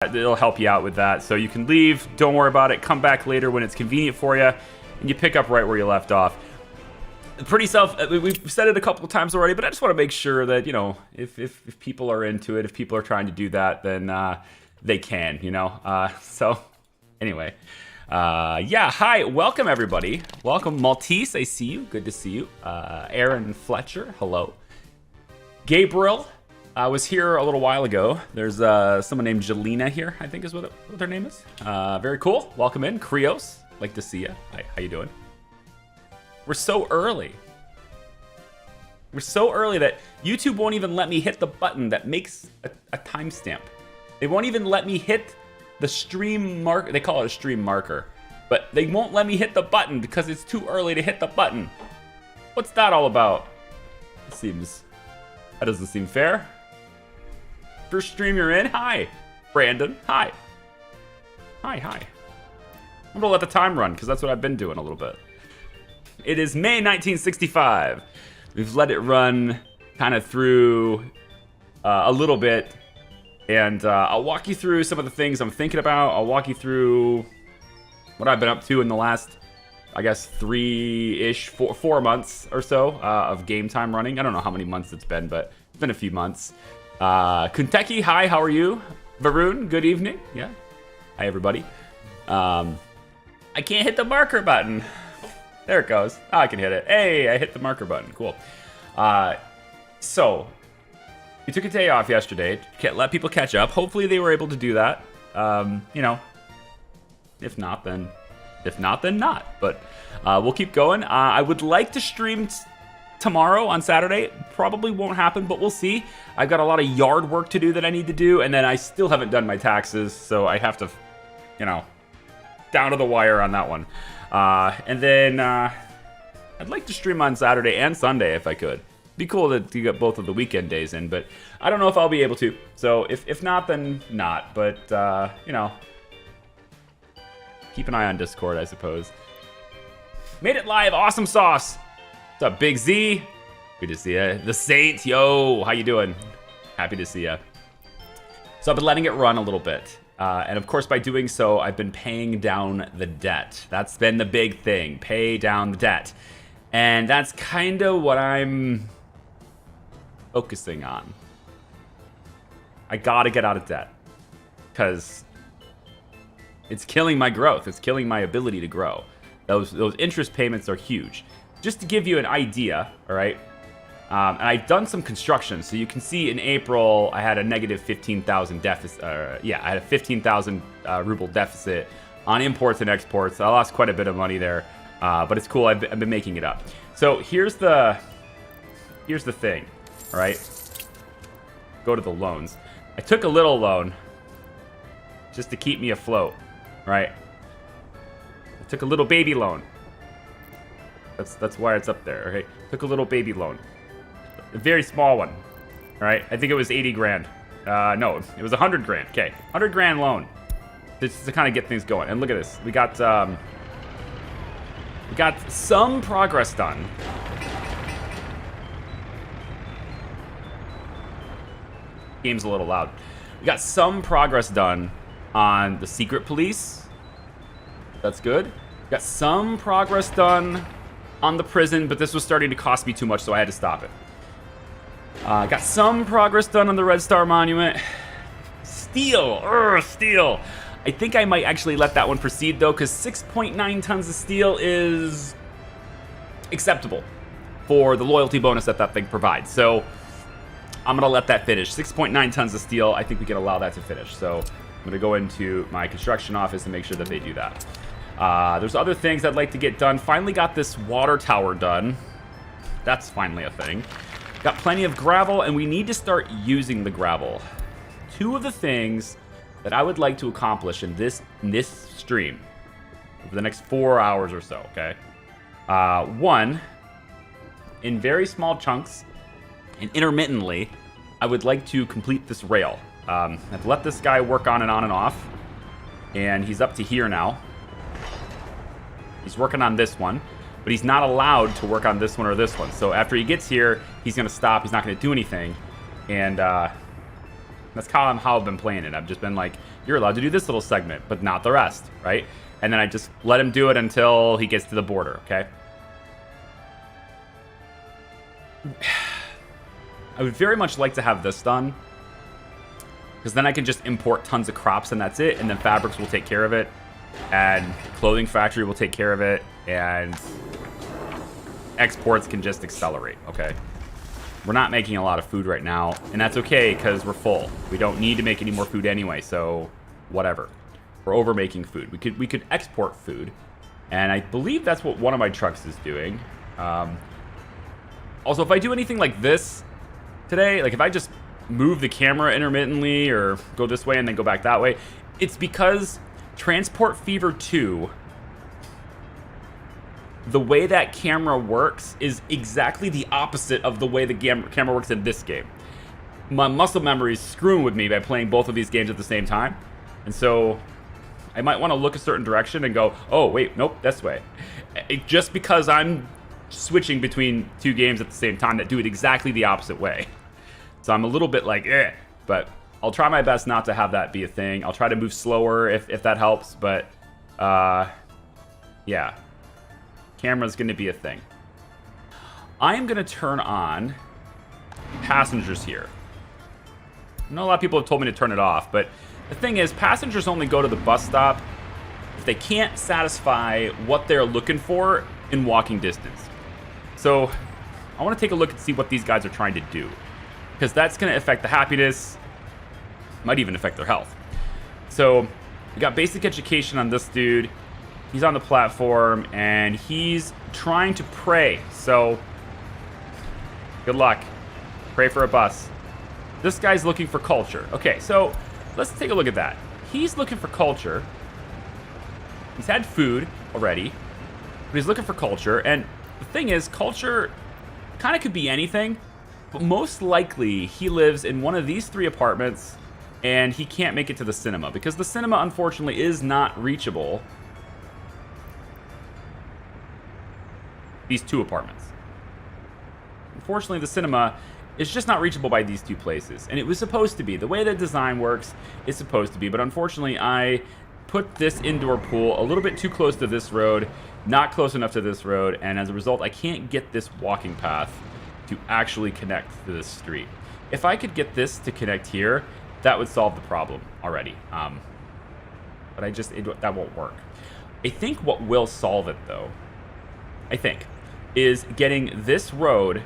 It'll help you out with that. So you can leave, don't worry about it, come back later when it's convenient for you, and you pick up right where you left off. We've said it a couple of times already, but I just want to make sure that, you know, if people are into it, if people are trying to do that, then they can, you know. So anyway, yeah, hi, welcome everybody. Welcome Maltese, I see you, good to see you. Aaron Fletcher, hello. Gabriel. I was here a little while ago. There's someone named Jelena here, I think is what their name is. Very cool. Welcome in. Krios, like to see you. Hi, how you doing? We're so early. We're so early that YouTube won't even let me hit the button that makes a timestamp. They won't even let me hit the stream marker. They call it a stream marker. But they won't let me hit the button because it's too early to hit the button. What's that all about? That doesn't seem fair. First stream you're in? Hi. Brandon, hi. Hi. I'm gonna let the time run because that's what I've been doing a little bit. It is May 1965. We've let it run kind of through a little bit. And I'll walk you through some of the things I'm thinking about. I'll walk you through what I've been up to in the last, I guess, 4 months or so of game time running. I don't know how many months it's been, but it's been a few months. Kentucky, hi, how are you? Varun, good evening. Yeah. Hi, everybody. I can't hit the marker button. There it goes. Oh, I can hit it. Hey, I hit the marker button. Cool. So, we took a day off yesterday to let people catch up. Hopefully they were able to do that. You know, if not, then not. But we'll keep going. I would like to stream tomorrow on Saturday. Probably won't happen, but we'll see. I've got a lot of yard work to do that I need to do, and then I still haven't done my taxes, so I have to, you know, down to the wire on that one. And then I'd like to stream on Saturday and Sunday if I could. Be cool to get both of the weekend days in, but I don't know if I'll be able to. So if not, then not. But, you know, keep an eye on Discord, I suppose. Made it live. Awesome sauce. What's up, Big Z? Good to see ya. The Saint, yo, how you doing? Happy to see ya. So I've been letting it run a little bit. And of course, by doing so, I've been paying down the debt. That's been the big thing, pay down the debt. And that's kind of what I'm focusing on. I gotta get out of debt. Because it's killing my growth. It's killing my ability to grow. Those interest payments are huge. Just to give you an idea, all right? And I've done some construction, so you can see in April I had a negative 15,000 deficit. I had a 15,000 ruble deficit on imports and exports. I lost quite a bit of money there, but it's cool. I've been making it up. So here's the thing, all right? Go to the loans. I took a little loan just to keep me afloat, right? I took a little baby loan. That's why it's up there, okay? Took a little baby loan. A very small one, all right? I think it was 80 grand. No, it was 100 grand. Okay, 100 grand loan. Just to kind of get things going. And look at this. We got some progress done. Game's a little loud. We got some progress done on the secret police. That's good. We got some progress done on the prison, but this was starting to cost me too much, so I had to stop it. Got some progress done on the Red Star Monument. Steel. Steel. I think I might actually let that one proceed, though, because 6.9 tons of steel is acceptable for the loyalty bonus that thing provides. So I'm going to let that finish. 6.9 tons of steel, I think we can allow that to finish. So I'm going to go into my construction office and make sure that they do that. There's other things I'd like to get done. Finally got this water tower done. That's finally a thing. Got plenty of gravel, and we need to start using the gravel. Two of the things that I would like to accomplish in this stream over the next 4 hours or so, okay? One, in very small chunks and intermittently, I would like to complete this rail. I've let this guy work on and off, and he's up to here now. He's working on this one, but he's not allowed to work on this one or this one. So after he gets here, he's going to stop. He's not going to do anything. And then That's how I've been playing it. I've just been like, you're allowed to do this little segment, but not the rest, right? And then I just let him do it until he gets to the border, okay? I would very much like to have this done, because then I can just import tons of crops and that's it, and then fabrics will take care of it, and clothing factory will take care of it, and exports can just accelerate, okay? We're not making a lot of food right now, and that's okay because we're full. We don't need to make any more food anyway, so whatever. We're over making food. We could export food, and I believe that's what one of my trucks is doing. Also, if I do anything like this today, like if I just move the camera intermittently or go this way and then go back that way, it's because Transport Fever 2, the way that camera works is exactly the opposite of the way the camera works in this game. My muscle memory is screwing with me by playing both of these games at the same time. And so I might want to look a certain direction and go, oh, wait, nope, this way. Just because I'm switching between two games at the same time that do it exactly the opposite way. So I'm a little bit like, but I'll try my best not to have that be a thing. I'll try to move slower if that helps, but yeah. Camera's going to be a thing. I am going to turn on passengers here. I know a lot of people have told me to turn it off, but the thing is, passengers only go to the bus stop if they can't satisfy what they're looking for in walking distance. So I want to take a look and see what these guys are trying to do, because that's going to affect the happiness, might even affect their health. So we got basic education on this dude. He's on the platform, and he's trying to pray. So, good luck. Pray for a bus. This guy's looking for culture. Okay, so let's take a look at that. He's looking for culture. He's had food already, but he's looking for culture. And the thing is, culture kind of could be anything, but most likely he lives in one of these 3 apartments, and he can't make it to the cinema, because the cinema, unfortunately, is not reachable. These 2 apartments. Unfortunately, the cinema is just not reachable by these 2 places. And it was supposed to be. The way the design works, it's supposed to be. But unfortunately, I put this indoor pool a little bit too close to this road, not close enough to this road, and as a result, I can't get this walking path to actually connect to this street. If I could get this to connect here, that would solve the problem already. But that won't work. I think what will solve it, though, is getting this road,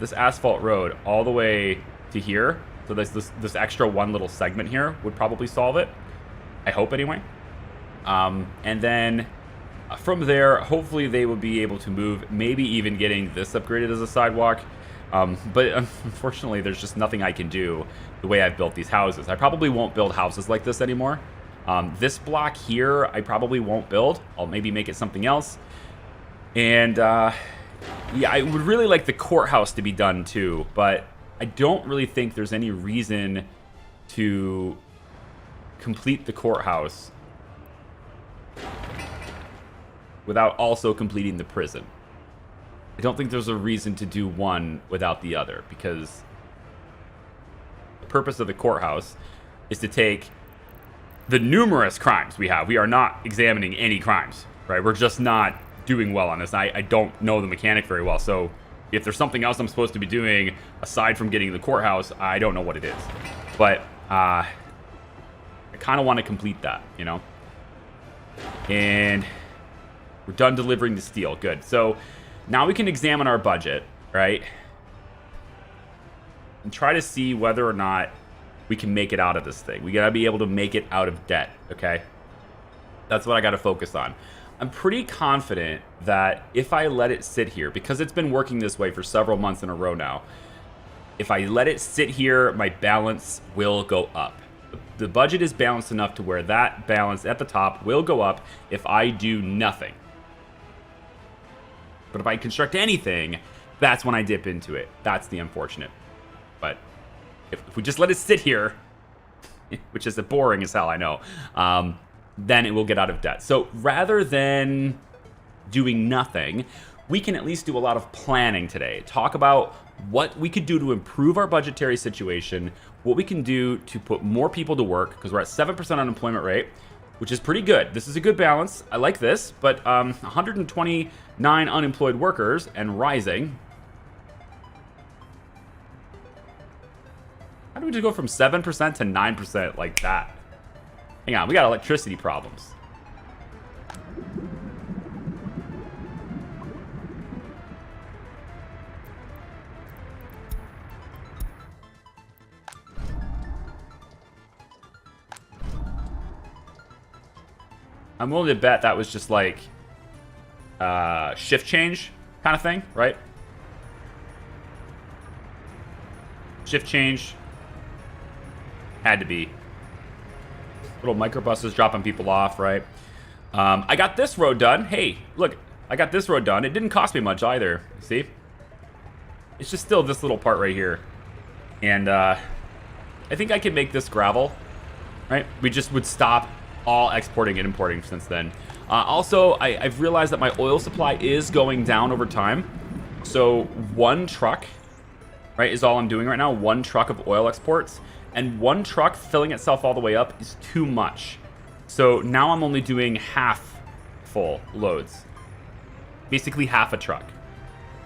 this asphalt road, all the way to here. So this extra one little segment here would probably solve it. I hope, anyway. And then from there, hopefully they will be able to move, maybe even getting this upgraded as a sidewalk. But unfortunately, there's just nothing I can do the way I've built these houses. I probably won't build houses like this anymore. This block here, I probably won't build. I'll maybe make it something else. And yeah, I would really like the courthouse to be done too, but I don't really think there's any reason to complete the courthouse without also completing the prison. I don't think there's a reason to do one without the other, because the purpose of the courthouse is to take the numerous crimes we have. We are not examining any crimes, right? We're just not doing well on this. I don't know the mechanic very well, so if there's something else I'm supposed to be doing aside from getting the courthouse, I don't know what it is. But I kind of want to complete that, you know? And we're done delivering the steel. Good. So now we can examine our budget, right? And try to see whether or not we can make it out of this thing. We got to be able to make it out of debt, okay? That's what I got to focus on. I'm pretty confident that if I let it sit here, because it's been working this way for several months in a row now, if I let it sit here, my balance will go up. The budget is balanced enough to where that balance at the top will go up if I do nothing. But if I construct anything, that's when I dip into it. That's the unfortunate. But if we just let it sit here, which is boring as hell, I know, then it will get out of debt. So rather than doing nothing, we can at least do a lot of planning today. Talk about what we could do to improve our budgetary situation, what we can do to put more people to work, because we're at 7% unemployment rate, which is pretty good. This is a good balance. I like this, but 129 unemployed workers and rising. How do we just go from 7% to 9% like that? Hang on, we got electricity problems. I'm willing to bet that was just like shift change kind of thing, right? Shift change. Had to be. Little microbuses dropping people off, right? I got this road done. Hey, look, I got this road done. It didn't cost me much either. See? It's just still this little part right here. And I think I can make this gravel, right? We just would stop all exporting and importing since then. Also, I've realized that my oil supply is going down over time. So one truck, right, is all I'm doing right now. One truck of oil exports. And one truck filling itself all the way up is too much. So now I'm only doing half full loads. Basically half a truck.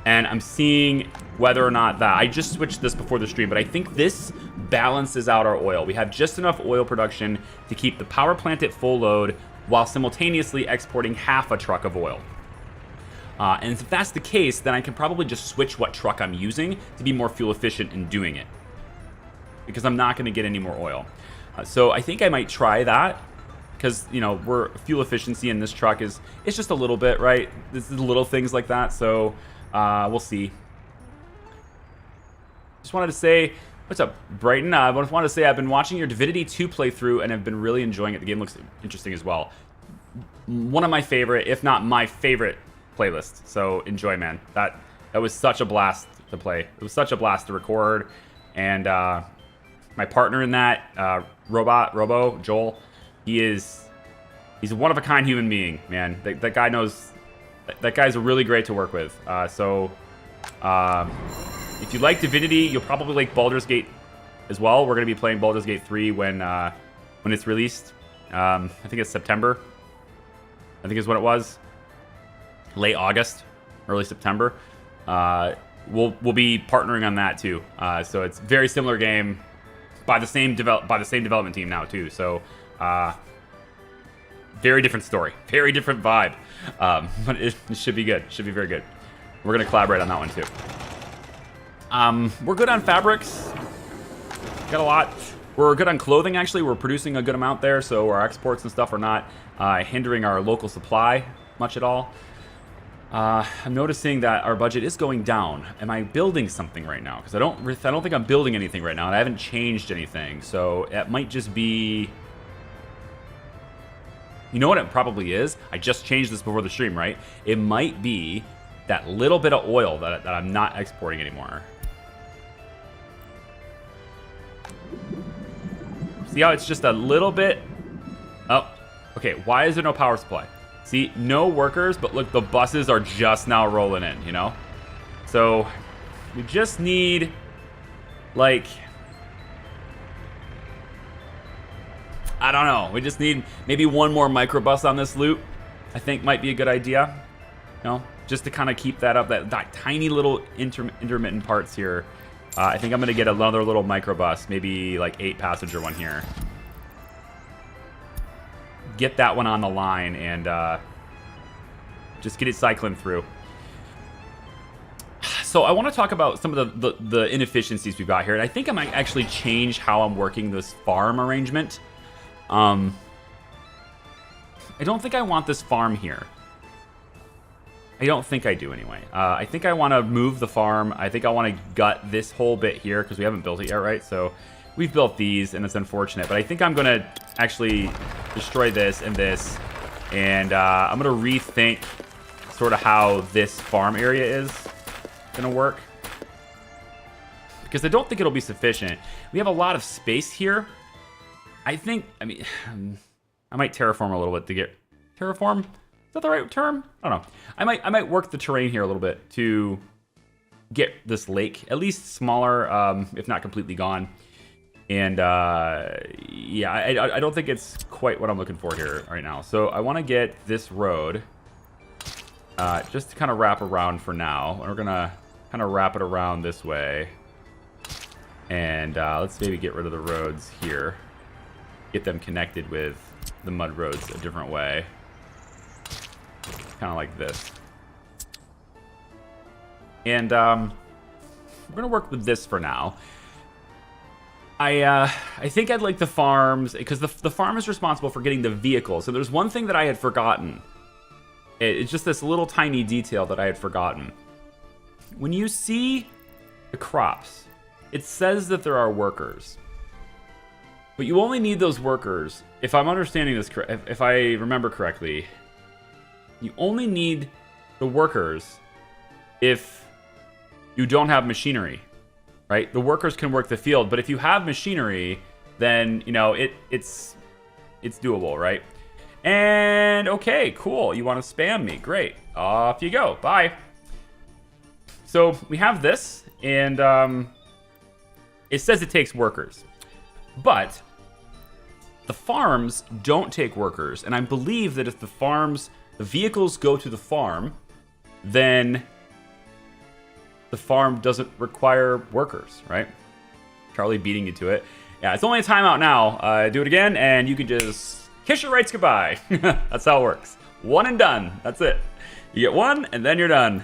And I'm seeing whether or not that... I just switched this before the stream, but I think this balances out our oil. We have just enough oil production to keep the power plant at full load while simultaneously exporting half a truck of oil. And if that's the case, then I can probably just switch what truck I'm using to be more fuel efficient in doing it, because I'm not going to get any more oil. So I think I might try that, because, you know, fuel efficiency in this truck it's just a little bit, right? This is little things like that, so we'll see. Just wanted to say, what's up, Brighton? I wanted to say I've been watching your Divinity 2 playthrough and have been really enjoying it. The game looks interesting as well. One of my favorite, if not my favorite, playlists. So enjoy, man. That was such a blast to play. It was such a blast to record, and my partner in that, Robo, Joel, he's a one-of-a-kind human being, man. That guy knows... That guy's really great to work with. If you like Divinity, you'll probably like Baldur's Gate as well. We're going to be playing Baldur's Gate 3 when it's released. I think it's September. I think is what it was. Late August, early September. We'll be partnering on that too. So it's a very similar game by the same development team now too. So very different story, very different vibe. But it should be good. Should be very good. We're gonna collaborate on that one too. We're good on fabrics. Got a lot. We're good on clothing, actually. We're producing a good amount there, so our exports and stuff are not hindering our local supply much at all. I'm noticing that our budget is going down. Am I building something right now? Because I don't think I'm building anything right now, and I haven't changed anything. So it might just be... You know what it probably is? I just changed this before the stream, right? It might be that little bit of oil that I'm not exporting anymore. See how it's just a little bit... Oh, okay. Why is there no power supply? See, no workers, but look, the buses are just now rolling in, you know? So, we just need, like... I don't know. We just need maybe one more microbus on this loop. I think might be a good idea. You know, just to kind of keep that up, that tiny little intermittent parts here. I think I'm going to get another little microbus, maybe like 8-passenger one here. Get that one on the line and just get it cycling through. So I want to talk about some of the inefficiencies we've got here. And I think I might actually change how I'm working this farm arrangement. I don't think I want this farm here. I don't think I do anyway. I think I want to move the farm. I think I want to gut this whole bit here because we haven't built it yet, right? So we've built these and it's unfortunate. But I think I'm going to actually destroy this and this. And I'm going to rethink sort of how this farm area is going to work. Because I don't think it'll be sufficient. We have a lot of space here. I mean, I might terraform a little bit to get... Terraform? Is that the right term? I don't know. I might work the terrain here a little bit to get this lake at least smaller, if not completely gone. And yeah, I don't think it's quite what I'm looking for here right now. So I want to get this road just to kind of wrap around for now. And we're going to kind of wrap it around this way. And let's maybe get rid of the roads here. Get them connected with the mud roads a different way. Kind of like this. And we're going to work with this for now. I think I'd like the farms, because the farm is responsible for getting the vehicles. So there's one thing that I had forgotten. It's just this little tiny detail that I had forgotten. When you see the crops, it says that there are workers. But you only need those workers, if I'm understanding this correct, if I remember correctly, you only need the workers if you don't have machinery. Right? The workers can work the field, but if you have machinery, then, you know, it's doable, right? And, okay, cool. You want to spam me. Great. Off you go. Bye. So, we have this, and it says it takes workers. But the farms don't take workers, and I believe that if the vehicles go to the farm, then the farm doesn't require workers, right? Charlie beating you to it. Yeah, it's only a timeout now. Do it again, and you can just kiss your rights goodbye. That's how it works. One and done. That's it. You get one, and then you're done.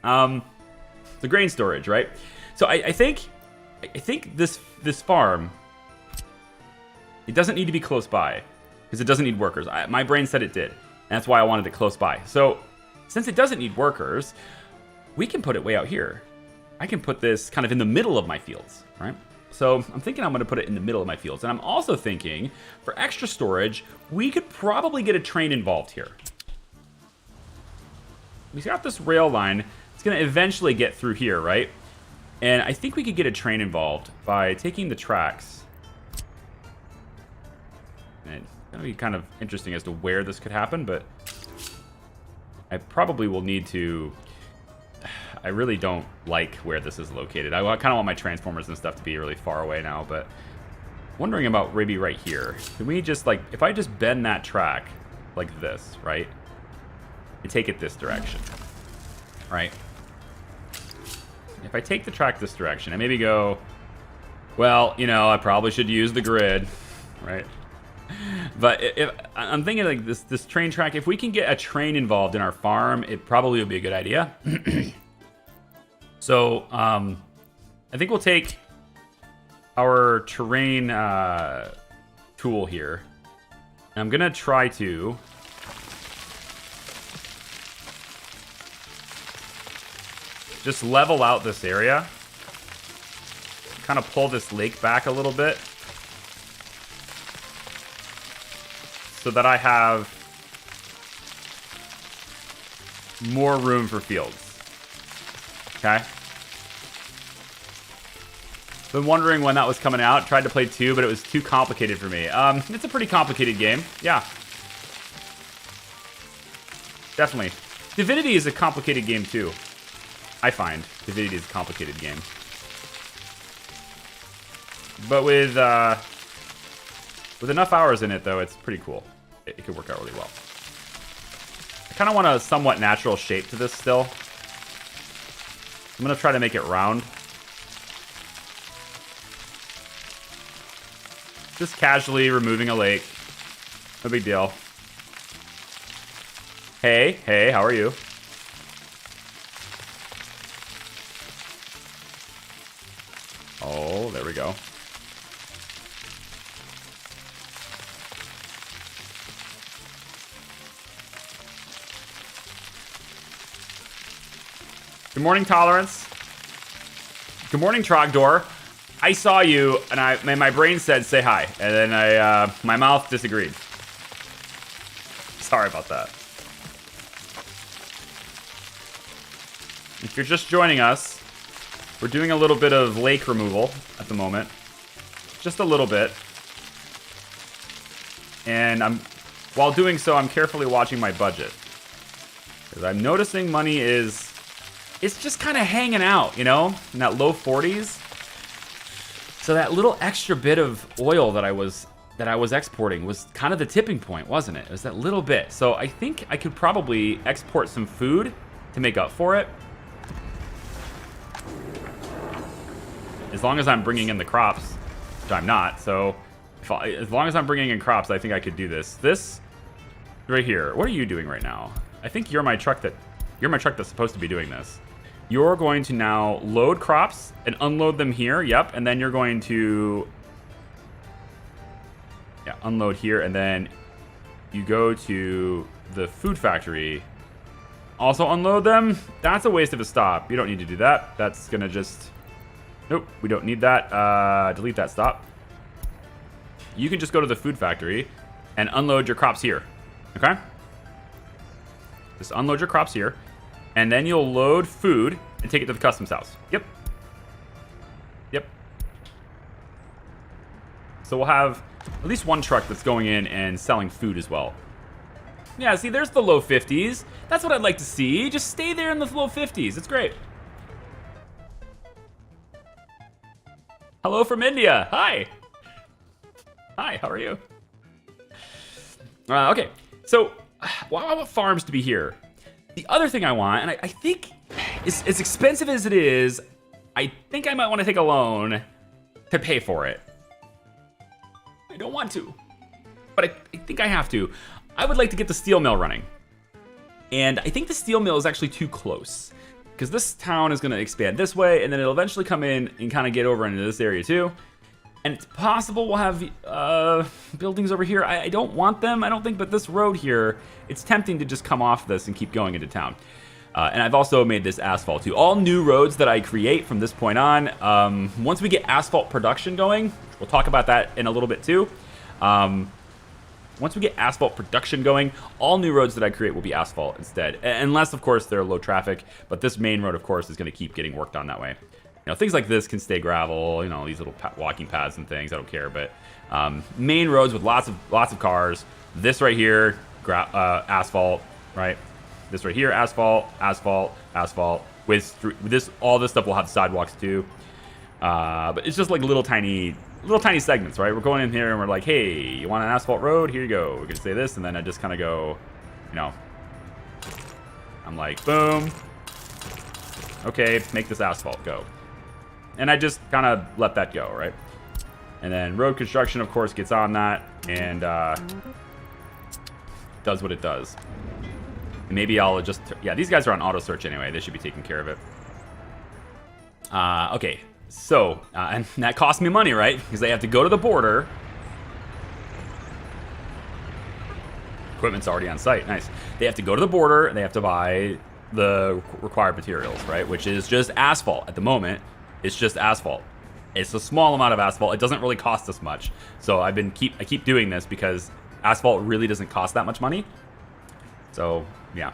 The grain storage, right? So I think this farm, it doesn't need to be close by, because it doesn't need workers. My brain said it did, and that's why I wanted it close by. So since it doesn't need workers, we can put it way out here. I can put this kind of in the middle of my fields, right? So I'm thinking I'm going to put it in the middle of my fields. And I'm also thinking, for extra storage, we could probably get a train involved here. We've got this rail line. It's going to eventually get through here, right? And I think we could get a train involved by taking the tracks. And it's going to be kind of interesting as to where this could happen, but I probably will need to... I really don't like where this is located. I kind of want my transformers and stuff to be really far away now, but wondering about maybe right here. Can we just, like, if I just bend that track like this, right? And take it this direction, right? If I take the track this direction and maybe go, well, you know, I probably should use the grid, right? But if I'm thinking like this train track, if we can get a train involved in our farm, it probably would be a good idea. So I think we'll take our terrain tool here. And I'm gonna try to just level out this area. Kind of pull this lake back a little bit, so that I have more room for fields. Okay? Been wondering when that was coming out. Tried to play 2, but it was too complicated for me. It's a pretty complicated game. Yeah. Definitely. Divinity is a complicated game too. I find Divinity is a complicated game. But with enough hours in it, though, it's pretty cool. It could work out really well. I kind of want a somewhat natural shape to this still. I'm going to try to make it round. Just casually removing a lake. No big deal. Hey, how are you? Oh, there we go. Good morning, Tolerance. Good morning, Trogdor. I saw you, and my brain said, say hi. And then my mouth disagreed. Sorry about that. If you're just joining us, we're doing a little bit of lake removal at the moment. Just a little bit. And while doing so, I'm carefully watching my budget. Because I'm noticing money is it's just kind of hanging out, you know, in that low 40s. So that little extra bit of oil that I was exporting was kind of the tipping point, wasn't it? It was that little bit. So I think I could probably export some food to make up for it. As long as I'm bringing in the crops, which I'm not. So as long as I'm bringing in crops, I think I could do this. This right here. What are you doing right now? I think you're my truck that's supposed to be doing this. You're going to now load crops and unload them here. Yep. And then you're going to unload here, and then you go to the food factory. Also unload them. That's a waste of a stop. You don't need to do that. That's gonna just... Nope, we don't need that. Delete that stop. You can just go to the food factory and unload your crops here. Okay? Just unload your crops here, and then you'll load food and take it to the customs house. Yep. Yep. So we'll have at least one truck that's going in and selling food as well. Yeah, see, there's the low 50s. That's what I'd like to see. Just stay there in the low 50s. It's great. Hello from India. Hi. Hi, how are you? Okay, so well, I want farms to be here. The other thing I want, and I think as expensive as it is, I think I might want to take a loan to pay for it. I don't want to, but I think I have to. I would like to get the steel mill running. And I think the steel mill is actually too close, because this town is going to expand this way, and then it'll eventually come in and kind of get over into this area too. And it's possible we'll have buildings over here. I don't want them, I don't think, but this road here, it's tempting to just come off this and keep going into town. And I've also made this asphalt too. All new roads that I create from this point on, once we get asphalt production going, we'll talk about that in a little bit too. Once we get asphalt production going, all new roads that I create will be asphalt instead. Unless, of course, they're low traffic. But this main road, of course, is going to keep getting worked on that way. You know, things like this can stay gravel, you know, these little walking paths and things, I don't care. But main roads with lots of cars. This right here, asphalt, right? This right here, asphalt, asphalt, asphalt. With this, all this stuff will have sidewalks too. But it's just like little tiny segments, right? We're going in here and we're like, hey, you want an asphalt road? Here you go. We're gonna say this, and then I just kind of go, you know, I'm like, boom. Okay, make this asphalt go. And I just kind of let that go, right? And then road construction, of course, gets on that and does what it does. And maybe I'll just, yeah, these guys are on auto search anyway. They should be taking care of it. Okay. So, and that costs me money, right? Because they have to go to the border. Equipment's already on site. Nice. They have to go to the border. And they have to buy the required materials, right? Which is just asphalt. At the moment, it's just asphalt. It's a small amount of asphalt. It doesn't really cost us much. So I keep doing this because asphalt really doesn't cost that much money. So, yeah.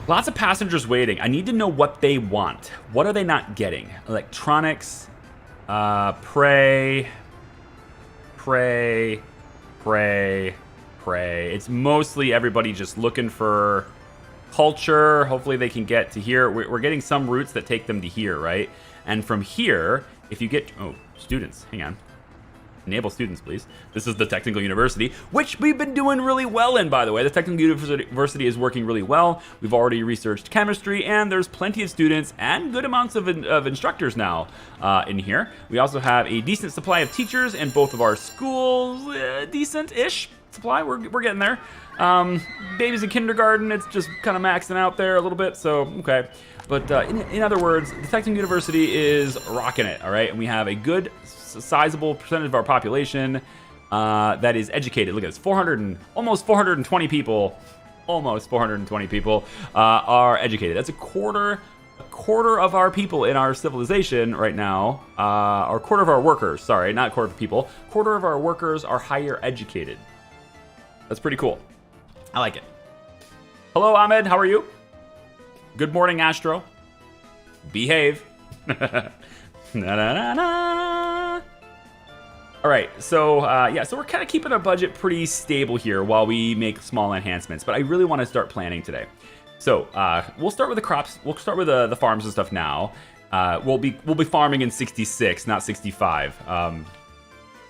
Lots of passengers waiting. I need to know what they want. What are they not getting? Electronics, pray. It's mostly everybody just looking for culture. Hopefully they can get to here. We're getting some routes that take them to here, right? And from here, if you get... Oh, students, hang on. Enable students, please. This is the Technical University, which we've been doing really well in, by the way. The Technical University is working really well. We've already researched chemistry, and there's plenty of students and good amounts of instructors now in here. We also have a decent supply of teachers in both of our schools. Decent-ish supply. We're getting there. Babies in kindergarten, it's just kind of maxing out there a little bit, so okay. But in other words, the Technical University is rocking it, all right? And we have a good, sizable percentage of our population that is educated. Look at this, almost 420 people are educated. That's a quarter of our people in our civilization right now, or quarter of our workers, sorry, not quarter of people. Quarter of our workers are higher educated. That's pretty cool. I like it. Hello, Ahmed, how are you? Good morning, Astro. Behave. Na-na-na-na. All right, so yeah, so we're kind of keeping our budget pretty stable here while we make small enhancements, but I really want to start planning today. So we'll start with the crops. We'll start with the farms and stuff now. We'll be farming in 66, not 65. I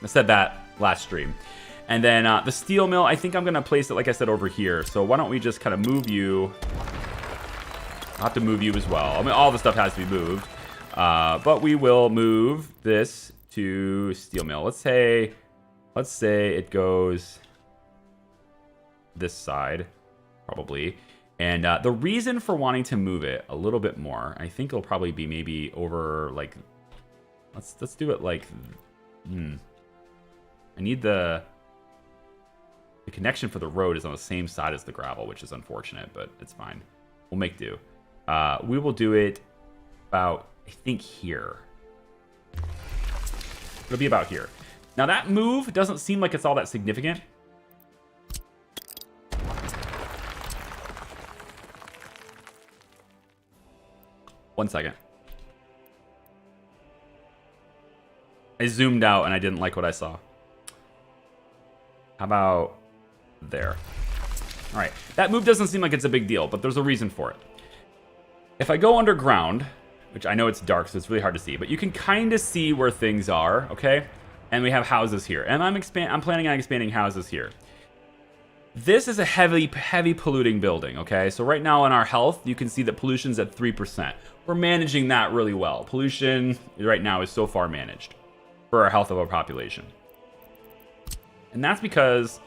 said that last stream. And then the steel mill, I think I'm going to place it, like I said, over here. So why don't we just kind of move you. I'll have to move you as well. I mean, all the stuff has to be moved. But we will move this to steel mill. Let's say it goes this side, probably. And the reason for wanting to move it a little bit more, I think it'll probably be maybe over like, let's do it like, I need the connection for the road is on the same side as the gravel, which is unfortunate, but it's fine. We'll make do. We will do it about, I think, here. It'll be about here. Now that move doesn't seem like it's all that significant. One second. I zoomed out and I didn't like what I saw. How about there? All right. That move doesn't seem like it's a big deal, but there's a reason for it. If I go underground, which I know it's dark, so it's really hard to see, but you can kind of see where things are, okay? And we have houses here. And I'm planning on expanding houses here. This is a heavy polluting building, okay? So right now in our health, you can see that pollution's at 3%. We're managing that really well. Pollution right now is so far managed for our health of our population. And that's because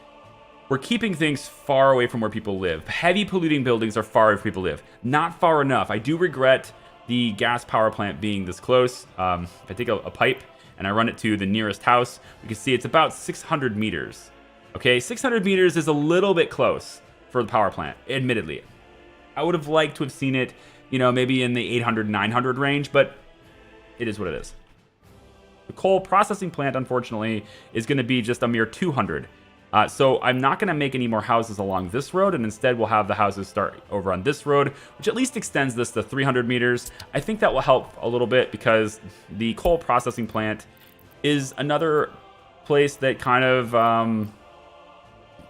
we're keeping things far away from where people live. Heavy polluting buildings are far away from where people live. Not far enough. I do regret the gas power plant being this close. If I take a pipe and I run it to the nearest house, we can see it's about 600 meters. Okay, 600 meters is a little bit close for the power plant, admittedly. I would have liked to have seen it, you know, maybe in the 800, 900 range, but it is what it is. The coal processing plant, unfortunately, is going to be just a mere 200. So I'm not going to make any more houses along this road, and instead we'll have the houses start over on this road, which at least extends this to 300 meters. I think that will help a little bit because the coal processing plant is another place that kind of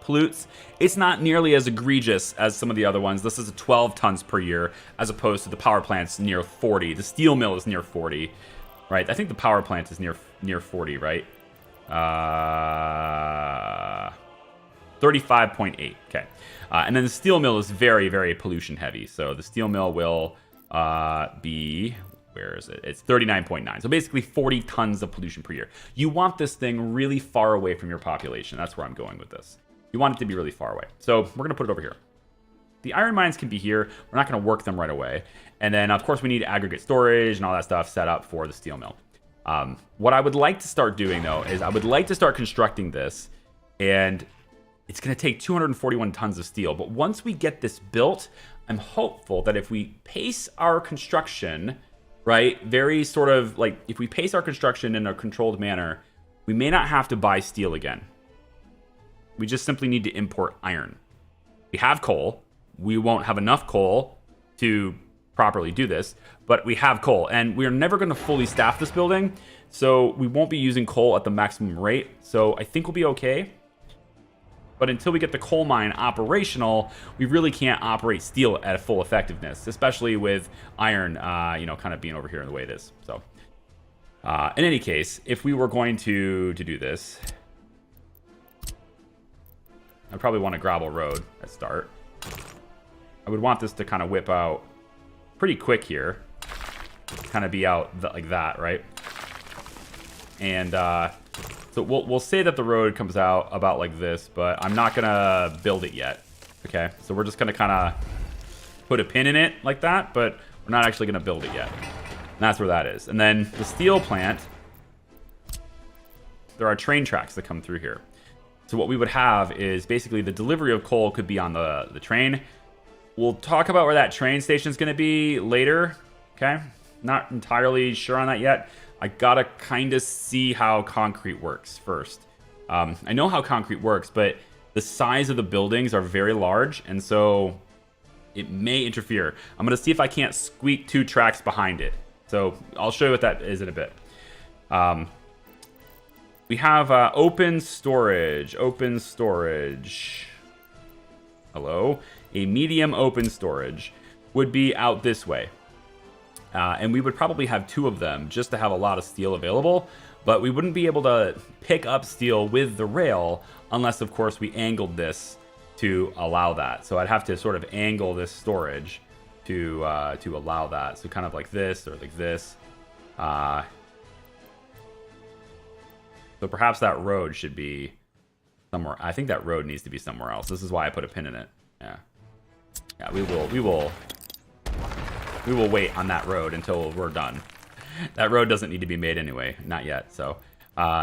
pollutes. It's not nearly as egregious as some of the other ones. This is 12 tons per year, as opposed to the power plant's near 40. The steel mill is near 40, right? I think the power plant is near 40, right? 35.8. Okay. And then the steel mill is very, very pollution heavy. So the steel mill will be, where is it? It's 39.9. So basically 40 tons of pollution per year. You want this thing really far away from your population. That's where I'm going with this. You want it to be really far away. So we're going to put it over here. The iron mines can be here. We're not going to work them right away. And then, of course, we need aggregate storage and all that stuff set up for the steel mill. What I would like to start doing, though, is I would like to start constructing this. And it's going to take 241 tons of steel. But once we get this built, I'm hopeful that if we pace our construction, right, very sort of like if we pace our construction in a controlled manner, we may not have to buy steel again. We just simply need to import iron. We have coal. We won't have enough coal to properly do this, but we have coal, and we're never going to fully staff this building, so we won't be using coal at the maximum rate. So I think we'll be okay. But until we get the coal mine operational, we really can't operate steel at full effectiveness, especially with iron, kind of being over here in the way it is. So, in any case, if we were going to do this, I'd probably want a gravel road at start. I would want this to kind of whip out pretty quick here, kind of be out like that, right? And so we'll say that the road comes out about like this, but I'm not gonna build it yet. Okay, so we're just gonna kind of put a pin in it like that, but we're not actually gonna build it yet. And that's where that is. And then the steel plant, there are train tracks that come through here. So what we would have is basically the delivery of coal could be on the train. We'll talk about where that train station is going to be later, okay? Not entirely sure on that yet. I gotta kind of see how concrete works first. I know how concrete works, but the size of the buildings are very large, and so it may interfere. I'm going to see if I can't squeak 2 tracks behind it. So I'll show you what that is in a bit. We have open storage. hello, a medium open storage would be out this way. And we would probably have 2 of them just to have a lot of steel available, but we wouldn't be able to pick up steel with the rail unless, of course, we angled this to allow that. So I'd have to sort of angle this storage to allow that. So kind of like this or like this. So perhaps that road should be somewhere. I think that road needs to be somewhere else. This is why I put a pin in it. Yeah. Yeah, we will wait on that road until we're done. That road doesn't need to be made anyway, not yet. So,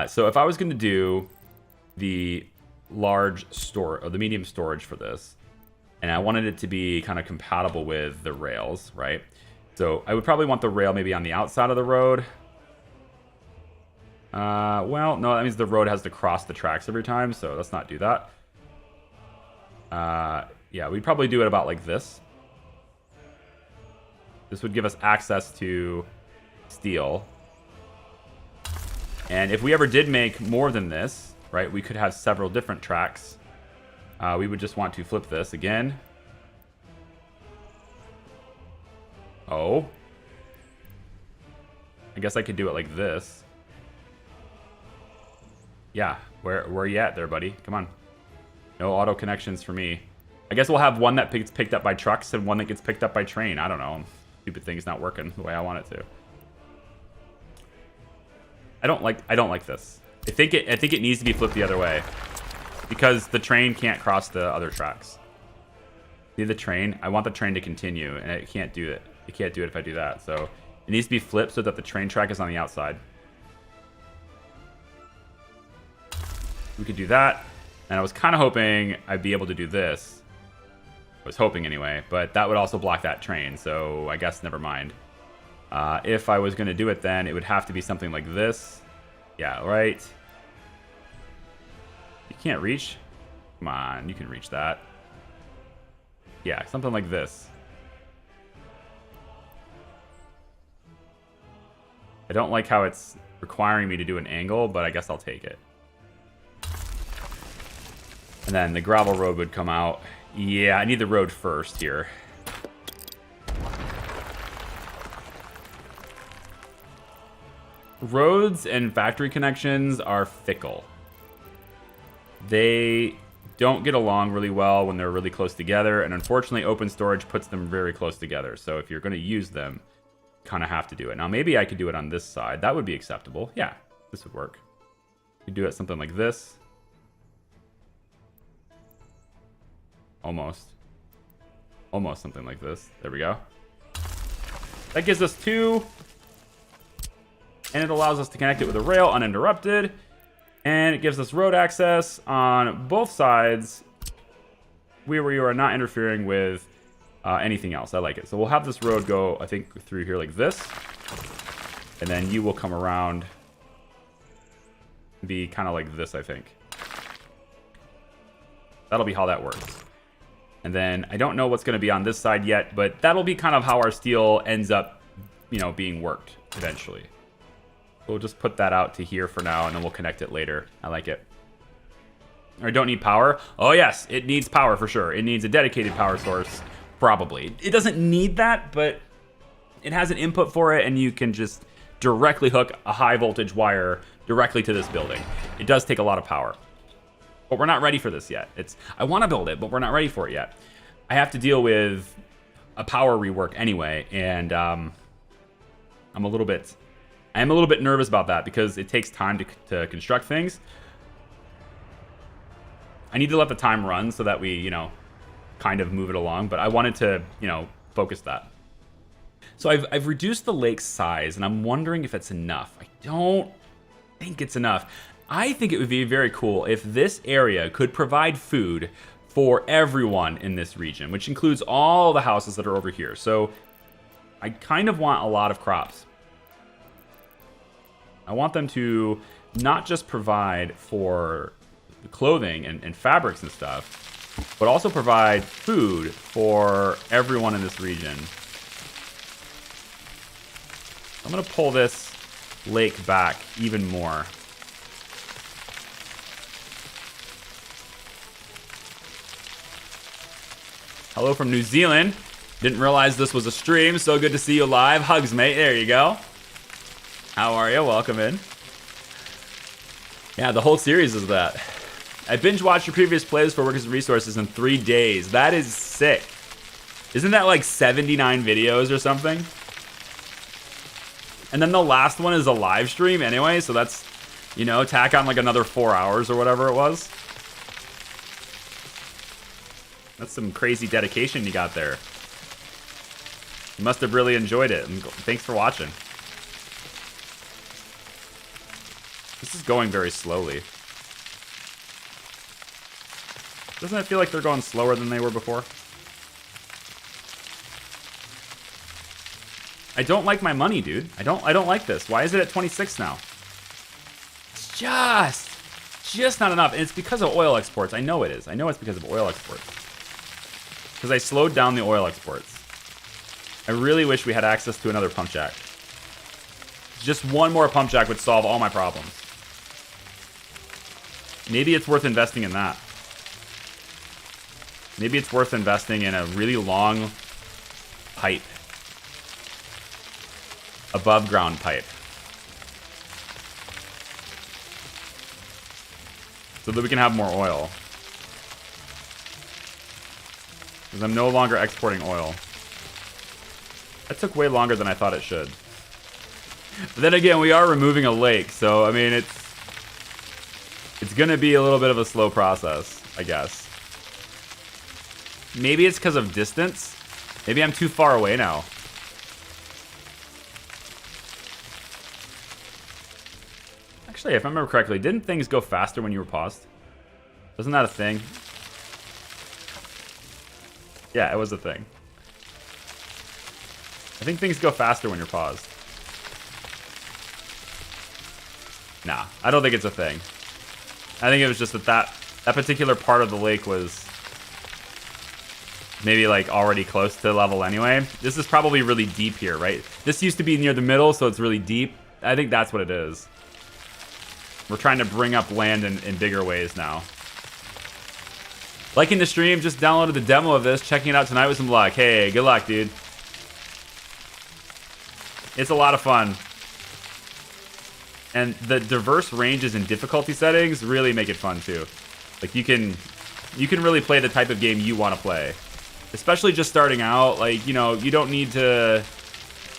so if I was going to do the large store or the medium storage for this, and I wanted it to be kind of compatible with the rails, right? So I would probably want the rail maybe on the outside of the road. Well, no, that means the road has to cross the tracks every time, so let's not do that. Yeah, we'd probably do it about like this. This would give us access to steel. And if we ever did make more than this, right, we could have several different tracks. We would just want to flip this again. Oh. I guess I could do it like this. Yeah, where are you at there, buddy? Come on. No auto connections for me. I guess we'll have one that gets picked up by trucks and one that gets picked up by train. I don't know. Stupid thing's not working the way I want it to. I don't like this. I think it needs to be flipped the other way because the train can't cross the other tracks. See the train? I want the train to continue, and it can't do it. It can't do it if I do that. So it needs to be flipped so that the train track is on the outside. We could do that, and I was kind of hoping I'd be able to do this. I was hoping anyway, but that would also block that train, so I guess never mind. If I was going to do it then, it would have to be something like this. Yeah, right. You can't reach? Come on, you can reach that. Yeah, something like this. I don't like how it's requiring me to do an angle, but I guess I'll take it. And then the gravel road would come out. Yeah, I need the road first here. Roads and factory connections are fickle. They don't get along really well when they're really close together, and unfortunately open storage puts them very close together. So if you're going to use them, you kind of have to do it. Now maybe I could do it on this side. That would be acceptable. Yeah, this would work. You could do it something like this. Almost something like this. There we go. That gives us 2. And it allows us to connect it with a rail uninterrupted. And it gives us road access on both sides where you are not interfering with anything else. I like it. So we'll have this road go, I think, through here like this. And then you will come around, be kind of like this, I think. That'll be how that works. And then I don't know what's going to be on this side yet, but that'll be kind of how our steel ends up, you know, being worked eventually. We'll just put that out to here for now, and then we'll connect it later. I like it. Or don't need power. Oh, yes, it needs power for sure. It needs a dedicated power source, probably. It doesn't need that, but it has an input for it, and you can just directly hook a high voltage wire directly to this building. It does take a lot of power. But we're not ready for this yet. I want to build it, but we're not ready for it yet. I have to deal with a power rework anyway, and I am a little bit nervous about that because it takes time to construct things. I need to let the time run so that we, you know, kind of move it along, but I wanted to, you know, focus that. So I've reduced the lake's size, and I'm wondering if it's enough. I don't think it's enough. I think it would be very cool if this area could provide food for everyone in this region, which includes all the houses that are over here. So I kind of want a lot of crops. I want them to not just provide for clothing and fabrics and stuff, but also provide food for everyone in this region. I'm going to pull this lake back even more. Hello from New Zealand. Didn't realize this was a stream. So good to see you live. Hugs, mate. There you go. How are you? Welcome in. Yeah, the whole series is that. I binge watched your previous plays for Workers' Resources in 3 days. That is sick. Isn't that like 79 videos or something? And then the last one is a live stream anyway, so that's, you know, tack on like another 4 hours or whatever it was. That's some crazy dedication you got there. You must have really enjoyed it, and thanks for watching. This is going very slowly. Doesn't it feel like they're going slower than they were before? I don't like my money, dude. I don't like this. Why is it at 26 now? It's just not enough. And it's because of oil exports. I know it is. I know it's because of oil exports. Because I slowed down the oil exports. I really wish we had access to another pump jack. Just one more pump jack would solve all my problems. Maybe it's worth investing in that. Maybe it's worth investing in a really long pipe. Above ground pipe. So that we can have more oil. Because I'm no longer exporting oil. That took way longer than I thought it should. But then again, we are removing a lake, so I mean it's gonna be a little bit of a slow process, I guess. Maybe it's because of distance. Maybe I'm too far away now. Actually, if I remember correctly, didn't things go faster when you were paused? Wasn't that a thing? Yeah, it was a thing. I think things go faster when you're paused. Nah, I don't think it's a thing. I think it was just that particular part of the lake was maybe like already close to level anyway. This is probably really deep here, right? This used to be near the middle, so it's really deep. I think that's what it is. We're trying to bring up land in bigger ways now. Liking the stream, just downloaded the demo of this, checking it out tonight with some luck. Hey, good luck, dude. It's a lot of fun. And the diverse ranges and difficulty settings really make it fun too. Like you can really play the type of game you want to play. Especially just starting out, like, you know, you don't need to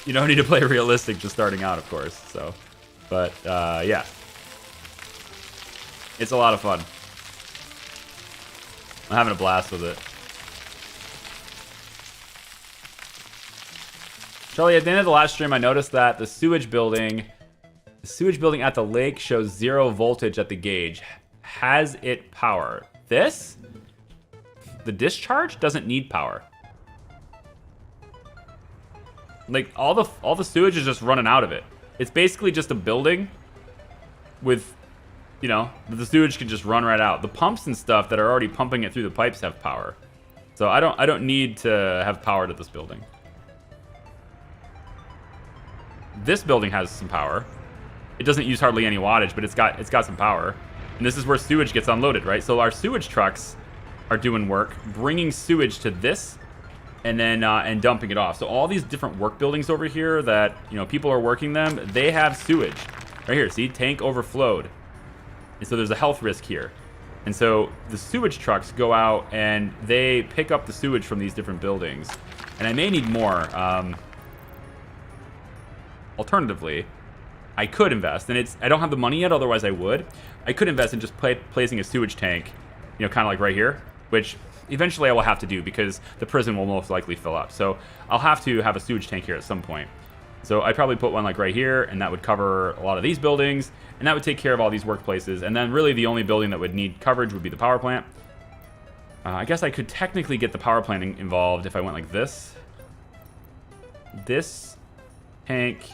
play realistic just starting out, of course. So, but yeah. It's a lot of fun. I'm having a blast with it. Charlie, at the end of the last stream, I noticed that the sewage building at the lake shows 0 voltage at the gauge. Has it power? This? The discharge doesn't need power. Like all the sewage is just running out of it. It's basically just a building with, you know, the sewage can just run right out. The pumps and stuff that are already pumping it through the pipes have power. So I don't need to have power to this building. This building has some power. It doesn't use hardly any wattage, but it's got some power. And this is where sewage gets unloaded, right? So our sewage trucks are doing work, bringing sewage to this, and then and dumping it off. So all these different work buildings over here that, you know, people are working them, they have sewage. Right here, see, tank overflowed. And so there's a health risk here. And so the sewage trucks go out and they pick up the sewage from these different buildings. And I may need more. Alternatively, I could invest, and I don't have the money yet, otherwise I would. I could invest in just placing a sewage tank, you know, kind of like right here, which eventually I will have to do because the prison will most likely fill up. So I'll have to have a sewage tank here at some point. So I'd probably put one like right here, and that would cover a lot of these buildings, and that would take care of all these workplaces. And then really the only building that would need coverage would be the power plant. I guess I could technically get the power plant involved if I went like this. This tank.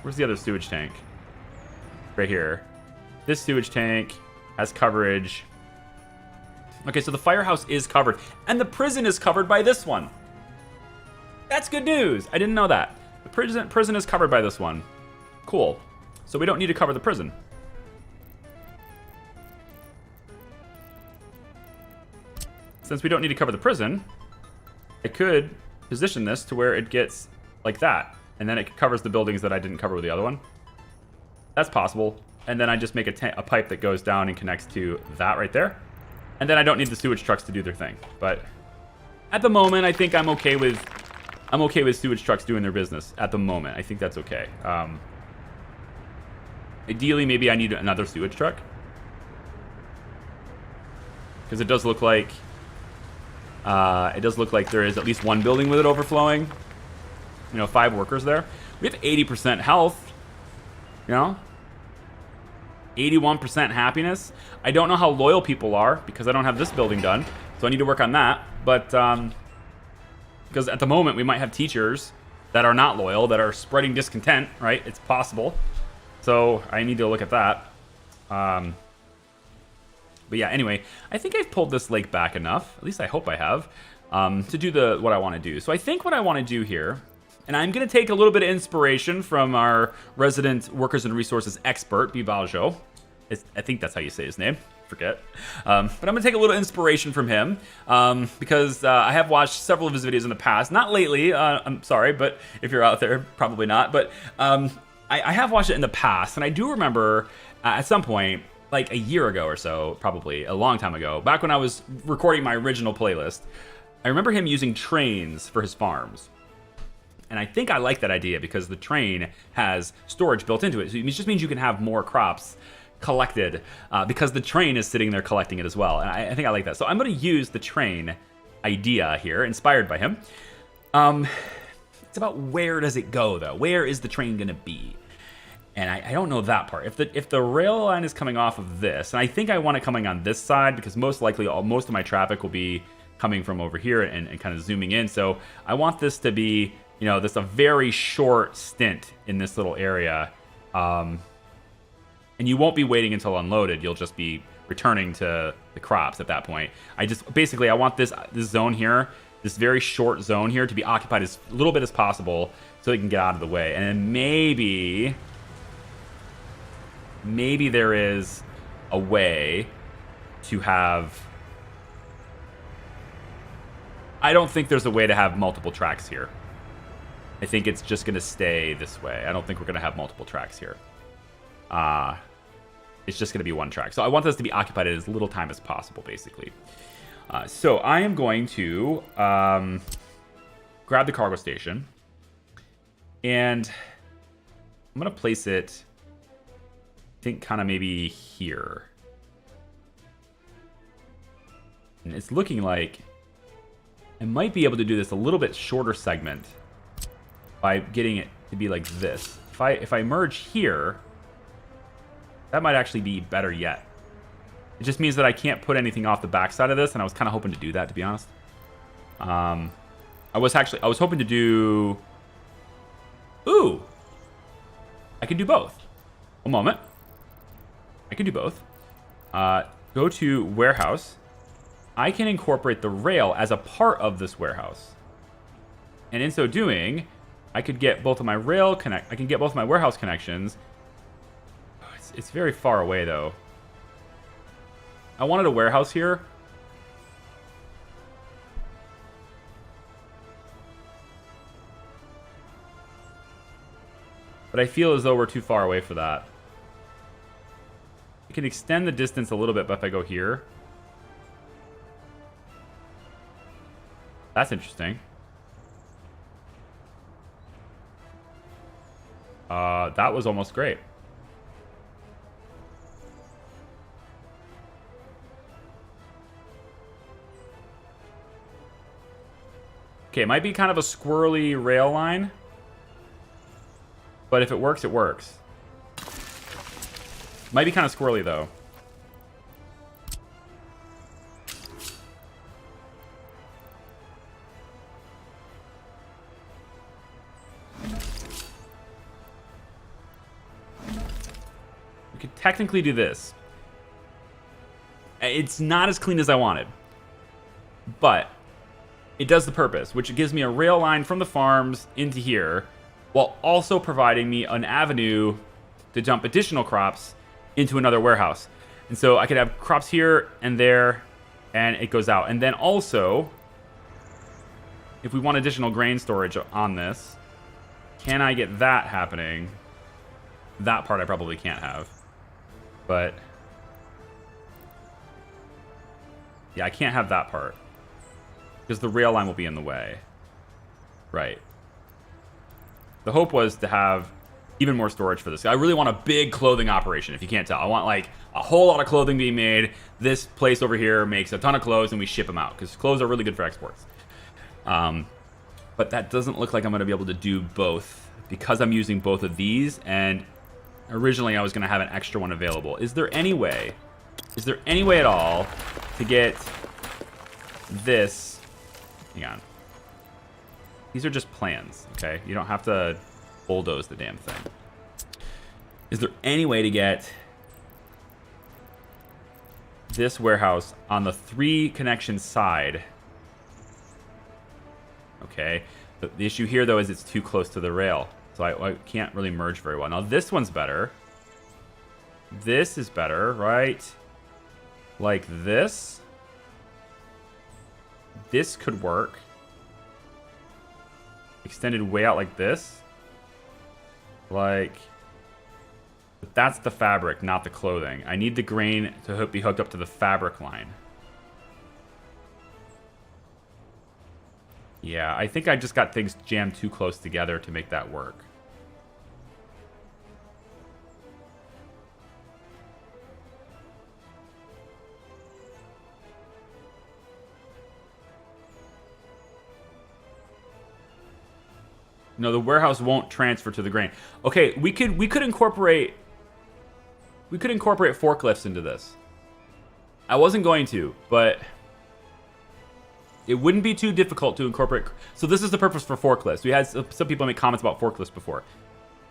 Where's the other sewage tank? Right here. This sewage tank has coverage. Okay, so the firehouse is covered. And the prison is covered by this one. That's good news. I didn't know that. The prison is covered by this one. Cool. So we don't need to cover the prison. since we don't need to cover the prison, I could position this to where it gets like that. And then it covers the buildings that I didn't cover with the other one. That's possible. And then I just make a pipe that goes down and connects to that right there. And then I don't need the sewage trucks to do their thing. But at the moment, I think I'm okay with sewage trucks doing their business. At the moment, I think that's okay. Ideally, maybe I need another sewage truck, because it does look like there is at least one building with it overflowing. 5 workers there. We have 80% health. 81% happiness. I don't know how loyal people are because I don't have this building done, so I need to work on that. But because at the moment we might have teachers that are not loyal, that are spreading discontent, right? It's possible. So I need to look at that. But yeah, anyway, I think I've pulled this lake back enough, at least I hope I have, to do what I want to do. So I think what I want to do here, and I'm going to take a little bit of inspiration from our resident workers and resources expert, Bibaljo. I think that's how you say his name. Forget. But I'm going to take a little inspiration from him because I have watched several of his videos in the past. Not lately. I'm sorry, but if you're out there, probably not. But I have watched it in the past, and I do remember at some point, like a year ago or so, probably a long time ago, back when I was recording my original playlist, I remember him using trains for his farms. And I think I like that idea because the train has storage built into it. So it just means you can have more crops collected because the train is sitting there collecting it as well. And I think I like that. So I'm going to use the train idea here, inspired by him. It's about where does it go, though? Where is the train going to be? And I don't know that part. If the rail line is coming off of this, and I think I want it coming on this side because most likely most of my traffic will be coming from over here and kind of zooming in. So I want this to be, this a very short stint in this little area. And you won't be waiting until unloaded. You'll just be returning to the crops at that point. I want this zone here, this very short zone here, to be occupied as little bit as possible so it can get out of the way. And then maybe there is a way to have... I don't think there's a way to have multiple tracks here. I think it's just going to stay this way. I don't think we're going to have multiple tracks here. It's just going to be one track. So I want this to be occupied at as little time as possible, basically. So I am going to grab the cargo station. And I'm going to place it, I think, kind of maybe here. And it's looking like I might be able to do this a little bit shorter segment by getting it to be like this. If I merge here, that might actually be better yet. It just means that I can't put anything off the backside of this, and I was kind of hoping to do that, to be honest. I was hoping to do... Ooh! I can do both. A moment. I can do both. Go to warehouse. I can incorporate the rail as a part of this warehouse. And in so doing, I could get both of my I can get both of my warehouse connections. It's very far away, though. I wanted a warehouse here. But I feel as though we're too far away for that. I can extend the distance a little bit, but if I go here... That's interesting. That was almost great. Okay, it might be kind of a squirrely rail line. But if it works, it works. Might be kind of squirrely, though. We could technically do this. It's not as clean as I wanted. But it does the purpose, which gives me a rail line from the farms into here, while also providing me an avenue to dump additional crops into another warehouse. And so I could have crops here and there and it goes out. And then also, if we want additional grain storage on this, can I get that happening? That part I probably can't have. But yeah, I can't have that part because the rail line will be in the way. Right. The hope was to have even more storage for this. I really want a big clothing operation, if you can't tell. I want like a whole lot of clothing being made. This place over here makes a ton of clothes and we ship them out because clothes are really good for exports. But that doesn't look like I'm going to be able to do both because I'm using both of these, and originally I was going to have an extra one available. Is there any way at all to get this? Hang on. These are just plans, okay? You don't have to bulldoze the damn thing. Is there any way to get this warehouse on the 3 connection side? Okay. The issue here, though, is it's too close to the rail. So I can't really merge very well. Now, this one's better. This is better, right? Like this. This could work. Extended way out like this. Like, but that's the fabric, not the clothing. I need the grain to be hooked up to the fabric line. Yeah, I think I just got things jammed too close together to make that work. No, the warehouse won't transfer to the grain. Okay, we could incorporate forklifts into this. I wasn't going to, but it wouldn't be too difficult to incorporate. So this is the purpose for forklifts. We had some people make comments about forklifts before.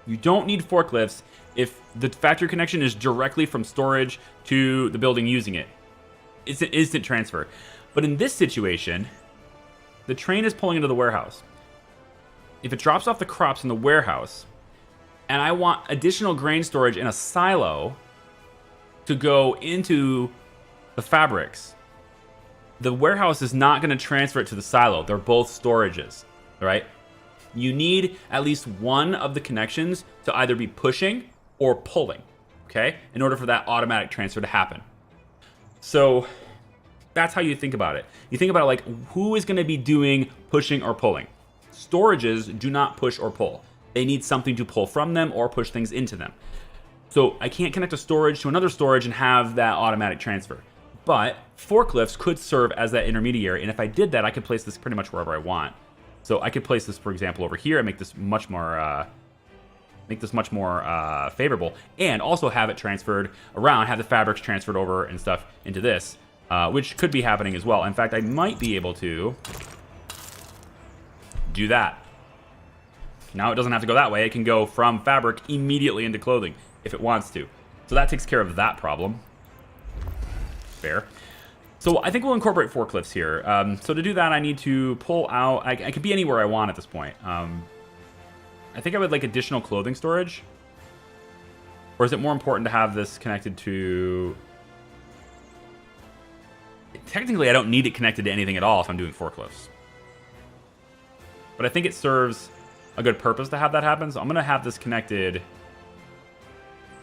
You don't need forklifts if the factory connection is directly from storage to the building using it. It's an instant transfer. But in this situation, the train is pulling into the warehouse. If it drops off the crops in the warehouse, and I want additional grain storage in a silo to go into the fabrics, the warehouse is not going to transfer it to the silo. They're both storages, right? You need at least one of the connections to either be pushing or pulling, okay? In order for that automatic transfer to happen. So that's how you think about it. You think about it like, who is going to be doing pushing or pulling? Storages do not push or pull. They need something to pull from them or push things into them. So I can't connect a storage to another storage and have that automatic transfer. But forklifts could serve as that intermediary, and if I did that, I could place this pretty much wherever I want. So I could place this, for example, over here and make this much more favorable, and also have it transferred around, have the fabrics transferred over and stuff into this, which could be happening as well. In fact, I might be able to do that. Now it doesn't have to go that way. It can go from fabric immediately into clothing if it wants to. So that takes care of that problem. Fair. So I think we'll incorporate forklifts here. So to do that, I need to pull out... I could be anywhere I want at this point. I think I would like additional clothing storage. Or is it more important to have this connected to... Technically, I don't need it connected to anything at all if I'm doing forklifts. But I think it serves a good purpose to have that happen. So I'm going to have this connected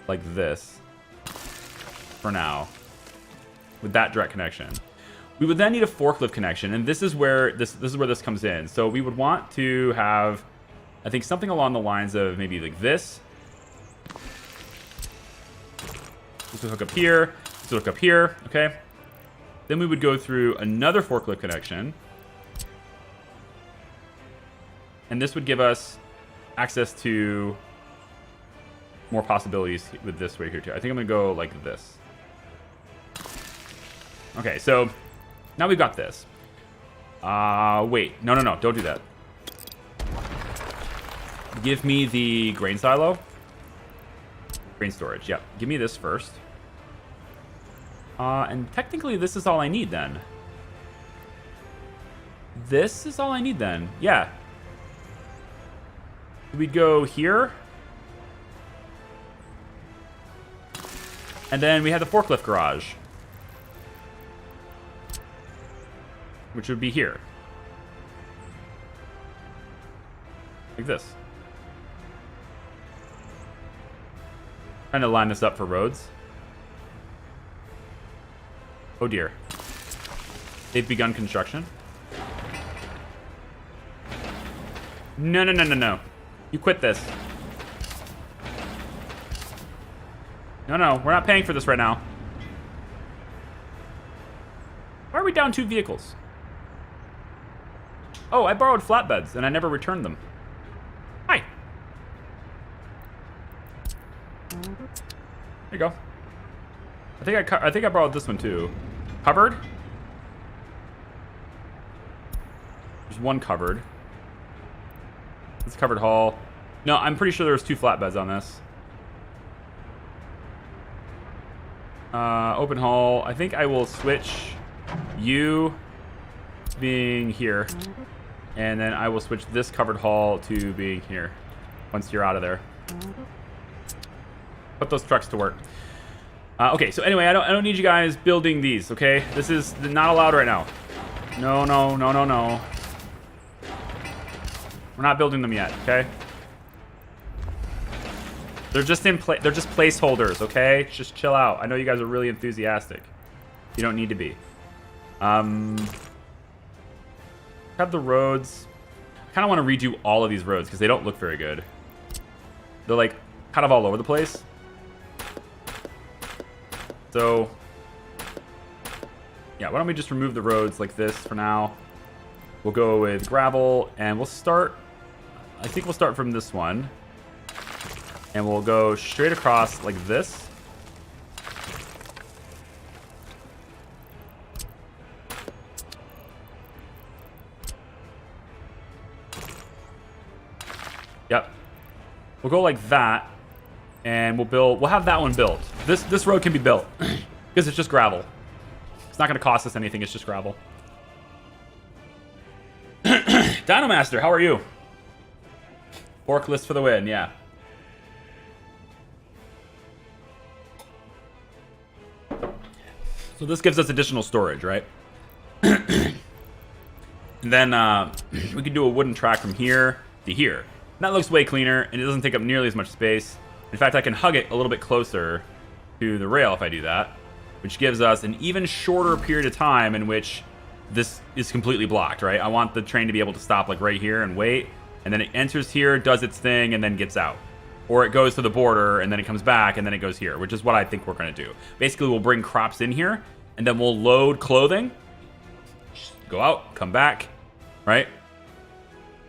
like this for now with that direct connection. We would then need a forklift connection, and this is where this comes in. So we would want to have, I think, something along the lines of maybe like this. This would hook up here. This would hook up here. Okay. Then we would go through another forklift connection. And this would give us access to more possibilities with this right here too. I think I'm going to go like this. Okay, so now we've got this. Wait. No, don't do that. Give me the grain silo. Grain storage, yep. Give me this first. And technically this is all I need then. This is all I need then, yeah. We'd go here. And then we have the forklift garage. which would be here. Like this. Trying to line this up for roads. Oh dear. They've begun construction. No, no, no, no, no. You quit this. No, no, we're not paying for this right now. Why are we down 2 vehicles? Oh, I borrowed flatbeds and I never returned them. Hi. There you go. I think I borrowed this one too. Covered? There's one covered. It's covered haul. No, I'm pretty sure there's 2 flatbeds on this. Open haul. I think I will switch you to being here. And then I will switch this covered haul to being here once you're out of there. Put those trucks to work. Okay, so anyway, I don't need you guys building these, okay? This is not allowed right now. No, no, no, no, no. We're not building them yet, okay? They're just they're just placeholders, okay? Just chill out. I know you guys are really enthusiastic. You don't need to be. Have the roads. I kind of want to redo all of these roads because they don't look very good. They're like kind of all over the place. So, yeah, why don't we just remove the roads like this for now? We'll go with gravel, and we'll start, I think we'll start from this one. And we'll go straight across like this. Yep. We'll go like that. And we'll have that one built. This road can be built because it's just gravel. It's not going to cost us anything. It's just gravel. Dinomaster, how are you? Forklift for the win, yeah. So this gives us additional storage, right? And then we can do a wooden track from here to here. And that looks way cleaner, and it doesn't take up nearly as much space. In fact, I can hug it a little bit closer to the rail if I do that, which gives us an even shorter period of time in which this is completely blocked, right? I want the train to be able to stop like right here and wait, and then it enters here, does its thing, and then gets out. Or it goes to the border, and then it comes back, and then it goes here, which is what I think we're going to do. Basically, we'll bring crops in here, and then we'll load clothing, go out, come back, right?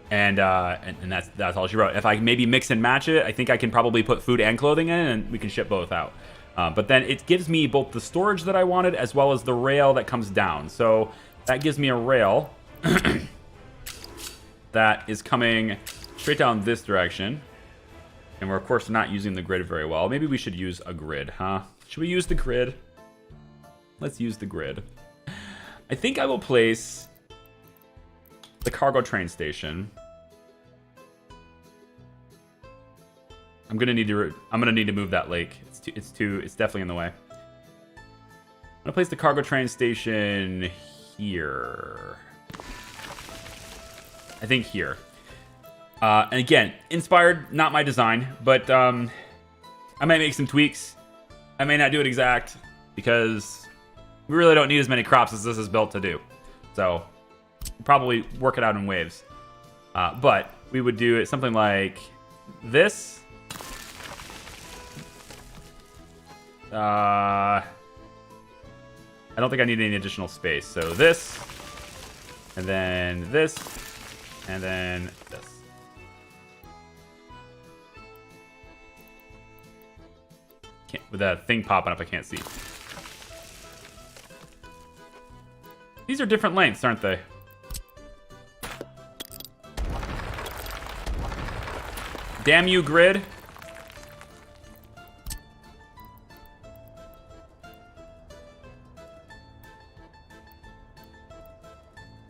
And that's all she wrote. If I maybe mix and match it, I think I can probably put food and clothing in, and we can ship both out. But then it gives me both the storage that I wanted as well as the rail that comes down. So that gives me a rail that is coming straight down this direction. And we're, of course, not using the grid very well. Maybe we should use a grid, huh? Should we use the grid? Let's use the grid. I think I will place the cargo train station. I'm gonna need to move that lake. It's definitely in the way. I'm gonna place the cargo train station here. I think here. And again, inspired, not my design, but I might make some tweaks. I may not do it exact because we really don't need as many crops as this is built to do. So probably work it out in waves. But we would do it something like this. I don't think I need any additional space. So this, and then this, and then this. With that thing popping up, I can't see. These are different lengths, aren't they? Damn you, grid.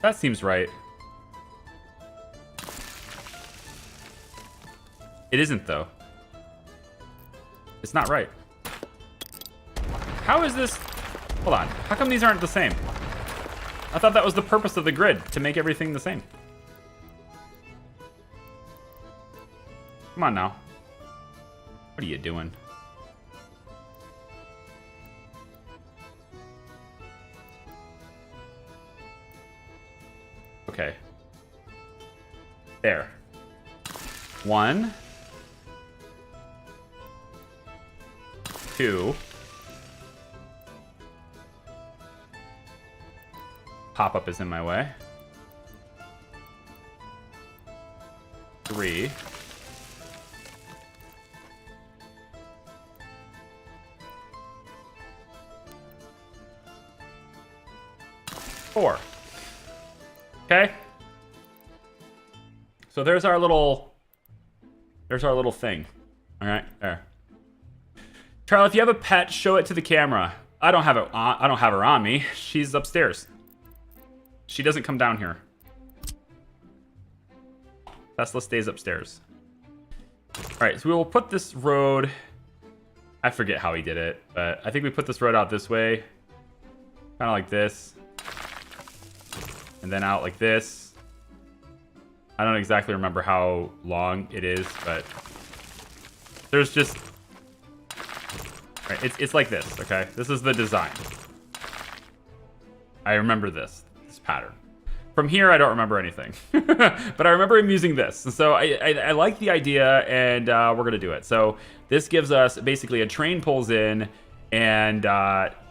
That seems right. It isn't, though. It's not right. How is this? Hold on. How come these aren't the same? I thought that was the purpose of the grid, to make everything the same. Come on now. What are you doing? Okay. There. 1, 2. Pop-up is in my way. 3. 4. Okay. So there's our little thing. All right, there. Charlie, if you have a pet, show it to the camera. I don't have her on me. She's upstairs. She doesn't come down here. Tesla stays upstairs. All right, so we will put this road. I forget how he did it, but I think we put this road out this way, kind of like this, and then out like this. I don't exactly remember how long it is, but there's just... Right, it's like this, okay? This is the design. I remember this pattern. From here, I don't remember anything. But I remember him using this. And so I like the idea, and we're going to do it. So this gives us basically a train pulls in, and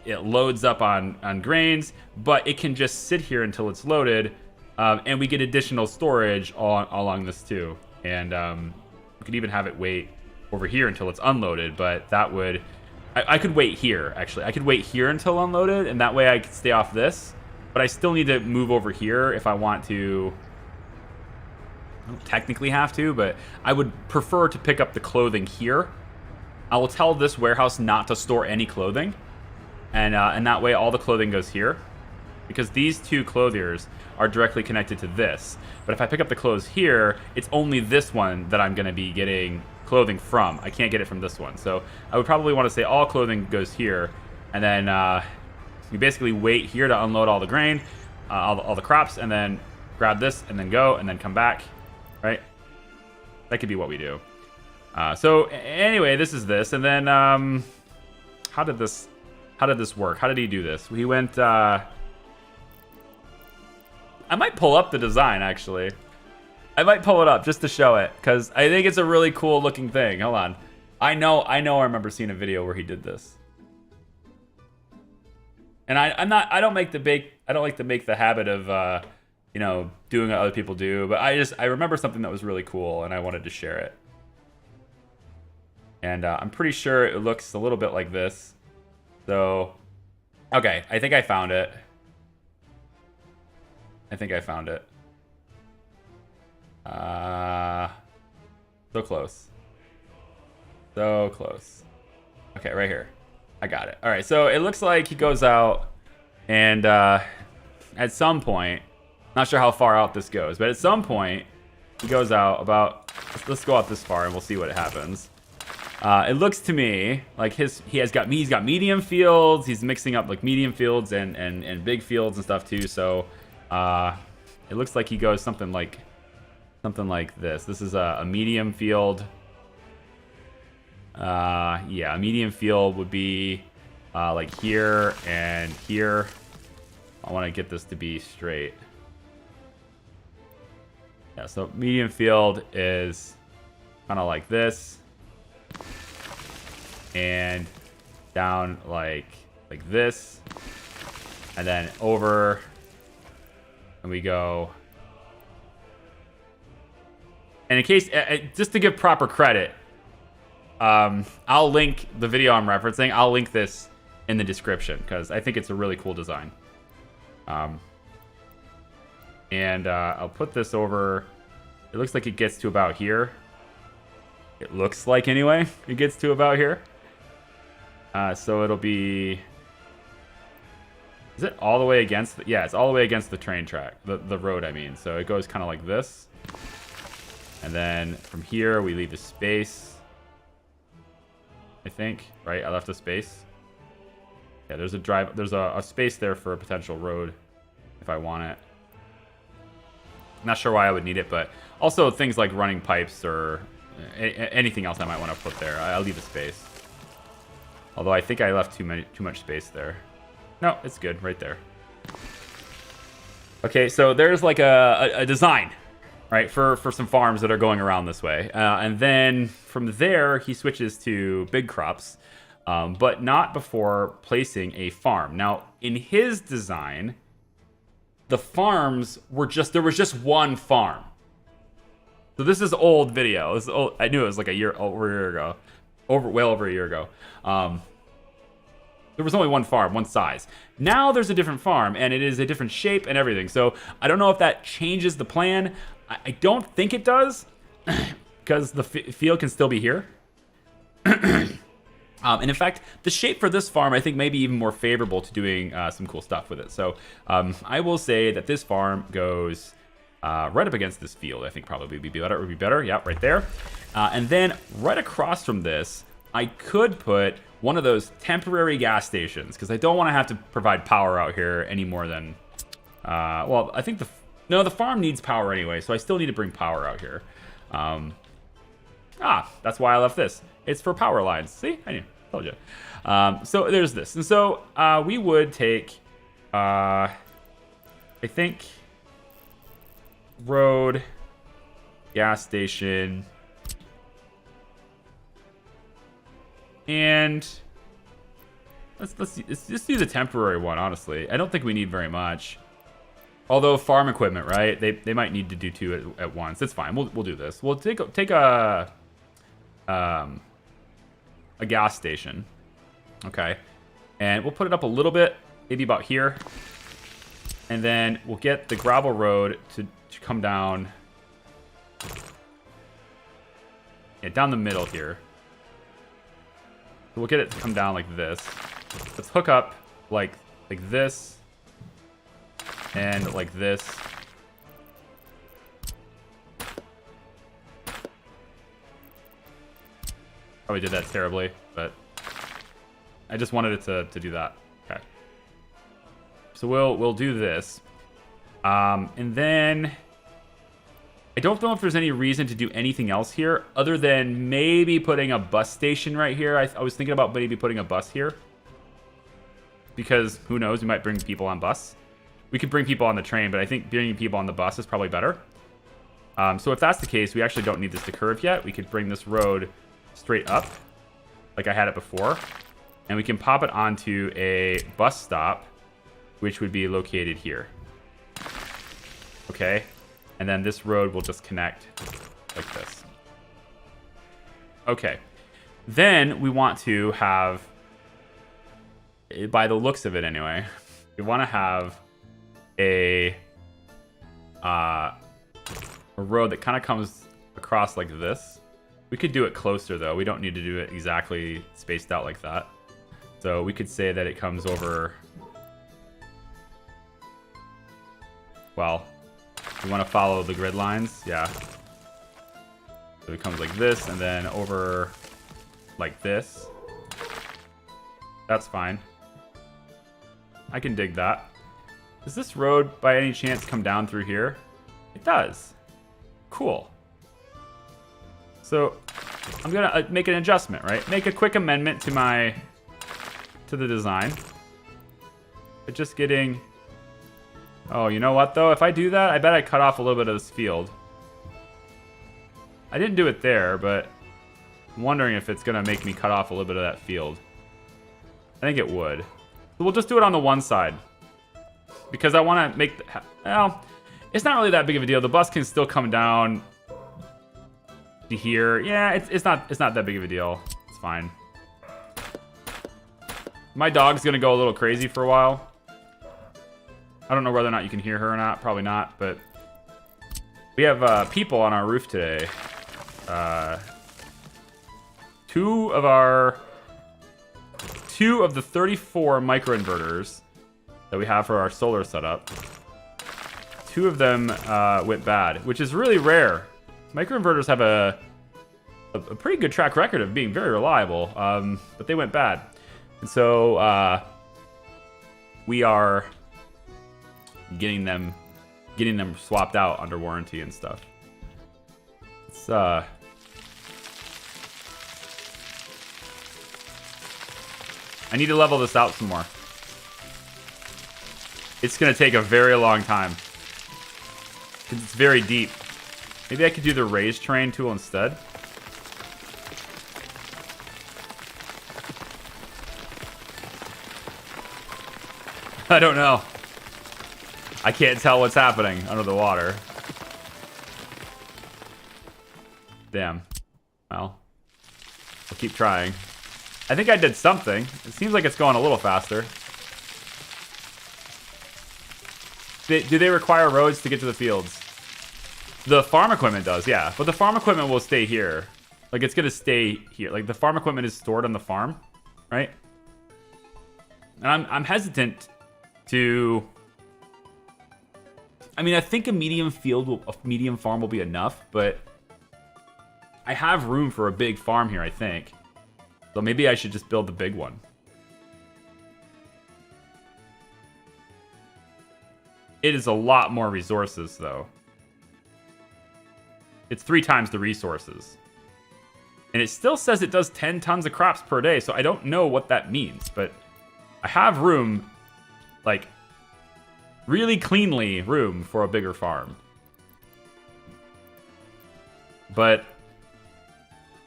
it loads up on grains, but it can just sit here until it's loaded. And we get additional storage along this too. And we could even have it wait over here until it's unloaded, but that would... I could wait here, actually. I could wait here until unloaded, and that way I could stay off this. But I still need to move over here if I want to. I don't technically have to, but I would prefer to pick up the clothing here. I will tell this warehouse not to store any clothing. And that way all the clothing goes here. Because these two clothiers are directly connected to this. But if I pick up the clothes here, it's only this one that I'm going to be getting clothing from. I can't get it from this one. So I would probably want to say all clothing goes here. And then you basically wait here to unload all the grain, all the crops, and then grab this and then go and then come back, right? That could be what we do. So anyway, this is this. And then how did this work? How did he do this? He went... I might pull up the design, actually. I might pull it up just to show it, because I think it's a really cool looking thing. Hold on. I know I remember seeing a video where he did this. And I don't like to make the habit of you know, doing what other people do, but I remember something that was really cool and I wanted to share it. And I'm pretty sure it looks a little bit like this. So okay, I think I found it. So close. So close. Okay, right here. I got it. All right, so it looks like he goes out and at some point, not sure how far out this goes, but at some point he goes out about, let's go out this far and we'll see what happens. It looks to me like he's got medium fields. He's mixing up like medium fields and big fields and stuff too. So it looks like he goes something like this. This is a medium field. Yeah, a medium field would be like here and here. I want to get this to be straight. Yeah, so medium field is kind of like this. And down like this. And then over. And we go. And in case, just to give proper credit, I'll link the video I'm referencing. I'll link this in the description because I think it's a really cool design. And I'll put this over. It looks like it gets to about here. It looks like anyway, it gets to about here. So it'll be... Is it all the way against... Yeah, it's all the way against the train track. The road, I mean. So it goes kind of like this. And then from here, we leave a space. I think, right? I left a space. Yeah, there's a space there for a potential road, I if I want it. Not sure why I would need it, but also things like running pipes or anything else I might want to put there. I'll leave a space. Although I think I left too much space there. No, it's good right there. Okay, so there's like a design, right, for some farms that are going around this way. And then from there, he switches to big crops, but not before placing a farm. Now, in his design, the farms were there was just one farm. So this is old video. This is old. I knew it was like over a year ago. Well over a year ago. There was only one farm, one size. Now there's a different farm, and it is a different shape and everything. So I don't know if that changes the plan. I don't think it does, because the field can still be here. And in fact, the shape for this farm, I think, may be even more favorable to doing some cool stuff with it. So I will say that this farm goes right up against this field. I think probably would be better. Yeah, right there. And then right across from this, I could put one of those temporary gas stations, because I don't want to have to provide power out here any more than... well, I think the farm needs power anyway, so I still need to bring power out here. That's why I left this. It's for power lines. See? I knew. Told you. So there's this. And so we would take, I think, road, gas station, and let's just do the temporary one, honestly. I don't think we need very much. Although farm equipment, right? They might need to do two at once. It's fine. We'll do this. We'll take a gas station. Okay. And we'll put it up a little bit, maybe about here. And then we'll get the gravel road to come down. Yeah, down the middle here. So we'll get it to come down like this. Let's hook up like this. And like this. Probably did that terribly, but I just wanted it to do that. Okay. So we'll do this. And then I don't know if there's any reason to do anything else here other than maybe putting a bus station right here. I was thinking about maybe putting a bus here. Because who knows, we might bring people on bus. We could bring people on the train, but I think bringing people on the bus is probably better. So if that's the case, we actually don't need this to curve yet. We could bring this road straight up, like I had it before. And we can pop it onto a bus stop, which would be located here. Okay. And then this road will just connect like this. Okay. Then we want to have, by the looks of it anyway, we want to have a road that kind of comes across like this. We could do it closer though. We don't need to do it exactly spaced out like that. So we could say that it comes over, well, we want to follow the grid lines. Yeah. So it comes like this and then over like this. That's fine. I can dig that. Does this road by any chance come down through here? It does. Cool. So I'm gonna make an adjustment, right? Make a quick amendment to the design. But just getting... Oh, you know what though? If I do that, I bet I cut off a little bit of this field. I didn't do it there, but I'm wondering if it's gonna make me cut off a little bit of that field. I think it would. So we'll just do it on the one side. Because I want to make... Well, it's not really that big of a deal. The bus can still come down to here. Yeah, it's not that big of a deal. It's fine. My dog's going to go a little crazy for a while. I don't know whether or not you can hear her or not. Probably not, but... We have people on our roof today. Two of the 34 microinverters that we have for our solar setup, two of them went bad, which is really rare. Microinverters have a pretty good track record of being very reliable, but they went bad. And so we are getting them swapped out under warranty and stuff. It's I need to level this out some more. It's gonna take a very long time because it's very deep. Maybe I could do the raise terrain tool instead. I don't know. I can't tell what's happening under the water. Damn. Well, I'll keep trying. I think I did something. It seems like it's going a little faster. Do they require roads to get to the fields? The farm equipment does, yeah. But the farm equipment will stay here. Like, it's going to stay here. Like, the farm equipment is stored on the farm, right? And I'm hesitant to... I mean, I think a medium farm will be enough, but I have room for a big farm here, I think. So maybe I should just build the big one. It is a lot more resources, though. It's 3 times the resources. And it still says it does 10 tons of crops per day, so I don't know what that means, but I have room, like, really cleanly room for a bigger farm. But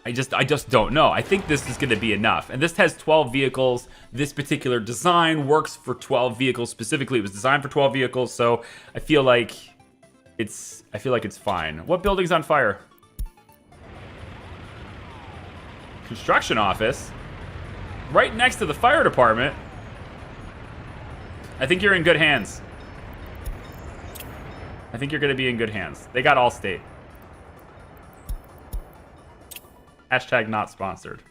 I just don't know. I think this is going to be enough. And this has 12 vehicles. This particular design works for 12 vehicles specifically. It was designed for 12 vehicles, so I feel like it's fine. What building's on fire? Construction office. Right next to the fire department. I think you're in good hands. I think you're going to be in good hands. They got Allstate. Hashtag not sponsored.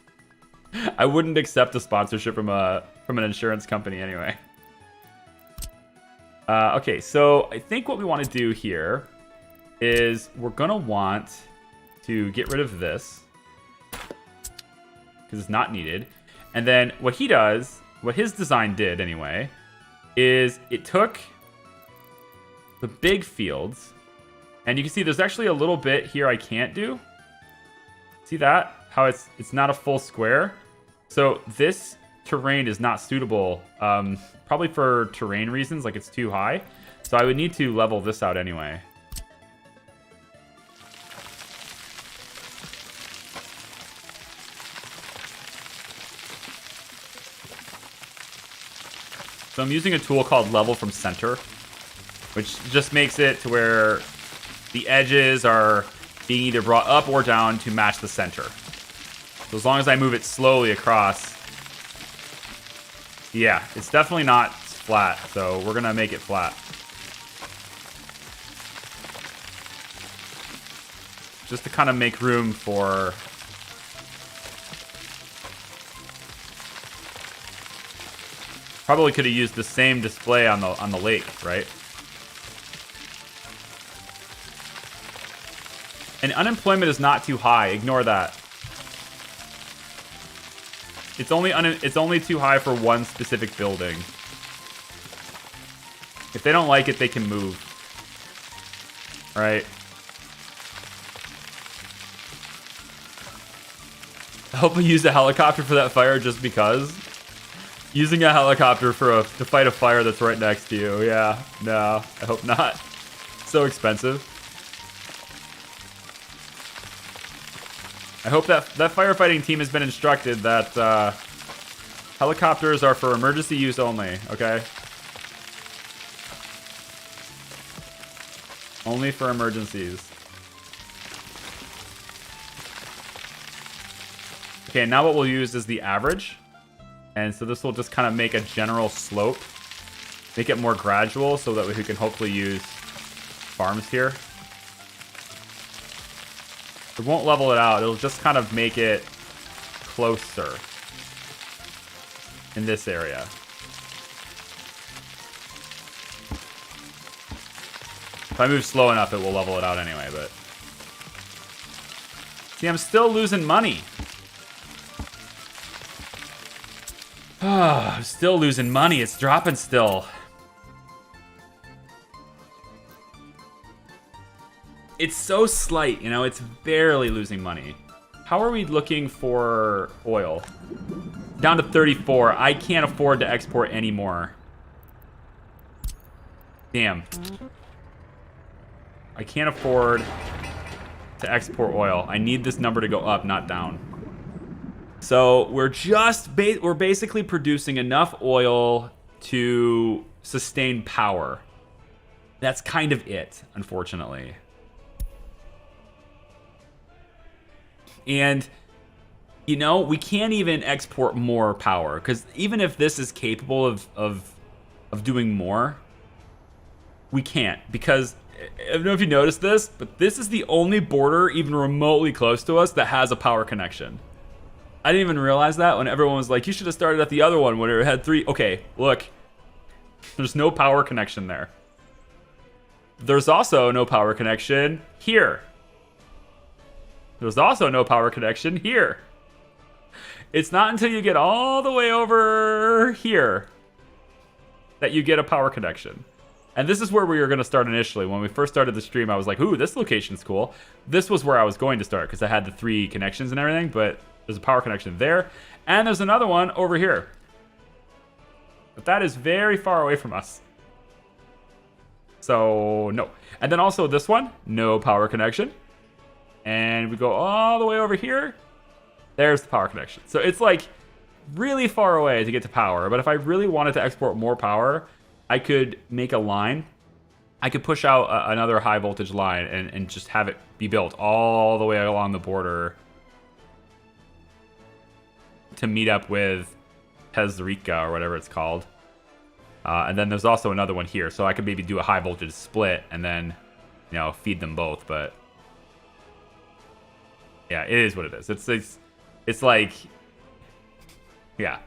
I wouldn't accept a sponsorship from an insurance company anyway. Okay, so I think what we want to do here is we're going to want to get rid of this because it's not needed. And then what he does, what his design did anyway, is it took the big fields, and you can see there's actually a little bit here I can't do. See that? How it's not a full square. So this terrain is not suitable, probably for terrain reasons, like it's too high. So I would need to level this out anyway. So I'm using a tool called Level from Center, which just makes it to where the edges are being either brought up or down to match the center. So as long as I move it slowly across, yeah, it's definitely not flat, so we're gonna make it flat. Just to kind of make room for... Probably could have used the same display on the lake, right? And unemployment is not too high. Ignore that. It's only too high for one specific building. If they don't like it, they can move. Right? I hope we used a helicopter for that fire just because. Using a helicopter to fight a fire that's right next to you. Yeah, no, I hope not. So expensive. I hope that firefighting team has been instructed that helicopters are for emergency use only, okay? Only for emergencies. Okay, now what we'll use is the average. And so this will just kind of make a general slope. Make it more gradual so that we can hopefully use farms here. It won't level it out. It'll just kind of make it closer in this area. If I move slow enough, it will level it out anyway, but... See, I'm still losing money. I'm still losing money. It's dropping still. it's so slight, you know, it's barely losing money. How are we looking for oil? Down to 34. I can't afford to export anymore. Damn. I can't afford to export oil. I need this number to go up, not down. So we're we're basically producing enough oil to sustain power. That's kind of it, unfortunately. And, you know, we can't even export more power, because even if this is capable of doing more, we can't, because I don't know if you noticed this, but this is the only border even remotely close to us that has a power connection. I didn't even realize that when everyone was like, you should have started at the other one when it had 3. Okay, look, there's no power connection there. There's also no power connection here. There's also no power connection here. It's not until you get all the way over here that you get a power connection. And this is where we were going to start initially. When we first started the stream, I was like, ooh, this location's cool. This was where I was going to start because I had the 3 connections and everything, but there's a power connection there. And there's another one over here. But that is very far away from us. So, no. And then also this one, no power connection. And we go all the way over here. There's the power connection. So it's like really far away to get to power. But if I really wanted to export more power, I could make a line. I could push out another high voltage line and just have it be built all the way along the border to meet up with Pezrica or whatever it's called. And then there's also another one here. So I could maybe do a high voltage split and then, you know, feed them both. But yeah, it is what it is. It's like, yeah.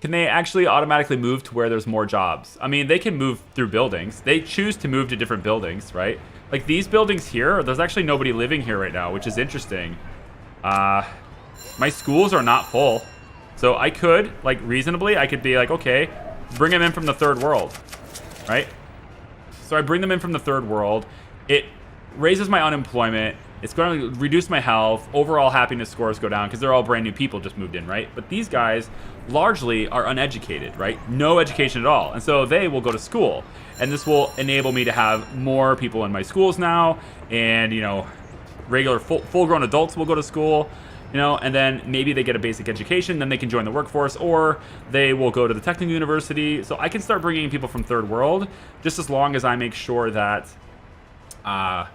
Can they actually automatically move to where there's more jobs? I mean, they can move through buildings. They choose to move to different buildings, right? Like these buildings here, there's actually nobody living here right now, which is interesting. My schools are not full. So I could, like reasonably, I could be like, okay, bring them in from the third world, right? So I bring them in from the third world. It raises my unemployment. It's going to reduce my health. Overall happiness scores go down because they're all brand new people just moved in, right? But these guys largely are uneducated, right? No education at all. And so they will go to school. And this will enable me to have more people in my schools now. And, you know, regular full-grown adults will go to school, you know, and then maybe they get a basic education. Then they can join the workforce or they will go to the technical university. So I can start bringing in people from third world just as long as I make sure that my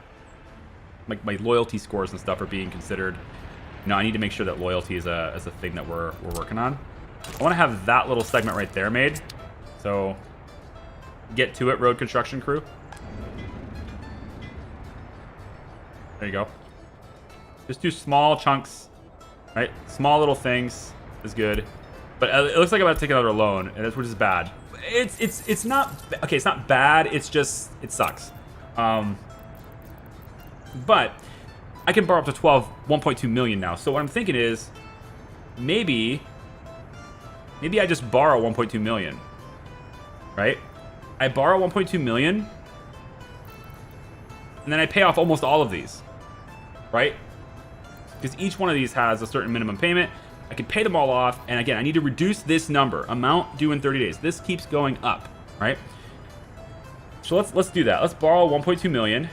loyalty scores and stuff are being considered. You know, I need to make sure that loyalty is a thing that we're working on. I want to have that little segment right there made. So get to it, road construction crew. There you go. Just do small chunks, right? Small little things is good. But it looks like I'm about to take another loan, and that's which is bad. It's not okay. It's not bad. It's just it sucks. But I can borrow up to 1.2 million now. So what I'm thinking is maybe I just borrow 1.2 million, right? I borrow 1.2 million and then I pay off almost all of these, right? Because each one of these has a certain minimum payment. I can pay them all off. And again, I need to reduce this number, amount due in 30 days. This keeps going up, right? So let's do that. Let's borrow 1.2 million.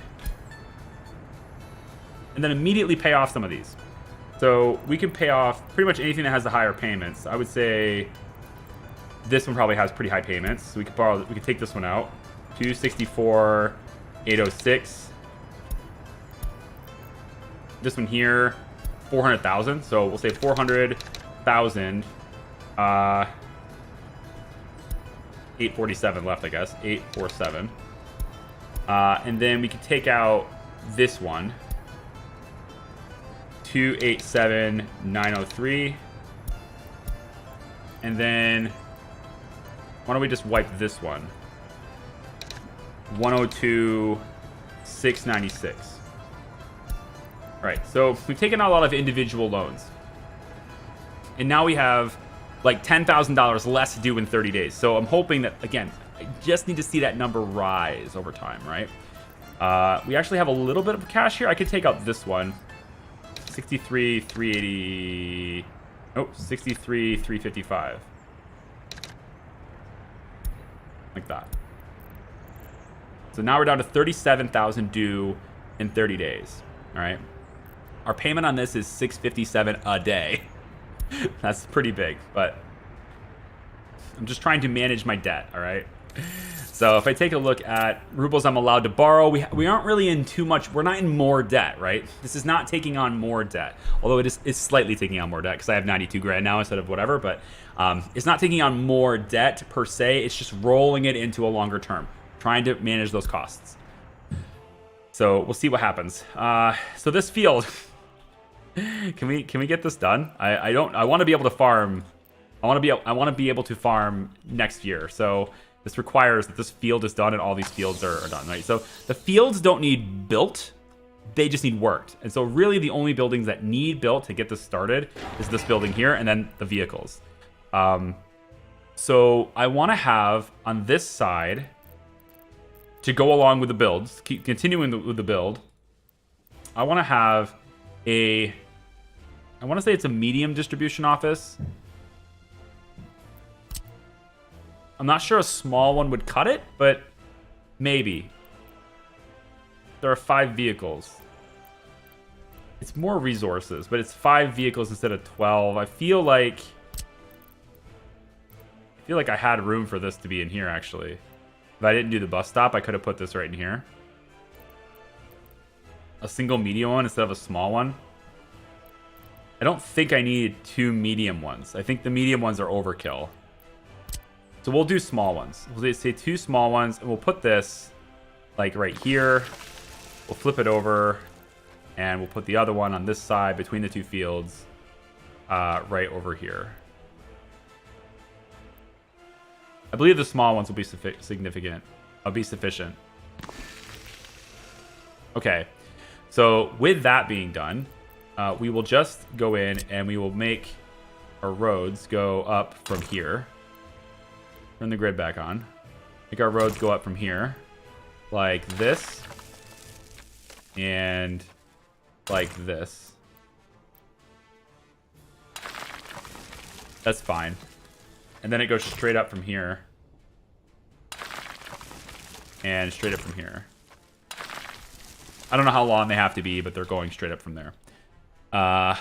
And then immediately pay off some of these. So we can pay off pretty much anything that has the higher payments. I would say this one probably has pretty high payments. So we could take this one out. 264,806. This one here, 400,000. So we'll say 400,000. 847 left, I guess. 847. And then we could take out this one. 287,903. And then why don't we just wipe this one? 102,696. All right, so we've taken out a lot of individual loans. And now we have like $10,000 less due in 30 days. So I'm hoping that, again, I just need to see that number rise over time, right? We actually have a little bit of cash here. I could take out this one. 63, 380. Oh, 63, 355. Like that. So now we're down to 37,000 due in 30 days. All right. Our payment on this is 657 a day. That's pretty big, but I'm just trying to manage my debt. All right. So if I take a look at rubles I'm allowed to borrow, we aren't really in too much. We're not in more debt, right? This is not taking on more debt, although it's slightly taking on more debt because I have 92 grand now instead of whatever. But it's not taking on more debt per se. It's just rolling it into a longer term, trying to manage those costs. So we'll see what happens. So this field, can we get this done? I want to be able to farm. I want to be able to farm next year. So this requires that this field is done and all these fields are done, right? So the fields don't need built, they just need worked. And so really the only buildings that need built to get this started is this building here and then the vehicles. So I want to have on this side, to go along with the builds, keep continuing with the build, I want to have I want to say it's a medium distribution office. I'm not sure a small one would cut it, but maybe. There are 5 vehicles. It's more resources, but it's 5 vehicles instead of 12. I feel like I had room for this to be in here, actually. If I didn't do the bus stop, I could have put this right in here. A single medium one instead of a small one. I don't think I need 2 medium ones. I think the medium ones are overkill. So we'll do small ones. We'll say 2 small ones, and we'll put this like right here. We'll flip it over, and we'll put the other one on this side between the 2 fields, right over here. I believe the small ones will be sufficient. Okay, so with that being done, we will just go in and we will make our roads go up from here. Turn the grid back on. Make our roads go up from here, like this, and like this. That's fine. And then it goes straight up from here. And straight up from here. I don't know how long they have to be, but they're going straight up from there.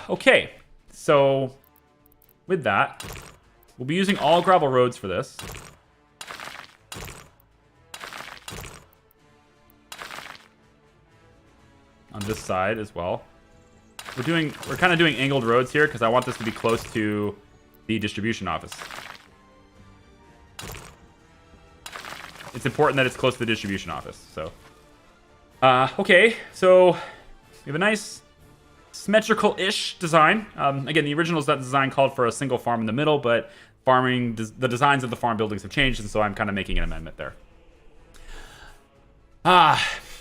Okay, so with that, we'll be using all gravel roads for this. On this side as well. We're kind of doing angled roads here because I want this to be close to the distribution office. It's important that it's close to the distribution office. So, okay, so we have a nice symmetrical-ish design. Again, the original design called for a single farm in the middle, but the designs of the farm buildings have changed, and so I'm kind of making an amendment there.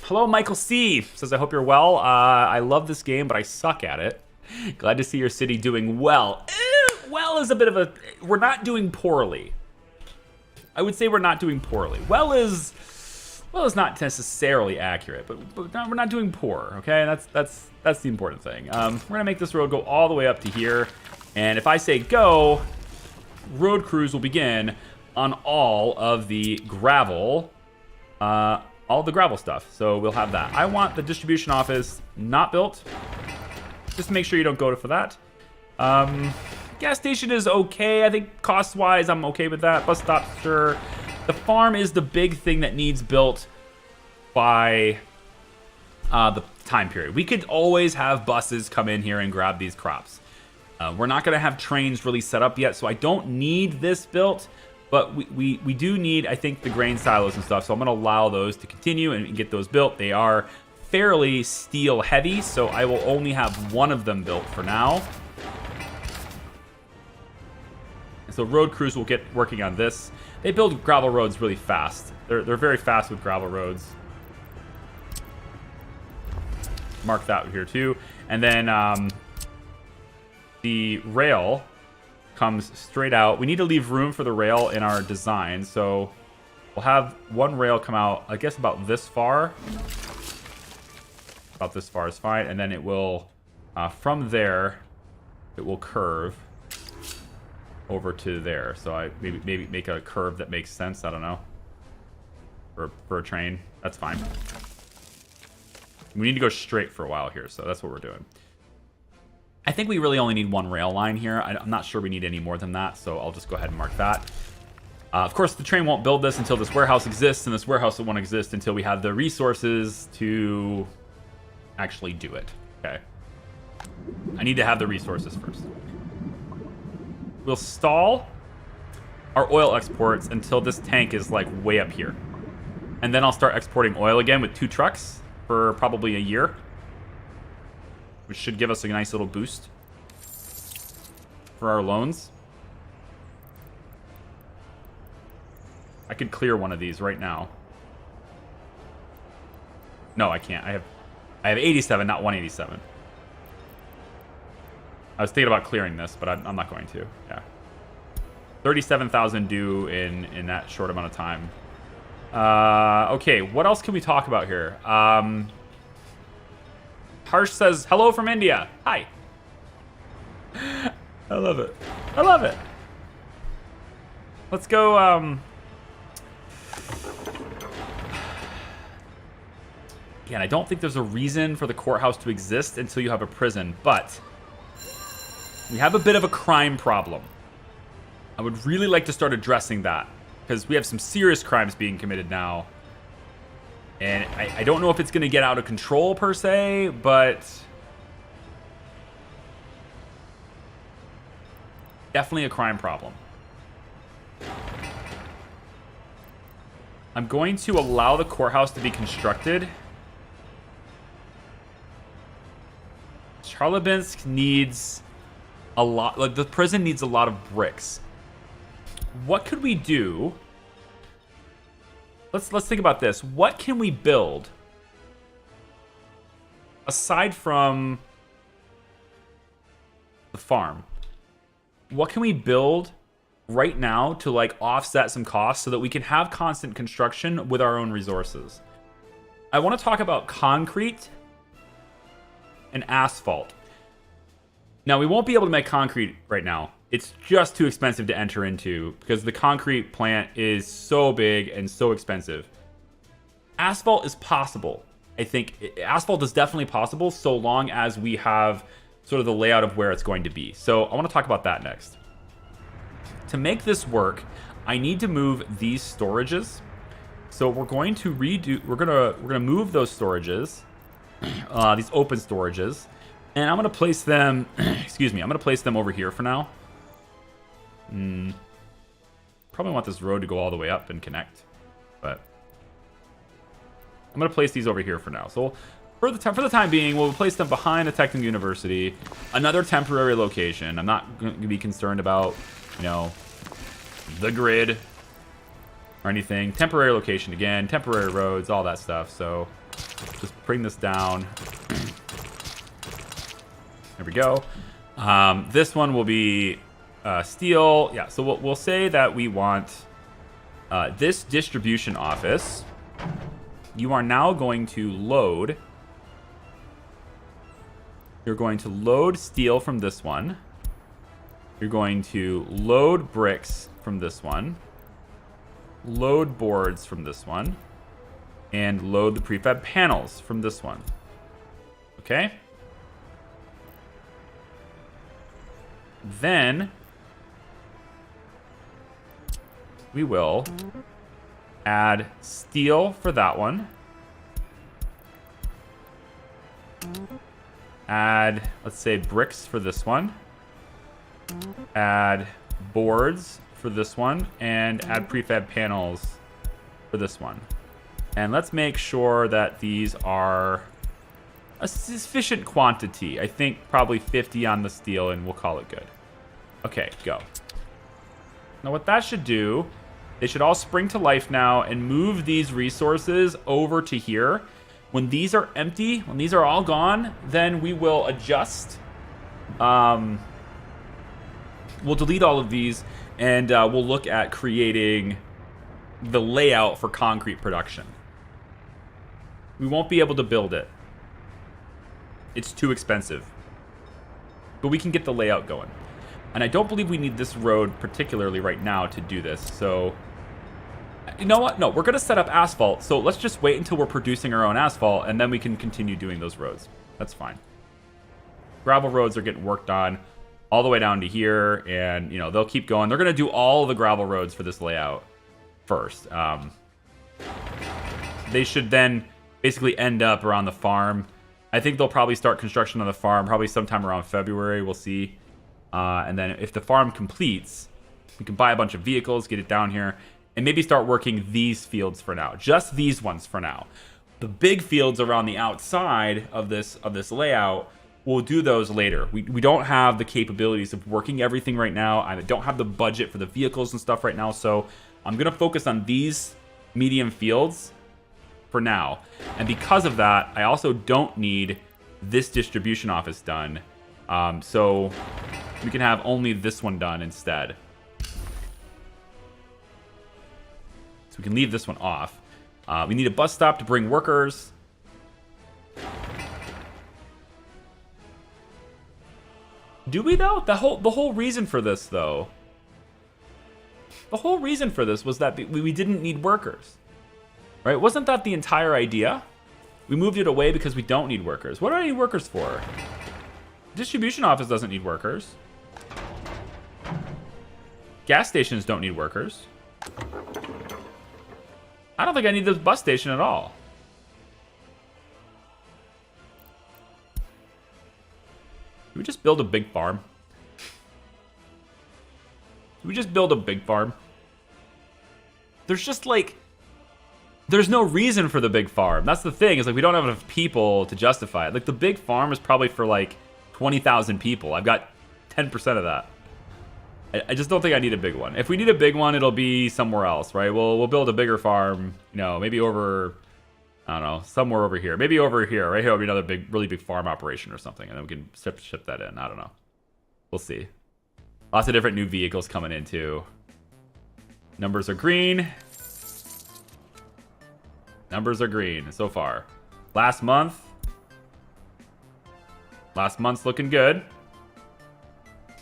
Hello, Michael C. Says, I hope you're well. I love this game, but I suck at it. Glad to see your city doing well. Well is a bit of a... We're not doing poorly. I would say we're not doing poorly. Well is not necessarily accurate, but we're not doing poor, okay? That's the important thing. We're going to make this road go all the way up to here. And if I say go, road crews will begin on all of the gravel... all the gravel stuff. So we'll have that. I want the distribution office not built. Just make sure you don't go for that. Gas station is okay. I think cost-wise, I'm okay with that. Bus stop, sure. The farm is the big thing that needs built by the time period. We could always have buses come in here and grab these crops. We're not going to have trains really set up yet, so I don't need this built. But we do need, I think, the grain silos and stuff. So I'm going to allow those to continue and get those built. They are fairly steel heavy, so I will only have one of them built for now. And so road crews will get working on this. They build gravel roads really fast. They're very fast with gravel roads. Mark that here too. And then the rail comes straight out. We need to leave room for the rail in our design, so we'll have one rail come out, I guess, about this far. about this far is fine. And then it will, from there, it will curve over to there. So I maybe make a curve that makes sense. I don't know. For a train, that's fine. We need to go straight for a while here, so that's what we're doing. I think we really only need one rail line here. I'm not sure we need any more than that, so I'll just go ahead and mark that. Of course, the train won't build this until this warehouse exists, and this warehouse won't exist until we have the resources to actually do it. Okay. I need to have the resources first. We'll stall our oil exports until this tank is like way up here. And then I'll start exporting oil again with 2 trucks for probably a year, which should give us a nice little boost for our loans. I could clear one of these right now. No, I can't. I have 87, not 187. I was thinking about clearing this, but I'm not going to. Yeah. 37,000 due in that short amount of time. Okay, what else can we talk about here? Harsh says, hello from India. Hi. I love it. I love it. Let's go, Again, I don't think there's a reason for the courthouse to exist until you have a prison, but we have a bit of a crime problem. I would really like to start addressing that, because we have some serious crimes being committed now. And I don't know if it's going to get out of control per se, but definitely a crime problem. I'm going to allow the courthouse to be constructed. Charlabinsk needs a lot, like the prison needs a lot of bricks. What could we do? Let's think about this. What can we build aside from the farm? What can we build right now to like offset some costs so that we can have constant construction with our own resources? I want to talk about concrete and asphalt. Now, we won't be able to make concrete right now. It's just too expensive to enter into because the concrete plant is so big and so expensive. Asphalt is possible. I think asphalt is definitely possible so long as we have sort of the layout of where it's going to be. So I want to talk about that next. To make this work, I need to move these storages. So we're going to we're gonna move those storages, these open storages, and I'm gonna place them, excuse me, I'm gonna place them over here for now. Probably want this road to go all the way up and connect, but I'm gonna place these over here for now. So for the time being, we'll place them behind the Technical University, another temporary location. I'm not going to be concerned about, you know, the grid or anything. Temporary location again, temporary roads, all that stuff. So just bring this down. There we go. This one will be steel. Yeah, so we'll say that we want this distribution office. You are now going to load. You're going to load steel from this one. You're going to load bricks from this one. Load boards from this one. And load the prefab panels from this one. Okay? Then we will add steel for that one. Add, let's say, bricks for this one. Add boards for this one. And add prefab panels for this one. And let's make sure that these are a sufficient quantity. I think probably 50 on the steel, and we'll call it good. Okay, go. Now what that should do, they should all spring to life now and move these resources over to here. When these are empty, when these are all gone, then we will adjust. We'll delete all of these, and we'll look at creating the layout for concrete production. We won't be able to build it It's too expensive. But we can get the layout going. And I don't believe we need this road particularly right now to do this. So, you know what? No, we're going to set up asphalt. So let's just wait until we're producing our own asphalt, and then we can continue doing those roads. That's fine. Gravel roads are getting worked on all the way down to here, and, you know, they'll keep going. They're going to do all the gravel roads for this layout first. They should then basically end up around the farm. I think they'll probably start construction on the farm probably sometime around February. We'll see. And then if the farm completes, we can buy a bunch of vehicles, get it down here, and maybe start working these fields for now. Just these ones for now. The big fields around the outside of this layout, we'll do those later. We don't have the capabilities of working everything right now. I don't have the budget for the vehicles and stuff right now, so I'm going to focus on these medium fields for now. And because of that, I also don't need this distribution office done. So we can have only this one done instead. So we can leave this one off. We need a bus stop to bring workers. Do we though? The whole reason for this though. The whole reason for this was that we didn't need workers. Right? Wasn't that the entire idea? We moved it away because we don't need workers. What do I need workers for? Distribution office doesn't need workers. Gas stations don't need workers. I don't think I need this bus station at all. Can we just build a big farm? Can we just build a big farm? There's just like... There's no reason for the big farm. That's the thing, is like we don't have enough people to justify it. Like the big farm is probably for like 20,000 people. I've got 10% of that. I just don't think I need a big one. If we need a big one, it'll be somewhere else, right? We'll build a bigger farm, you know, maybe over, I don't know, somewhere over here. Maybe over here, right here will be another really big farm operation or something, and then we can ship that in. I don't know. We'll see. Lots of different new vehicles coming in too. Numbers are green. Numbers are green so far. Last month's looking good.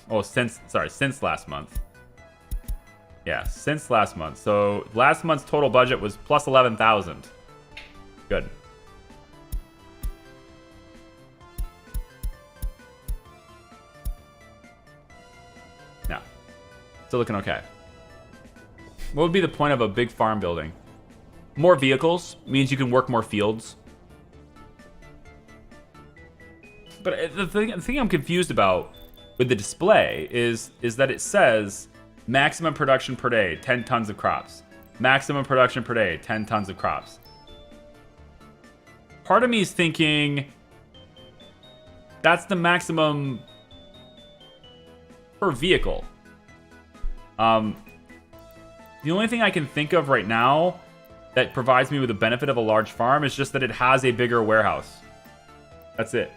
Oh, since last month. Yeah, since last month. So last month's total budget was plus 11,000. Good. Yeah, still looking okay. What would be the point of a big farm building? More vehicles means you can work more fields. But the thing I'm confused about with the display is that it says maximum production per day, 10 tons of crops. Maximum production per day, 10 tons of crops. Part of me is thinking that's the maximum per vehicle. The only thing I can think of right now that provides me with the benefit of a large farm is just that it has a bigger warehouse. That's it.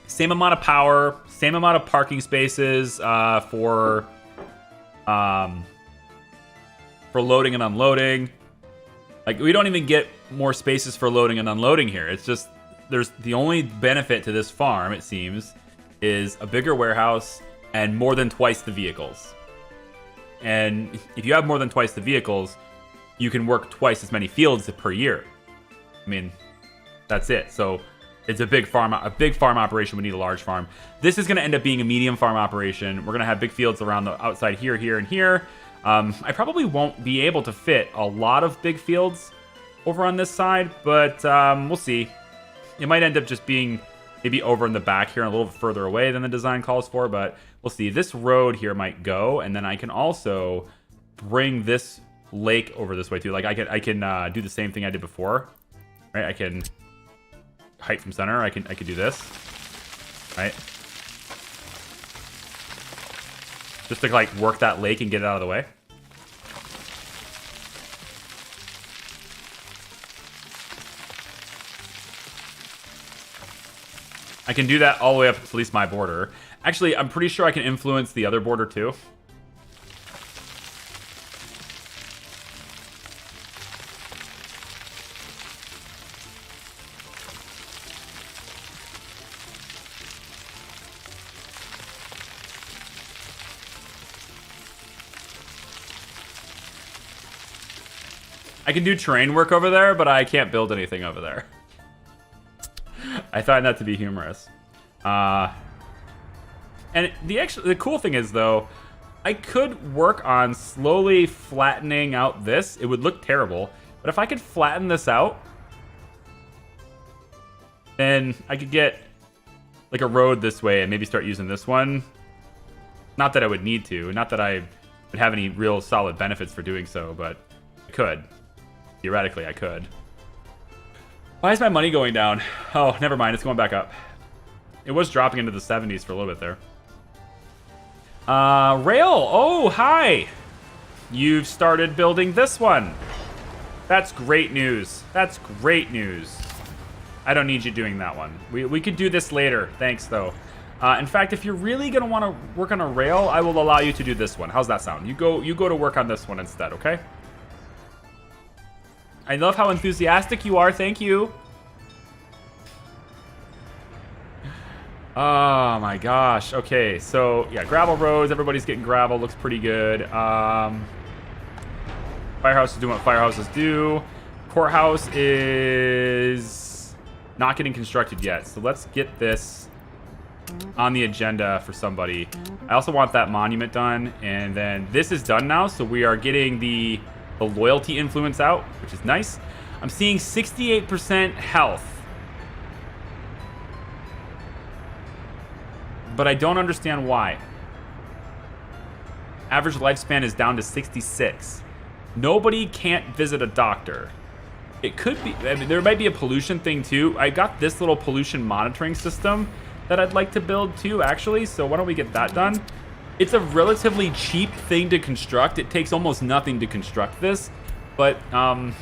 Same amount of power, same amount of parking spaces for loading and unloading. Like, we don't even get more spaces for loading and unloading here. It's just, there's the only benefit to this farm, it seems, is a bigger warehouse and more than twice the vehicles. And if you have more than twice the vehicles, you can work twice as many fields per year. I mean, that's it. So it's a big farm operation. We need a large farm. This is going to end up being a medium farm operation. We're going to have big fields around the outside here, here, and here. I probably won't be able to fit a lot of big fields over on this side, but we'll see. It might end up just being maybe over in the back here, a little further away than the design calls for, but we'll see. This road here might go, and then I can also bring this lake over this way too. Like I can do the same thing I did before, right? I can height from center. I could do this, right? Just to like work that lake and get it out of the way. I can do that all the way up to at least my border. Actually, I'm pretty sure I can influence the other border too. I can do terrain work over there, but I can't build anything over there. I find that to be humorous. And the cool thing is, though, I could work on slowly flattening out this. It would look terrible, but if I could flatten this out, then I could get like a road this way and maybe start using this one. Not that I would need to, not that I would have any real solid benefits for doing so, but I could. Theoretically, I could. Why is my money going down? Oh, never mind. It's going back up. It was dropping into the 70s for a little bit there. Rail. Oh, hi. You've started building this one. That's great news. That's great news. I don't need you doing that one. We could do this later. Thanks, though. In fact, if you're really going to want to work on a rail, I will allow you to do this one. How's that sound? You go to work on this one instead, okay? I love how enthusiastic you are. Thank you. Oh, my gosh. Okay, so, yeah, gravel roads. Everybody's getting gravel. Looks pretty good. Firehouse is doing what firehouses do. Courthouse is not getting constructed yet. So let's get this on the agenda for somebody. I also want that monument done. And then this is done now. So we are getting the loyalty influence out, which is nice. I'm seeing 68% health. But I don't understand why. Average lifespan is down to 66. Nobody can't visit a doctor. It could be, I mean, there might be a pollution thing too. I got this little pollution monitoring system that I'd like to build too, actually. So why don't we get that done? It's a relatively cheap thing to construct. It takes almost nothing to construct this. But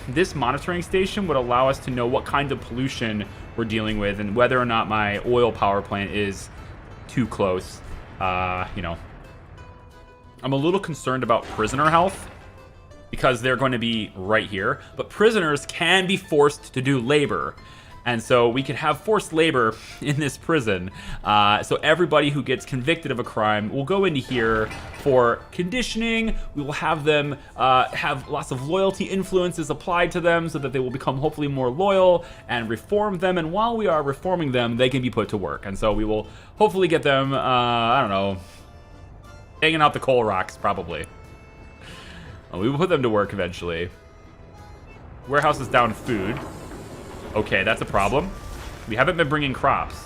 this monitoring station would allow us to know what kind of pollution we're dealing with and whether or not my oil power plant is too close. You know, I'm a little concerned about prisoner health because they're going to be right here. But prisoners can be forced to do labor. And so we could have forced labor in this prison. So everybody who gets convicted of a crime will go into here for conditioning. We will have them have lots of loyalty influences applied to them so that they will become hopefully more loyal and reform them. And while we are reforming them, they can be put to work. And so we will hopefully get them, I don't know, hanging out the coal rocks probably. We will put them to work eventually. Warehouse is down food. Okay, that's a problem. We haven't been bringing crops.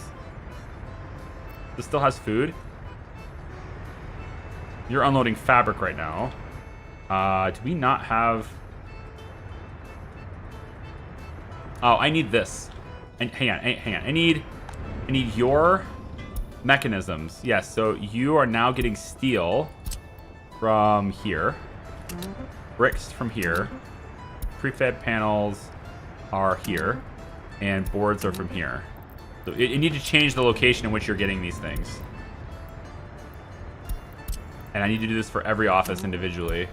This still has food. You're unloading fabric right now. Do we not have... Oh, I need this. And hang on. I need your mechanisms. Yes, so you are now getting steel from here. Bricks from here. Prefab panels are here. And boards are from here. So you need to change the location in which you're getting these things. And I need to do this for every office individually.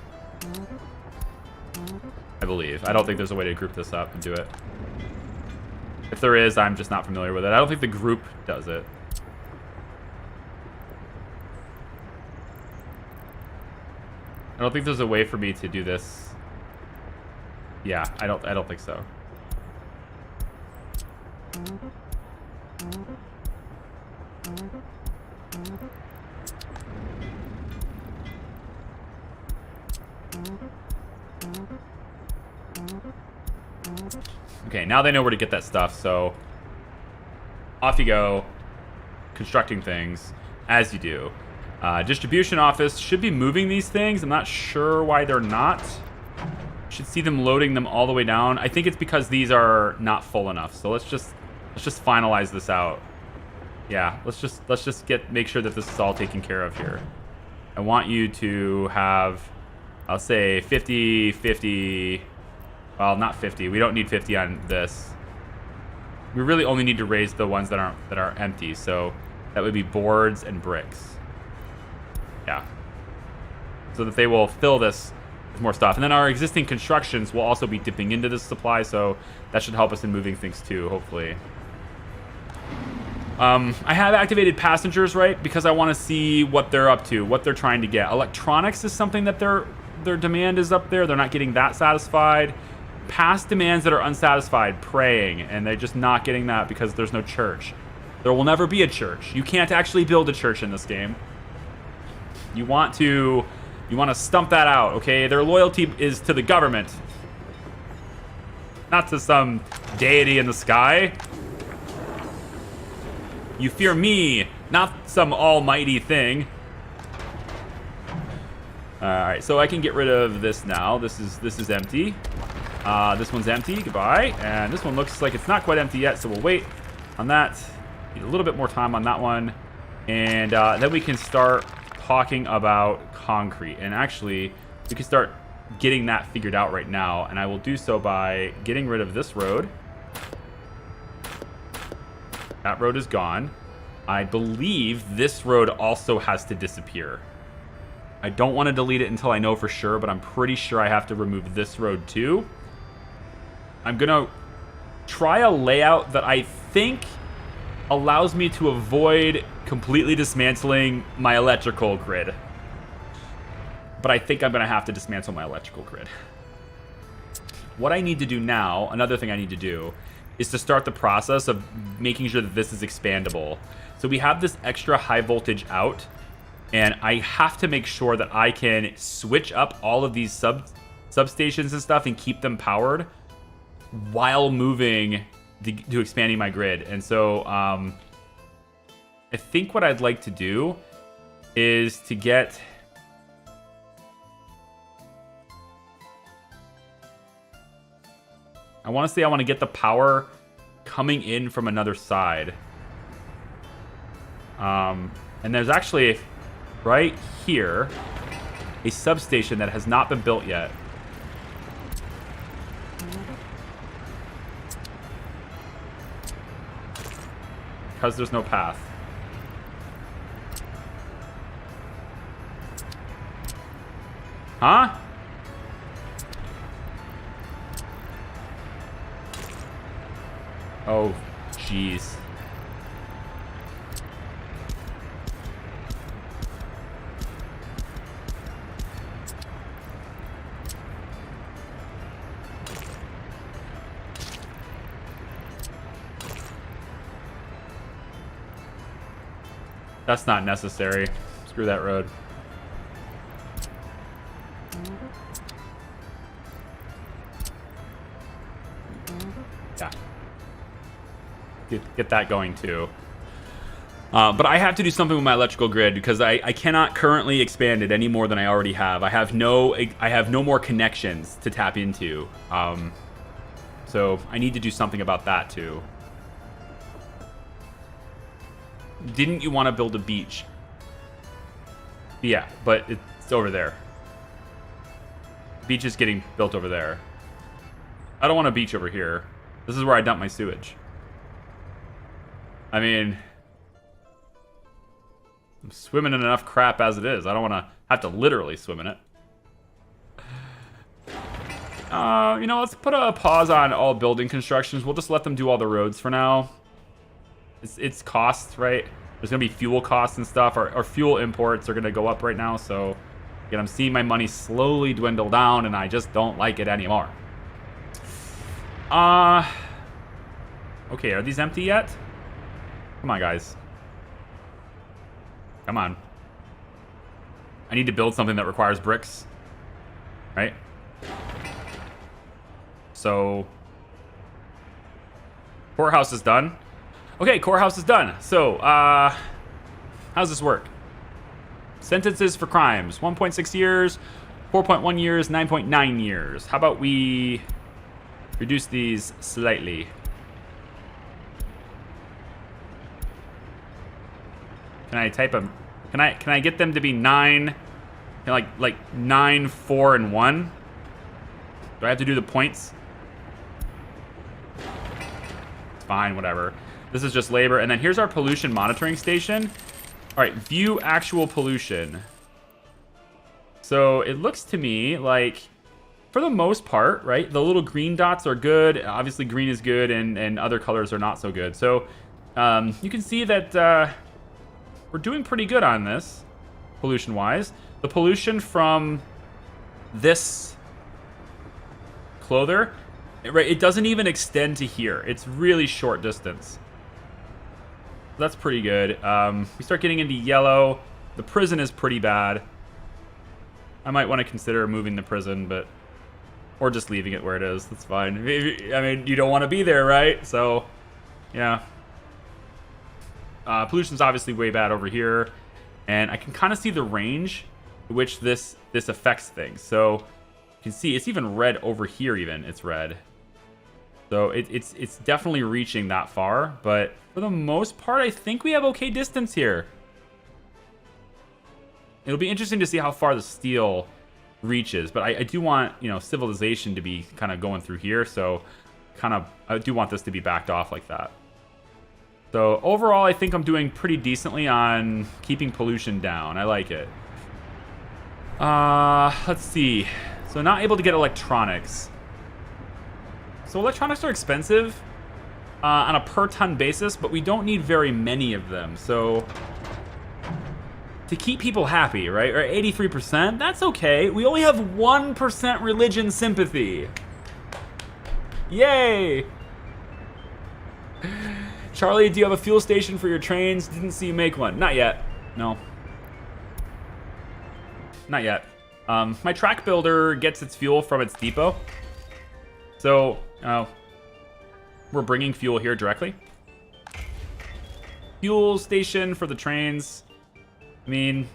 I believe. I don't think there's a way to group this up and do it. If there is, I'm just not familiar with it. I don't think the group does it. I don't think there's a way for me to do this. Yeah, I don't think so. Okay, now they know where to get that stuff, so off you go, constructing things as you do. Distribution office should be moving these things. I'm not sure why they're not. Should see them loading them all the way down. I think it's because these are not full enough. So let's just finalize this out. Yeah, let's just make sure that this is all taken care of here. I want you to have, I'll say 50. Well, not 50. We don't need 50 on this. We really only need to raise the ones that are empty. So that would be boards and bricks. Yeah. So that they will fill this with more stuff. And then our existing constructions will also be dipping into this supply, so that should help us in moving things too, hopefully. I have activated passengers, right? Because I want to see what they're up to, what they're trying to get. Electronics is something that their demand is up there. They're not getting that satisfied. past demands that are unsatisfied, praying, and they're just not getting that because there's no church. There will never be a church. You can't actually build a church in this game. You want to stump that out, okay? Their loyalty is to the government, not to some deity in the sky. You fear me, not some almighty thing. Alright, so I can get rid of this now. This is empty. This one's empty. Goodbye. And this one looks like it's not quite empty yet, so we'll wait on that. Need a little bit more time on that one. And then we can start talking about concrete. And actually, we can start getting that figured out right now. And I will do so by getting rid of this road. That road is gone. I believe this road also has to disappear. I don't want to delete it until I know for sure, but I'm pretty sure I have to remove this road too. I'm going to try a layout that I think allows me to avoid completely dismantling my electrical grid. But I think I'm going to have to dismantle my electrical grid. What I need to do now, another thing I need to do, is to start the process of making sure that this is expandable. So we have this extra high voltage out, and I have to make sure that I can switch up all of these substations and stuff and keep them powered while moving to expanding my grid. And so I think what I'd like to do is to get... I want to get the power coming in from another side. And there's actually, right here, a substation that has not been built yet. Because there's no path. Huh? Oh, jeez. That's not necessary. Screw that road. Yeah. Get that going too. But I have to do something with my electrical grid because I cannot currently expand it any more than I already have. I have no more connections to tap into. So I need to do something about that too. Didn't you want to build a beach? Yeah, but it's over there. Beach is getting built over there. I don't want a beach over here. This is where I dump my sewage. I mean, I'm swimming in enough crap as it is. I don't want to have to literally swim in it. You know, let's put a pause on all building constructions. We'll just let them do all the roads for now. It's costs, right? There's going to be fuel costs and stuff. Our fuel imports are going to go up right now. So, again, I'm seeing my money slowly dwindle down, and I just don't like it anymore. Okay, are these empty yet? Come on, guys. Come on. I need to build something that requires bricks. Right? So, courthouse is done. Okay, courthouse is done. So, how's this work? Sentences for crimes. 1.6 years, 4.1 years, 9.9 years. How about we reduce these slightly? Can I type them? Can I get them to be 9? Like 9, 4, and 1? Do I have to do the points? It's fine, whatever. This is just labor. And then here's our pollution monitoring station. All right, view actual pollution. So it looks to me like, for the most part, right, the little green dots are good. Obviously, green is good, and other colors are not so good. So you can see that we're doing pretty good on this, pollution-wise. The pollution from this clother Right, it doesn't even extend to here. It's really short distance. That's pretty good. We start getting into yellow. The prison is pretty bad. I might want to consider moving the prison, but... Or just leaving it where it is. That's fine. I mean, you don't want to be there, right? So, yeah. Pollution's obviously way bad over here. And I can kind of see the range to which this affects things. So, you can see it's even red over here even. It's red. So, it's definitely reaching that far. But for the most part, I think we have okay distance here. It'll be interesting to see how far the steel reaches, but I do want, you know, civilization to be kind of going through here, so I do want this to be backed off like that. So overall, I think I'm doing pretty decently on keeping pollution down. I like it. Let's see. So not able to get electronics. So electronics are expensive on a per ton basis, but we don't need very many of them. So to keep people happy, right? Or 83%, that's okay. We only have 1% religion sympathy. Yay! Charlie, do you have a fuel station for your trains? Didn't see you make one. Not yet. No. Not yet. My track builder gets its fuel from its depot. So, we're bringing fuel here directly. Fuel station for the trains. I mean,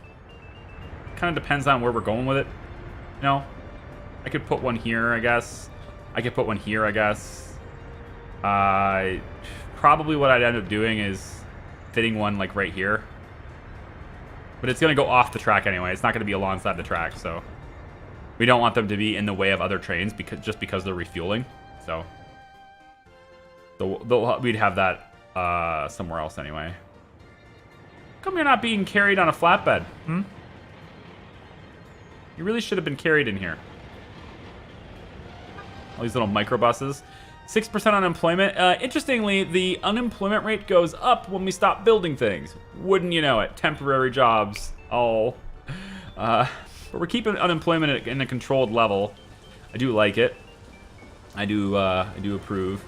kind of depends on where we're going with it. You know, I could put one here, I guess. I could put one here, I guess. Probably what I'd end up doing is fitting one like right here. But it's going to go off the track anyway. It's not going to be alongside the track, so we don't want them to be in the way of other trains just because they're refueling. So we'd have that somewhere else anyway. How come you're not being carried on a flatbed? You really should have been carried in here. All these little microbuses. 6% unemployment. Interestingly, the unemployment rate goes up when we stop building things. Wouldn't you know it? Temporary jobs. Oh. But we're keeping unemployment in a controlled level. I do like it. I do approve.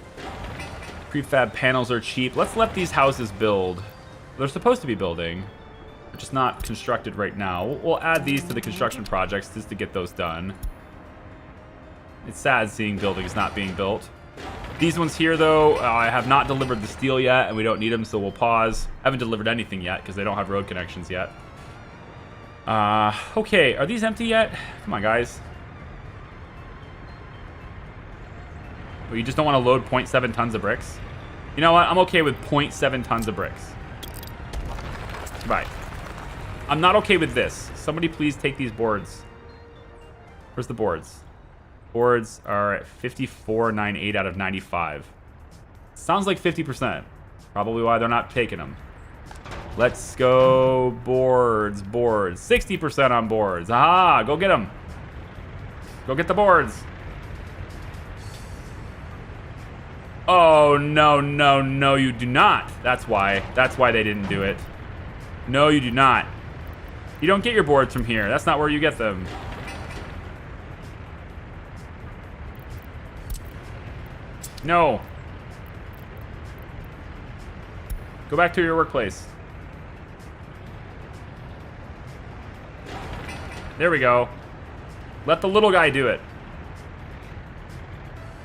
Prefab panels are cheap. Let's let these houses build. They're supposed to be building. They're just not constructed right now. We'll add these to the construction projects just to get those done. It's sad seeing buildings not being built. These ones here, though, I have not delivered the steel yet, and we don't need them, so we'll pause. I haven't delivered anything yet, because they don't have road connections yet. Okay, are these empty yet? Come on, guys. Well, you just don't want to load 0.7 tons of bricks? You know what? I'm okay with 0.7 tons of bricks. Right. I'm not okay with this. Somebody please take these boards. Where's the boards? Boards are at 54.98 out of 95. Sounds like 50%. Probably why they're not taking them. Let's go boards, boards. 60% on boards. Aha, go get them. Go get the boards. Oh, no, no, no, you do not. That's why. That's why they didn't do it. No, you do not. You don't get your boards from here. That's not where you get them. No. Go back to your workplace. There we go. Let the little guy do it.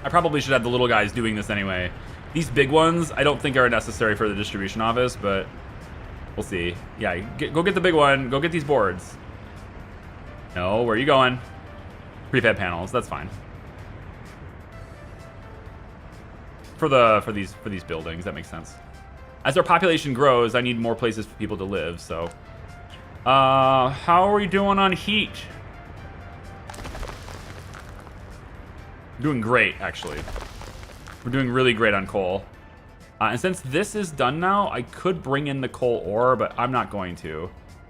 I probably should have the little guys doing this anyway. These big ones, I don't think are necessary for the distribution office, but we'll see. Yeah, go get the big one. Go get these boards. No, where are you going? Prefab panels, that's fine. For these buildings, that makes sense. As our population grows, I need more places for people to live, so. How are we doing on heat? Doing great, actually. We're doing really great on coal. And since this is done now, I could bring in the coal ore, but I'm not going to.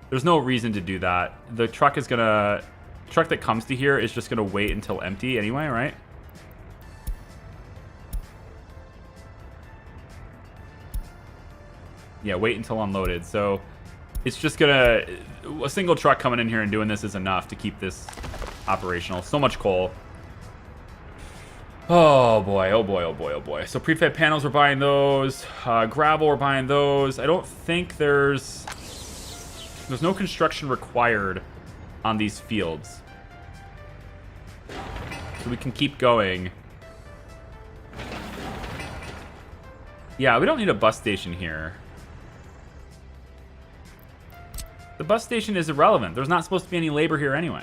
There's no reason to do that. The truck is gonna... The truck that comes to here is just gonna wait until empty anyway, right? Yeah, wait until unloaded. So it's just gonna... A single truck coming in here and doing this is enough to keep this operational. So much coal. Oh boy, oh boy, oh boy, oh boy. So prefab panels, we're buying those. Gravel, we're buying those. I don't think there's no construction required on these fields. So we can keep going. Yeah, we don't need a bus station here. The bus station is irrelevant. There's not supposed to be any labor here anyway.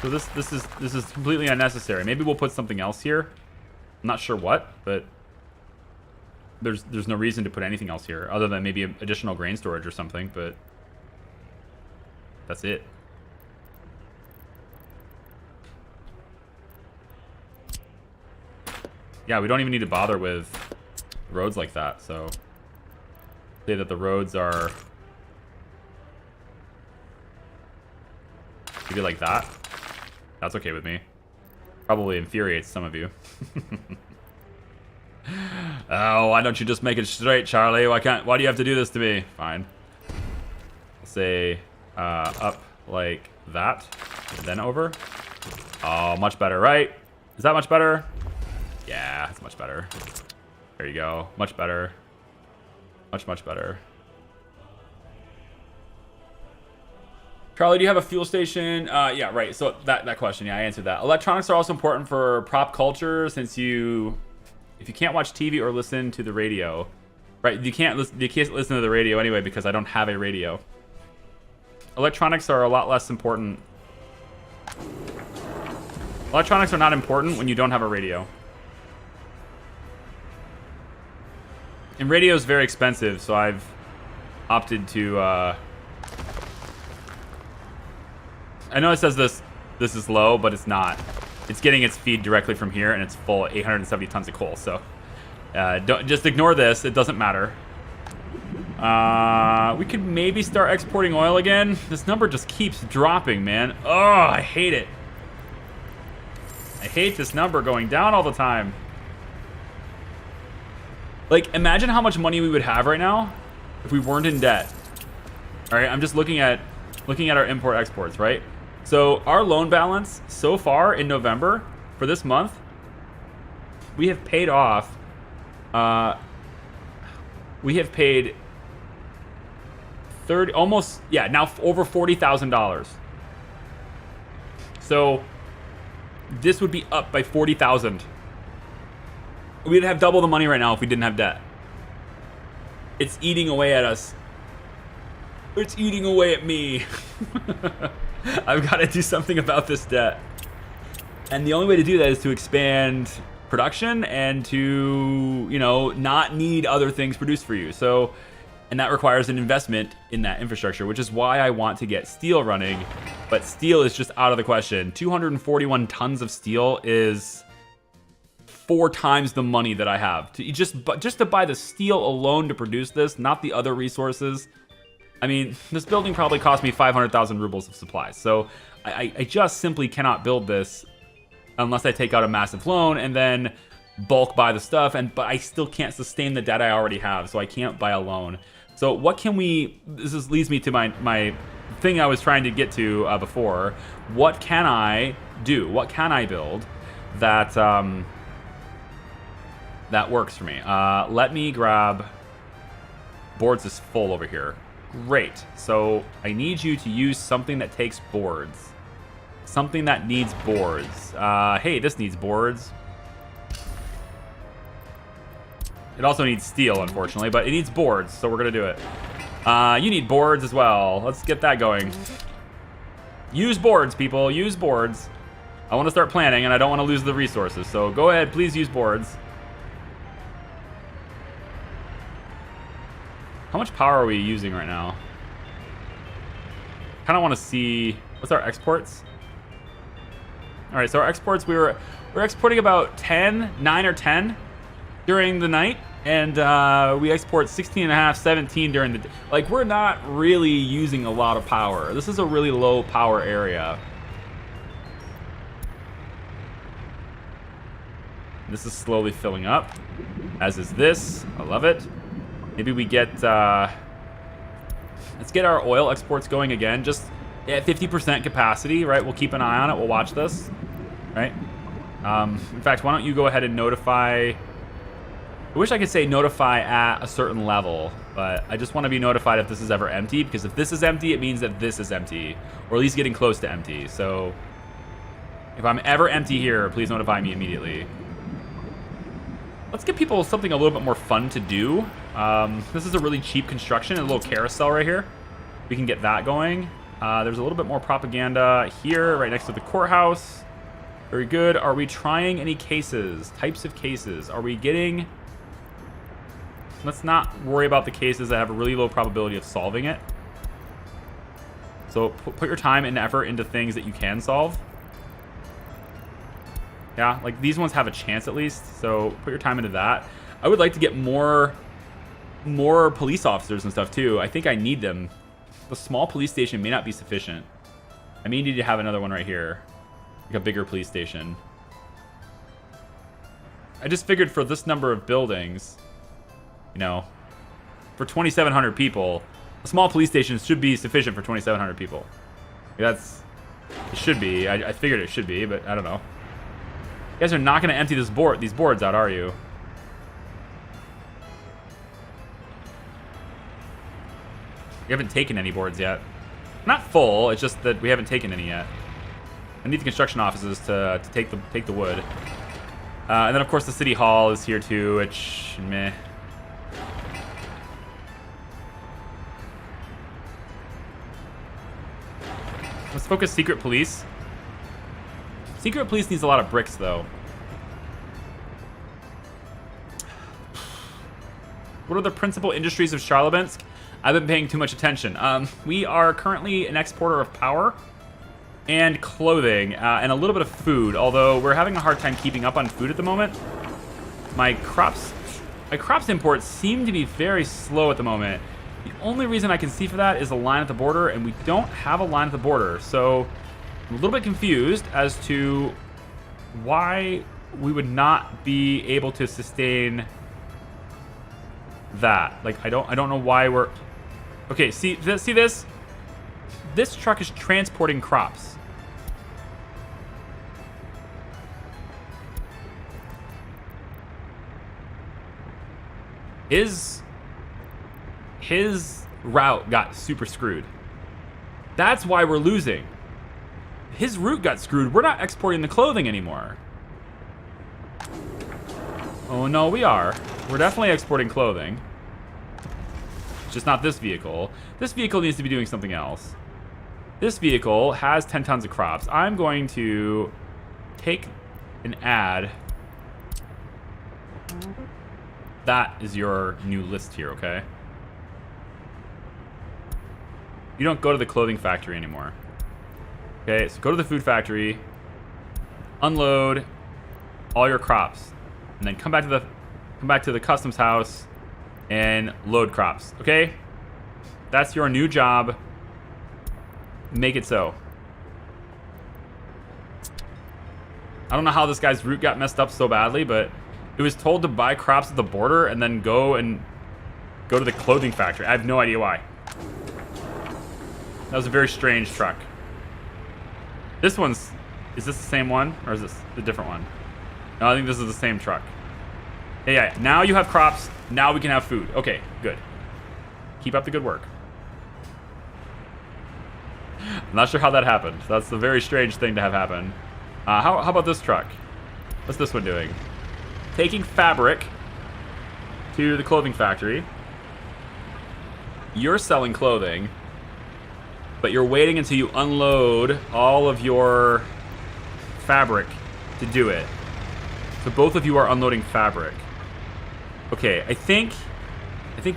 So this is completely unnecessary. Maybe we'll put something else here. I'm not sure what, but there's no reason to put anything else here other than maybe additional grain storage or something, but that's it. Yeah, we don't even need to bother with roads like that, so say that the roads are maybe like that. That's okay with me. Probably infuriates some of you. Oh, why don't you just make it straight, Charlie? Why do you have to do this to me? Fine. I'll say up like that, and then over. Oh, much better, right? Is that much better? Yeah, it's much better. There you go. Much better. Much better. Charlie, do you have a fuel station? Yeah, right. So that question, yeah, I answered that. Electronics are also important for pop culture since if you can't watch TV or listen to the radio, right? You can't listen to the radio anyway because I don't have a radio. Electronics are a lot less important. Electronics are not important when you don't have a radio. And radio is very expensive, so I've opted to. I know it says this is low, but it's not. It's getting its feed directly from here, and it's full 870 tons of coal. So don't just ignore this. It doesn't matter. We could maybe start exporting oil again. This number just keeps dropping, man. Oh, I hate it. I hate this number going down all the time. Like, imagine how much money we would have right now if we weren't in debt. All right, I'm just looking at our import exports, right? So our loan balance so far in November for this month, we have paid off. We have paid now over $40,000. So this would be up by 40,000. We'd have double the money right now if we didn't have debt. It's eating away at us. It's eating away at me. I've got to do something about this debt. And the only way to do that is to expand production and to, not need other things produced for you. So, and that requires an investment in that infrastructure, which is why I want to get steel running. But steel is just out of the question. 241 tons of steel is 4 times the money that I have to just to buy the steel alone to produce this, not the other resources. I mean, this building probably cost me 500,000 rubles of supplies. So I just simply cannot build this unless I take out a massive loan and then bulk buy the stuff. But I still can't sustain the debt I already have, so I can't buy a loan. So what can we? Leads me to my thing I was trying to get to before. What can I do? What can I build that that works for me? Let me grab. Boards is full over here. Great. So I need you to use something that takes boards. Something that needs boards. Hey, this needs boards. It also needs steel, unfortunately, but it needs boards, so we're gonna do it. You need boards as well. Let's get that going. Use boards, people. Use boards. I want to start planning, and I don't want to lose the resources, so go ahead, please use boards. How much power are we using right now? Kind of want to see what's our exports. All right, so our exports, we're exporting about 9 or 10 during the night, and we export 16.5, 17 during the day. Like, we're not really using a lot of power. This is a really low power area. This is slowly filling up, as is this. I love it. Maybe we get, let's get our oil exports going again, just at 50% capacity, right? We'll keep an eye on it, we'll watch this, right? In fact, why don't you go ahead and notify... I wish I could say notify at a certain level, but I just want to be notified if this is ever empty, because if this is empty, it means that this is empty, or at least getting close to empty. So if I'm ever empty here, please notify me immediately. Let's give people something a little bit more fun to do. This is a really cheap construction, a little carousel right here. We can get that going. There's a little bit more propaganda here, right next to the courthouse. Very good. Are we trying any cases? Types of cases. Are we getting... Let's not worry about the cases that have a really low probability of solving it. So put your time and effort into things that you can solve. Yeah, like these ones have a chance at least. So put your time into that. I would like to get more police officers and stuff too. I think I need them. The small police station may not be sufficient. I may need to have another one right here. Like a bigger police station. I just figured for this number of buildings... You know, for 2,700 people, a small police station should be sufficient for 2,700 people. It should be. I figured it should be, but I don't know. You guys are not going to empty these boards out, are you? We haven't taken any boards yet. Not full. It's just that we haven't taken any yet. I need the construction offices to take the wood. And then of course the city hall is here too, which meh. Let's focus secret police. Secret police needs a lot of bricks, though. What are the principal industries of Charlottenburg? I've been paying too much attention. We are currently an exporter of power and clothing and a little bit of food, although we're having a hard time keeping up on food at the moment. My crops imports seem to be very slow at the moment. The only reason I can see for that is a line at the border, and we don't have a line at the border. So I'm a little bit confused as to why we would not be able to sustain that. Like, I don't know why we're... Okay, see this? This truck is transporting crops. His route got super screwed. That's why we're losing. His route got screwed. We're not exporting the clothing anymore. Oh, no, we are. We're definitely exporting clothing. Just not this vehicle. This vehicle needs to be doing something else. This vehicle has 10 tons of crops. I'm going to take an ad. That is your new list here, okay? You don't go to the clothing factory anymore. Okay, so go to the food factory, unload all your crops, and then come back to the customs house and load crops. Okay? That's your new job. Make it so. I don't know how this guy's route got messed up so badly, but it was told to buy crops at the border and then go to the clothing factory. I have no idea why. That was a very strange truck. This one's... Is this the same one? Or is this a different one? No, I think this is the same truck. Yeah, now you have crops. Now we can have food. Okay, good. Keep up the good work. I'm not sure how that happened. That's a very strange thing to have happen. How about this truck? What's this one doing? Taking fabric to the clothing factory. You're selling clothing, but you're waiting until you unload all of your fabric to do it. So both of you are unloading fabric. Okay, I think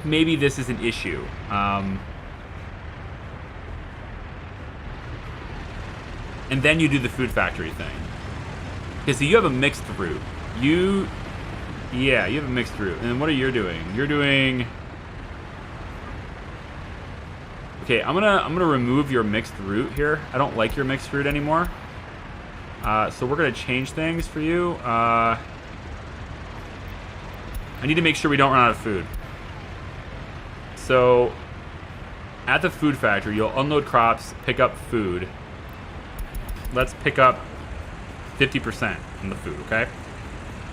maybe this is an issue. And then you do the food factory thing. Okay, so you have a mixed route. Yeah, you have a mixed route. And then what are you doing? You're doing... Okay, I'm gonna remove your mixed route here. I don't like your mixed route anymore. So we're gonna change things for you. I need to make sure we don't run out of food. So at the food factory, you'll unload crops, pick up food. Let's pick up 50% in the food, okay?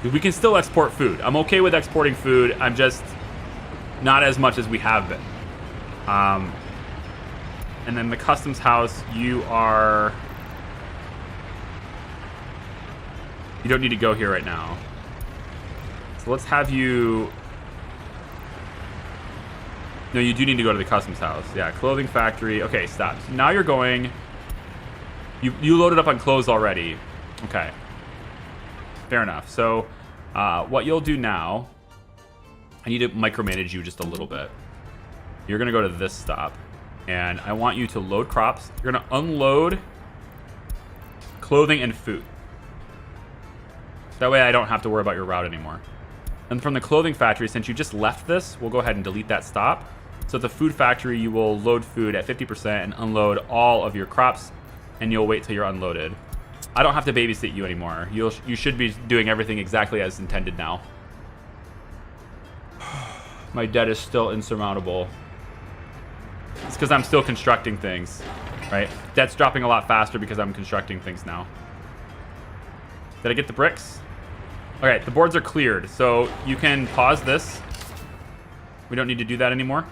We can still export food. I'm okay with exporting food. I'm just not as much as we have been. And then the customs house, you don't need to go here right now. So let's have you... No, you do need to go to the customs house. Yeah, clothing factory. Okay, stop. So now you're going... You loaded up on clothes already. Okay. Fair enough. So, what you'll do now... I need to micromanage you just a little bit. You're going to go to this stop. And I want you to load crops. You're going to unload clothing and food. That way I don't have to worry about your route anymore. And from the clothing factory, since you just left this, we'll go ahead and delete that stop. So at the food factory, you will load food at 50% and unload all of your crops, and you'll wait till you're unloaded. I don't have to babysit you anymore. You should be doing everything exactly as intended now. My debt is still insurmountable. It's because I'm still constructing things, right? Debt's dropping a lot faster because I'm constructing things now. Did I get the bricks? Okay, the boards are cleared, so you can pause this. We don't need to do that anymore.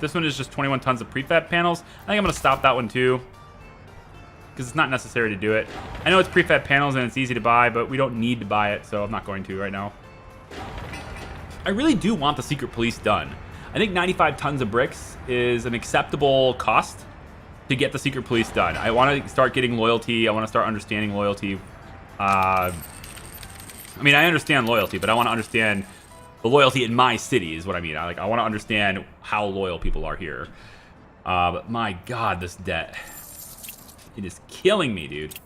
This one is just 21 tons of prefab panels. I think I'm going to stop that one too, because it's not necessary to do it. I know it's prefab panels and it's easy to buy, but we don't need to buy it, so I'm not going to right now. I really do want the secret police done. I think 95 tons of bricks is an acceptable cost to get the secret police done. I want to start getting loyalty. I want to start understanding loyalty. I mean, I understand loyalty, but I want to understand the loyalty in my city is what I mean. I want to understand how loyal people are here. But my God, this debt. It is killing me, dude.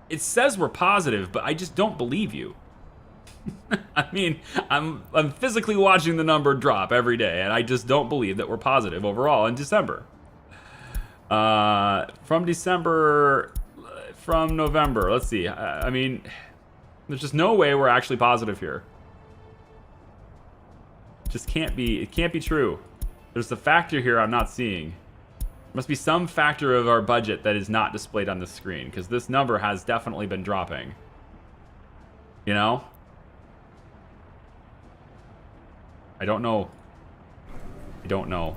It says we're positive, but I just don't believe you. I mean, I'm physically watching the number drop every day, and I just don't believe that we're positive overall in December. From November, let's see. I mean, there's just no way we're actually positive here. Just can't be. It can't be true. There's a factor here I'm not seeing. There must be some factor of our budget that is not displayed on the screen, because this number has definitely been dropping. You know? I don't know. I don't know.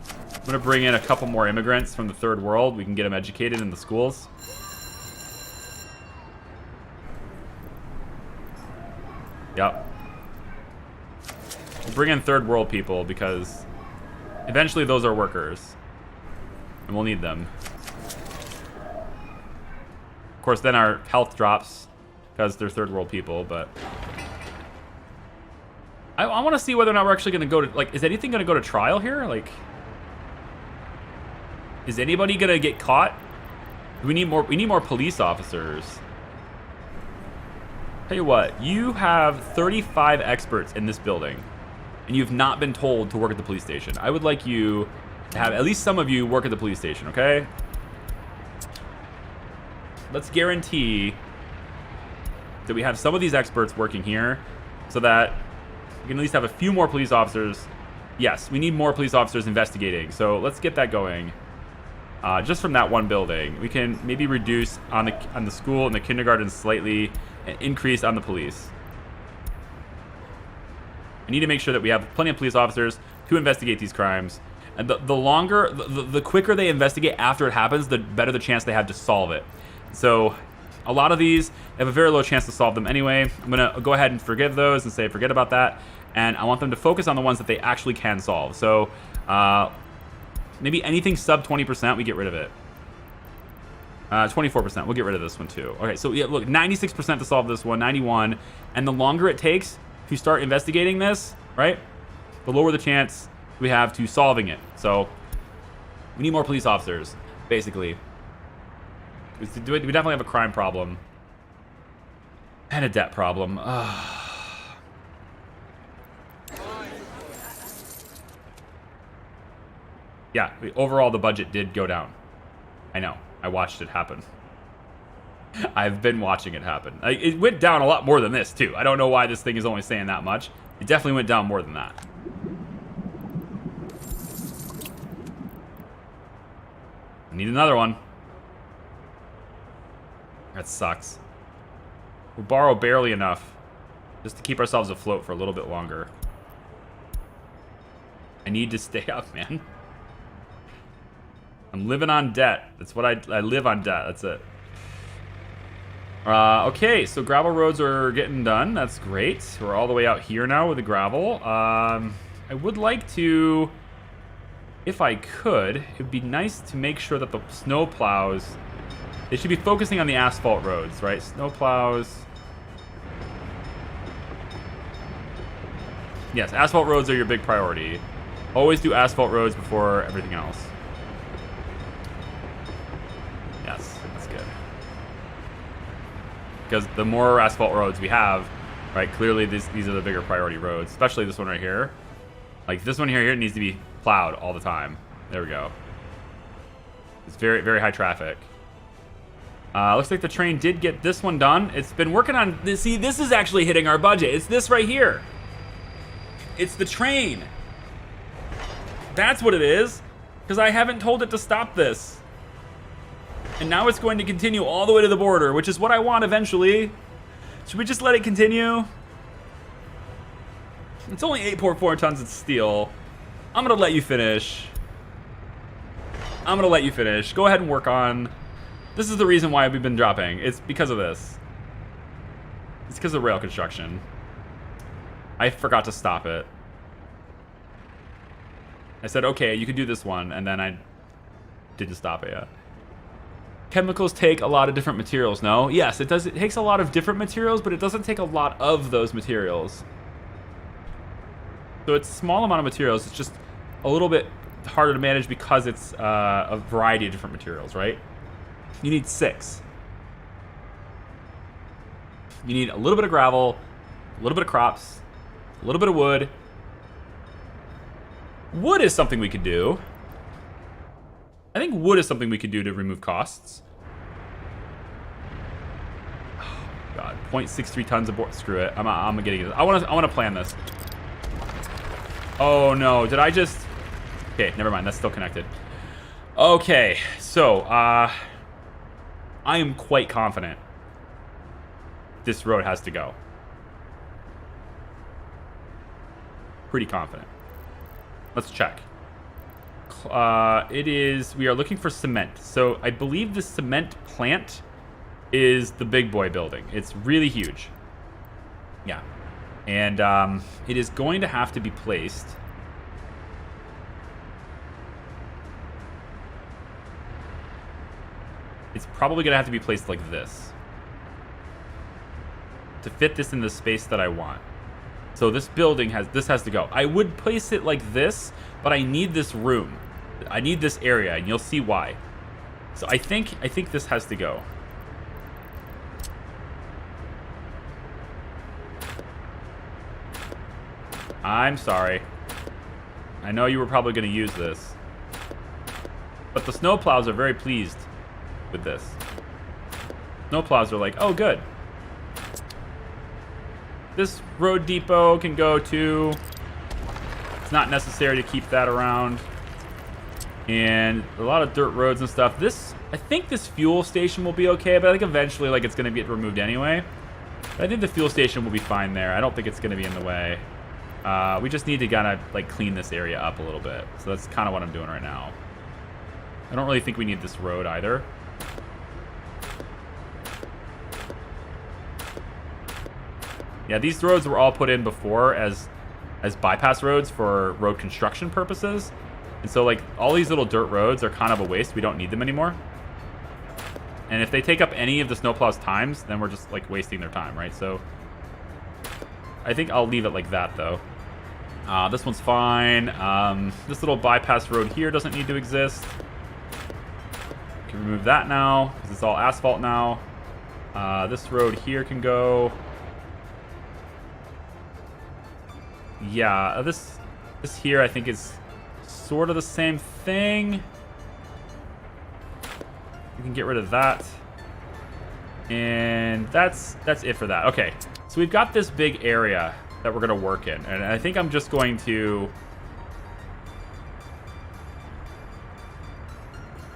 I'm going to bring in a couple more immigrants from the third world. We can get them educated in the schools. Yep. We'll bring in third world people because eventually those are workers. And we'll need them. Of course, then our health drops because they're third world people, but... I want to see whether or not we're actually going to go to... Like, is anything going to go to trial here? Like... Is anybody going to get caught? We need more police officers. Tell you what, you have 35 experts in this building, and you've not been told to work at the police station. I would like you to have at least some of you work at the police station, okay? Let's guarantee that we have some of these experts working here so that we can at least have a few more police officers. Yes, we need more police officers investigating, so let's get that going. Just from that one building, we can maybe reduce on the school and the kindergarten slightly, and increase on the police. I need to make sure that we have plenty of police officers to investigate these crimes. And the quicker they investigate after it happens, the better the chance they have to solve it. So a lot of these have a very low chance to solve them anyway. I'm gonna go ahead and forgive those and say forget about that. And I want them to focus on the ones that they actually can solve. So maybe anything sub 20%, we get rid of it. 24%, we'll get rid of this one too. Okay, so yeah, look, 96% to solve this one, 91. And the longer it takes to start investigating this, right, the lower the chance we have to solving it. So we need more police officers, basically. We definitely have a crime problem. And a debt problem. Yeah, overall the budget did go down. I know. I watched it happen. I've been watching it happen. It went down a lot more than this, too. I don't know why this thing is only saying that much. It definitely went down more than that. I need another one. That sucks. We borrow barely enough just to keep ourselves afloat for a little bit longer. I need to stay up, man. I'm living on debt. That's what I live on debt. That's it. Okay, so gravel roads are getting done. That's great. We're all the way out here now with the gravel. I would like to, if I could, it would be nice to make sure that the snow plows, they should be focusing on the asphalt roads, right? Snow plows. Yes, asphalt roads are your big priority. Always do asphalt roads before everything else. Yes, that's good. Because the more asphalt roads we have, right, clearly these are the bigger priority roads, especially this one right here. Like this one here needs to be plowed all the time. There we go. It's very, very high traffic. Looks like the train did get this one done. It's been working on this. See, this is actually hitting our budget. It's this right here. It's the train. That's what it is. Because I haven't told it to stop this. And now it's going to continue all the way to the border, which is what I want eventually. Should we just let it continue? It's only 8.4 tons of steel. I'm going to let you finish. I'm going to let you finish. Go ahead and work on. This is the reason why we've been dropping. It's because of this. It's because of rail construction. I forgot to stop it. I said, okay, you can do this one, and then I didn't stop it yet. Chemicals take a lot of different materials, no? Yes, it does. It takes a lot of different materials, but it doesn't take a lot of those materials. So it's a small amount of materials. It's just a little bit harder to manage because it's a variety of different materials, right? You need 6. You need a little bit of gravel, a little bit of crops, a little bit of wood. Wood is something we could do. I think wood is something we could do to remove costs. Oh, God. 0.63 tons of board. Screw it. I'm getting it. I want to plan this. Oh, no. Did I just... Okay, never mind. That's still connected. Okay. So, I am quite confident this road has to go. Pretty confident. Let's check. It is, we are looking for cement. So I believe the cement plant is the big boy building. It's really huge. Yeah. And it is going to have to be placed. It's probably going to have to be placed like this to fit this in the space that I want. So this building has to go. I would place it like this, but I need this room. I need this area, and you'll see why. So I think this has to go. I'm sorry. I know you were probably going to use this. But the snowplows are very pleased with this. Snowplows are like, oh, good. This road depot can go to. It's not necessary to keep that around. And a lot of dirt roads and stuff. I think this fuel station will be okay, but I think eventually, like, it's going to get removed anyway. But I think the fuel station will be fine there. I don't think it's going to be in the way. We just need to kind of, like, clean this area up a little bit. So that's kind of what I'm doing right now. I don't really think we need this road either. Yeah, these roads were all put in before as bypass roads for road construction purposes. And so, like, all these little dirt roads are kind of a waste. We don't need them anymore. And if they take up any of the snowplow's times, then we're just, like, wasting their time, right? So I think I'll leave it like that, though. This one's fine. This little bypass road here doesn't need to exist. Can remove that now, because it's all asphalt now. This road here can go. Yeah, this here I think is sort of the same thing. We can get rid of that. And that's it for that. Okay, so we've got this big area that we're going to work in. And I think I'm just going to...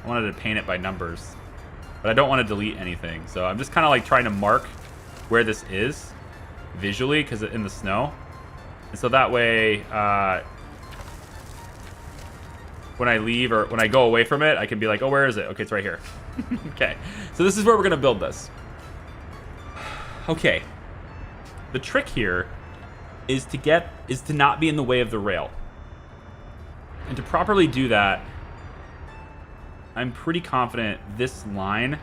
I wanted to paint it by numbers. But I don't want to delete anything. So I'm just kind of like trying to mark where this is visually because in the snow. And so that way, when I leave or when I go away from it, I can be like, oh, where is it? Okay, it's right here. Okay, so this is where we're going to build this. Okay. The trick here is to not be in the way of the rail. And to properly do that, I'm pretty confident this line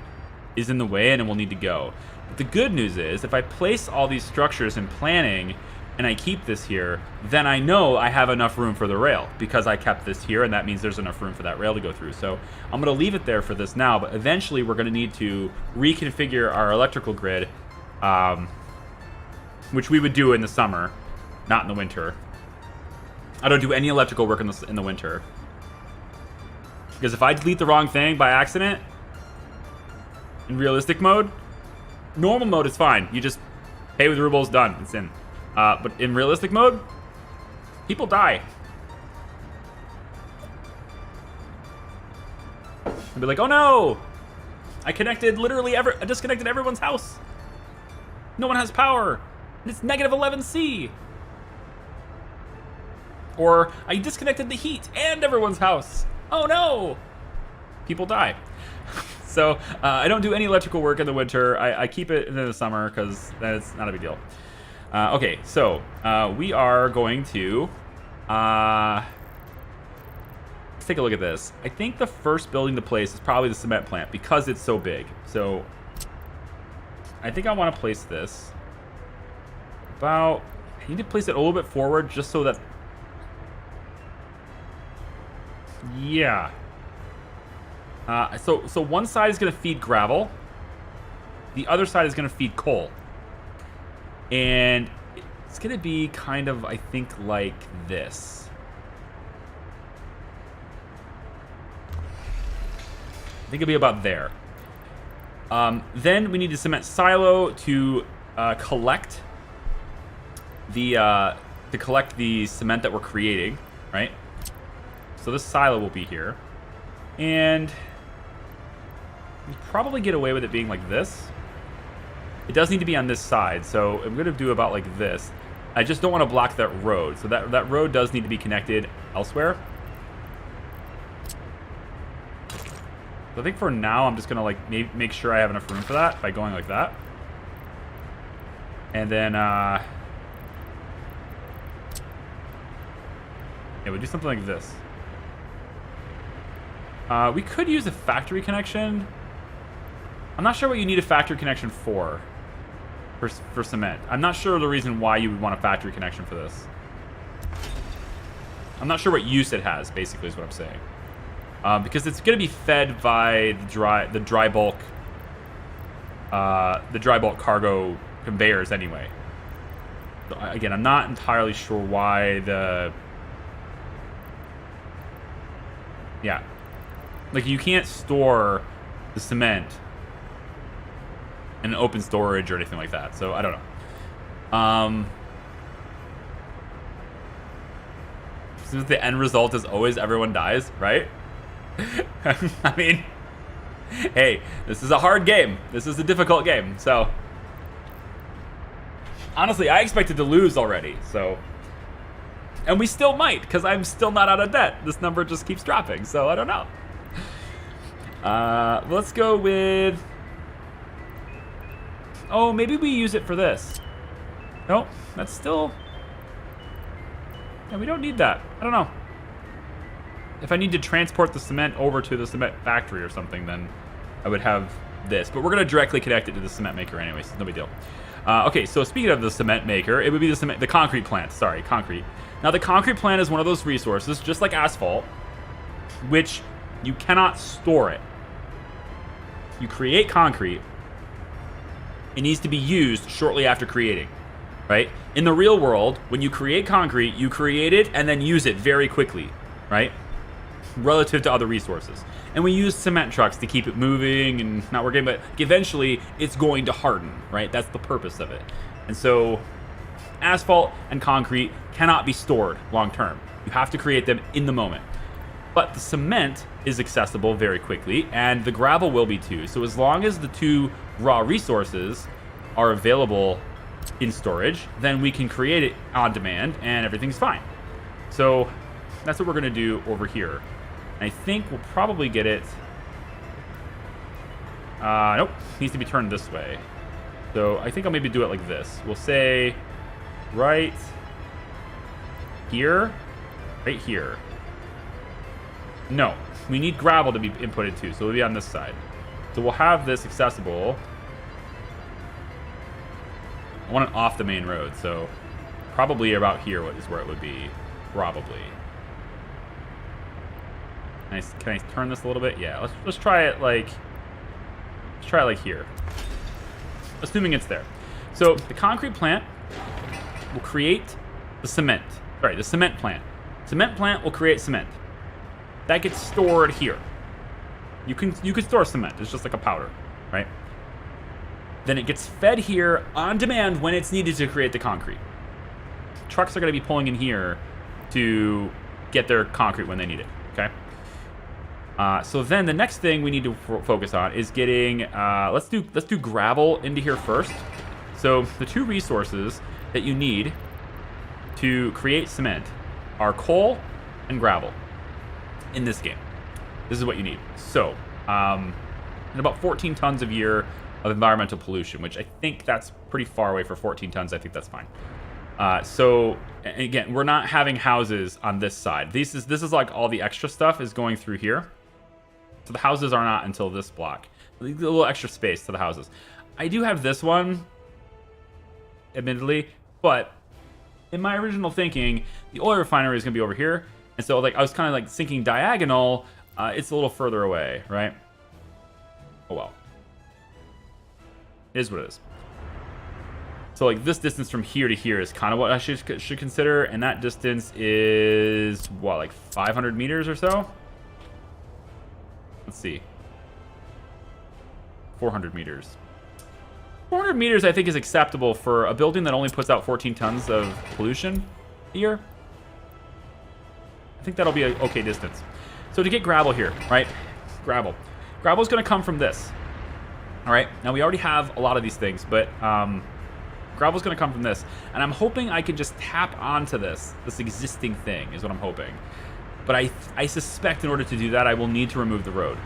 is in the way and it will need to go. But the good news is if I place all these structures in planning and I keep this here, then I know I have enough room for the rail because I kept this here, and that means there's enough room for that rail to go through. So I'm going to leave it there for this now, but eventually we're going to need to reconfigure our electrical grid, which we would do in the summer, not in the winter. I don't do any electrical work in the winter. Because if I delete the wrong thing by accident, in realistic mode, normal mode is fine. You just pay with rubles, done, it's in. But in realistic mode, people die. I'd be like, oh no! I disconnected everyone's house. No one has power. And it's negative 11C. Or I disconnected the heat and everyone's house. Oh no! People die. So I don't do any electrical work in the winter. I keep it in the summer because that's not a big deal. Okay, so we are going to let's take a look at this. I think the first building to place is probably the cement plant because it's so big. So I think I want to place this I need to place it a little bit forward just so that, yeah. So one side is going to feed gravel. The other side is going to feed coal. And it's going to be kind of, I think, like this. I think it'll be about there. Then we need a cement silo to collect the cement that we're creating, right? So this silo will be here. And we'll probably get away with it being like this. It does need to be on this side, so I'm going to do about like this. I just don't want to block that road, so that road does need to be connected elsewhere. So I think for now, I'm just going to like make sure I have enough room for that by going like that. And then, yeah, we do something like this. We could use a factory connection. I'm not sure what you need a factory connection for cement. I'm not sure the reason why you would want a factory connection for this. I'm not sure what use it has, basically, is what I'm saying. Because it's going to be fed by the dry bulk cargo conveyors anyway. So, again, I'm not entirely sure why yeah. Like, you can't store the cement in an open storage or anything like that. So, I don't know. Since the end result is always everyone dies, right? I mean, hey, this is a hard game. This is a difficult game. So, honestly, I expected to lose already. So, and we still might, because I'm still not out of debt. This number just keeps dropping. So, I don't know. Let's go with... Oh, maybe we use it for this. Nope, that's still... Yeah, we don't need that. I don't know. If I need to transport the cement over to the cement factory or something, then I would have this. But we're going to directly connect it to the cement maker anyways. No big deal. Okay, so speaking of the cement maker, it would be the concrete plant. Sorry, concrete. Now, the concrete plant is one of those resources, just like asphalt, which you cannot store it. You create concrete. It needs to be used shortly after creating, right? In the real world, when you create concrete, you create it and then use it very quickly, right? Relative to other resources. And we use cement trucks to keep it moving and not working, but eventually it's going to harden, right? That's the purpose of it. And so asphalt and concrete cannot be stored long term. You have to create them in the moment. but the cement is accessible very quickly, and the gravel will be too. So as long as the two raw resources are available in storage, then we can create it on demand, and everything's fine. So that's what we're going to do over here. And I think we'll probably get it... nope, needs to be turned this way. So I think I'll maybe do it like this. We'll say right here, right here. No, we need gravel to be inputted too, so it'll be on this side. So we'll have this accessible. I want it off the main road, so probably about here is where it would be, probably. Can I turn this a little bit? Yeah, let's try it like, here. Assuming it's there. So the concrete plant will create the cement. Sorry, the cement plant. Cement plant will create cement. That gets stored here. You can store cement. It's just like a powder, right? Then it gets fed here on demand when it's needed to create the concrete. Trucks are going to be pulling in here to get their concrete when they need it, okay? So then the next thing we need to focus on is getting, let's do gravel into here first. So the two resources that you need to create cement are coal and gravel in this game. This is what you need. So, and about 14 tons a year of environmental pollution, which I think that's pretty far away for 14 tons. I think that's fine. So again, we're not having houses on this side. This is like all the extra stuff is going through here. So the houses are not until this block. A little extra space to the houses. I do have this one, admittedly, but in my original thinking, the oil refinery is going to be over here. And so like I was kind of like thinking diagonal, it's a little further away, right? Oh well. It is what it is. So like this distance from here to here is kind of what I should consider, and that distance is what, like 500 meters or so? Let's see. 400 meters. 400 meters I think is acceptable for a building that only puts out 14 tons of pollution a year. I think that'll be an okay distance. So to get gravel here, right? Gravel. Gravel is going to come from this. All right. Now we already have a lot of these things, but gravel is going to come from this, and I'm hoping I can just tap onto this existing thing is what I'm hoping. But I suspect in order to do that, I will need to remove the road.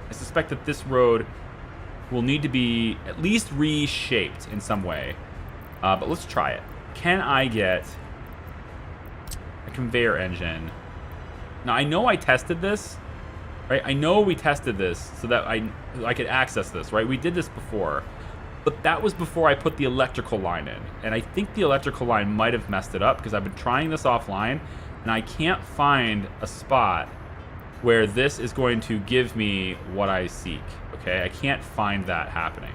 I suspect that this road will need to be at least reshaped in some way. But let's try it. Can I get a conveyor engine? Now, I know I tested this, right? I know we tested this so that I could access this, right? We did this before. But that was before I put the electrical line in. And I think the electrical line might have messed it up because I've been trying this offline, and I can't find a spot where this is going to give me what I seek, okay? I can't find that happening.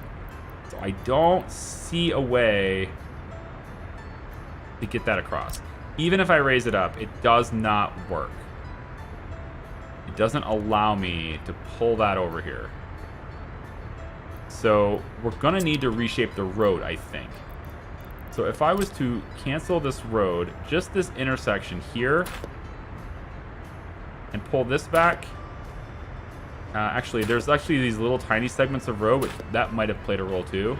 So I don't see a way to get that across. Even if I raise it up, it does not work. It doesn't allow me to pull that over here. So we're gonna need to reshape the road, I think. So if I was to cancel this road, just this intersection here, and pull this back. Actually, there's actually these little tiny segments of road, which that might have played a role too.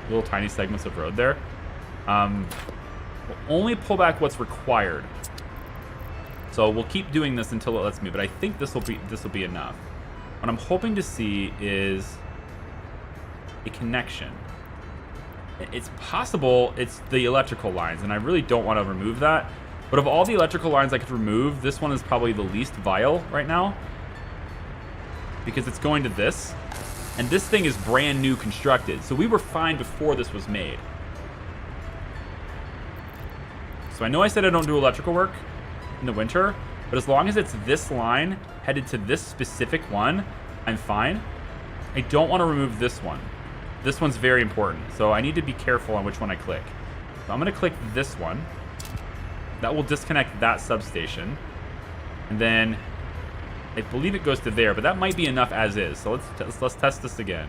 Little tiny segments of road there. We'll only pull back what's required. So we'll keep doing this until it lets me, but I think this will be enough. What I'm hoping to see is a connection. It's possible it's the electrical lines, and I really don't want to remove that. But of all the electrical lines I could remove, this one is probably the least vile right now, because it's going to this, and this thing is brand new constructed. So we were fine before this was made. So I know I said I don't do electrical work in the winter, but as long as it's this line headed to this specific one, I'm fine. I don't want to remove this one. This one's very important, so I need to be careful on which one I click. So I'm going to click this one. That will disconnect that substation. And then I believe it goes to there, but that might be enough as is. So let's test this again.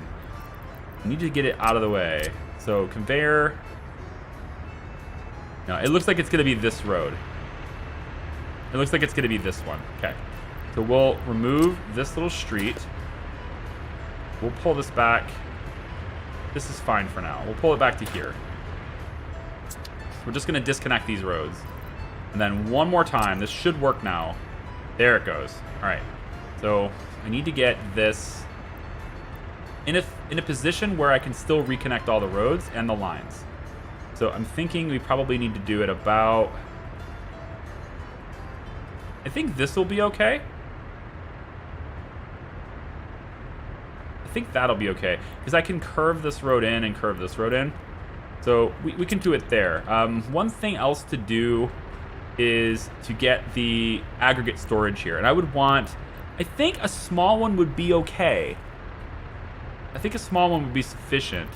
I need to get it out of the way. So conveyor. No, it looks like it's going to be this road. It looks like it's going to be this one. Okay. So we'll remove this little street. We'll pull this back. This is fine for now. We'll pull it back to here. We're just going to disconnect these roads. And then one more time. This should work now. There it goes. All right. So I need to get this in a position where I can still reconnect all the roads and the lines. So I'm thinking we probably need to do it about... I think this will be okay. I think that'll be okay. Because I can curve this road in and curve this road in. So we can do it there. One thing else to do is to get the aggregate storage here. And I would want... I think a small one would be okay. I think a small one would be sufficient.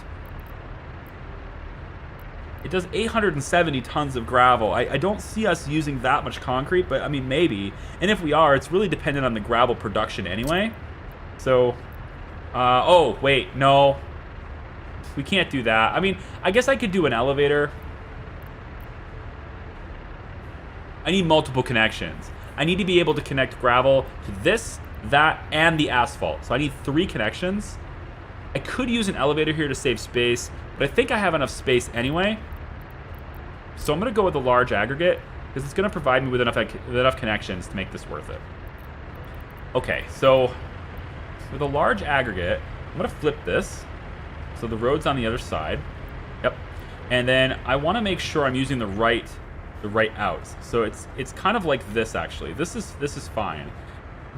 It does 870 tons of gravel. I don't see us using that much concrete, but I mean, maybe. And if we are, it's really dependent on the gravel production anyway. So, oh, wait, no. We can't do that. I mean, I guess I could do an elevator. I need multiple connections. I need to be able to connect gravel to this, that, and the asphalt. So I need 3 connections. I could use an elevator here to save space, but I think I have enough space anyway. So I'm going to go with the large aggregate because it's going to provide me with enough connections to make this worth it. Okay, so with a large aggregate, I'm going to flip this. So the road's on the other side. Yep. And then I want to make sure I'm using the right outs. So it's kind of like this actually. This is fine.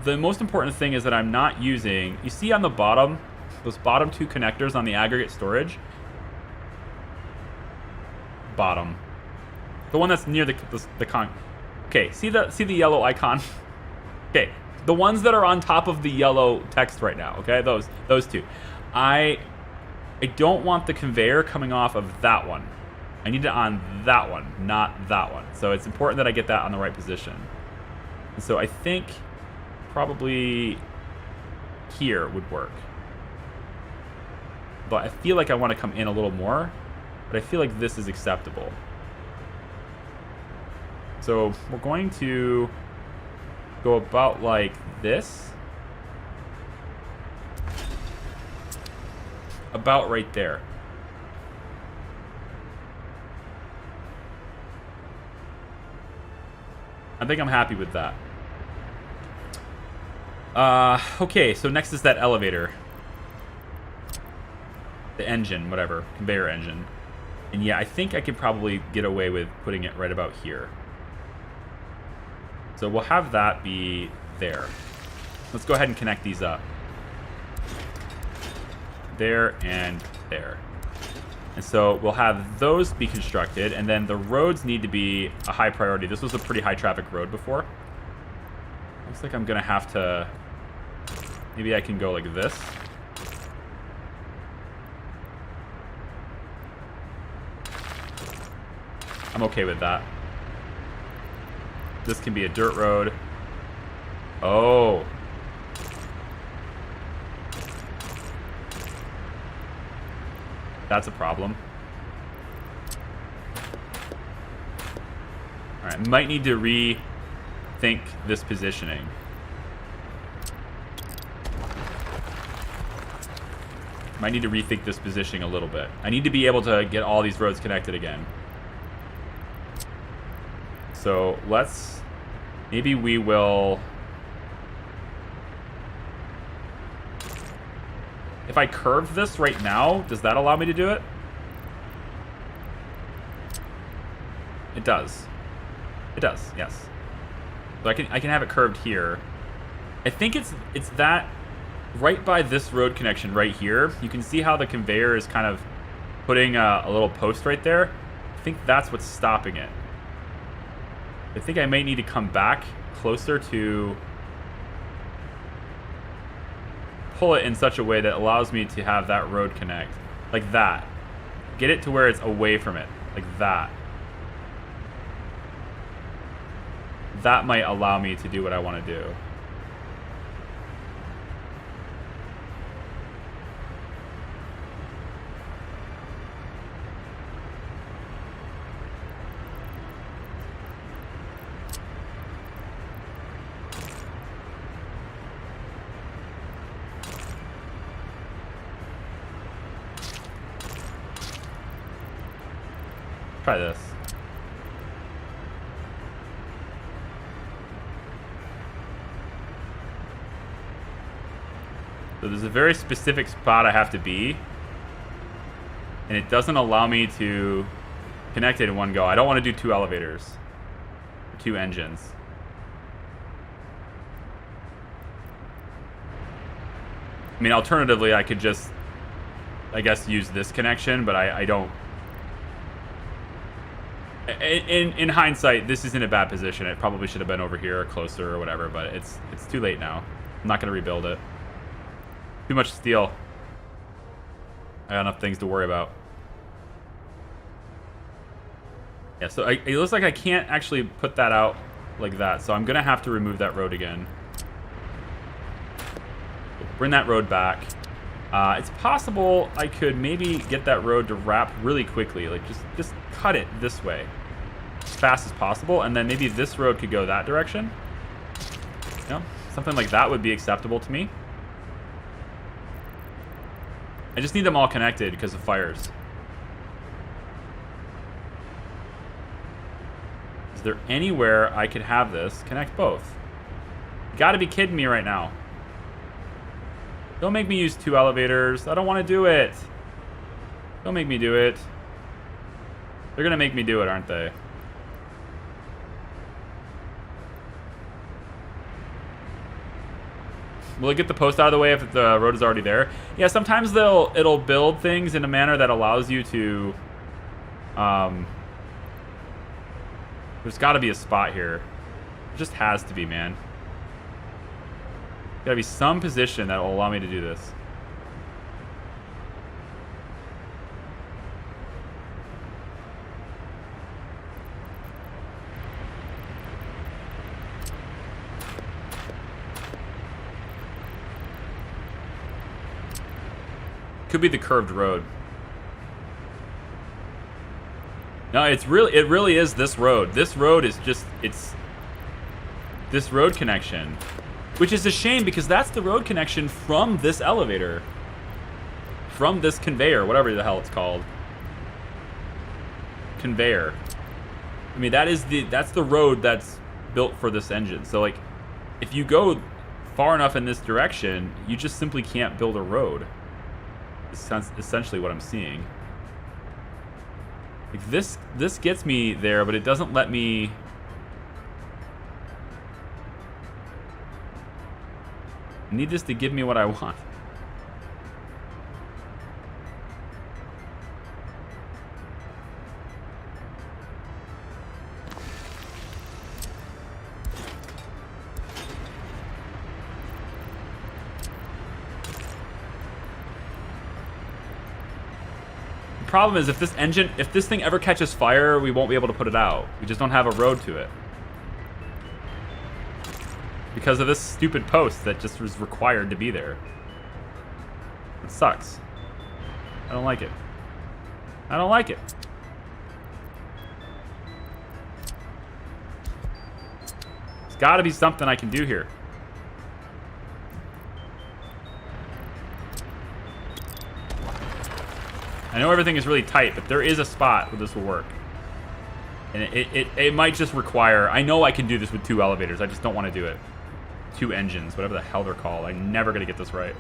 The most important thing is that I'm not using, you see on the bottom, those bottom 2 connectors on the aggregate storage. Bottom. The one that's near the con. Okay, see the yellow icon? Okay, the ones that are on top of the yellow text right now, okay? Those 2. I don't want the conveyor coming off of that one. I need it on that one, not that one. So it's important that I get that on the right position. And so I think probably here would work. But I feel like I want to come in a little more, but I feel like this is acceptable. So we're going to go about like this. About right there. I think I'm happy with that. Okay, so next is that elevator. The engine, whatever, conveyor engine. And yeah, I think I could probably get away with putting it right about here. So we'll have that be there. Let's go ahead and connect these up. There and there. And so we'll have those be constructed, and then the roads need to be a high priority. This was a pretty high traffic road before. Looks like I'm gonna have to, maybe I can go like this. I'm okay with that. This can be a dirt road. Oh. That's a problem. All right, might need to rethink this positioning. Might need to rethink this positioning a little bit. I need to be able to get all these roads connected again. So let's, maybe we will, if I curve this right now, does that allow me to do it? It does. It does, yes. So I can have it curved here. I think it's that right by this road connection right here. You can see how the conveyor is kind of putting a little post right there. I think that's what's stopping it. I think I may need to come back closer to pull it in such a way that allows me to have that road connect. Like that. Get it to where it's away from it. Like that. That might allow me to do what I want to do. try this. So there's a very specific spot I have to be, and it doesn't allow me to connect it in one go. I don't want to do 2 elevators, 2 engines. I mean, alternatively, I could just, I guess, use this connection, but I don't. In hindsight, this isn't a bad position. It probably should have been over here or closer or whatever, but it's too late now. I'm not going to rebuild it. Too much steel. I got enough things to worry about. Yeah, so it looks like I can't actually put that out like that, so I'm going to have to remove that road again. Bring that road back. It's possible I could maybe get that road to wrap really quickly. Like, just cut it this way as fast as possible, and then maybe this road could go that direction. You know, something like that would be acceptable to me. I just need them all connected because of fires. Is there anywhere I could have this connect both? You gotta be kidding me right now. Don't make me use 2 elevators. I don't want to do it. Don't make me do it. They're gonna make me do it, aren't they? Will it get the post out of the way if the road is already there? Yeah, sometimes it'll build things in a manner that allows you to. There's got to be a spot here. It just has to be, man. Got to be some position that will allow me to do this. Could be the curved road. No, it really is this road. This road is just, it's this road connection, which is a shame because that's the road connection from this elevator, from this conveyor, whatever the hell it's called. Conveyor. I mean, that's the road that's built for this engine. So like, if you go far enough in this direction, you just simply can't build a road. It's essentially what I'm seeing. Like this gets me there, but it doesn't let me. I need this to give me what I want. Problem is, if this thing ever catches fire, we won't be able to put it out. We just don't have a road to it because of this stupid post that just was required to be there. It sucks. I don't like it. I don't like it. There's got to be something I can do here. I know everything is really tight, but there is a spot where this will work. And it might just require... I know I can do this with 2 elevators. I just don't want to do it. 2 engines, whatever the hell they're called. I'm never going to get this right.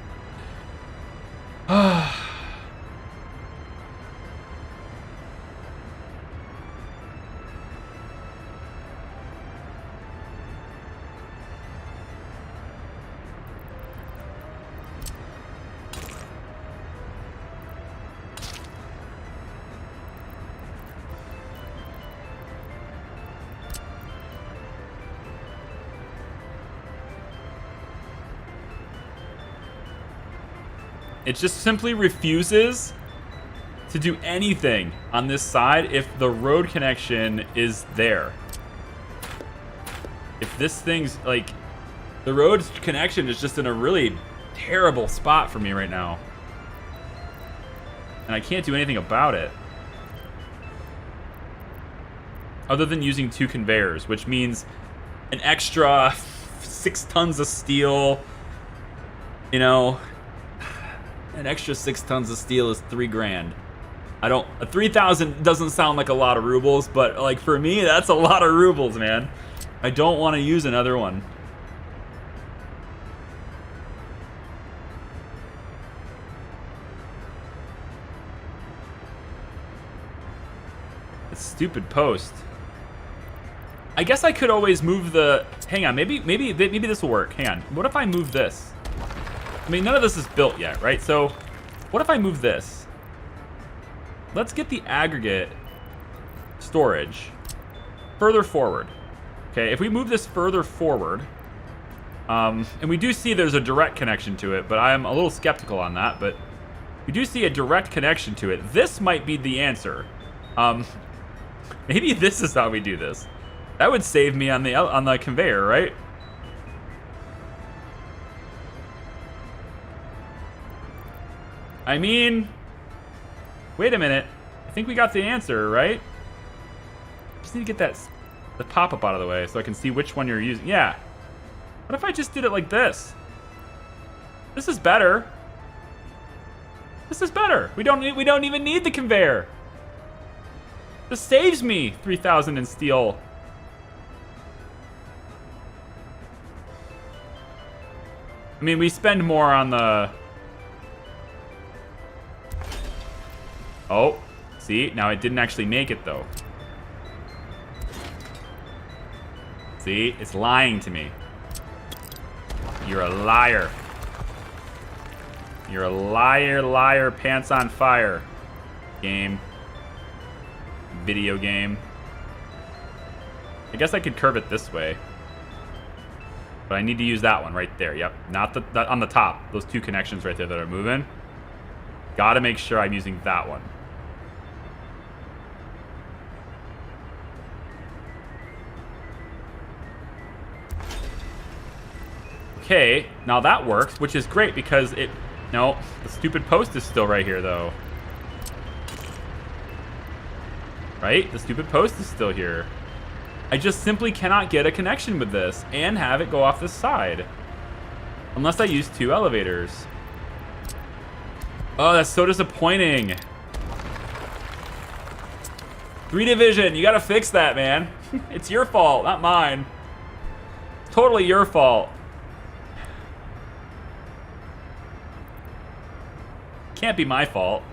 It just simply refuses to do anything on this side if the road connection is there. If this thing's like, the road connection is just in a really terrible spot for me right now. And I can't do anything about it. Other than using 2 conveyors, which means an extra 6 tons of steel, you know. An extra 6 tons of steel is $3 grand. I don't, 3,000 doesn't sound like a lot of rubles, but like for me, that's a lot of rubles, man. I don't want to use another one. It's stupid post. I guess I could always move the, hang on, maybe this will work. Hang on, what if I move this? I mean, none of this is built yet, right? So what if I move this? Let's get the aggregate storage further forward. Okay, if we move this further forward, and we do see there's a direct connection to it, but I'm a little skeptical on that, but we do see a direct connection to it. This might be the answer. Maybe this is how we do this. That would save me on the conveyor, right? I mean, wait a minute. I think we got the answer, right? Just need to get the pop-up out of the way so I can see which one you're using. Yeah. What if I just did it like this? This is better. This is better. We don't even need the conveyor. This saves me 3,000 in steel. I mean, we spend more on the... Oh, see? Now it didn't actually make it, though. See? It's lying to me. You're a liar. You're a liar, liar, pants on fire. Game. Video game. I guess I could curve it this way. But I need to use that one right there. Yep. Not on the top. Those two connections right there that are moving. Gotta make sure I'm using that one. Okay, now that works, which is great because it... No, the stupid post is still right here, though. Right? The stupid post is still here. I just simply cannot get a connection with this and have it go off this side. Unless I use two elevators. Oh, that's so disappointing. 3 division, you gotta fix that, man. It's your fault, not mine. Totally your fault. Can't be my fault.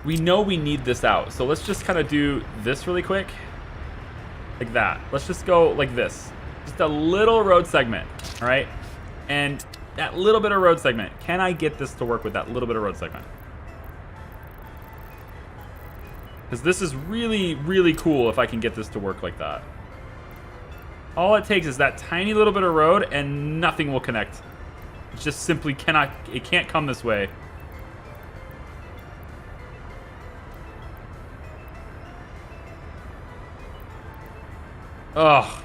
We know we need this out, so let's just kind of do this really quick. Like that. Let's just go like this. Just a little road segment, all right? And that little bit of road segment, can I get this to work with that little bit of road segment? Because this is really, really cool if I can get this to work like that. All it takes is that tiny little bit of road and nothing will connect. It just simply cannot, it can't come this way. Ugh.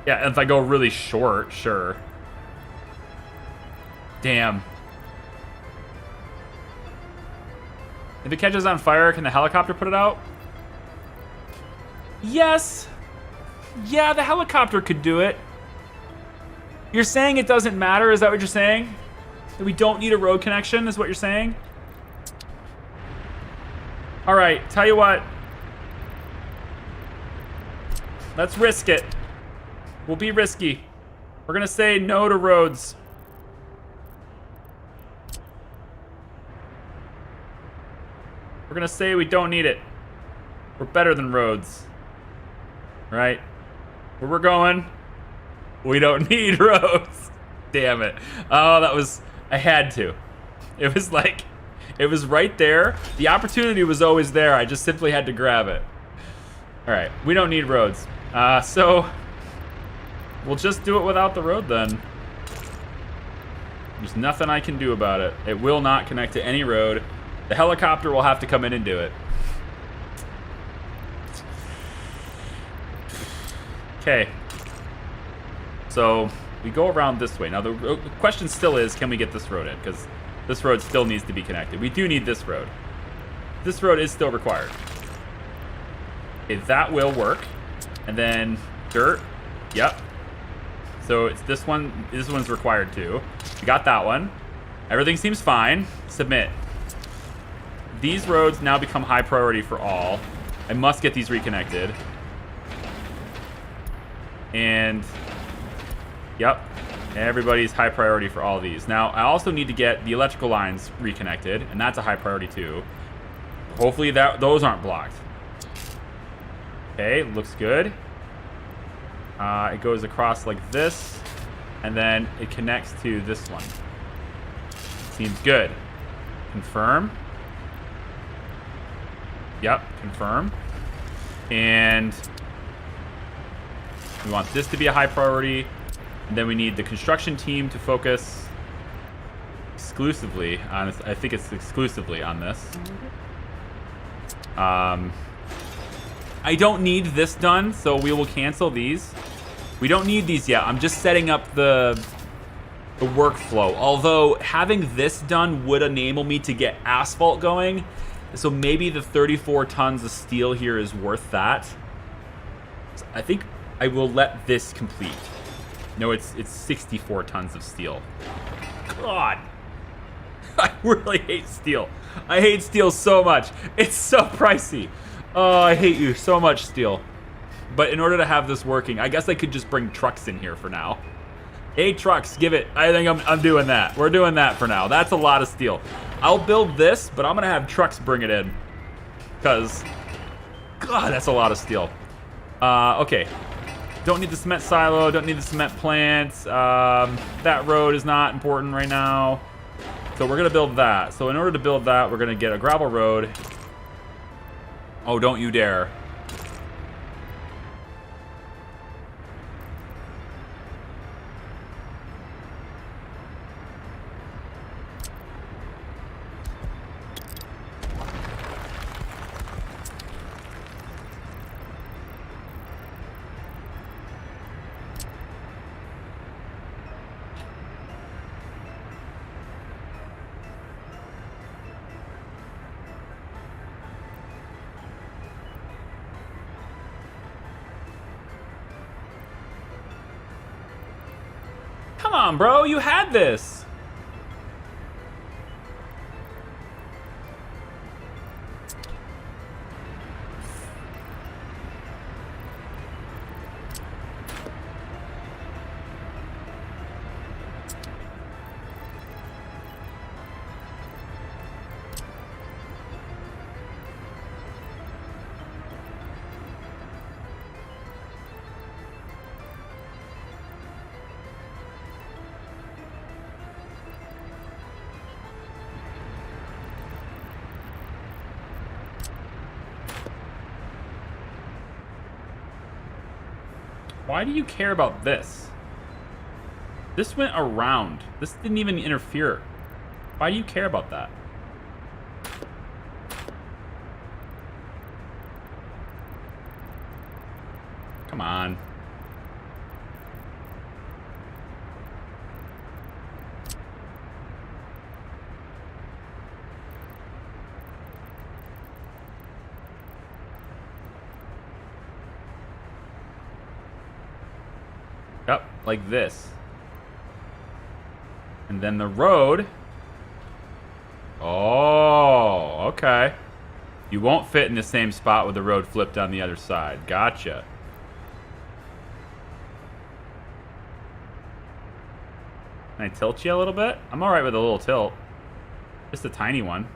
Yeah, if I go really short, sure. Damn. If it catches on fire, can the helicopter put it out? Yes. Yeah, the helicopter could do it. You're saying it doesn't matter? Is that what you're saying? That we don't need a road connection is what you're saying? All right, tell you what. Let's risk it. We'll be risky. We're gonna say no to roads. We're gonna say we don't need it. We're better than roads. Right? Where we're going, we don't need roads. Damn it. Oh, that was, I had to. It was like, it was right there. The opportunity was always there. I just simply had to grab it. All right, we don't need roads. So we'll just do it without the road then. There's nothing I can do about it. It will not connect to any road. The helicopter will have to come in and do it. Okay. So we go around this way. Now the question still is, can we get this road in? Because this road still needs to be connected. We do need this road. This road is still required. Okay, that will work. And then dirt. Yep. So it's this one. This one's required too. We got that one. Everything seems fine. Submit. These roads now become high priority for all. I must get these reconnected. And, yep, everybody's high priority for all of these. Now, I also need to get the electrical lines reconnected, and that's a high priority too. Hopefully those aren't blocked. Okay, looks good. It goes across like this, and then it connects to this one. Seems good. Confirm. Yep, confirm. And we want this to be a high priority. And then we need the construction team to focus exclusively on this. I think it's exclusively on this. I don't need this done, so we will cancel these. We don't need these yet. I'm just setting up the workflow. Although having this done would enable me to get asphalt going. So maybe the 34 tons of steel here is worth that. So I think I will let this complete. No, it's 64 tons of steel. God. I really hate steel. I hate steel so much. It's so pricey. Oh, I hate you so much, steel. But in order to have this working, I guess I could just bring trucks in here for now. Hey, trucks, give it. I think I'm doing that. We're doing that for now. That's a lot of steel. I'll build this, but I'm going to have trucks bring it in. Because, God, that's a lot of steel. Okay. Don't need the cement silo. Don't need the cement plant. That road is not important right now. So we're going to build that. So in order to build that, we're going to get a gravel road. Oh, don't you dare. Come on, bro, you had this. Why do you care about this? This went around. This didn't even interfere. Why do you care about that? Come on. Yep, like this. And then the road. Oh, okay. You won't fit in the same spot with the road flipped on the other side. Gotcha. Can I tilt you a little bit? I'm alright with a little tilt. Just a tiny one.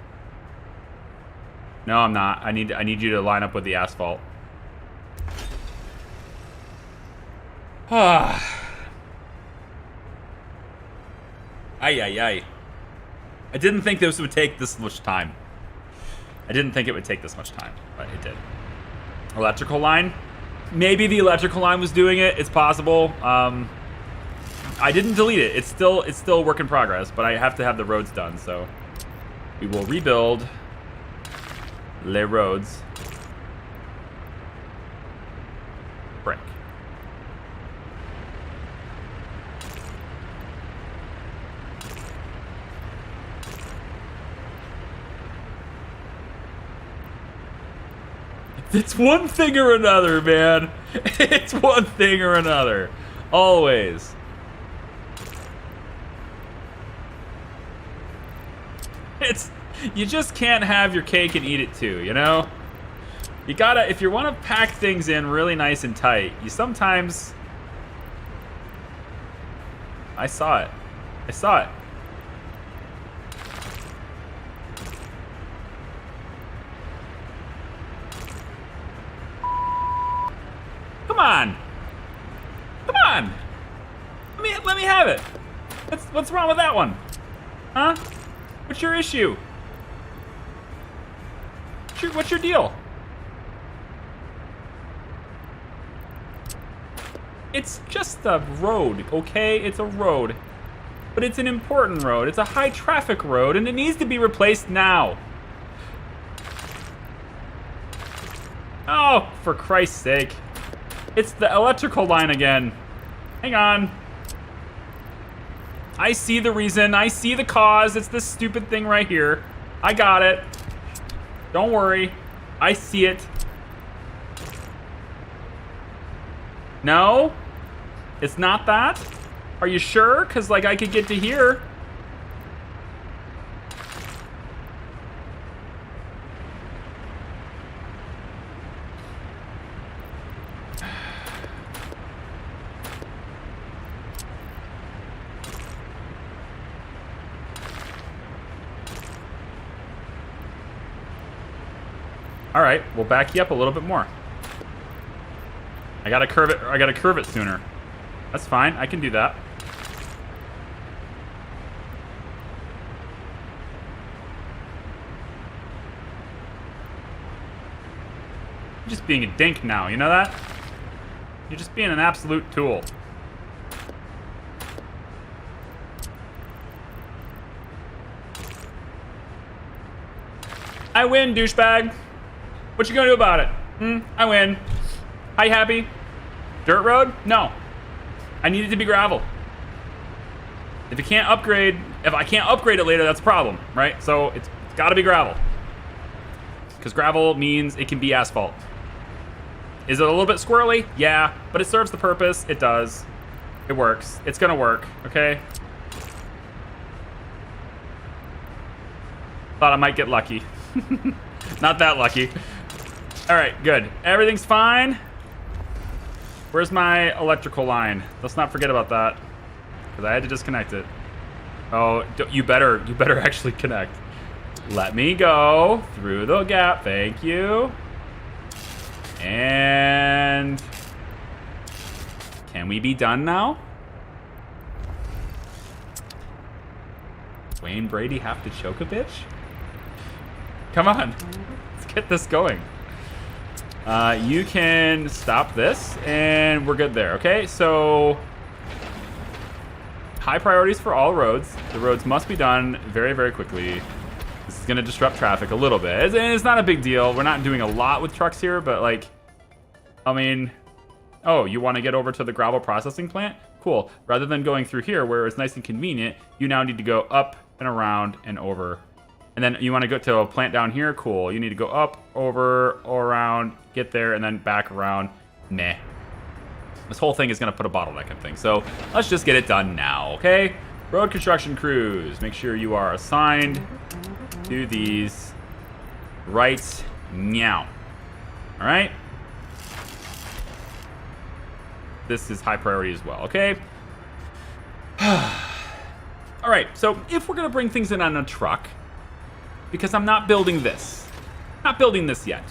No, I'm not. I need you to line up with the asphalt. Ay, ay, ay. I didn't think this would take this much time. I didn't think it would take this much time, but it did. Electrical line? Maybe the electrical line was doing it. It's possible. I didn't delete it. It's still a work in progress, but I have to have the roads done, so we will rebuild les roads. Brick. It's one thing or another, man. It's one thing or another. Always. You just can't have your cake and eat it too, you know? You gotta, if you want to pack things in really nice and tight, you sometimes... I saw it. I saw it. Come on. Come on. Let me have it. What's wrong with that one? Huh? What's your issue? What's your deal? It's just a road, okay? It's a road. But it's an important road. It's a high traffic road, and it needs to be replaced now. Oh, for Christ's sake. It's the electrical line again. Hang on. I see the reason. I see the cause. It's this stupid thing right here. I got it. Don't worry. I see it. No? It's not that? Are you sure? Because, like, I could get to here. All right, we'll back you up a little bit more. I gotta curve it sooner. That's fine, I can do that. You're just being a dink now, you know that? You're just being an absolute tool. I win, douchebag. What you gonna do about it? I win. Are you happy? Dirt road? No. I need it to be gravel. If I can't upgrade it later, that's a problem, right? So it's gotta be gravel. Because gravel means it can be asphalt. Is it a little bit squirrely? Yeah, but it serves the purpose. It does. It works. It's gonna work, okay? Thought I might get lucky. Not that lucky. All right, good. Everything's fine. Where's my electrical line? Let's not forget about that, because I had to disconnect it. Oh, you better actually connect. Let me go through the gap. Thank you. And can we be done now? Wayne Brady have to choke a bitch? Come on, let's get this going. You can stop this, and we're good there, okay? So, high priorities for all roads. The roads must be done very, very quickly. This is gonna disrupt traffic a little bit. It's not a big deal. We're not doing a lot with trucks here, but like, I mean, oh, you wanna get over to the gravel processing plant? Cool. Rather than going through here where it's nice and convenient, you now need to go up and around and over. And then you want to go to a plant down here? Cool. You need to go up, over, around, get there, and then back around. Nah. This whole thing is going to put a bottleneck in things. So let's just get it done now, okay? Road construction crews. Make sure you are assigned to these right now. All right? This is high priority as well, okay? All right, so if we're going to bring things in on a truck, because I'm not building this. Not building this yet.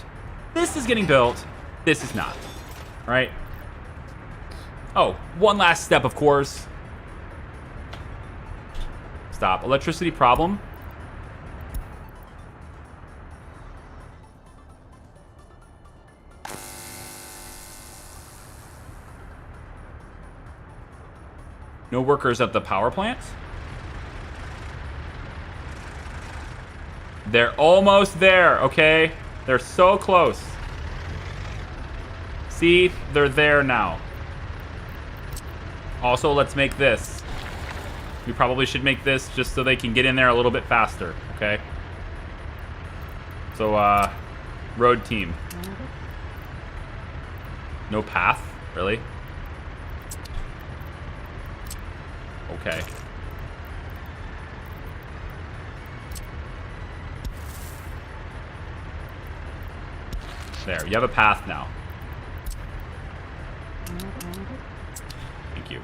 This is getting built. This is not. All right? Oh, one last step, of course. Stop. Electricity problem. No workers at the power plant. They're almost there, okay? They're so close. See, they're there now. Also, let's make this. We probably should make this just so they can get in there a little bit faster, okay? So, road team. No path? Really? Okay. There, you have a path now. Thank you.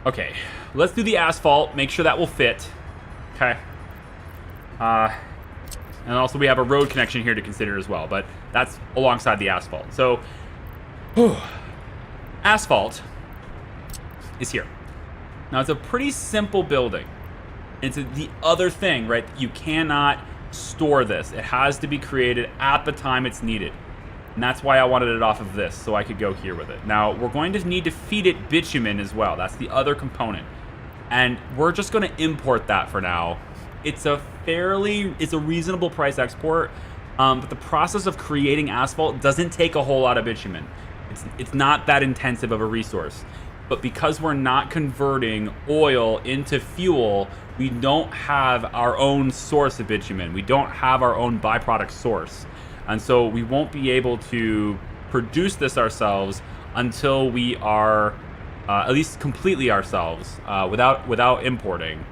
Okay, let's do the asphalt. Make sure that will fit. Okay. And also we have a road connection here to consider as well, but that's alongside the asphalt. So, asphalt is here. Now, it's a pretty simple building. It's the other thing, right? You cannot store this. It has to be created at the time it's needed. And that's why I wanted it off of this, so I could go here with it. Now, we're going to need to feed it bitumen as well. That's the other component. And we're just going to import that for now. It's a reasonable price export, but the process of creating asphalt doesn't take a whole lot of bitumen. It's not that intensive of a resource. But because we're not converting oil into fuel, we don't have our own source of bitumen. We don't have our own byproduct source. And so we won't be able to produce this ourselves until we are, at least completely ourselves, without importing.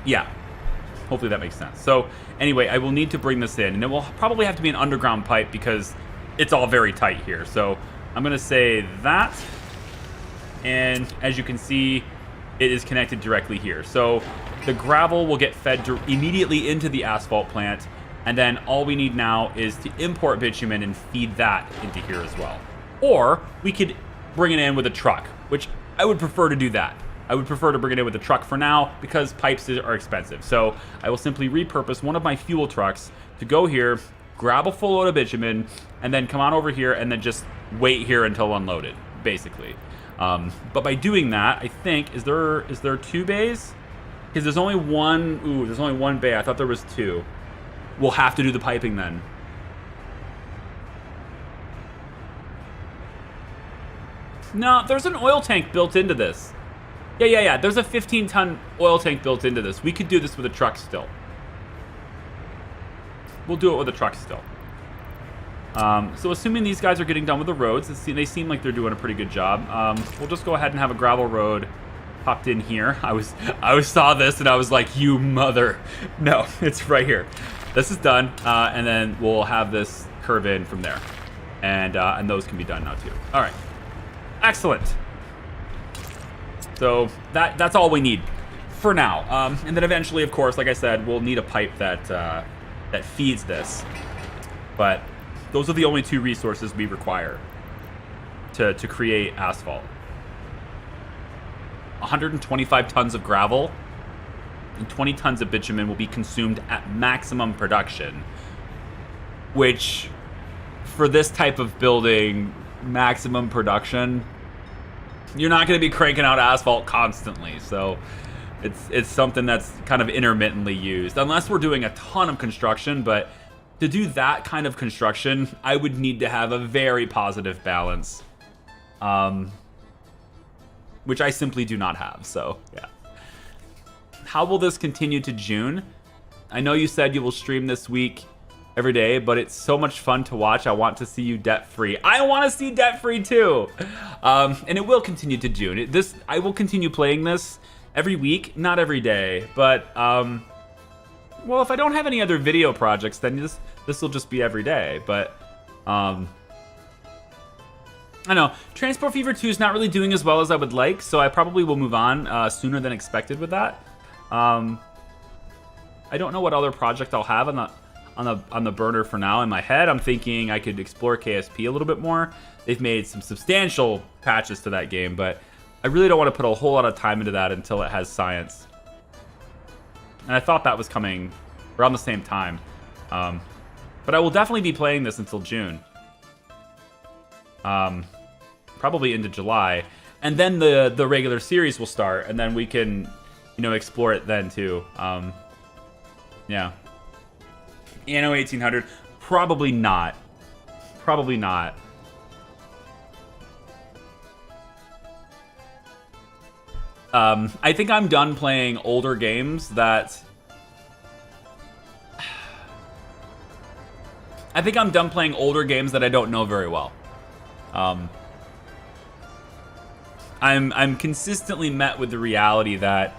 Yeah, hopefully that makes sense. So anyway, I will need to bring this in, and it will probably have to be an underground pipe because it's all very tight here. So I'm gonna say that, and as you can see, it is connected directly here. So the gravel will get fed immediately into the asphalt plant, and then all we need now is to import bitumen and feed that into here as well. Or we could bring it in with a truck, which I would prefer to do that. I would prefer to bring it in with a truck for now because pipes are expensive. So I will simply repurpose one of my fuel trucks to go here, grab a full load of bitumen, and then come on over here and then just wait here until unloaded, basically. But by doing that, I think, is there 2 bays? Because there's only one, there's only 1 bay. I thought there was 2. We'll have to do the piping then. No, there's an oil tank built into this. Yeah. There's a 15-ton oil tank built into this. We could do this with a truck still. We'll do it with a truck still. So assuming these guys are getting done with the roads, they seem like they're doing a pretty good job. We'll just go ahead and have a gravel road popped in here. I saw this and I was like, you mother. No, it's right here. This is done, and then we'll have this curve in from there. And those can be done now too. All right, excellent. So that's all we need for now. And then eventually, of course, like I said, we'll need a pipe that feeds this. But those are the only 2 resources we require to create asphalt. 125 tons of gravel and 20 tons of bitumen will be consumed at maximum production, which for this type of building, maximum production, you're not going to be cranking out asphalt constantly. So it's something that's kind of intermittently used, unless we're doing a ton of construction. But to do that kind of construction, I would need to have a very positive balance, which I simply do not have. So yeah. How will this continue to June? I know you said you will stream this week every day, but it's so much fun to watch. I want to see you debt-free. I want to see debt-free too. And it will continue to June. I will continue playing this every week, not every day, but well, if I don't have any other video projects, then this will just be every day. But I know Transport Fever 2 is not really doing as well as I would like, so I probably will move on sooner than expected with that. I don't know what other project I'll have on the burner for now. In my head, I'm thinking I could explore KSP a little bit more. They've made some substantial patches to that game, but I really don't want to put a whole lot of time into that until it has science. And I thought that was coming around the same time. But I will definitely be playing this until June. Probably into July. And then the regular series will start, and then we can, explore it then too. Yeah. Anno 1800, probably not. Probably not. I think I'm done playing older games that... I think I'm done playing older games that I don't know very well. I'm consistently met with the reality that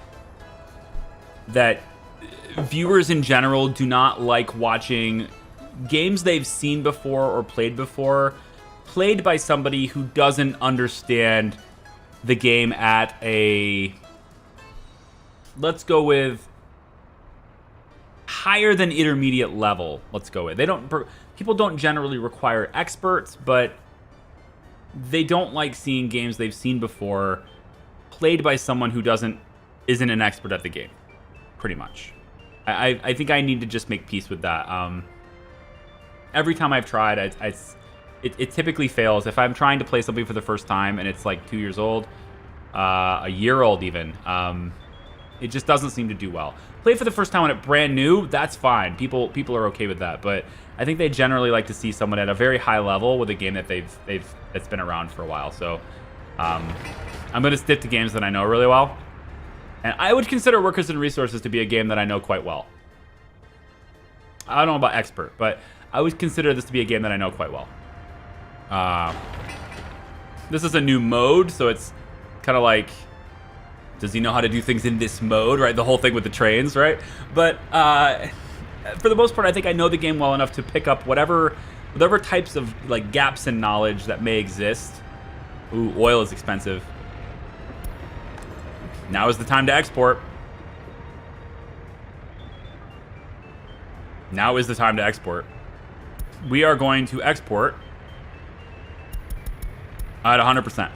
viewers in general do not like watching games they've seen before or played before, played by somebody who doesn't understand the game at a, let's go with, higher than intermediate level. Let's go with. People don't generally require experts, but they don't like seeing games they've seen before played by someone who isn't an expert at the game, pretty much. I think I need to just make peace with that. Every time I've tried, it typically fails. If I'm trying to play something for the first time and it's like 2 years old, a year old even, it just doesn't seem to do well. Play for the first time when it's brand new, that's fine. People are okay with that, but I think they generally like to see someone at a very high level with a game that that's been around for a while. So I'm going to stick to games that I know really well. And I would consider Workers and Resources to be a game that I know quite well. I don't know about expert, but I would consider this to be a game that I know quite well. This is a new mode, so it's kind of like, does he know how to do things in this mode, right? The whole thing with the trains, right? But for the most part, I think I know the game well enough to pick up whatever types of like gaps in knowledge that may exist. Ooh, oil is expensive. Now is the time to export. Now is the time to export. We are going to export at 100%.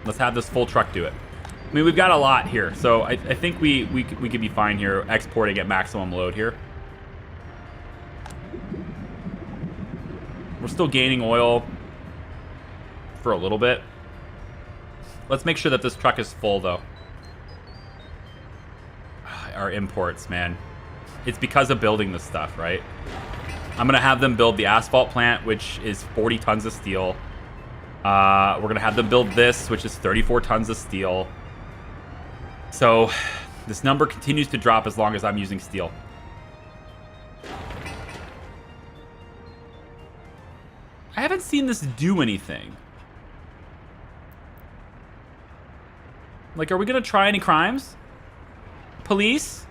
Let's have this full truck do it. I mean, we've got a lot here, so I think we could be fine here exporting at maximum load here. We're still gaining oil for a little bit. Let's make sure that this truck is full, though. Our imports, man. It's because of building this stuff, right? I'm going to have them build the asphalt plant, which is 40 tons of steel. We're going to have them build this, which is 34 tons of steel. So this number continues to drop as long as I'm using steel. I haven't seen this do anything. Like, are we going to try any crimes? Police?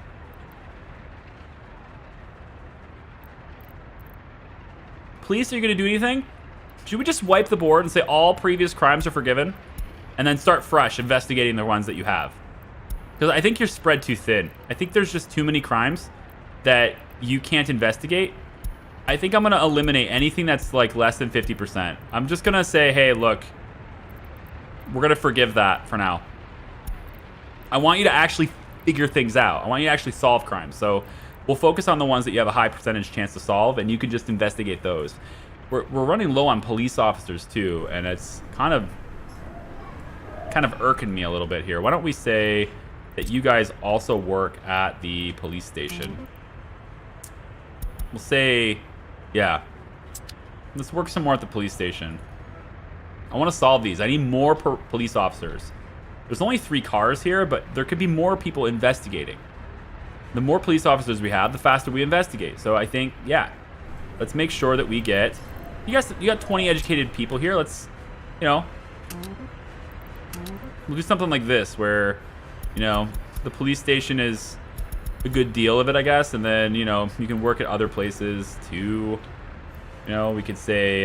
Police, are you going to do anything? Should we just wipe the board and say all previous crimes are forgiven? And then start fresh, investigating the ones that you have? Because I think you're spread too thin. I think there's just too many crimes that you can't investigate. I think I'm going to eliminate anything that's like less than 50%. I'm just going to say, hey, look, we're going to forgive that for now. I want you to actually figure things out. I want you to actually solve crimes. So we'll focus on the ones that you have a high percentage chance to solve, and you can just investigate those. We're running low on police officers too, and it's kind of irking me a little bit here. Why don't we say that you guys also work at the police station? We'll say, yeah. Let's work some more at the police station. I want to solve these. I need more police officers. There's only 3 cars here, but there could be more people investigating. The more police officers we have, the faster we investigate. So I think, yeah, let's make sure that we get... You got 20 educated people here. Let's, we'll do something like this where, the police station is a good deal of it, I guess. And then, you can work at other places too. We could say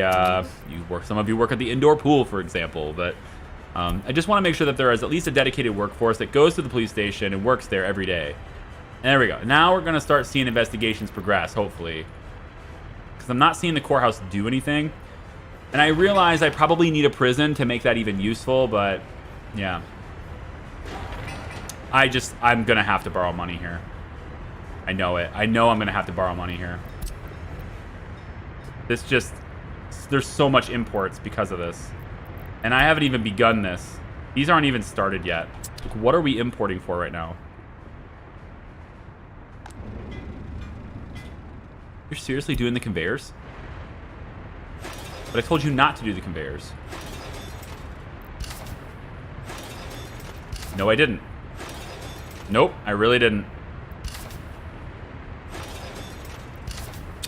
some of you work at the indoor pool, for example. But I just want to make sure that there is at least a dedicated workforce that goes to the police station and works there every day. And there we go. Now we're going to start seeing investigations progress, hopefully. Because I'm not seeing the courthouse do anything. And I realize I probably need a prison to make that even useful, but yeah. I'm going to have to borrow money here. I know it. I know I'm going to have to borrow money here. There's so much imports because of this. And I haven't even begun this. These aren't even started yet. Like, what are we importing for right now? You're seriously doing the conveyors? But I told you not to do the conveyors. No, I didn't. Nope, I really didn't.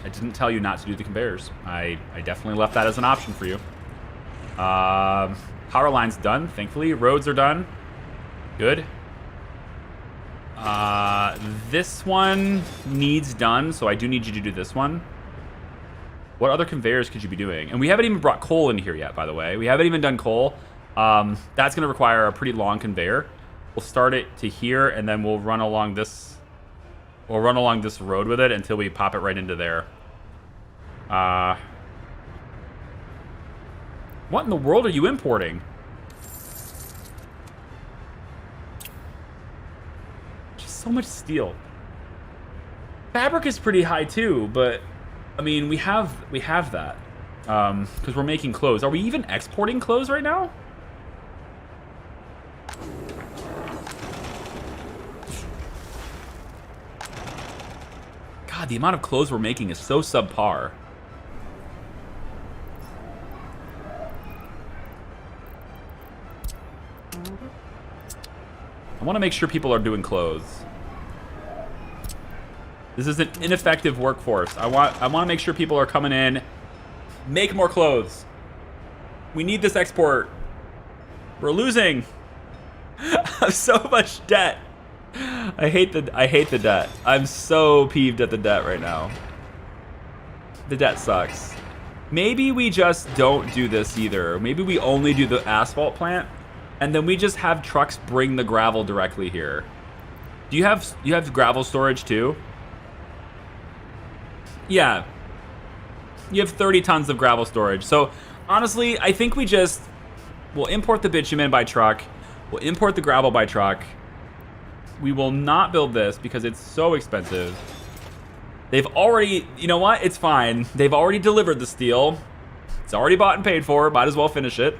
I didn't tell you not to do the conveyors. I definitely left that as an option for you. Power line's done, thankfully. Roads are done. Good. This one needs done, so I do need you to do this one. What other conveyors could you be doing? And we haven't even brought coal in here yet, by the way. We haven't even done coal. That's going to require a pretty long conveyor. We'll start it to here, and then we'll run along this. We'll run along this road with it until we pop it right into there. What in the world are you importing? Just so much steel. Fabric is pretty high too, but I mean we have that because we're making clothes. Are we even exporting clothes right now? God, the amount of clothes we're making is so subpar. I want to make sure people are doing clothes. This is an ineffective workforce. I want to make sure people are coming in. Make more clothes. We need this export. We're losing. I have so much debt. I hate the debt. I'm so peeved at the debt right now. The debt sucks. Maybe we just don't do this either. Maybe we only do the asphalt plant, and then we just have trucks bring the gravel directly here. Do you have gravel storage too? Yeah. You have 30 tons of gravel storage. So honestly, I think we'll import the bitumen by truck. We'll import the gravel by truck. We will not build this because it's so expensive. They've already, you know what? It's fine. They've already delivered the steel. It's already bought and paid for. Might as well finish it.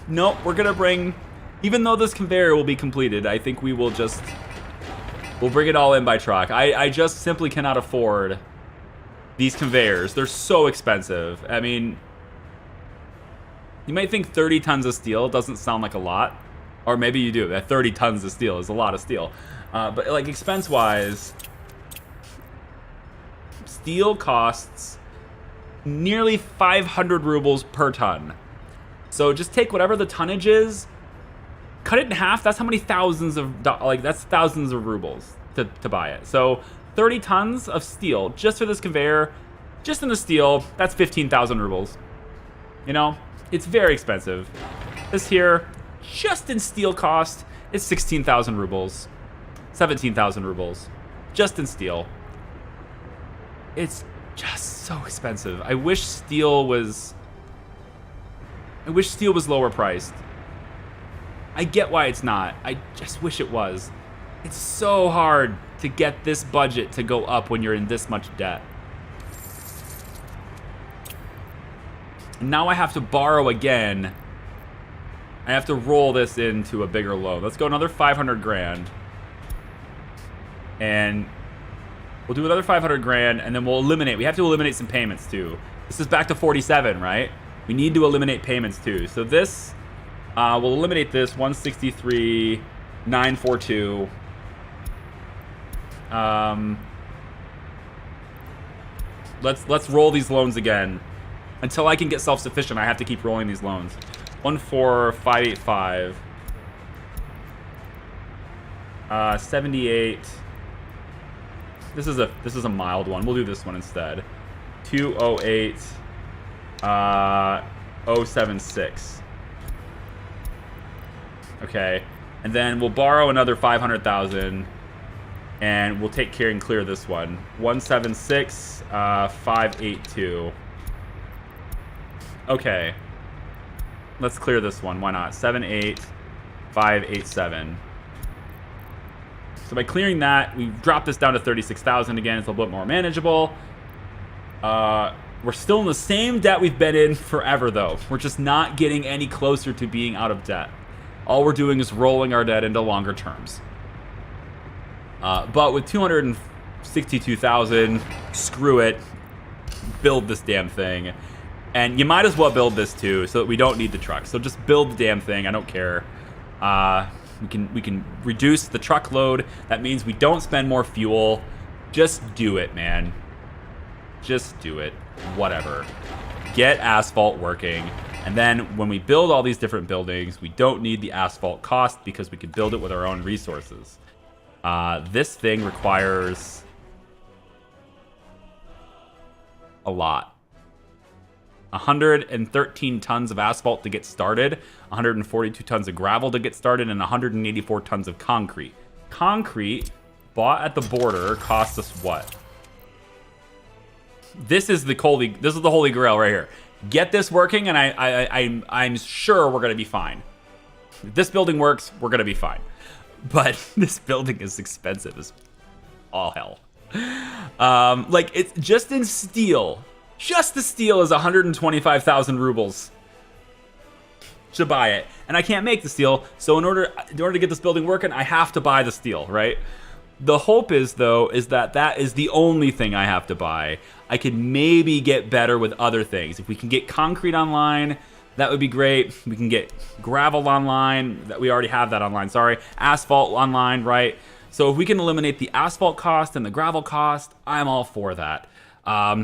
Nope, we're gonna bring, even though this conveyor will be completed, I think we'll bring it all in by truck. I just simply cannot afford these conveyors. They're so expensive. I mean, you might think 30 tons of steel doesn't sound like a lot. Or maybe you do. That 30 tons of steel is a lot of steel. But like expense-wise, steel costs nearly 500 rubles per ton. So just take whatever the tonnage is, cut it in half. That's how many thousands of that's thousands of rubles to buy it. So 30 tons of steel just for this conveyor, just in the steel, that's 15,000 rubles. You know, it's very expensive. This here, just in steel cost, is 16,000 rubles, 17,000 rubles, just in steel. It's just so expensive. I wish steel was lower priced. I get why it's not. I just wish it was. It's so hard to get this budget to go up when you're in this much debt. And now I have to borrow again. I have to roll this into a bigger loan. Let's go another 500 grand. And we'll do another 500 grand, and then we'll eliminate. We have to eliminate some payments too. This is back to 47, right? We need to eliminate payments too. So this, we'll eliminate this 163,942. Let's roll these loans again. Until I can get self-sufficient, I have to keep rolling these loans. 14585. 78. This is a mild one. We'll do this one instead. 208 076. Okay. And then we'll borrow another 500,000 and we'll take care and clear this one. 176 582. Okay. Let's clear this one. Why not? 78587. So by clearing that, we drop this down to 36,000 again. It's a little bit more manageable. We're still in the same debt we've been in forever, though. We're just not getting any closer to being out of debt. All we're doing is rolling our debt into longer terms. But with 262,000, screw it. Build this damn thing. And you might as well build this too, so that we don't need the truck. So just build the damn thing. I don't care. We can reduce the truck load. That means we don't spend more fuel. Just do it, man. Just do it. Whatever. Get asphalt working. And then when we build all these different buildings, we don't need the asphalt cost because we can build it with our own resources. This thing requires a lot. 113 tons of asphalt to get started, 142 tons of gravel to get started, and 184 tons of concrete. Concrete bought at the border costs us what? This is the holy grail right here. Get this working, and I'm sure we're gonna be fine. If this building works, we're gonna be fine. But this building is expensive as all hell. Like, it's just in steel. Just the steel is 125,000 rubles to buy it, and I can't make the steel. So in order to get this building working, I have to buy the steel, right? The hope is, though, is that is the only thing I have to buy. I could maybe get better with other things. If we can get concrete online, that would be great. We can get gravel online. That we already have that online. Sorry, asphalt online, right? So if we can eliminate the asphalt cost and the gravel cost, I'm all for that.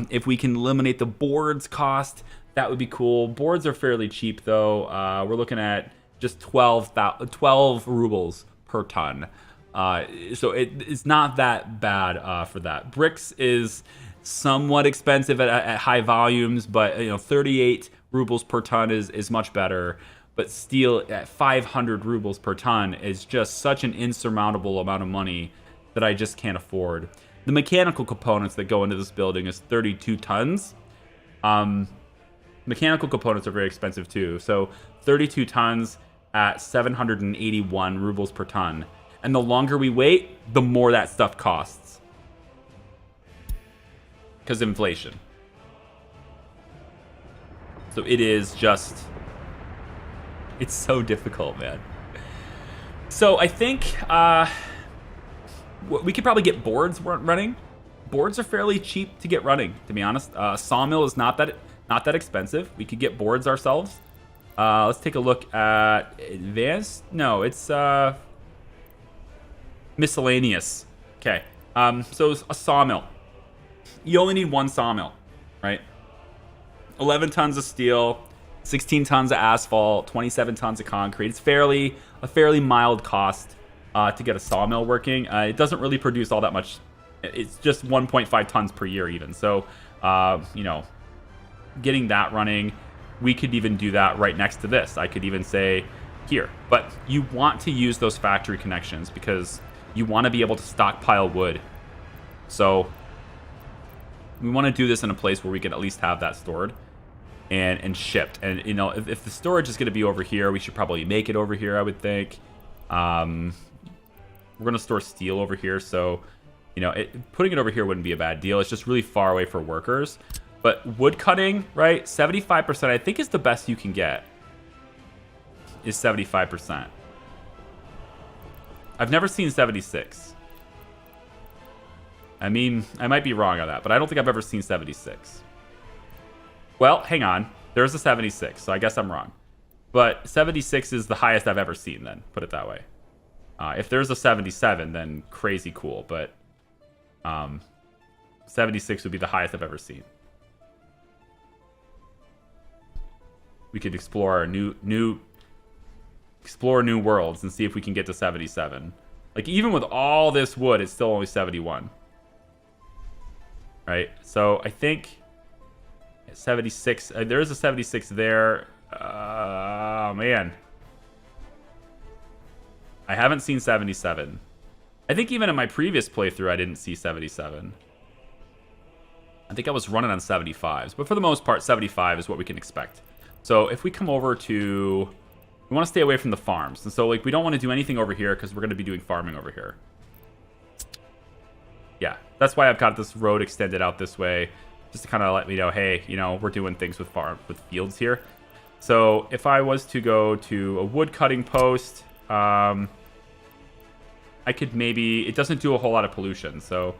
If we can eliminate the boards cost, that would be cool. Boards are fairly cheap, though. We're looking at just 12 rubles per ton. So it's not that bad for that. Bricks is somewhat expensive at high volumes, but 38 rubles per ton is much better. But steel at 500 rubles per ton is just such an insurmountable amount of money that I just can't afford. The mechanical components that go into this building is 32 tons. Mechanical components are very expensive too. So 32 tons at 781 rubles per ton. And the longer we wait, the more that stuff costs. Because of inflation. So it is just... It's so difficult, man. So I think we could probably get boards running. Boards are fairly cheap to get running, to be honest. Sawmill is not that expensive. We could get boards ourselves. Let's take a look at advanced. No, it's miscellaneous. Okay. So a sawmill. You only need one sawmill, right? 11 tons of steel, 16 tons of asphalt, 27 tons of concrete. It's a fairly mild cost to get a sawmill working. It doesn't really produce all that much. It's just 1.5 tons per year even. So, getting that running, we could even do that right next to this. I could even say here. But you want to use those factory connections because you want to be able to stockpile wood. So we want to do this in a place where we can at least have that stored and shipped. And if the storage is going to be over here, we should probably make it over here, I would think. We're going to store steel over here, so putting it over here wouldn't be a bad deal. It's just really far away for workers. But wood cutting, right? 75% I think is the best you can get. Is 75%. I've never seen 76. I mean, I might be wrong on that, but I don't think I've ever seen 76. Well, hang on. There's a 76, so I guess I'm wrong. But 76 is the highest I've ever seen, then. Put it that way. If there's a 77, then crazy cool. But 76 would be the highest I've ever seen. We could explore new worlds and see if we can get to 77. Like, even with all this wood, it's still only 71. Right? So I think 76. There is a 76 there. Oh, man. I haven't seen 77. I think even in my previous playthrough, I didn't see 77. I think I was running on 75s. But for the most part, 75 is what we can expect. So if we come over to... We want to stay away from the farms. And so, like, we don't want to do anything over here because we're going to be doing farming over here. Yeah, that's why I've got this road extended out this way. Just to kind of let me know, hey, we're doing things with fields here. So if I was to go to a wood cutting post... I could maybe... It doesn't do a whole lot of pollution, so...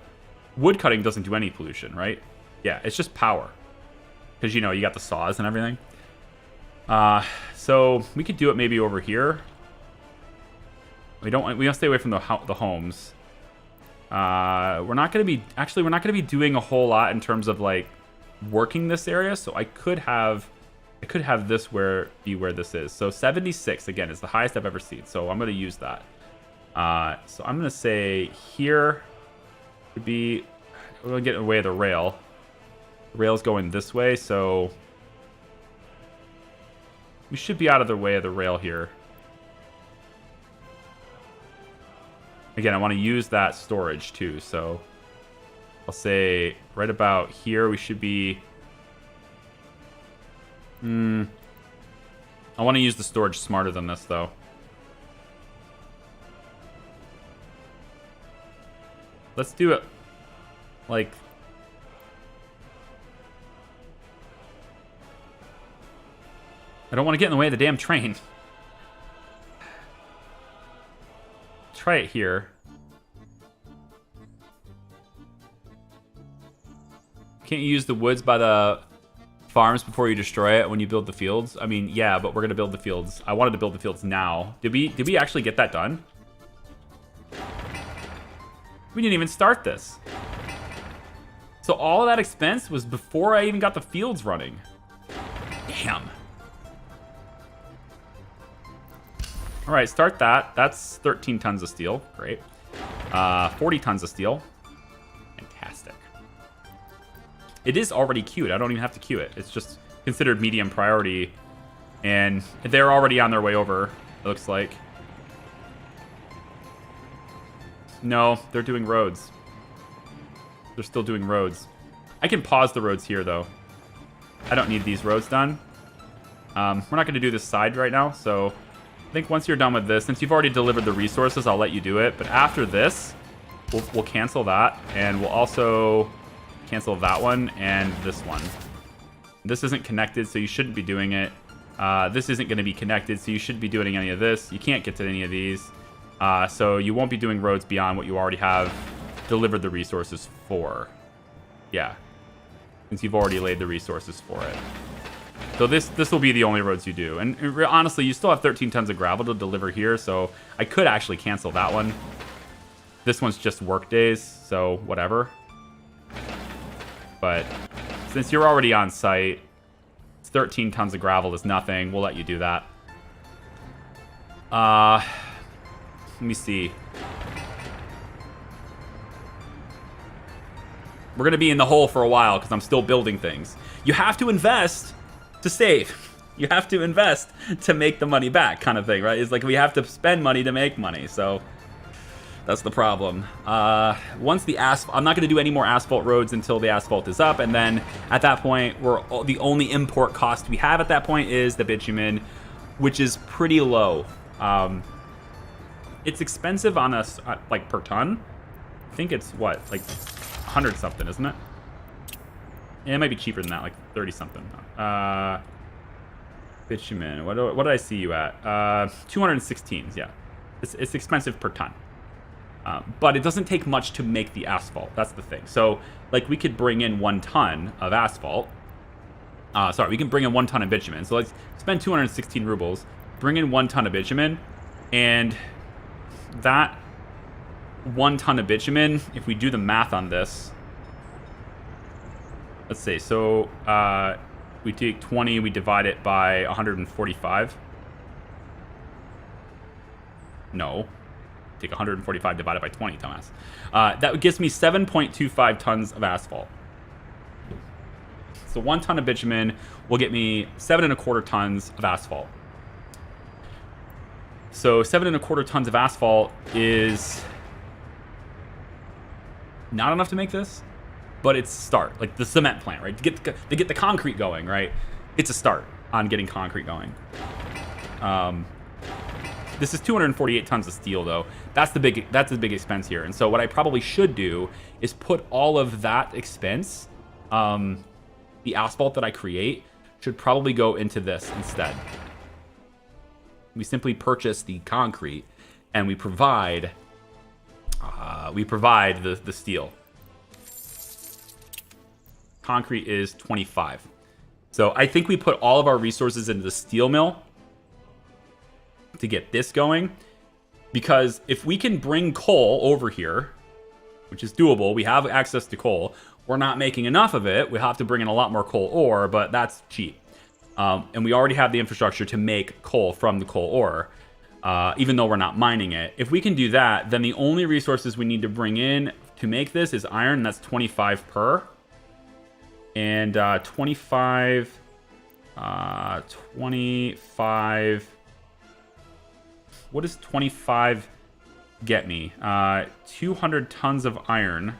Wood cutting doesn't do any pollution, right? Yeah, it's just power. Because, you got the saws and everything. So we could do it maybe over here. We want to stay away from the homes. We're not going to be doing a whole lot in terms of, like, working this area, so I could have I could have this be where this is. So 76, again, is the highest I've ever seen. So I'm going to use that. So I'm going to say here would be... We're going to get in the way of the rail. The rail's going this way, so... We should be out of the way of the rail here. Again, I want to use that storage too, so... I'll say right about here we should be... I want to use the storage smarter than this, though. Let's do it, like... I don't want to get in the way of the damn train. Try it here. Can't you use the woods by the farms before you destroy it when you build the fields? I mean, yeah, but we're gonna build the fields. I wanted to build the fields now. Did we actually get that done? We didn't even start this. So all of that expense was before I even got the fields running. Damn. All right, start that. That's 13 tons of steel. Great. 40 tons of steel. Fantastic. It is already queued. I don't even have to queue it. It's just considered medium priority. And they're already on their way over, it looks like. No, they're doing roads. They're still doing roads. I can pause the roads here, though. I don't need these roads done. We're not going to do this side right now, so... I think once you're done with this, since you've already delivered the resources, I'll let you do it. But after this, we'll cancel that. And we'll also cancel that one and this one. This isn't connected, so you shouldn't be doing it. This isn't going to be connected, so you shouldn't be doing any of this. You can't get to any of these. So you won't be doing roads beyond what you already have delivered the resources for. Yeah. Since you've already laid the resources for it. So this will be the only roads you do. And honestly, you still have 13 tons of gravel to deliver here, so I could actually cancel that one. This one's just work days, so whatever. But since you're already on site, 13 tons of gravel is nothing. We'll let you do that. Let me see. We're going to be in the hole for a while because I'm still building things. You have to invest to save. You have to invest to make the money back, kind of thing, right? It's like we have to spend money to make money, so that's the problem. Once the asphalt, I'm not going to do any more asphalt roads until the asphalt is up, and then at that point, the only import cost we have at that point is the bitumen, which is pretty low. It's expensive on us, like per ton. I think it's what, like 100 something, isn't it? Yeah, it might be cheaper than that, like 30 something. Bitumen, what did I see you at? 216, yeah. It's expensive per ton. But it doesn't take much to make the asphalt. That's the thing. So, like, we could bring in 1 ton of asphalt. Sorry, we can bring in 1 ton of bitumen. So let's spend 216 rubles, bring in 1 ton of bitumen, and that 1 ton of bitumen, if we do the math on this, let's see, so we take 20, we divide it by 145. No. Take 145 divided by 20, Thomas. That gives me 7.25 tons of asphalt. So 1 ton of bitumen will get me 7.25 tons of asphalt. So 7.25 tons of asphalt is not enough to make this, but it's a start. Like the cement plant, right? To get the concrete going, right? It's a start on getting concrete going. This is 248 tons of steel, though. That's the big expense here. And so what I probably should do is put all of that expense, the asphalt that I create, should probably go into this instead. We simply purchase the concrete, and we provide the steel. Concrete is 25. So I think we put all of our resources into the steel mill to get this going, because if we can bring coal over here, which is doable, we have access to coal. We're not making enough of it. We have to bring in a lot more coal ore, but that's cheap. And we already have the infrastructure to make coal from the coal ore, even though we're not mining it. If we can do that, then the only resources we need to bring in to make this is iron, and that's 25 per. And 25... 25... What does 25 get me? 200 tons of iron.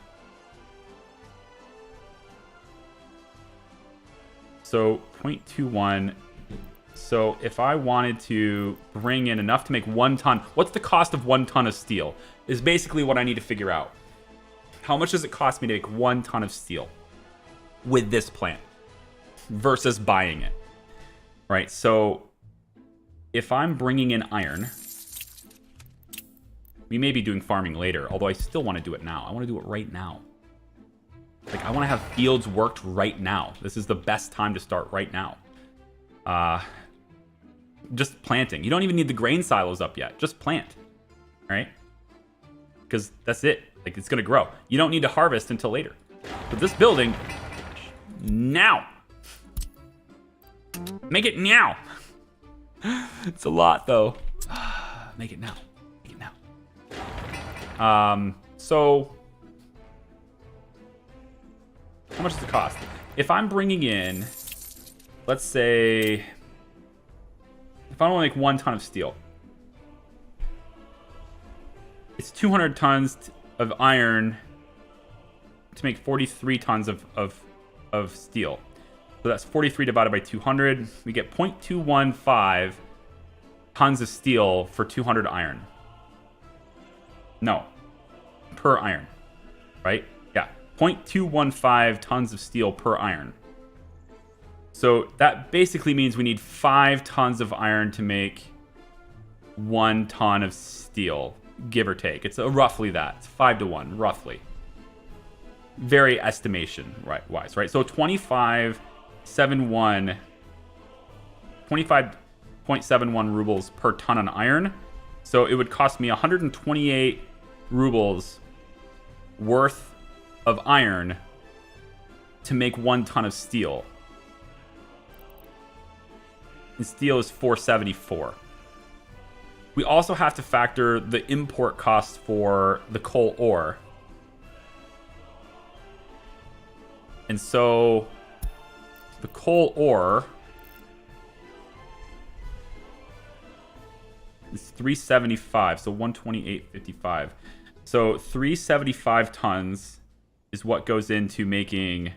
So 0.21. So if I wanted to bring in enough to make 1 ton, what's the cost of 1 ton of steel? Is basically what I need to figure out. How much does it cost me to make 1 ton of steel with this plant versus buying it? Right, so if I'm bringing in iron, we may be doing farming later, although I still want to do it now. I want to do it right now. Like, I want to have fields worked right now. This is the best time to start right now. Just planting. You don't even need the grain silos up yet. Just plant, right? Because that's it. Like, it's going to grow. You don't need to harvest until later. But this building, now. Make it now. It's a lot, though. Make it now. Make it now. So how much does it cost? If I'm bringing in, let's say, if I want to make 1 ton of steel, it's 200 tons of iron to make 43 tons of steel. So that's 43 divided by 200. We get 0.215 tons of steel for 200 iron. No, per iron, right? Yeah, 0.215 tons of steel per iron. So that basically means we need 5 tons of iron to make 1 ton of steel, give or take. It's roughly that. It's 5 to 1, roughly. Very estimation wise, right? So 25.71 rubles per ton on iron. So it would cost me 128 rubles worth of iron to make 1 ton of steel. And steel is 474. We also have to factor the import costs for the coal ore. And so the coal ore is 375, so 128.55. So 375 tons is what goes into making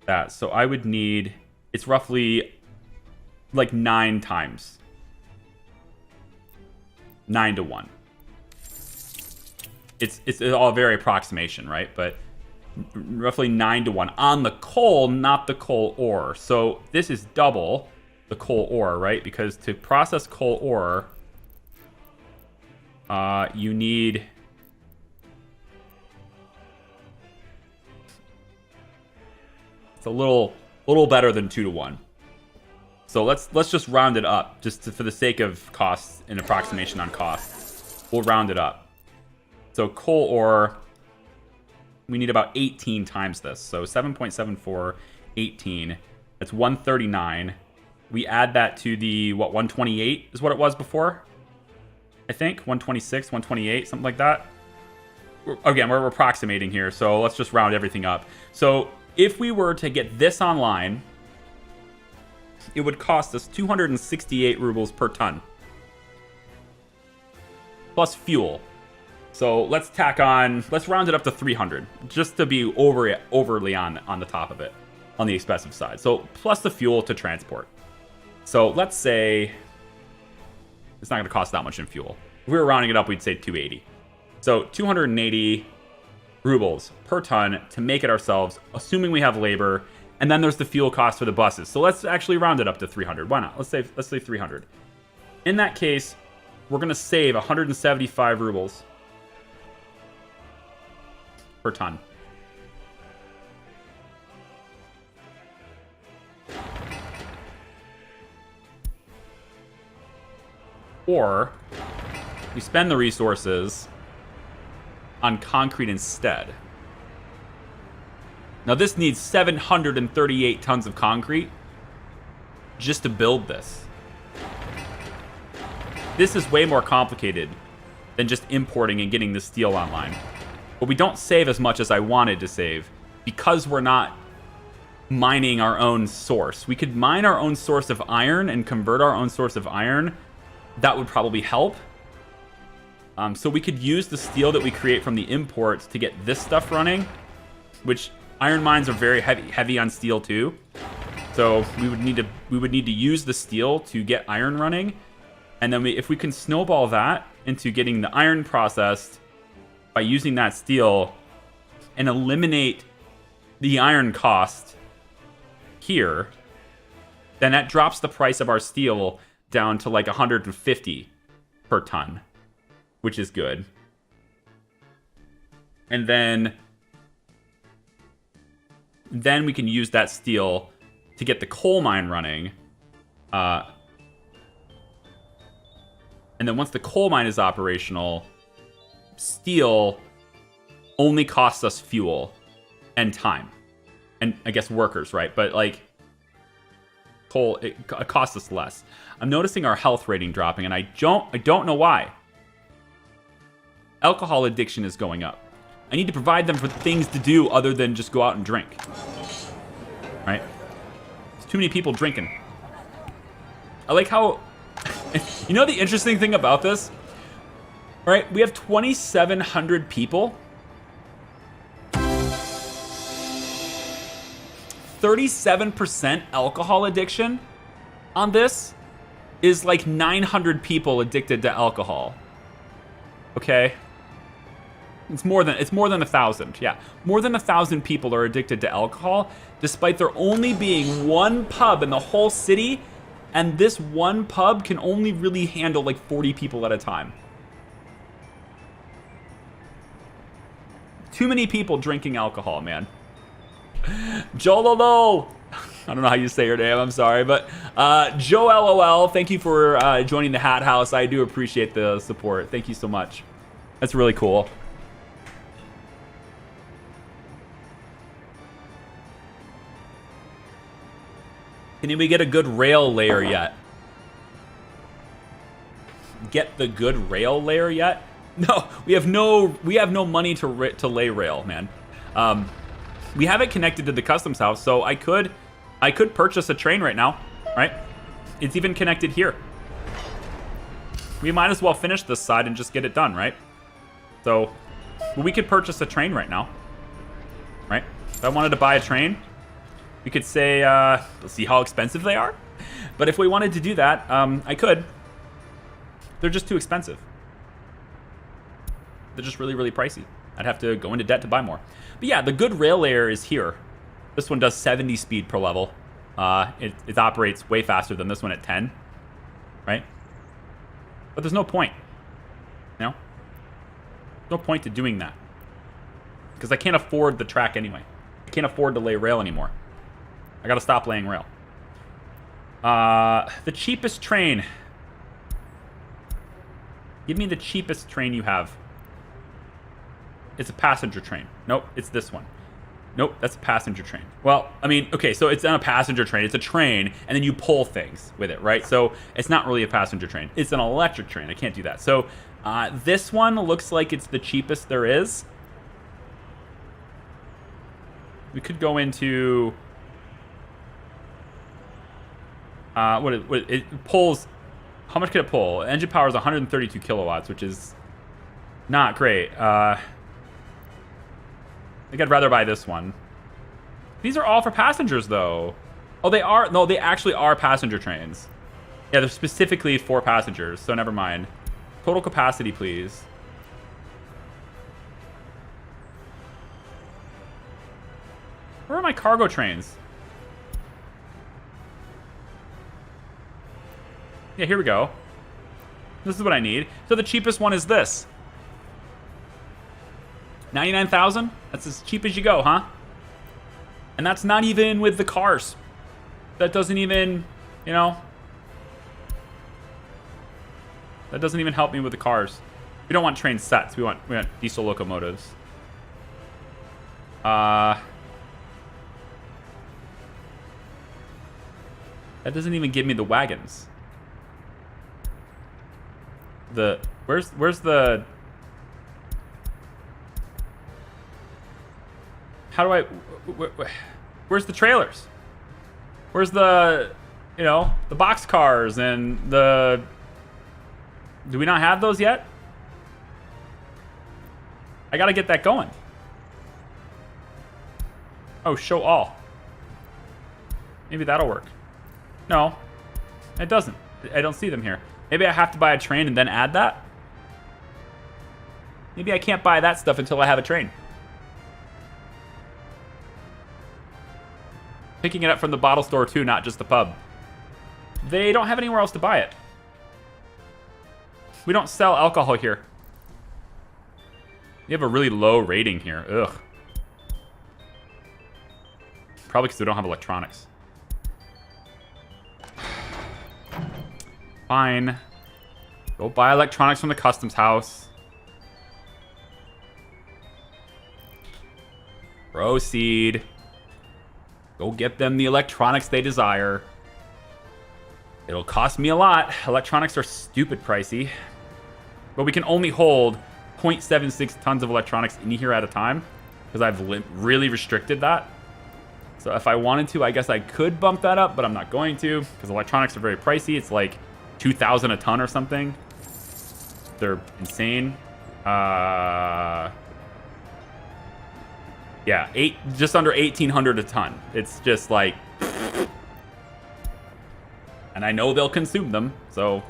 that. So I would need, it's roughly like 9 times. 9 to 1. It's all very approximation, right? But roughly 9 to 1 on the coal, not the coal ore. So this is double the coal ore, right? Because to process coal ore, you need it's a little better than 2 to 1. So let's just round it up, just for the sake of costs and approximation on cost. We'll round it up. So coal ore, we need about 18 times this. So 7.74, 18. That's 139. We add that to the, what, 128 is what it was before? I think 126, 128, something like that. Again, we're approximating here, so let's just round everything up. So if we were to get this online, it would cost us 268 rubles per ton. Plus fuel. So let's tack on, let's round it up to 300, just to be overly on the top of it, on the expensive side. So plus the fuel to transport. So let's say it's not going to cost that much in fuel. If we were rounding it up, we'd say 280. So 280 rubles per ton to make it ourselves, assuming we have labor. And then there's the fuel cost for the buses. So let's actually round it up to 300. Why not? Let's say 300. In that case, we're going to save 175 rubles per ton. Or we spend the resources on concrete instead. Now this needs 738 tons of concrete. just to build this. This is way more complicated than just importing and getting the steel online. But we don't save as much as I wanted to save because we're not mining our own source. We could mine our own source of iron and convert our own source of iron. That would probably help. So we could use the steel that we create from the imports to get this stuff running, which iron mines are very heavy on steel too. So we would need to use the steel to get iron running. And then if we can snowball that into getting the iron processed by using that steel and eliminate the iron cost here, then that drops the price of our steel down to like 150 per ton, which is good. And then we can use that steel to get the coal mine running. And then once the coal mine is operational, steel only costs us fuel and time. And I guess workers, right? But like coal, it costs us less. I'm noticing our health rating dropping, and I don't know why. Alcohol addiction is going up. I need to provide them with things to do other than just go out and drink. Right? There's too many people drinking. I like how... You know the interesting thing about this? Right? We have 2,700 people. 37% alcohol addiction on this is like 900 people addicted to alcohol. Okay? It's more than 1,000. Yeah, more than 1,000 people are addicted to alcohol, despite there only being one pub in the whole city, and this one pub can only really handle like 40 people at a time. Too many people drinking alcohol, man. Jololo. I don't know how you say your name, I'm sorry, but Joe LOL, thank you for joining the Hat House. I do appreciate the support. Thank you so much. That's really cool. Can we get a good rail layer yet? Get the good rail layer yet? No, we have no money to lay rail, man. We have it connected to the customs house, so I could purchase a train right now, right? It's even connected here. We might as well finish this side and just get it done, right? So we could purchase a train right now, right? If I wanted to buy a train, we could say, let's see how expensive they are. But if we wanted to do that, I could. They're just too expensive. They're just really, really pricey. I'd have to go into debt to buy more. But yeah, the good rail layer is here. This one does 70 speed per level. It operates way faster than this one at 10, right? But there's no point, you know? No point to doing that. Because I can't afford the track anyway. I can't afford to lay rail anymore. I gotta stop laying rail. The cheapest train. Give me the cheapest train you have. It's a passenger train. Nope, it's this one. Nope, that's a passenger train. Well, I mean, okay, so it's not a passenger train. It's a train, and then you pull things with it, right? So it's not really a passenger train. It's an electric train. I can't do that. So this one looks like it's the cheapest there is. We could go into... it pulls... How much can it pull? Engine power is 132 kilowatts, which is not great. I think I'd rather buy this one. These are all for passengers, though. Oh, they are? No, they actually are passenger trains. Yeah, they're specifically for passengers, so never mind. Total capacity, please. Where are my cargo trains? Yeah, here we go. This is what I need. So the cheapest one is this. 99,000? That's as cheap as you go, huh? And that's not even with the cars. That doesn't even, you know... That doesn't even help me with the cars. We don't want train sets. We want diesel locomotives. That doesn't even give me the wagons. Where's the... How do I... Where's the trailers? Where's the, you know, the box cars and the... Do we not have those yet? I gotta get that going. Oh, show all. Maybe that'll work. No, it doesn't. I don't see them here. Maybe I have to buy a train and then add that? Maybe I can't buy that stuff until I have a train. Picking it up from the bottle store too, not just the pub. They don't have anywhere else to buy it. We don't sell alcohol here. We have a really low rating here. Ugh. Probably because we don't have electronics. Fine. Go buy electronics from the customs house. Proceed. Go get them the electronics they desire. It'll cost me a lot. Electronics are stupid pricey. But we can only hold 0.76 tons of electronics in here at a time, because I've really restricted that. So if I wanted to, I guess I could bump that up, but I'm not going to, because electronics are very pricey. It's like 2,000 a ton or something. They're insane. Yeah, just under 1,800 a ton. It's just like, and I know they'll consume them. So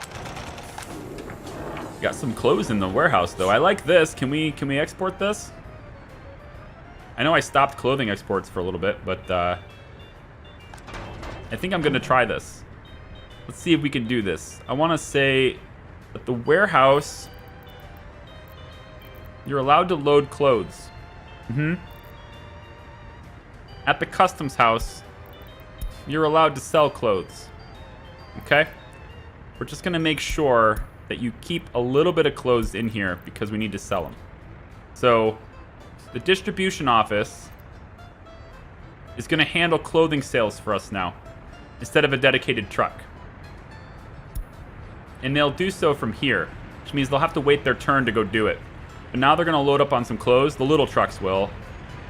got some clothes in the warehouse though. I like this. Can we export this? I know I stopped clothing exports for a little bit, but I think I'm gonna try this. Let's see if we can do this. I want to say that the warehouse, you're allowed to load clothes. At the customs house, you're allowed to sell clothes. Okay? We're just gonna make sure that you keep a little bit of clothes in here because we need to sell them. So the distribution office is gonna handle clothing sales for us now instead of a dedicated truck. And they'll do so from here, which means they'll have to wait their turn to go do it. But now they're gonna load up on some clothes. The little trucks will.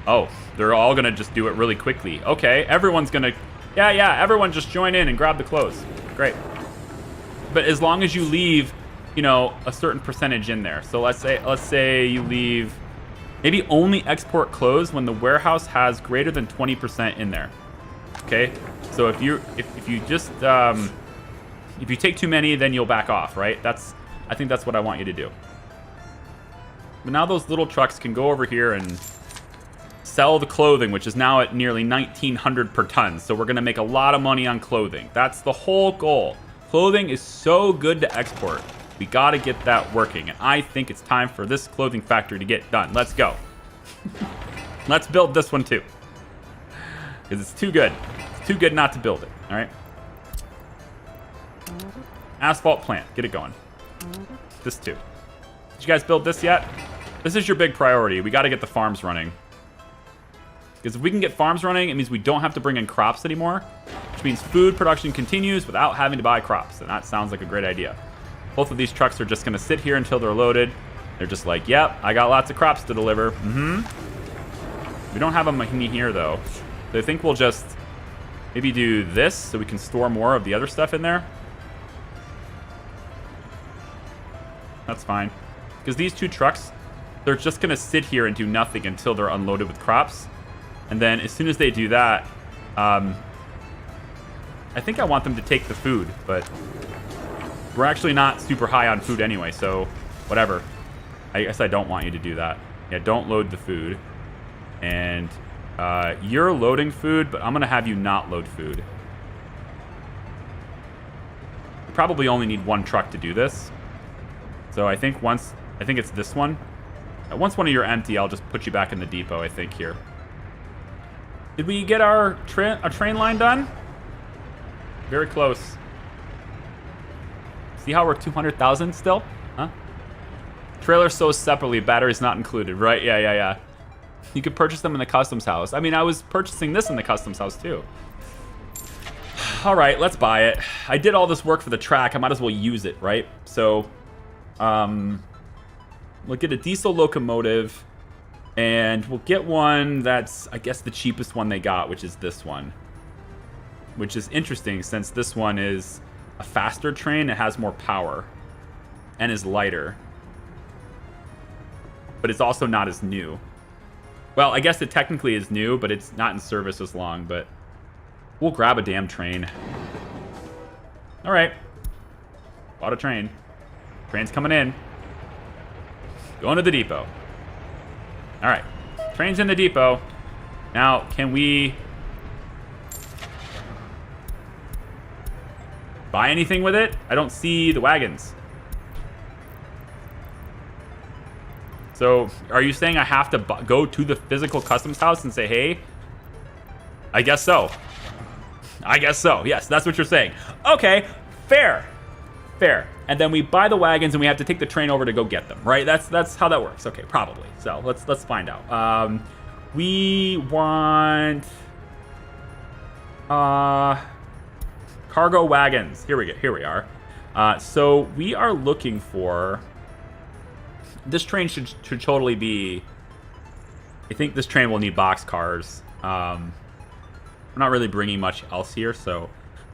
Oh, they're all gonna just do it really quickly. Okay, everyone's gonna, yeah, everyone just join in and grab the clothes. Great. But as long as you leave, you know, a certain percentage in there. So let's say you leave, maybe only export clothes when the warehouse has greater than 20% in there. Okay, so if you just if you take too many, then you'll back off, right? I think that's what I want you to do. But now those little trucks can go over here and sell the clothing, which is now at nearly 1,900 per ton. So we're gonna make a lot of money on clothing. That's the whole goal. Clothing is so good to export. We gotta get that working. And I think it's time for this clothing factory to get done. Let's go. Let's build this one too. Because it's too good. It's too good not to build it, all right? Asphalt plant, get it going. This too. Did you guys build this yet? This is your big priority. We gotta get the farms running. Because if we can get farms running, it means we don't have to bring in crops anymore, which means food production continues without having to buy crops. And that sounds like a great idea. Both of these trucks are just gonna sit here until they're loaded. They're just like, yep, I got lots of crops to deliver. We don't have them in here though. So I think we'll just maybe do this so we can store more of the other stuff in there. That's fine. Because these two trucks, they're just gonna sit here and do nothing until they're unloaded with crops. And then as soon as they do that, I think I want them to take the food, but we're actually not super high on food anyway, so whatever. I guess I don't want you to do that. Yeah, don't load the food. And you're loading food, but I'm gonna have you not load food. We probably only need one truck to do this. So I think it's this one. Once one of you are empty, I'll just put you back in the depot, I think, here. Did we get our train line done? Very close. See how we're 200,000 still? Huh? Trailers sold separately, batteries not included. Right, yeah. You could purchase them in the customs house. I mean, I was purchasing this in the customs house too. All right, let's buy it. I did all this work for the track. I might as well use it, right? So, we'll get a diesel locomotive, and we'll get one that's, I guess, the cheapest one they got, which is this one. Which is interesting, since this one is a faster train. It has more power and is lighter. But it's also not as new. Well, I guess it technically is new, but it's not in service as long, but we'll grab a damn train. All right. Bought a train. Train's coming in. Going to the depot. All right. Train's in the depot. Now, can we buy anything with it? I don't see the wagons. So, are you saying I have to go to the physical customs house and say, hey? I guess so. I guess so. Yes, that's what you're saying. Okay, fair. Fair. And then we buy the wagons and we have to take the train over to go get them, right? That's how that works. Okay, probably. So, let's find out. We want cargo wagons. Here we are. So we are looking for, this train should totally be, I think this train will need box cars. We're not really bringing much else here, so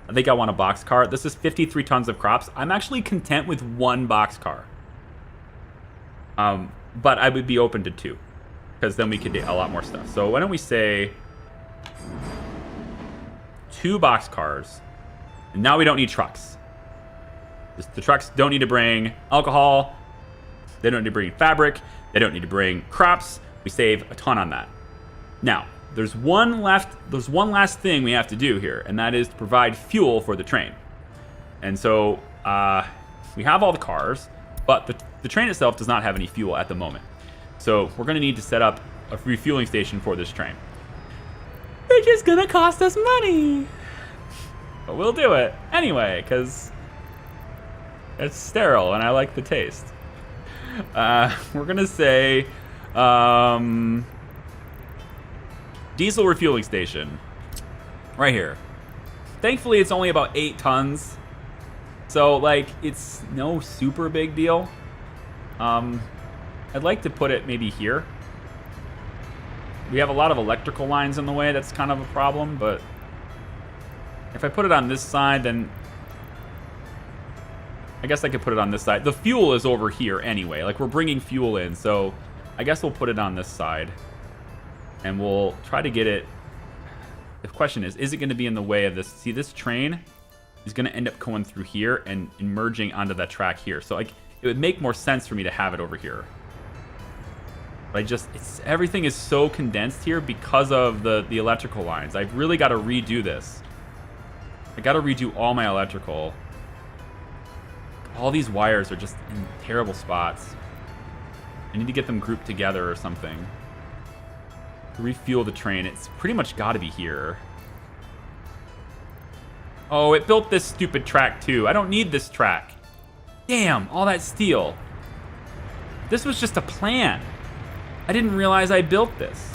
I think I want a box car. This is 53 tons of crops. I'm actually content with one box car. But I would be open to two, because then we could get a lot more stuff. So why don't we say 2 box cars. And now we don't need trucks. The trucks don't need to bring alcohol. They don't need to bring fabric. They don't need to bring crops. We save a ton on that. Now, there's one last thing we have to do here, and that is to provide fuel for the train. And so we have all the cars, but the train itself does not have any fuel at the moment. So we're going to need to set up a refueling station for this train, which is going to cost us money. But we'll do it anyway, because it's sterile and I like the taste. We're going to say diesel refueling station right here. Thankfully, it's only about 8 tons. So, like, it's no super big deal. I'd like to put it maybe here. We have a lot of electrical lines in the way. That's kind of a problem, but if I put it on this side, then I guess I could put it on this side. The fuel is over here anyway. Like, we're bringing fuel in, so I guess we'll put it on this side. And we'll try to get it. The question is it going to be in the way of this? See, this train is going to end up going through here and merging onto that track here. So, like, it would make more sense for me to have it over here. But everything is so condensed here because of the electrical lines. I've really got to redo this. I got to redo all my electrical. All these wires are just in terrible spots. I need to get them grouped together or something. To refuel the train, it's pretty much got to be here. Oh, it built this stupid track too. I don't need this track. Damn, all that steel. This was just a plan. I didn't realize I built this.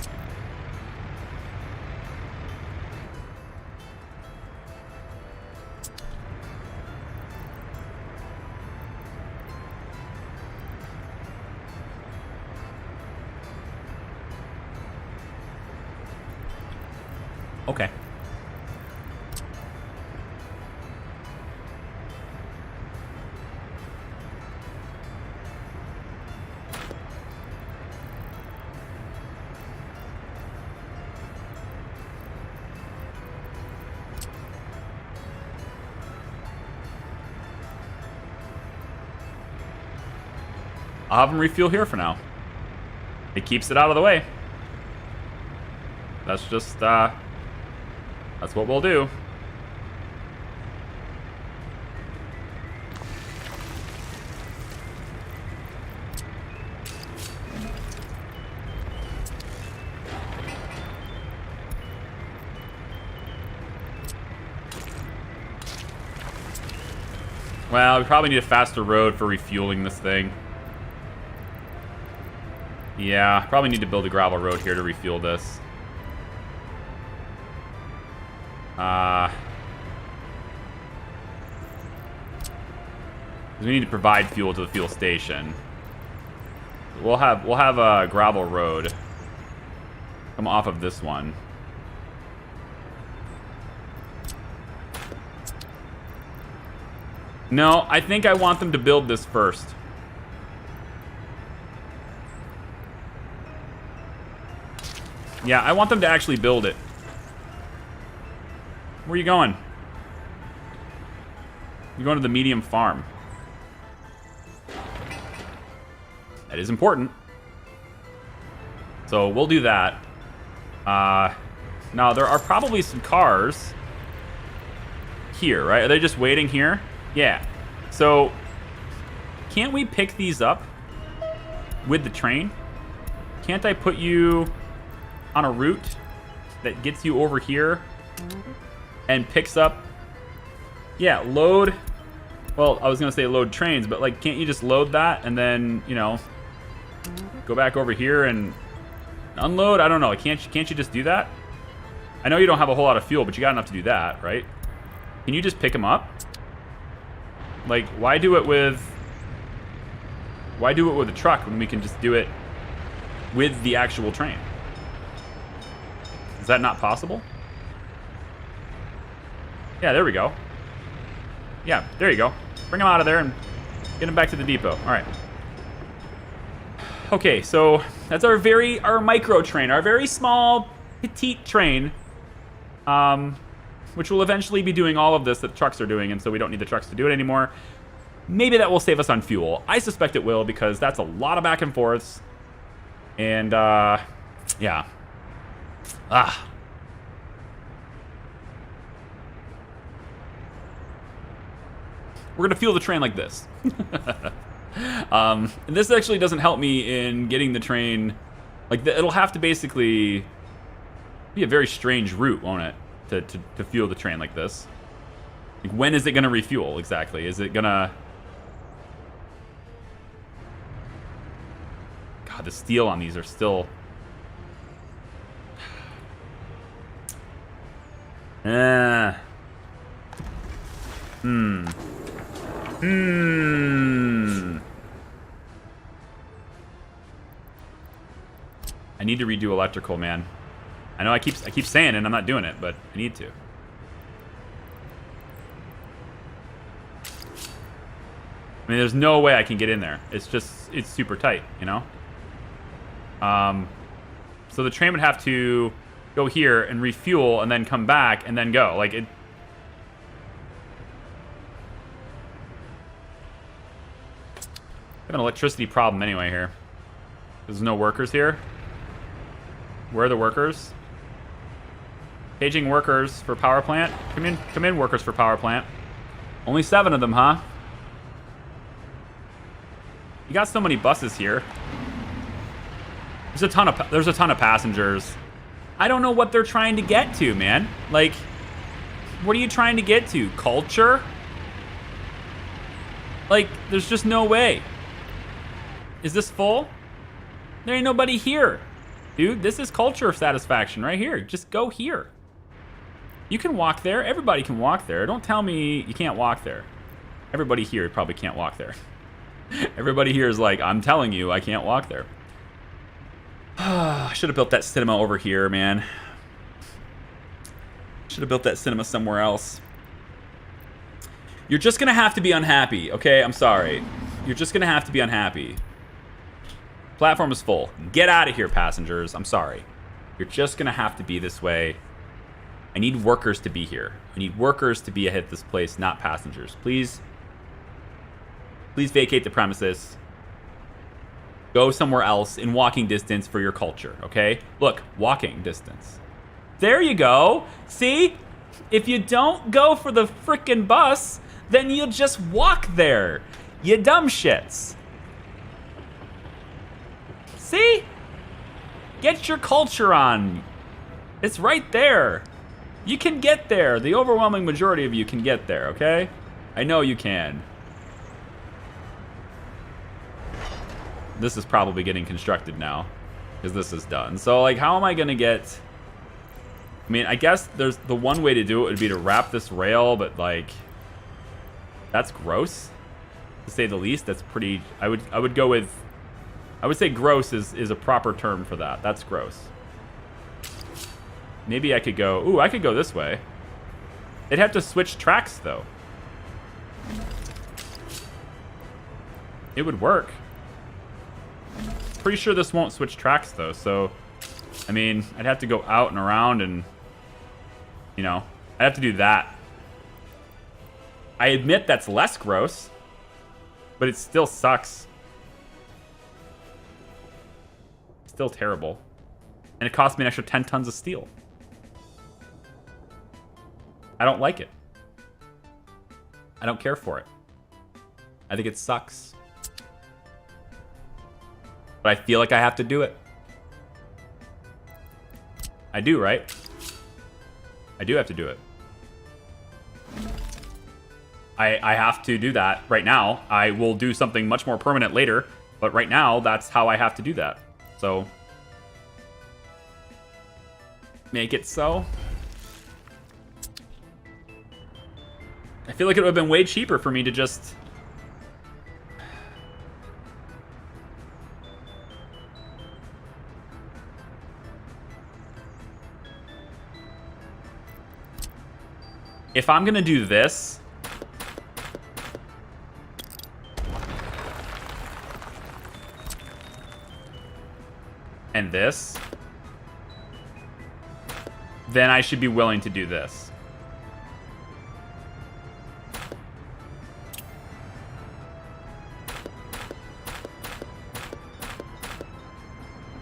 Okay. I'll have them refuel here for now. It keeps it out of the way. That's just, that's what we'll do. Well, we probably need a faster road for refueling this thing. Yeah, probably need to build a gravel road here to refuel this. We need to provide fuel to the fuel station. We'll have a gravel road come off of this one. No, I think I want them to build this first. Yeah, I want them to actually build it. Where are you going? You're going to the medium farm. That is important. So we'll do that. Now, there are probably some cars here, right? Are they just waiting here? Yeah. So, can't we pick these up with the train? Can't I put you on a route that gets you over here and picks up? Yeah, load. Well, I was going to say load trains, but, like, can't you just load that and then, you know, go back over here and unload? I don't know. Can't you just do that? I know you don't have a whole lot of fuel, but you got enough to do that, right? Can you just pick them up? Like, why do it with a truck when we can just do it with the actual train? Is that not possible? Yeah, there we go. Yeah, there you go. Bring them out of there and get them back to the depot. All right. Okay, so that's our micro train, our very small, petite train, which will eventually be doing all of this that trucks are doing, and so we don't need the trucks to do it anymore. Maybe that will save us on fuel. I suspect it will, because that's a lot of back and forths. And, yeah. We're going to fuel the train like this. And this actually doesn't help me in getting the train. Like, it'll have to basically be a very strange route, won't it? To fuel the train like this. Like, when is it going to refuel exactly? Is it going to... God, the steel on these are still... I need to redo electrical, man. I know I keep saying it and I'm not doing it, but I need to. I mean, there's no way I can get in there. It's super tight, you know? So the train would have to go here and refuel and then come back and then go. Like, it... I have an electricity problem anyway here. There's no workers here. Where are the workers? Paging workers for power plant. Come in, workers for power plant. Only 7 of them, huh? You got so many buses here. There's a ton of passengers. I don't know what they're trying to get to, man. Like, what are you trying to get to? Culture? Like, there's just no way. Is this full? There ain't nobody here. Dude, this is culture satisfaction right here. Just go here. You can walk there. Everybody can walk there. Don't tell me you can't walk there. Everybody here probably can't walk there. Everybody here is like, I'm telling you, I can't walk there. I should have built that cinema over here, man. Should have built that cinema somewhere else. You're just going to have to be unhappy, okay? I'm sorry. You're just going to have to be unhappy. Platform is full. Get out of here, passengers. I'm sorry. You're just going to have to be this way. I need workers to be here. I need workers to be at this place, not passengers. Please vacate the premises. Go somewhere else in walking distance for your culture, okay? Look, walking distance. There you go. See? If you don't go for the frickin' bus, then you'll just walk there. You dumb shits. See? Get your culture on. It's right there. You can get there. The overwhelming majority of you can get there, okay? I know you can. This is probably getting constructed now, because this is done. So, like, how am I gonna get... I mean, I guess there's the one way to do it would be to wrap this rail, but, like, that's gross. to say the least. That's pretty. I would go with. I would say gross is a proper term for that. That's gross. Maybe I could go. Ooh, I could go this way. They'd have to switch tracks though. It would work. Pretty sure this won't switch tracks though. So, I mean, I'd have to go out and around and, you know, I'd have to do that. I admit that's less gross, but it still sucks. Still terrible. And it cost me an extra 10 tons of steel. I don't like it. I don't care for it. I think it sucks. But I feel like I have to do it. I do, right? I do have to do it. I have to do that right now. I will do something much more permanent later, but right now, that's how I have to do that. So, make it so. I feel like it would have been way cheaper for me to just... If I'm gonna do this... and this, then I should be willing to do this.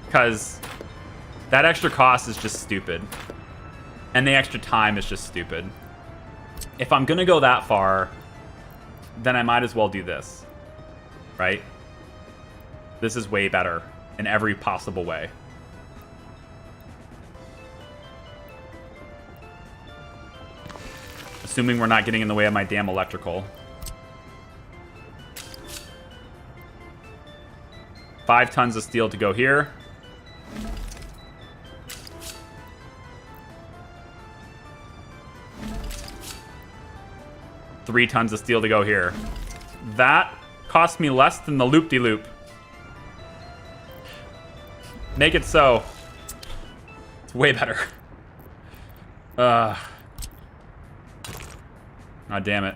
Because that extra cost is just stupid. And the extra time is just stupid. If I'm gonna go that far, then I might as well do this. Right? This is way better in every possible way. Assuming we're not getting in the way of my damn electrical. 5 tons of steel to go here. Three tons of steel to go here. That cost me less than the loop-de-loop. Make it so. It's way better. God damn it.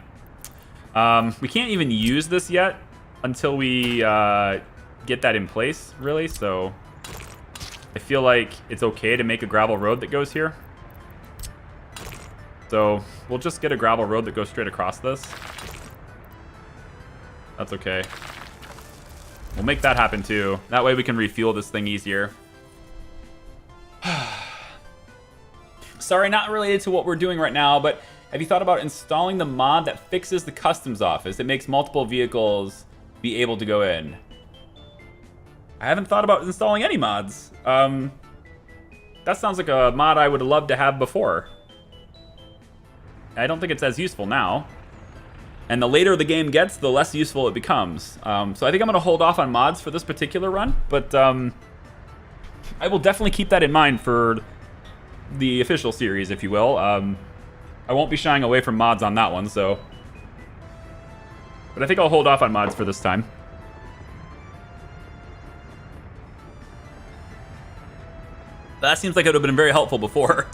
We can't even use this yet until we get that in place, really, so I feel like it's okay to make a gravel road that goes here. So we'll just get a gravel road that goes straight across this. That's okay. We'll make that happen too. That way we can refuel this thing easier. Sorry, not related to what we're doing right now, but have you thought about installing the mod that fixes the customs office? It makes multiple vehicles be able to go in. I haven't thought about installing any mods. That sounds like a mod I would love to have before. I don't think it's as useful now. And the later the game gets, the less useful it becomes. So I think I'm going to hold off on mods for this particular run. But I will definitely keep that in mind for the official series, if you will. I won't be shying away from mods on that one, so... But I think I'll hold off on mods for this time. That seems like it would have been very helpful before.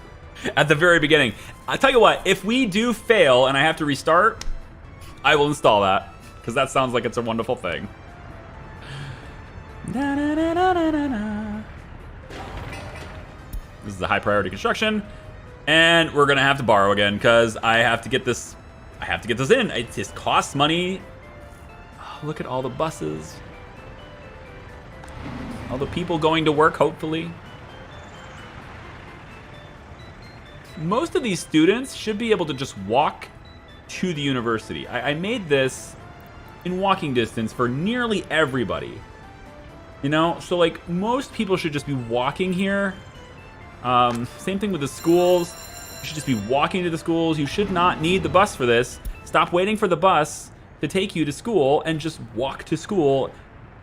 At the very beginning. I'll tell you what, if we do fail and I have to restart, I will install that. Because that sounds like it's a wonderful thing. This is a high priority construction. And we're gonna have to borrow again because I have to get this in. It just costs money. Oh, look at all the buses. All the people going to work, hopefully. Most of these students should be able to just walk to the university. I made this in walking distance for nearly everybody. You know, so like most people should just be walking here. Same thing with the schools. You should just be walking to the schools. You should not need the bus for this. Stop waiting for the bus to take you to school and just walk to school,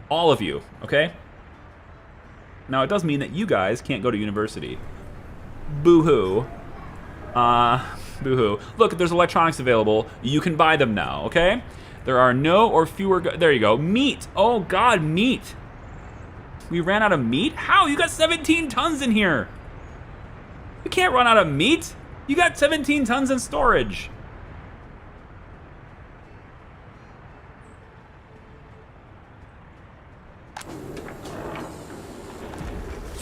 all of you, okay? Now, it does mean that you guys can't go to university. Boo-hoo. Boo-hoo. Look, there's electronics available. You can buy them now, okay? There are no or fewer... There you go. Meat. Oh, God, meat. We ran out of meat? How? You got 17 tons in here. You can't run out of meat. You got 17 tons in storage.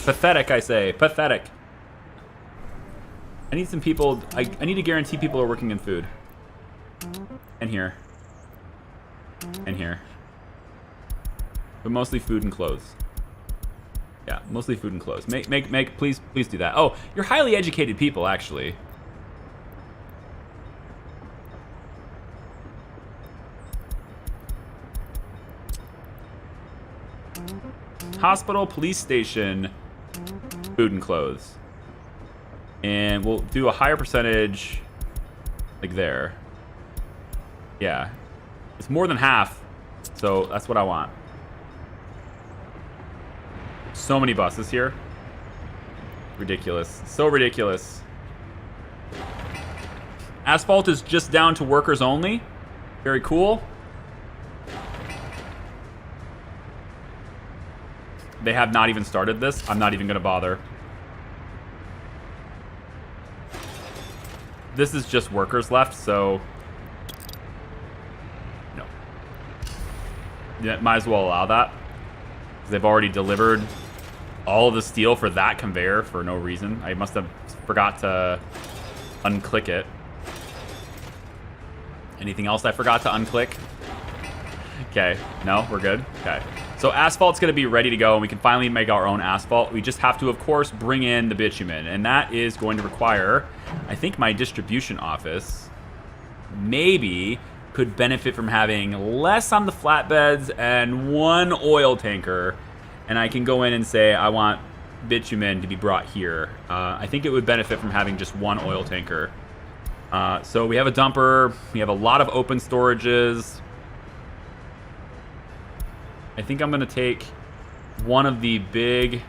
Pathetic, I say. Pathetic. I need some people... I need to guarantee people are working in food. And here. And here. But mostly food and clothes. Yeah, mostly food and clothes. Please do that. Oh, you're highly educated people, actually. Hospital, police station, food and clothes. And we'll do a higher percentage, like there. Yeah. It's more than half, so that's what I want. So many buses here. Ridiculous. So ridiculous. Asphalt is just down to workers only. Very cool. They have not even started this. I'm not even going to bother. This is just workers left, so... No. Yeah, might as well allow that. They've already delivered all of the steel for that conveyor for no reason. I must have forgot to unclick it. Anything else I forgot to unclick? Okay, no, we're good. Okay. So asphalt's going to be ready to go, and we can finally make our own asphalt. We just have to, of course, bring in the bitumen, and that is going to require, I think my distribution office maybe could benefit from having less on the flatbeds and one oil tanker, and I can go in and say I want bitumen to be brought here. I think it would benefit from having just one oil tanker. So we have a dumper. We have a lot of open storages. I think I'm going to take one of the big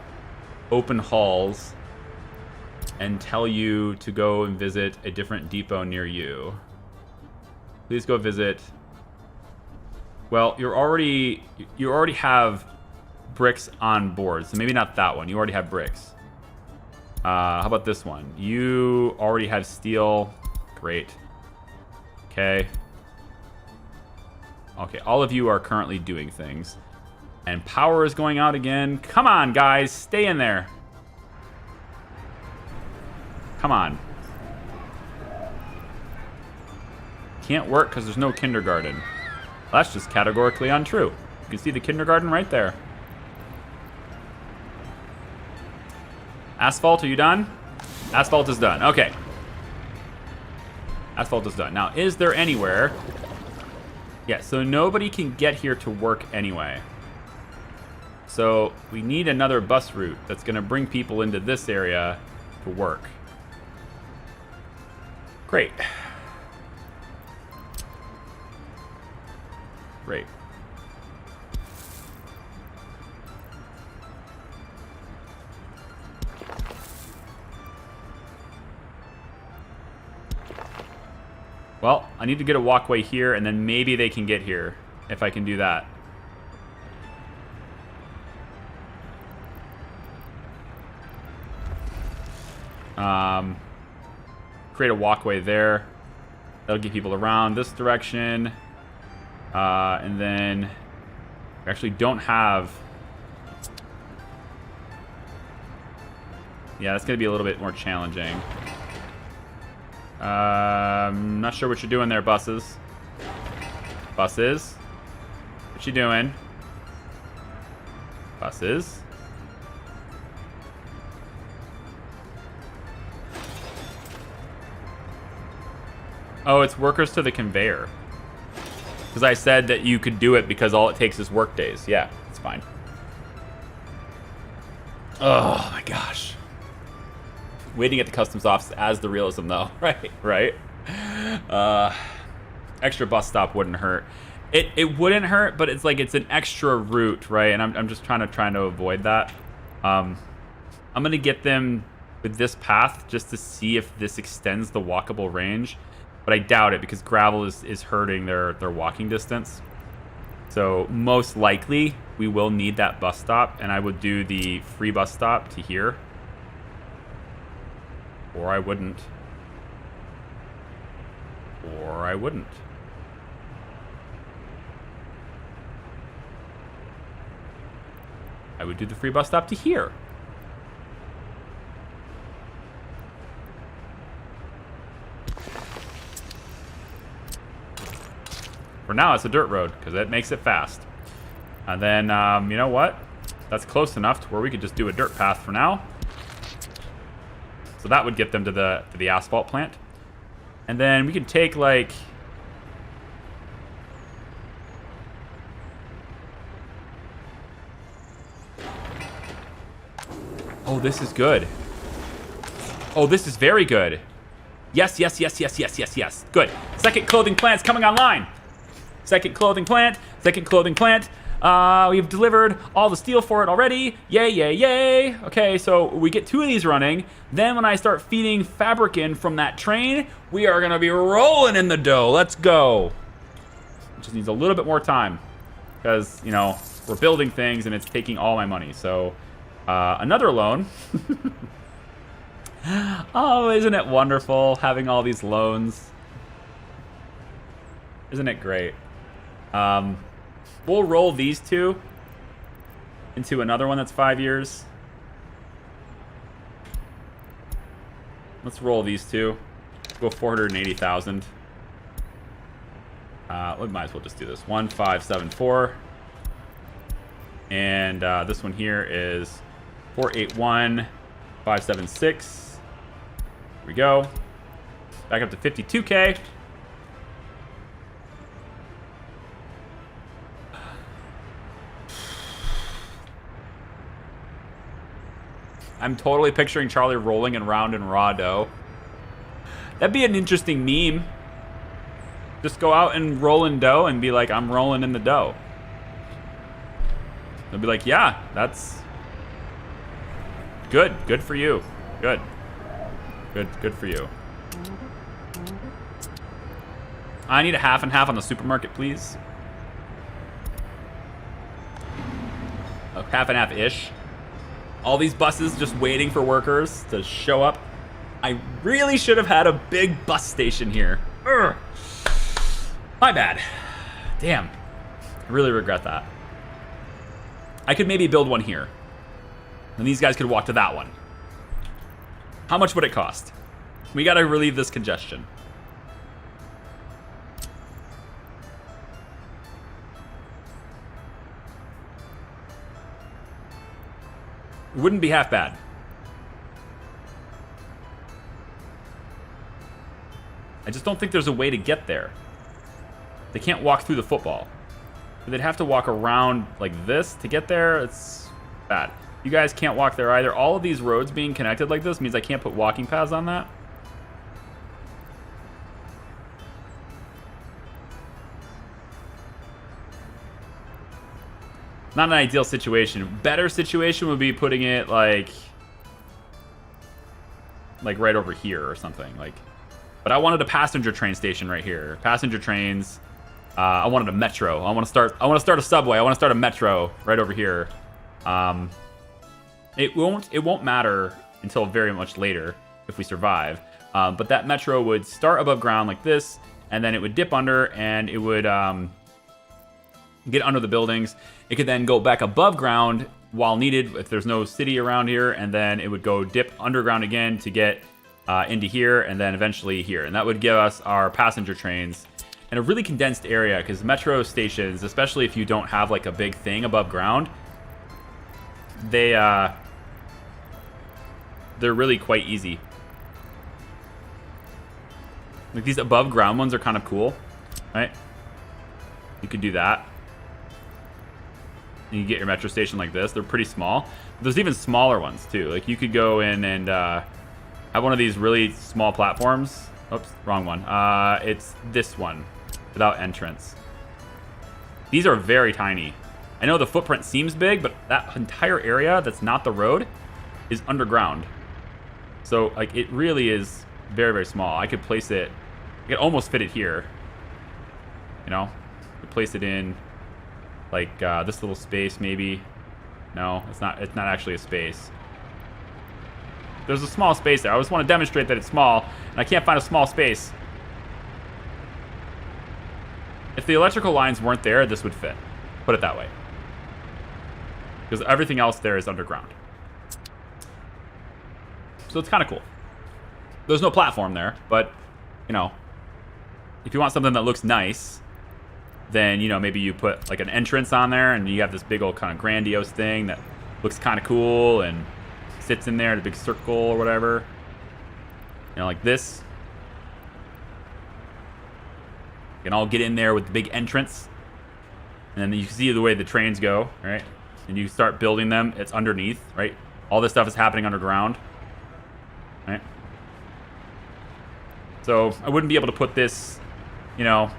open halls and tell you to go and visit a different depot near you. Please go visit. Well, you already have bricks on board, so maybe not that one. You already have bricks. How about this one? You already have steel. Great. Okay. Okay, all of you are currently doing things. And power is going out again. Come on, guys. Stay in there. Come on. Can't work because there's no kindergarten. Well, that's just categorically untrue. You can see the kindergarten right there. Asphalt, are you done? Asphalt is done. Okay. Asphalt is done. Now, is there anywhere... Yeah, so nobody can get here to work anyway. So we need another bus route that's going to bring people into this area to work. Great. Great. Well, I need to get a walkway here, and then maybe they can get here, if I can do that. Create a walkway there. That'll get people around this direction. And then we actually don't have... Yeah, that's going to be a little bit more challenging. I'm not sure what you're doing there, buses. Buses? What you doing? Buses? Oh, it's workers to the conveyor. Because I said that you could do it because all it takes is work days. Yeah, it's fine. Oh my gosh. Waiting at the customs office as the realism though. Right. Extra bus stop wouldn't hurt. It wouldn't hurt, but it's like it's an extra route, right? And I'm just trying to avoid that. I'm gonna get them with this path just to see if this extends the walkable range. but I doubt it because gravel is hurting their walking distance. So most likely we will need that bus stop, and I would do the free bus stop to here. Or I wouldn't. Or I wouldn't. I would do the free bus stop to here. For now, it's a dirt road, because it makes it fast. And then, you know what? That's close enough to where we could just do a dirt path for now. So that would get them to the asphalt plant. And then we could take, like... Oh, this is good. Oh, this is very good. Yes, yes, yes, yes, yes, yes, yes. Good. Second clothing plant's coming online. Second clothing plant. Second clothing plant. We've delivered all the steel for it already. Yay, yay, yay. Okay, so we get 2 of these running. Then when I start feeding fabric in from that train, we are going to be rolling in the dough. Let's go. It just needs a little bit more time because, you know, we're building things and it's taking all my money. So another loan. Oh, isn't it wonderful having all these loans? Isn't it great? We'll roll these 2 into another one that's 5 years. Let's roll these 2. Go 480,000. We might as well just do this. 1574. And this one here is 481576. Here we go. Back up to 52K. I'm totally picturing Charlie rolling around in raw dough. That'd be an interesting meme. Just go out and roll in dough and be like, I'm rolling in the dough. They'll be like, yeah, that's good. Good for you. Good. Good for you. I need a half and half on the supermarket, please. A half and half-ish. All these buses just waiting for workers to show up. I really should have had a big bus station here. Urgh. My bad. Damn. I really regret that. I could maybe build one here. And these guys could walk to that one. How much would it cost? We gotta relieve this congestion. It wouldn't be half bad. I just don't think there's a way to get there. They can't walk through the football. They'd have to walk around like this to get there. It's bad. You guys can't walk there either. All of these roads being connected like this means I can't put walking paths on that. Not an ideal situation. Better situation would be putting it like right over here or something. But I wanted a passenger train station right here. Passenger trains. I wanted a metro. I want to start a subway. I want to start a metro right over here. It won't matter until very much later if we survive. But that metro would start above ground like this, and then it would dip under, and it would get under the buildings. It could then go back above ground while needed if there's no city around here, and then it would go dip underground again to get into here, and then eventually here. And that would give us our passenger trains in a really condensed area, because metro stations, especially if you don't have like a big thing above ground, they're really quite easy. Like these above ground ones are kind of cool, right? You could do that. And you get your metro station like this. They're pretty small. There's even smaller ones too. Like you could go in and have one of these really small platforms. Oops, wrong one. It's this one without entrance. These are very tiny. I know the footprint seems big, but that entire area that's not the road is underground. So like it really is very, very small. I could place it I could almost fit it here. You know, place it in like this little space maybe. No, it's not actually a space. There's a small space there. I just want to demonstrate that it's small, and I can't find a small space. If the electrical lines weren't there, this would fit. Put it that way. Because everything else there is underground. So it's kind of cool. There's no platform there, but, you know, if you want something that looks nice, then, you know, maybe you put like an entrance on there and you have this big old kind of grandiose thing that looks kind of cool and sits in there in a big circle or whatever. You know, like this. You can all get in there with the big entrance. And then you see the way the trains go, right? And you start building them. It's underneath, right? All this stuff is happening underground, right? So I wouldn't be able to put this, you know,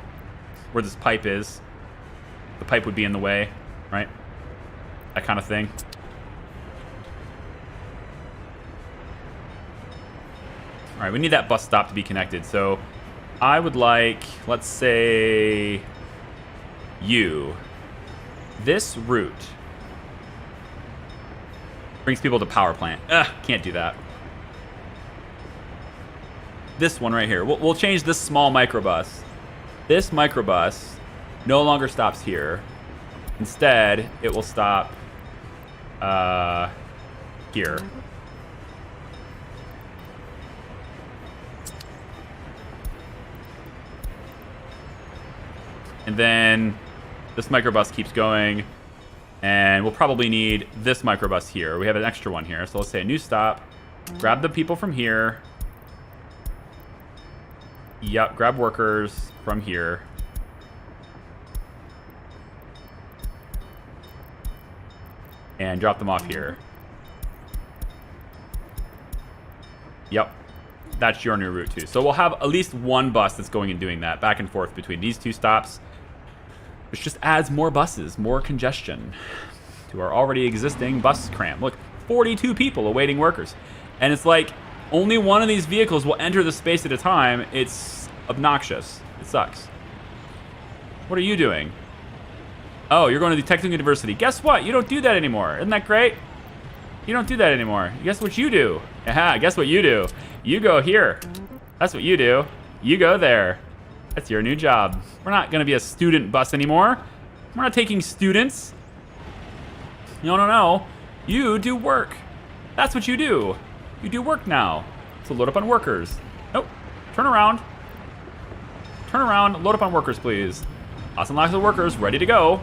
where this pipe is. The pipe would be in the way, right? That kind of thing. All right, we need that bus stop to be connected. So I would like, let's say, this route brings people to power plant. Can't do that. This one right here. We'll change this small microbus. This microbus no longer stops here. Instead, it will stop here. And then this microbus keeps going. And we'll probably need this microbus here. We have an extra one here. So let's say a new stop. Grab the people from here. Yep, grab workers from here. And drop them off here. Yep. That's your new route too. So we'll have at least one bus that's going and doing that back and forth between these two stops. Which just adds more buses, more congestion to our already existing bus cram. Look, 42 people awaiting workers. And it's like, only one of these vehicles will enter the space at a time. It's obnoxious. It sucks. What are you doing? Oh, you're going to the Technical University. Guess what? You don't do that anymore. Isn't that great? You don't do that anymore. Guess what you do? Aha, guess what you do? You go here. That's what you do. You go there. That's your new job. We're not going to be a student bus anymore. We're not taking students. No. You do work. That's what you do. You do work now. So load up on workers. Nope. Turn around. Turn around. Load up on workers, please. Lots and lots of workers ready to go.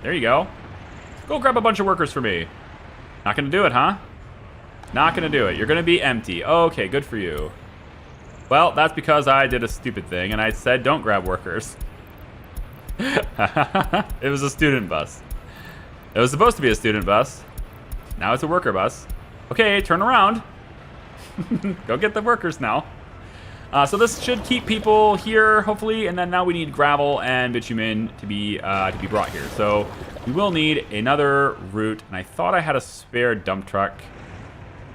There you go. Go grab a bunch of workers for me. Not going to do it, huh? Not going to do it. You're going to be empty. Okay, good for you. Well, that's because I did a stupid thing, and I said don't grab workers. It was a student bus. It was supposed to be a student bus. Now it's a worker bus. Okay, turn around. Go get the workers now. So this should keep people here, hopefully, and then now we need gravel and bitumen to be brought here. So we will need another route, and I thought I had a spare dump truck.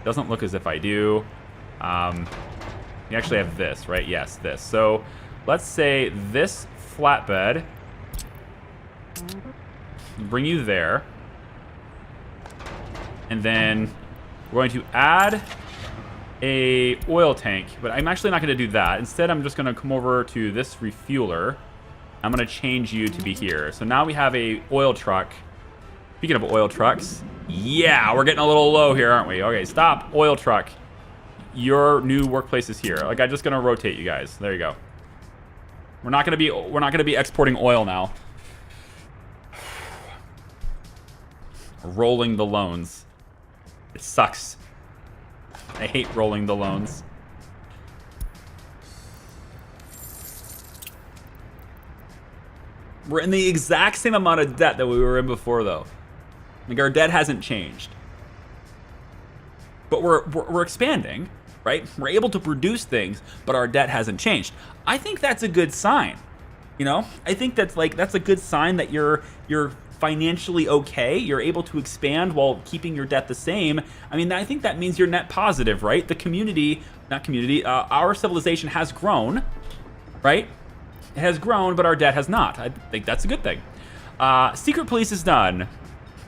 Doesn't look as if I do. We actually have this, right? Yes, this. So let's say this flatbed. Bring you there. And then we're going to add a oil tank, but I'm actually not going to do that. Instead, I'm just going to come over to this refueler. I'm going to change you to be here. So now we have a oil truck. Speaking of oil trucks, yeah, we're getting a little low here, aren't we? Okay, stop, oil truck. Your new workplace is here. Like, I'm just going to rotate you guys. There you go. We're not going to be exporting oil now. Rolling the loans. It sucks. I hate rolling the loans. We're in the exact same amount of debt that we were in before, though. Like, our debt hasn't changed. But we're expanding, right? We're able to produce things, but our debt hasn't changed. I think that's a good sign. You know? I think that's a good sign that you're financially okay. You're able to expand while keeping your debt the same. I mean, I think that means you're net positive, right? The community not community. Our civilization has grown, right? It has grown, but our debt has not. I think that's a good thing. Secret police is done.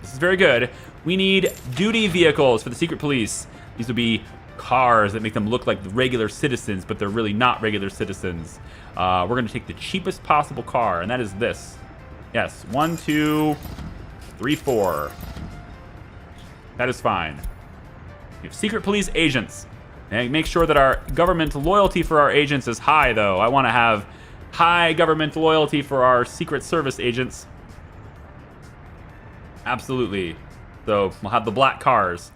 This is very good. We need duty vehicles for the secret police. These would be cars that make them look like regular citizens, but they're really not regular citizens. We're gonna take the cheapest possible car, and that is this. Yes, 1, 2, 3, 4. That is fine. We have secret police agents. And make sure that our government loyalty for our agents is high, though. I want to have high government loyalty for our Secret Service agents. Absolutely. So we'll have the black cars.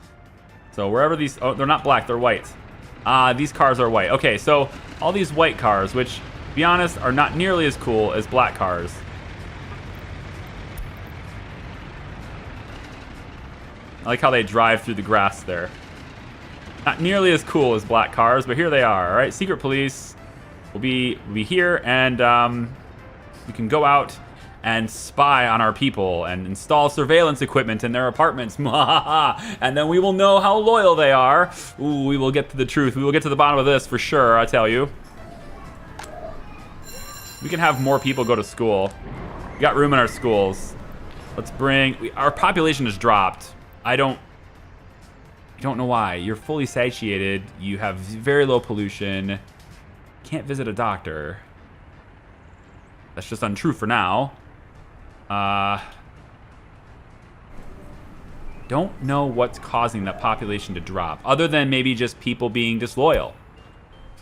So wherever these... Oh, they're not black. They're white. These cars are white. Okay, so all these white cars, which, to be honest, are not nearly as cool as black cars. I like how they drive through the grass there. Not nearly as cool as black cars, but here they are. All right, secret police will be here, and we can go out and spy on our people and install surveillance equipment in their apartments. And then we will know how loyal they are. Ooh, we will get to the truth. We will get to the bottom of this for sure, I tell you. We can have more people go to school. We got room in our schools. Let's bring... Our population has dropped. I don't know why. You're fully satiated. You have very low pollution. Can't visit a doctor. That's just untrue for now. Don't know what's causing that population to drop, other than maybe just people being disloyal.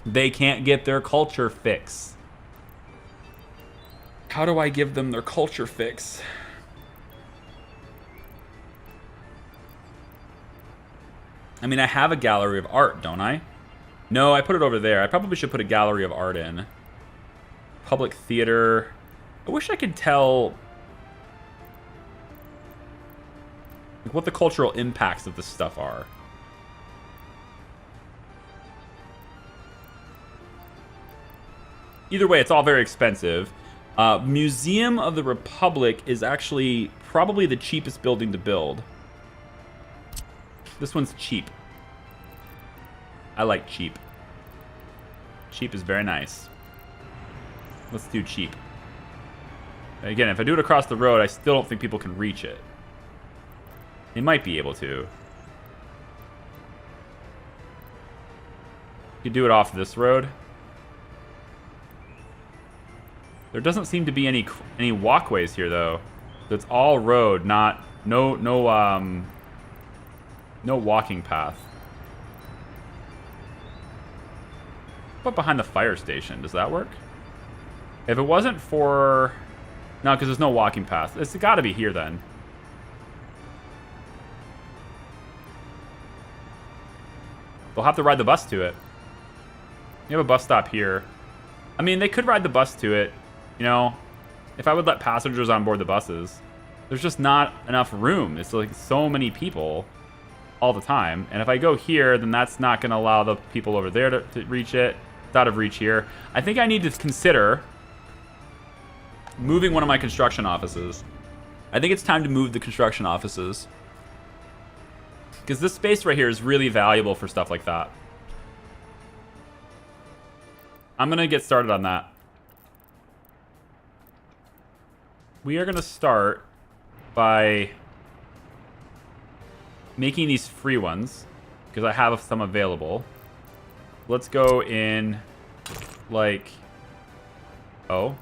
They can't get their culture fix. How do I give them their culture fix? I mean, I have a gallery of art, don't I? No, I put it over there. I probably should put a gallery of art in. Public theater. I wish I could tell what the cultural impacts of this stuff are. Either way, it's all very expensive. Museum of the Republic is actually probably the cheapest building to build. This one's cheap. I like cheap. Cheap is very nice. Let's do cheap. Again, if I do it across the road, I still don't think people can reach it. They might be able to. You could do it off this road. There doesn't seem to be any walkways here, though. It's all road, no walking path. But behind the fire station, does that work? If it wasn't for... No, because there's no walking path. It's got to be here then. They'll have to ride the bus to it. You have a bus stop here. I mean, they could ride the bus to it, you know, if I would let passengers on board the buses. There's just not enough room. It's like so many people all the time. And if I go here, then that's not going to allow the people over there to reach it. It's out of reach here. I think I need to consider moving one of my construction offices. I think it's time to move the construction offices, because this space right here is really valuable for stuff like that. I'm going to get started on that. We are going to start by making these free ones, because I have some available. Let's go in like... Oh.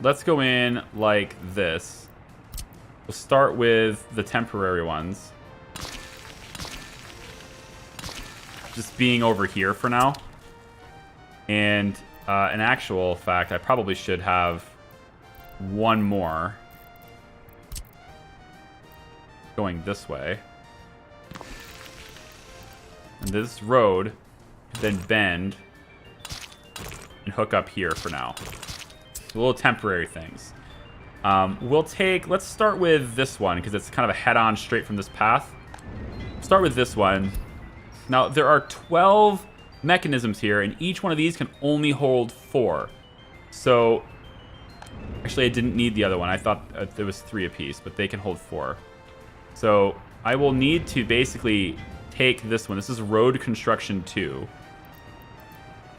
Let's go in like this. We'll start with the temporary ones. Just being over here for now. And in actual fact, I probably should have one more going this way. And this road then bend and hook up here for now. Little temporary things. Let's start with this one, because it's kind of a head-on straight from this path. Start with this one. Now, there are 12 mechanisms here, and each one of these can only hold 4. So, Actually, I didn't need the other one. I thought there was 3 apiece, but they can hold 4. So I will need to basically take this one. This is road construction 2.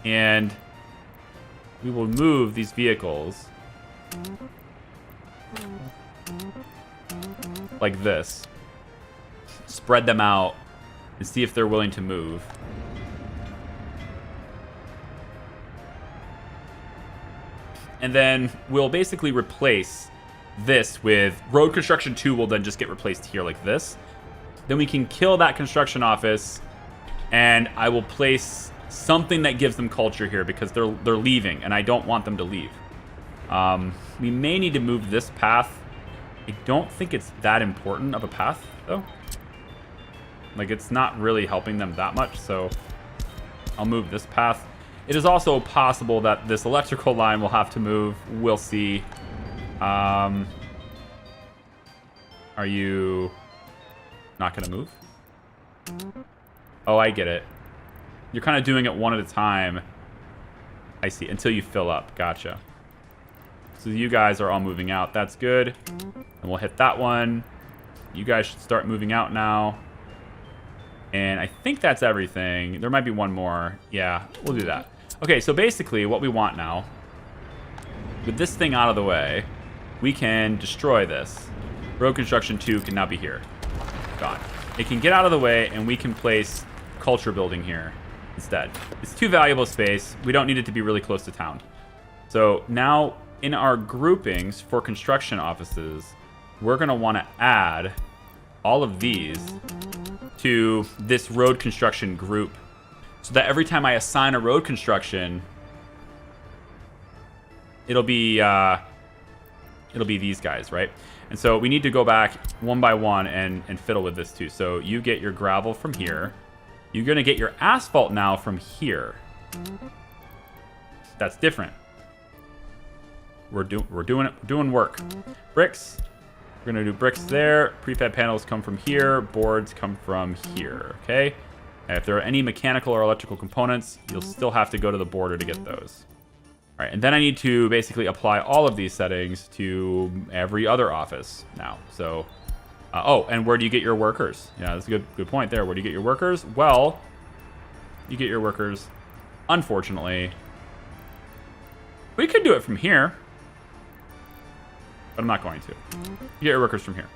And we will move these vehicles like this. Spread them out and see if they're willing to move. And then we'll basically replace this with road construction 2 will then just get replaced here like this. Then we can kill that construction office, and I will place something that gives them culture here because they're leaving, and I don't want them to leave. We may need to move this path. I don't think it's that important of a path, though. Like, it's not really helping them that much, so I'll move this path. It is also possible that this electrical line will have to move. We'll see. Are you not going to move? Oh, I get it. You're kind of doing it one at a time. I see. Until you fill up. Gotcha. So you guys are all moving out. That's good. And we'll hit that one. You guys should start moving out now. And I think that's everything. There might be one more. Yeah, we'll do that. Okay, so basically what we want now, with this thing out of the way, we can destroy this. Road construction 2 can now be here. Gone. It can get out of the way, and we can place culture building here instead. It's too valuable space. We don't need it to be really close to town. So now in our groupings for construction offices, we're going to want to add all of these to this road construction group, so that every time I assign a road construction, it'll be these guys, right? And so we need to go back one by one and fiddle with this too. So you get your gravel from here. You're gonna get your asphalt now from here. That's different. We're doing work. Bricks. We're gonna do bricks there. Prefab panels come from here. Boards come from here. Okay. And if there are any mechanical or electrical components, you'll still have to go to the border to get those. All right, and then I need to basically apply all of these settings to every other office now. So, oh, and where do you get your workers? Yeah, that's a good point there. Where do you get your workers? Well, you get your workers, unfortunately. We could do it from here, but I'm not going to. You get your workers from here.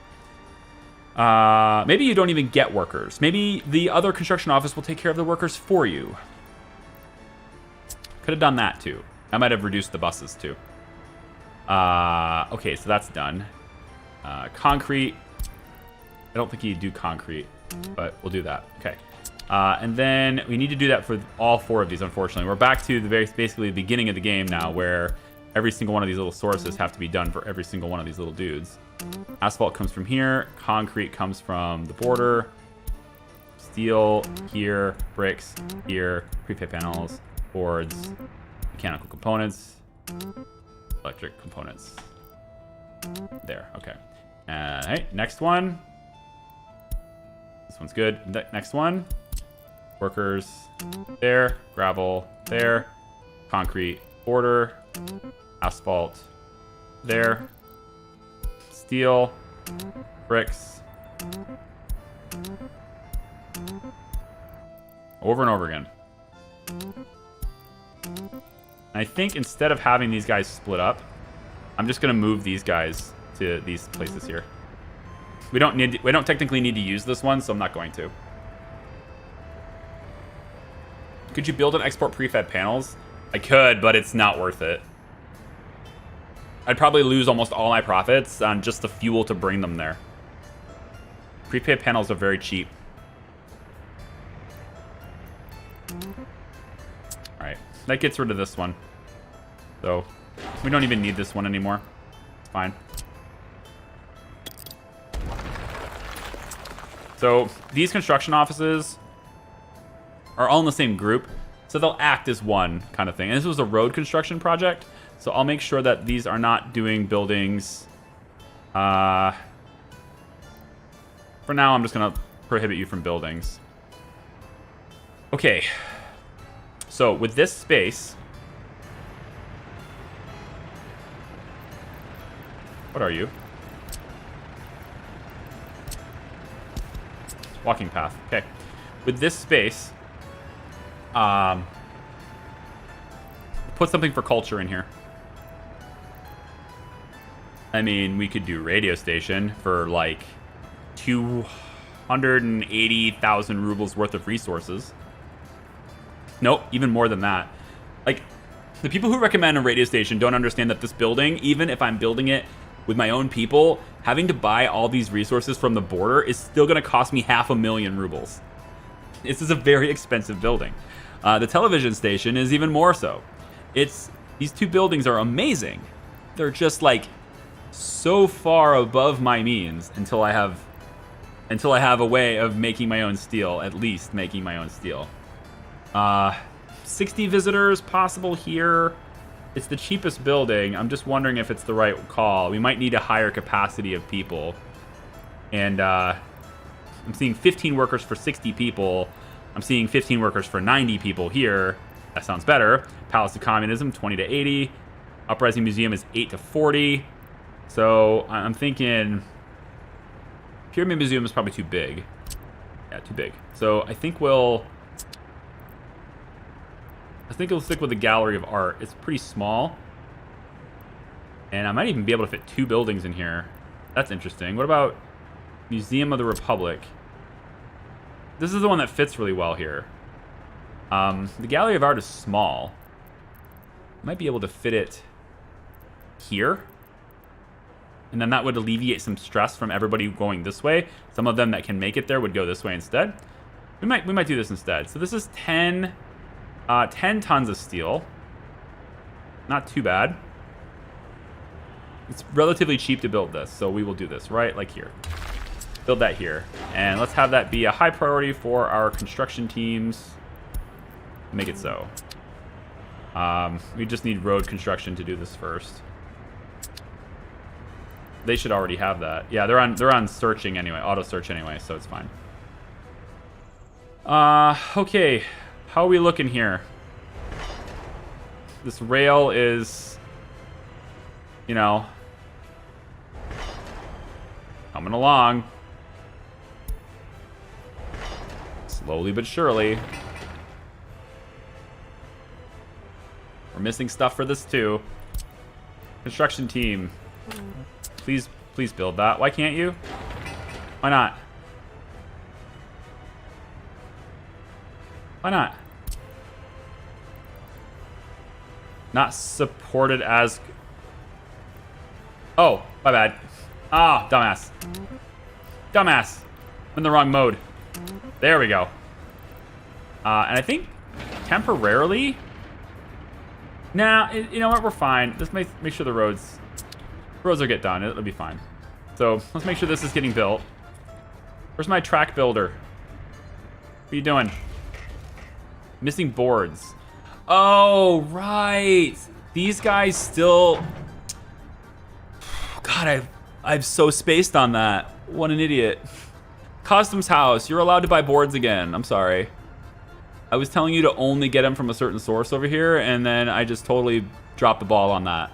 Maybe you don't even get workers. Maybe the other construction office will take care of the workers for you. Could have done that too. I might have reduced the buses too. Okay, so that's done. Concrete. I don't think you do concrete, but we'll do that. Okay. And then we need to do that for all 4 of these, unfortunately. We're back to basically the beginning of the game now, where every single one of these little sources have to be done for every single one of these little dudes. Asphalt comes from here. Concrete comes from the border. Steel here. Bricks here. Prefab panels. Boards. Mechanical components. Electric components. There. Okay. Hey, next one. This one's good. Next one. Workers there. Gravel there. Concrete border. Asphalt there. Steel, bricks, over and over again. I think instead of having these guys split up, I'm just gonna move these guys to these places here. We don't technically need to use this one, so I'm not going to. Could you build and export prefab panels? I could, but it's not worth it. I'd probably lose almost all my profits on just the fuel to bring them there. Prefab panels are very cheap. Alright, that gets rid of this one. So, we don't even need this one anymore. It's fine. So, these construction offices are all in the same group, so they'll act as one kind of thing. And this was a road construction project. So I'll make sure that these are not doing buildings. For now, I'm just going to prohibit you from buildings. Okay. So with this space, What are you? Walking path. Okay. With this space, put something for culture in here. I mean, we could do radio station for like 280,000 rubles worth of resources. Nope, even more than that. Like, the people who recommend a radio station don't understand that this building, even if I'm building it with my own people, having to buy all these resources from the border is still going to cost me 500,000 rubles. This is a very expensive building. The television station is even more so. These two buildings are amazing. They're just like so far above my means until I have a way of making my own steel, at least making my own steel. 60 visitors possible here. It's the cheapest building. I'm just wondering if it's the right call. We might need a higher capacity of people. And I'm seeing 15 workers for 60 people. I'm seeing 15 workers for 90 people here. That sounds better. Palace of Communism, 20 to 80. Uprising Museum is 8 to 40. So I'm thinking Pyramid Museum is probably too big. Yeah, too big. So I think we'll stick with the Gallery of Art. It's pretty small. And I might even be able to fit 2 buildings in here. That's interesting. What about Museum of the Republic? This is the one that fits really well here. The Gallery of Art is small. I might be able to fit it here. And then that would alleviate some stress from everybody going this way. Some of them that can make it there would go this way instead. We might do this instead. So this is 10 tons of steel. Not too bad. It's relatively cheap to build this, so we will do this, right? Like here. Build that here. And let's have that be a high priority for our construction teams. Make it so. We just need road construction to do this first. They should already have that. Yeah, they're on searching anyway, auto search anyway, so it's fine. Okay. How are we looking here? This rail is, you know, coming along. Slowly but surely. We're missing stuff for this too. Construction team. Please build that. Why can't you? Why not? Why not? Not supported as... Oh, my bad. Ah, dumbass. Dumbass. I'm in the wrong mode. There we go. And I think temporarily... Nah, you know what? We're fine. Just make sure the roads will get done. It'll be fine. So let's make sure this is getting built. Where's my track builder? What are you doing? Missing boards. Oh, right. These guys still... God, I've so spaced on that. What an idiot. Customs house. You're allowed to buy boards again. I'm sorry. I was telling you to only get them from a certain source over here, and then I just totally dropped the ball on that.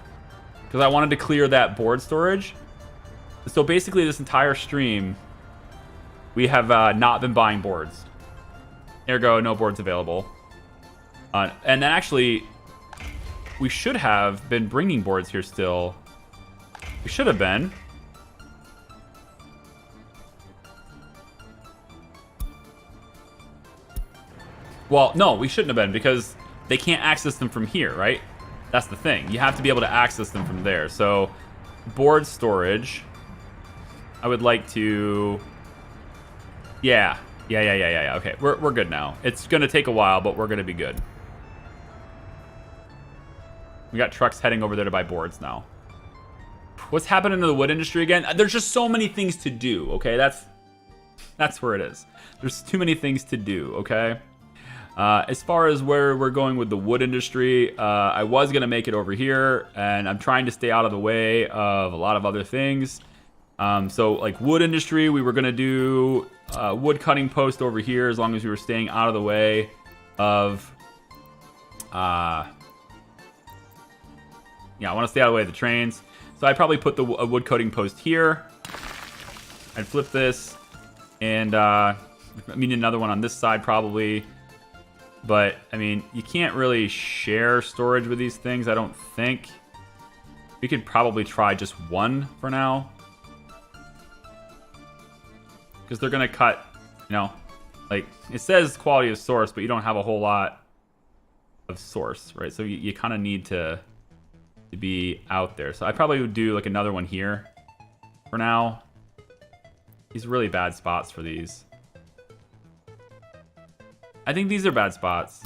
Because I wanted to clear that board storage. So basically this entire stream, we have not been buying boards. Ergo, no boards available. And then actually, we should have been bringing boards here still. We should have been. Well, no, we shouldn't have been because they can't access them from here, right? That's the thing. You have to be able to access them from there. So, board storage. I would like to... Yeah. Okay, we're good now. It's going to take a while, but we're going to be good. We got trucks heading over there to buy boards now. What's happening to the wood industry again? There's just so many things to do, okay? That's where it is. There's too many things to do, okay? As far as where we're going with the wood industry, I was going to make it over here, and I'm trying to stay out of the way of a lot of other things. So, like, wood industry, we were going to do wood cutting post over here as long as we were staying out of the way of... Yeah, I want to stay out of the way of the trains. So I'd probably put a wood cutting post here. I'd flip this, and I mean another one on this side probably. But I mean, you can't really share storage with these things, I don't think. We could probably try just one for now, because they're gonna cut, you know, like it says quality of source, but you don't have a whole lot of source, right? So you kind of need to be out there. So I probably would do like another one here for now. These are really bad spots for these. I think these are bad spots.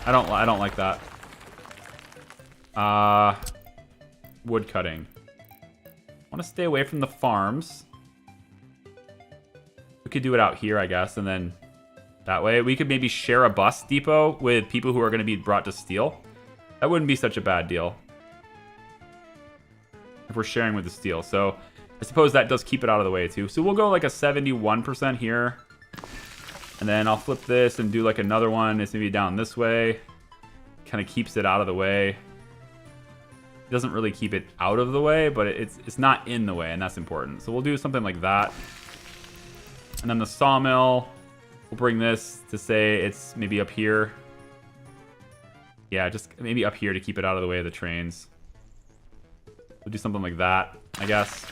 I don't like that. Wood cutting. I want to stay away from the farms. We could do it out here, I guess, and then that way we could maybe share a bus depot with people who are going to be brought to steel. That wouldn't be such a bad deal if we're sharing with the steel. So I suppose that does keep it out of the way too. So we'll go like a 71% here, and then I'll flip this and do like another one. It's maybe down this way. Kind of keeps it out of the way. It doesn't really keep it out of the way, but it's not in the way, and that's important. So we'll do something like that. And then the sawmill, we'll bring this to say it's maybe up here. Yeah, just maybe up here to keep it out of the way of the trains. We'll do something like that, I guess.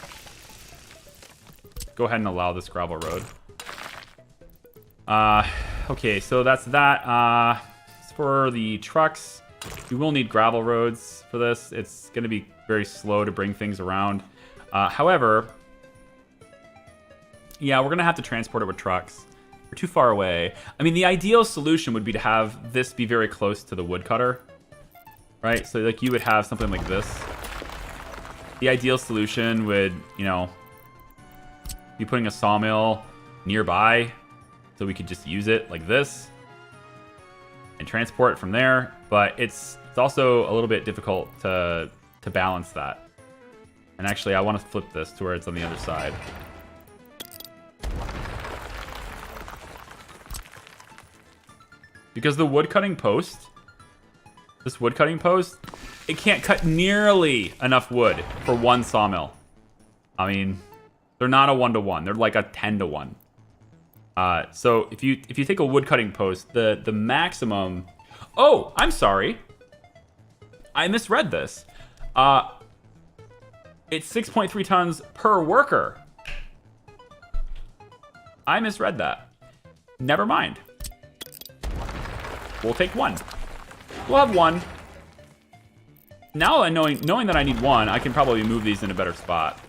Go ahead and allow this gravel road. Okay, so that's that. As for the trucks, we will need gravel roads for this. It's going to be very slow to bring things around. However, yeah, we're going to have to transport it with trucks. We're too far away. I mean, the ideal solution would be to have this be very close to the woodcutter, right? So like you would have something like this. The ideal solution would, you know, be putting a sawmill nearby so we could just use it like this and transport it from there. But it's also a little bit difficult to balance that. And actually, I want to flip this to where it's on the other side. Because the wood cutting post, this wood cutting post, it can't cut nearly enough wood for one sawmill. I mean, they're not a 1-to-1. They're like a 10-to-1. So if you take a wood cutting post, the maximum. Oh, I'm sorry. I misread this. It's 6.3 tons per worker. I misread that. Never mind. We'll take one. We'll have one. Now, knowing that I need one, I can probably move these in a better spot.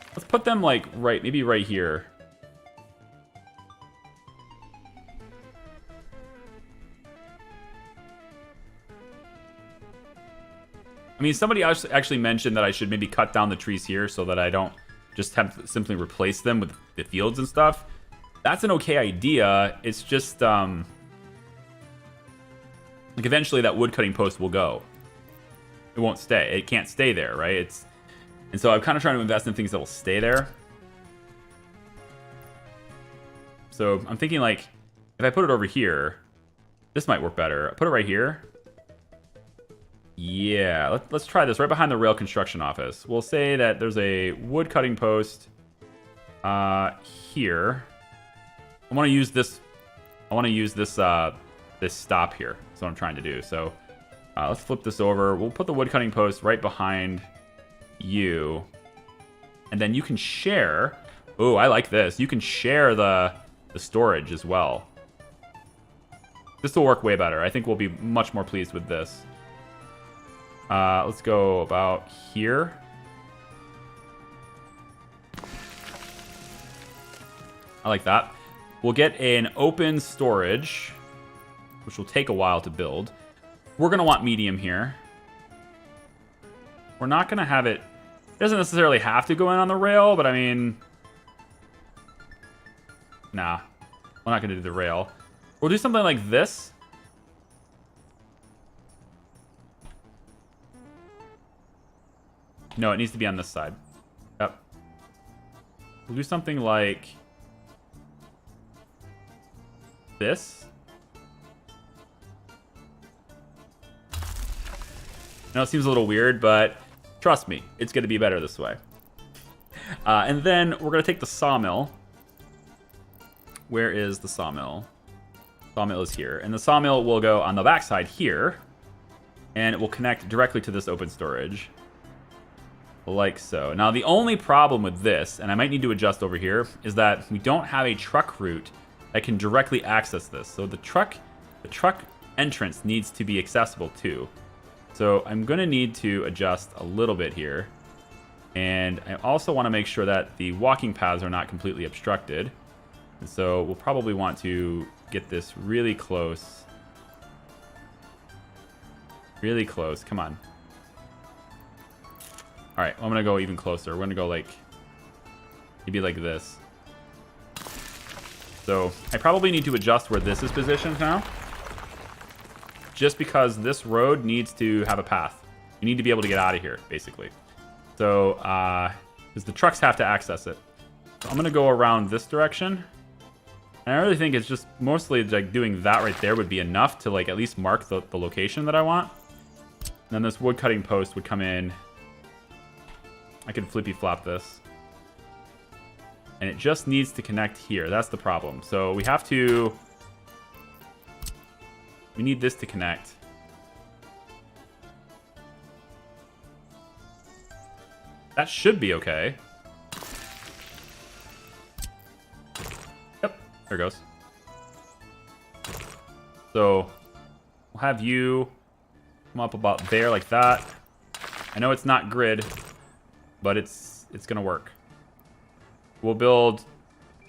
Let's put them like maybe right here. I mean, somebody else actually mentioned that I should maybe cut down the trees here so that I don't just have to simply replace them with the fields and stuff. That's an okay idea. It's just, like eventually that wood cutting post will go. It won't stay. It can't stay there, right? And so I'm kind of trying to invest in things that'll stay there. So I'm thinking like, if I put it over here, this might work better. I put it right here. Yeah, let's try this right behind the rail construction office. We'll say that there's a wood cutting post here. I want to use this. This stop here. That's what I'm trying to do. So let's flip this over. We'll put the wood cutting post right behind you, and then you can share. Oh, I like this. You can share the storage as well. This will work way better. I think we'll be much more pleased with this. Let's go about here. I like that. We'll get an open storage, which will take a while to build. We're going to want medium here. We're not going to have it... It doesn't necessarily have to go in on the rail, but I mean... Nah. We're not going to do the rail. We'll do something like this. No, it needs to be on this side. Yep. We'll do something like this. I know it seems a little weird, but trust me, it's going to be better this way. And then we're going to take the sawmill. Where is the sawmill? Sawmill is here. And the sawmill will go on the backside here. And it will connect directly to this open storage. Like so. Now, the only problem with this, and I might need to adjust over here, is that we don't have a truck route that can directly access this. So the truck entrance needs to be accessible too. So I'm going to need to adjust a little bit here. And I also want to make sure that the walking paths are not completely obstructed. And so we'll probably want to get this really close. Really close. Come on. All right, well, I'm going to go even closer. We're going to go like, maybe like this. So I probably need to adjust where this is positioned now. Just because this road needs to have a path. You need to be able to get out of here, basically. So, because the trucks have to access it. So I'm going to go around this direction. And I really think it's just mostly like doing that right there would be enough to like at least mark the location that I want. And then this wood cutting post would come in. I could flippy flop this. And it just needs to connect here. That's the problem. So we have to... We need this to connect. That should be okay. Yep, there it goes. So we'll have you come up about there like that. I know it's not grid, but it's gonna work. We'll build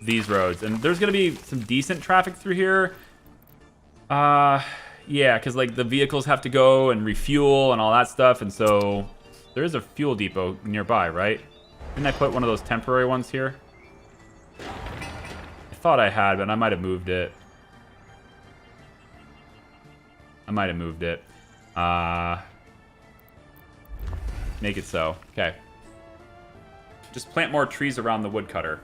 these roads, and there's gonna be some decent traffic through here. Yeah, because like the vehicles have to go and refuel and all that stuff, and so there is a fuel depot nearby, right? Didn't I put one of those temporary ones here? I thought I had, but I might have moved it. Make it so. Okay. Just plant more trees around the woodcutter.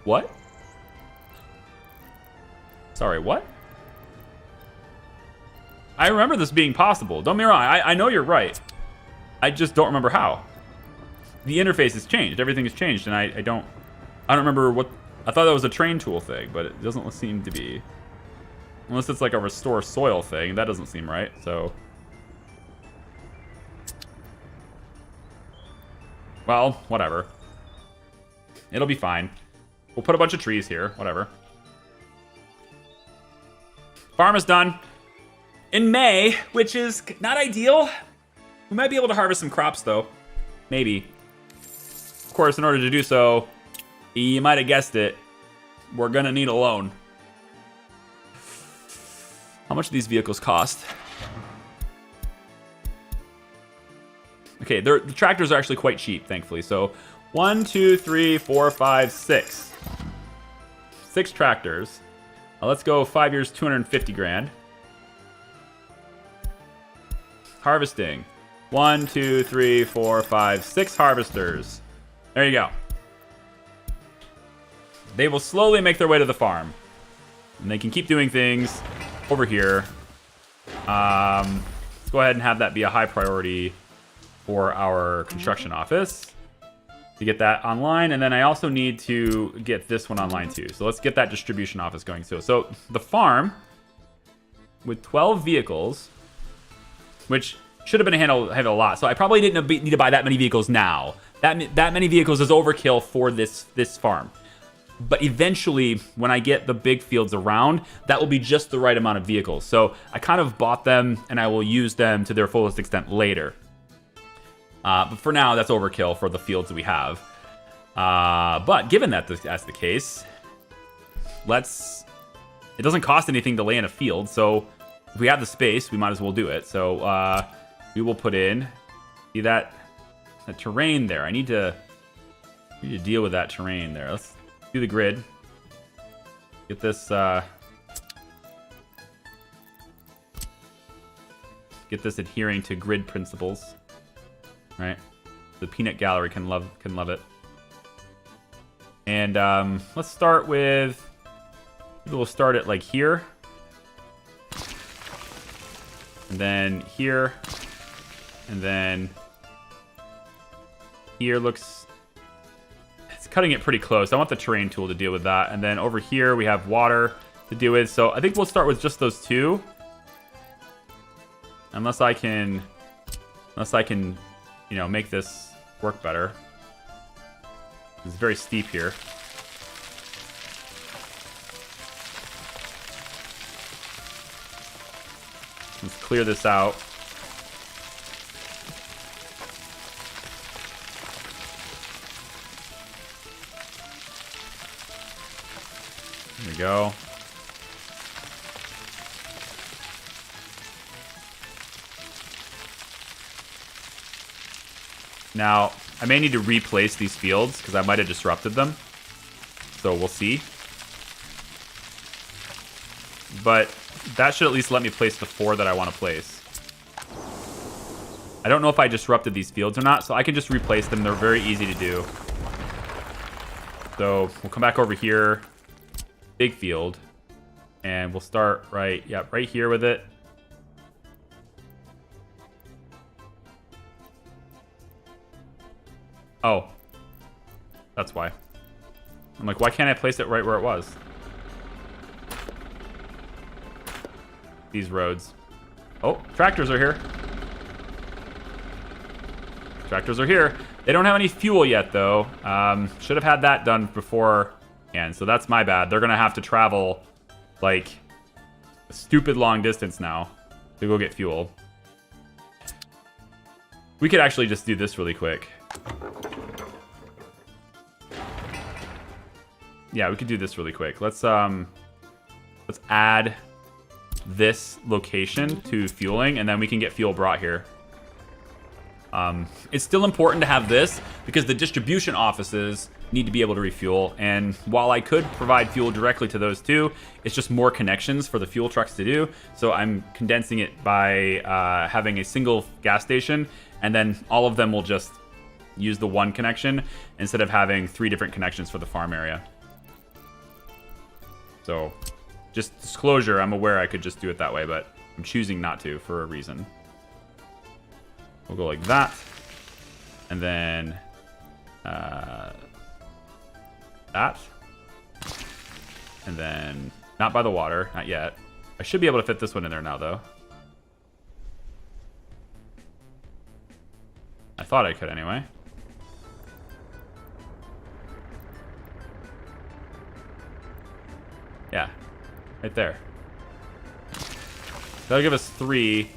What? Sorry, what? I remember this being possible. Don't be wrong. I know you're right. I just don't remember how. The interface has changed. Everything has changed, and I don't remember what... I thought that was a train tool thing, but it doesn't seem to be. Unless it's like a restore soil thing. That doesn't seem right, so... Well, whatever. It'll be fine. We'll put a bunch of trees here. Whatever. Farm is done. In May, which is not ideal. We might be able to harvest some crops, though. Maybe. Of course, in order to do so, you might have guessed it, we're going to need a loan. How much do these vehicles cost? Okay, the tractors are actually quite cheap, thankfully. So, 1, 2, 3, 4, 5, 6. 6 tractors. Let's go 5 years, 250 grand. Harvesting. 1, 2, 3, 4, 5, 6 harvesters. There you go. They will slowly make their way to the farm. And they can keep doing things over here. Let's go ahead and have that be a high priority for our construction office. To get that online, and then I also need to get this one online too. So let's get that distribution office going too. So the farm with 12 vehicles, which should have been handled a lot. So I probably didn't need to buy that many vehicles now. That many vehicles is overkill for this farm. But eventually, when I get the big fields around, that will be just the right amount of vehicles. So I kind of bought them, and I will use them to their fullest extent later. But for now, that's overkill for the fields that we have. But given that that's the case, it doesn't cost anything to lay in a field. So if we have the space, we might as well do it. So we will put in, see that terrain there. I need to deal with that terrain there. Let's do the grid. Get this. get this adhering to grid principles. Right? The peanut gallery can love it. And let's start with, maybe we'll start it like here. And then here. And then here looks, it's cutting it pretty close. I want the terrain tool to deal with that. And then over here we have water to deal with. So I think we'll start with just those two. Unless I can, you know, make this work better. It's very steep here. Let's clear this out. There we go. Now, I may need to replace these fields because I might have disrupted them. So we'll see. But that should at least let me place the 4 that I want to place. I don't know if I disrupted these fields or not, so I can just replace them. They're very easy to do. So we'll come back over here. Big field. And we'll start right here with it. Oh. That's why. I'm like, why can't I place it right where it was? These roads. Oh, tractors are here. Tractors are here. They don't have any fuel yet, though. Should have had that done beforehand, so that's my bad. They're going to have to travel, like, a stupid long distance now to go get fuel. We could actually just do this really quick. Yeah, we could do this really quick. Let's add this location to fueling, and then we can get fuel brought here. It's still important to have this because the distribution offices need to be able to refuel, and while I could provide fuel directly to those two, it's just more connections for the fuel trucks to do. So I'm condensing it by having a single gas station, and then all of them will just use the one connection instead of having 3 different connections for the farm area. So just disclosure, I'm aware I could just do it that way, but I'm choosing not to for a reason. We'll go like that. And then that. And then not by the water, not yet. I should be able to fit this one in there now, though. I thought I could anyway. Yeah, right there. That'll give us 3.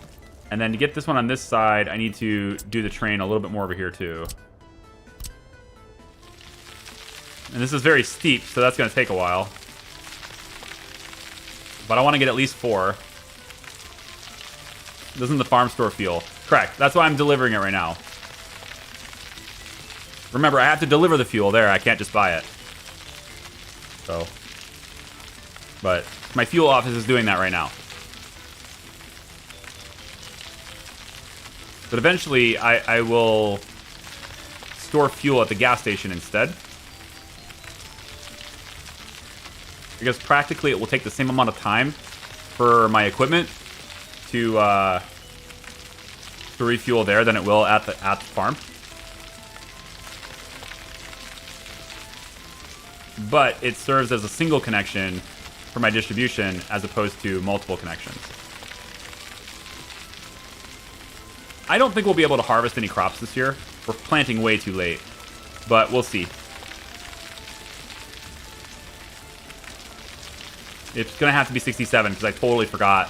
And then to get this one on this side, I need to do the train a little bit more over here too. And this is very steep, so that's going to take a while. But I want to get at least 4. Doesn't the farm store fuel? Correct. That's why I'm delivering it right now. Remember, I have to deliver the fuel there. I can't just buy it. So... But my fuel office is doing that right now. But eventually, I will store fuel at the gas station instead. Because practically it will take the same amount of time for my equipment to refuel there than it will at the farm. But it serves as a single connection for my distribution as opposed to multiple connections. I don't think we'll be able to harvest any crops this year. We're planting way too late, but we'll see. It's gonna have to be 67 because I totally forgot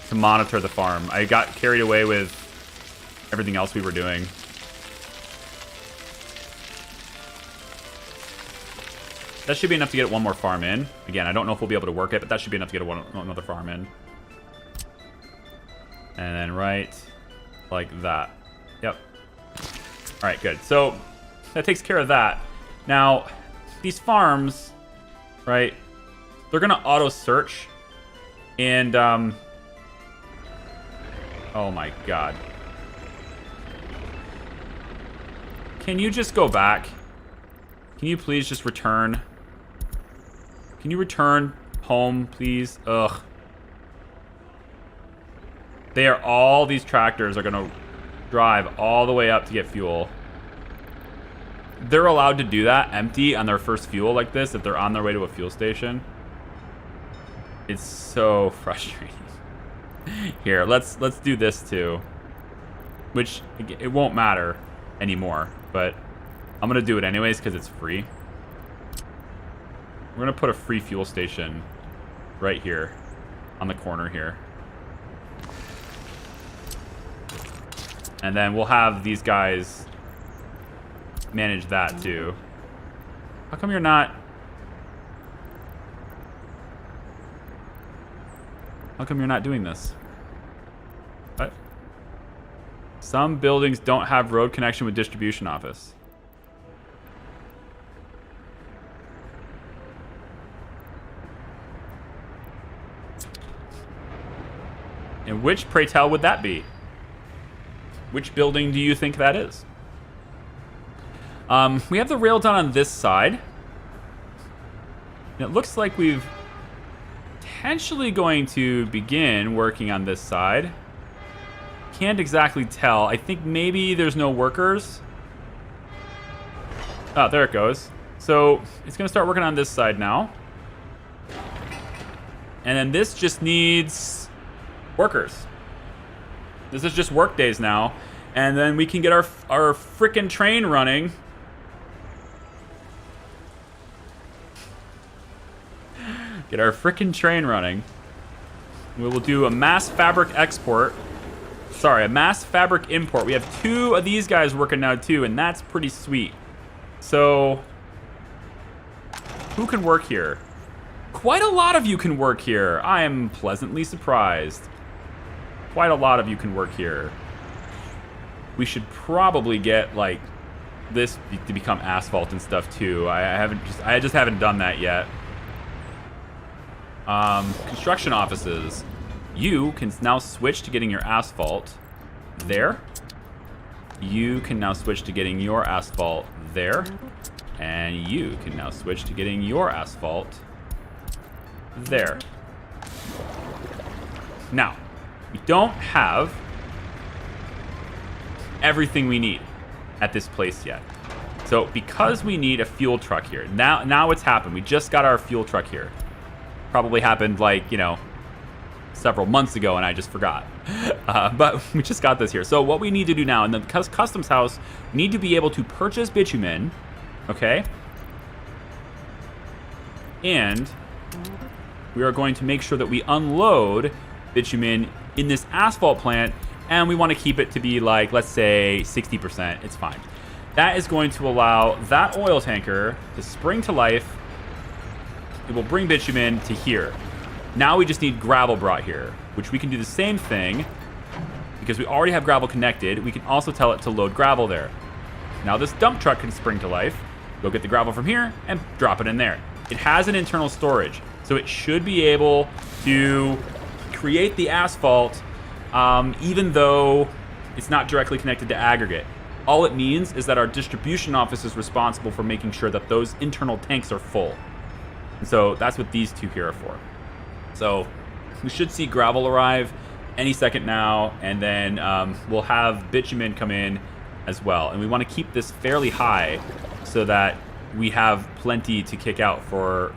to monitor the farm. I got carried away with everything else we were doing. That should be enough to get one more farm in. Again, I don't know if we'll be able to work it, but that should be enough to get another farm in. And then right like that. Yep. All right, good. So that takes care of that. Now, these farms, right, they're going to auto search. And Oh my god. Can you just go back? Can you please just return? Can you return home, please? Ugh. These tractors are gonna drive all the way up to get fuel. They're allowed to do that empty on their first fuel like this if they're on their way to a fuel station. It's so frustrating. Here, let's do this too. Which, it won't matter anymore, but I'm gonna do it anyways because it's free. We're gonna put a free fuel station right here on the corner here. And then we'll have these guys manage that too. How come you're not... How come you're not doing this? What? Some buildings don't have road connection with distribution office. And which, pray tell, would that be? Which building do you think that is? We have the rail done on this side. And it looks like we've potentially going to begin working on this side. Can't exactly tell. I think maybe there's no workers. Oh, there it goes. So it's going to start working on this side now. And then this just needs workers. This is just work days now. And then we can get our frickin' train running. Get our frickin' train running. We will do a mass fabric export. Sorry, a mass fabric import. We have 2 of these guys working now too, and that's pretty sweet. So, who can work here? Quite a lot of you can work here. I am pleasantly surprised. Quite a lot of you can work here. We should probably get like this to become asphalt and stuff too. I just haven't done that yet. Construction offices. You can now switch to getting your asphalt there. You can now switch to getting your asphalt there. And you can now switch to getting your asphalt there. Now, we don't have everything we need at this place yet. So because we need a fuel truck here, now it's happened. We just got our fuel truck here. Probably happened like, you know, several months ago and I just forgot. But we just got this here. So what we need to do now in the customs house, we need to be able to purchase bitumen, okay? And we are going to make sure that we unload bitumen in this asphalt plant, and we want to keep it to be like, let's say 60%. It's fine. That is going to allow that oil tanker to spring to life. It will bring bitumen to here. Now we just need gravel brought here, which we can do the same thing because we already have gravel connected. We can also tell it to load gravel there. Now this dump truck can spring to life, go get the gravel from here and drop it in there. It has an internal storage, so it should be able to create the asphalt even though it's not directly connected to aggregate. All it means is that our distribution office is responsible for making sure that those internal tanks are full. And so that's what these 2 here are for. So we should see gravel arrive any second now, and then we'll have bitumen come in as well. And we want to keep this fairly high so that we have plenty to kick out for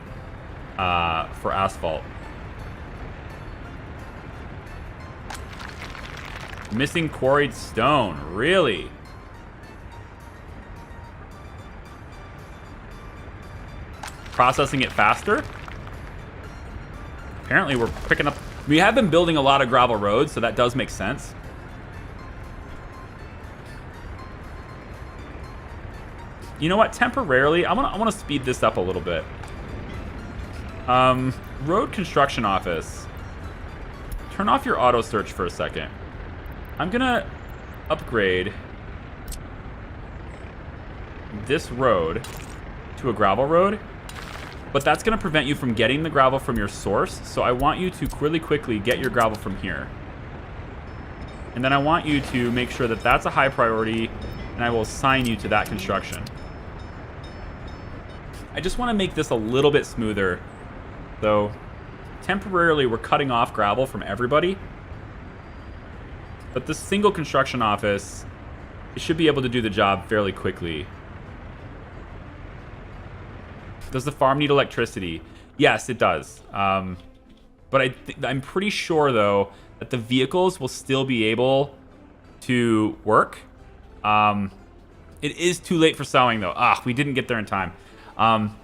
asphalt. Missing quarried stone, really? Processing it faster? Apparently we're picking up... We have been building a lot of gravel roads, so that does make sense. You know what? Temporarily, I want to speed this up a little bit. Road construction office. Turn off your auto search for a second. I'm gonna upgrade this road to a gravel road, but that's gonna prevent you from getting the gravel from your source. So I want you to really quickly get your gravel from here. And then I want you to make sure that that's a high priority, and I will assign you to that construction. I just want to make this a little bit smoother. So temporarily we're cutting off gravel from everybody. But this single construction office, it should be able to do the job fairly quickly. Does the farm need electricity? Yes, it does. But I'm pretty sure, though, that the vehicles will still be able to work. It is too late for sowing, though. We didn't get there in time. I'm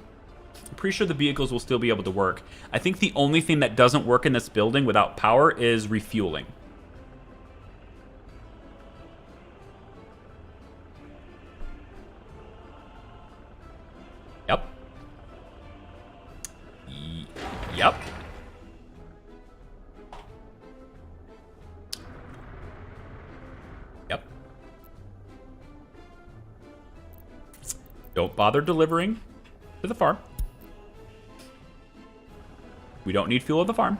pretty sure the vehicles will still be able to work. I think the only thing that doesn't work in this building without power is refueling. Yep. Yep. Yep. Don't bother delivering to the farm. We don't need fuel at the farm.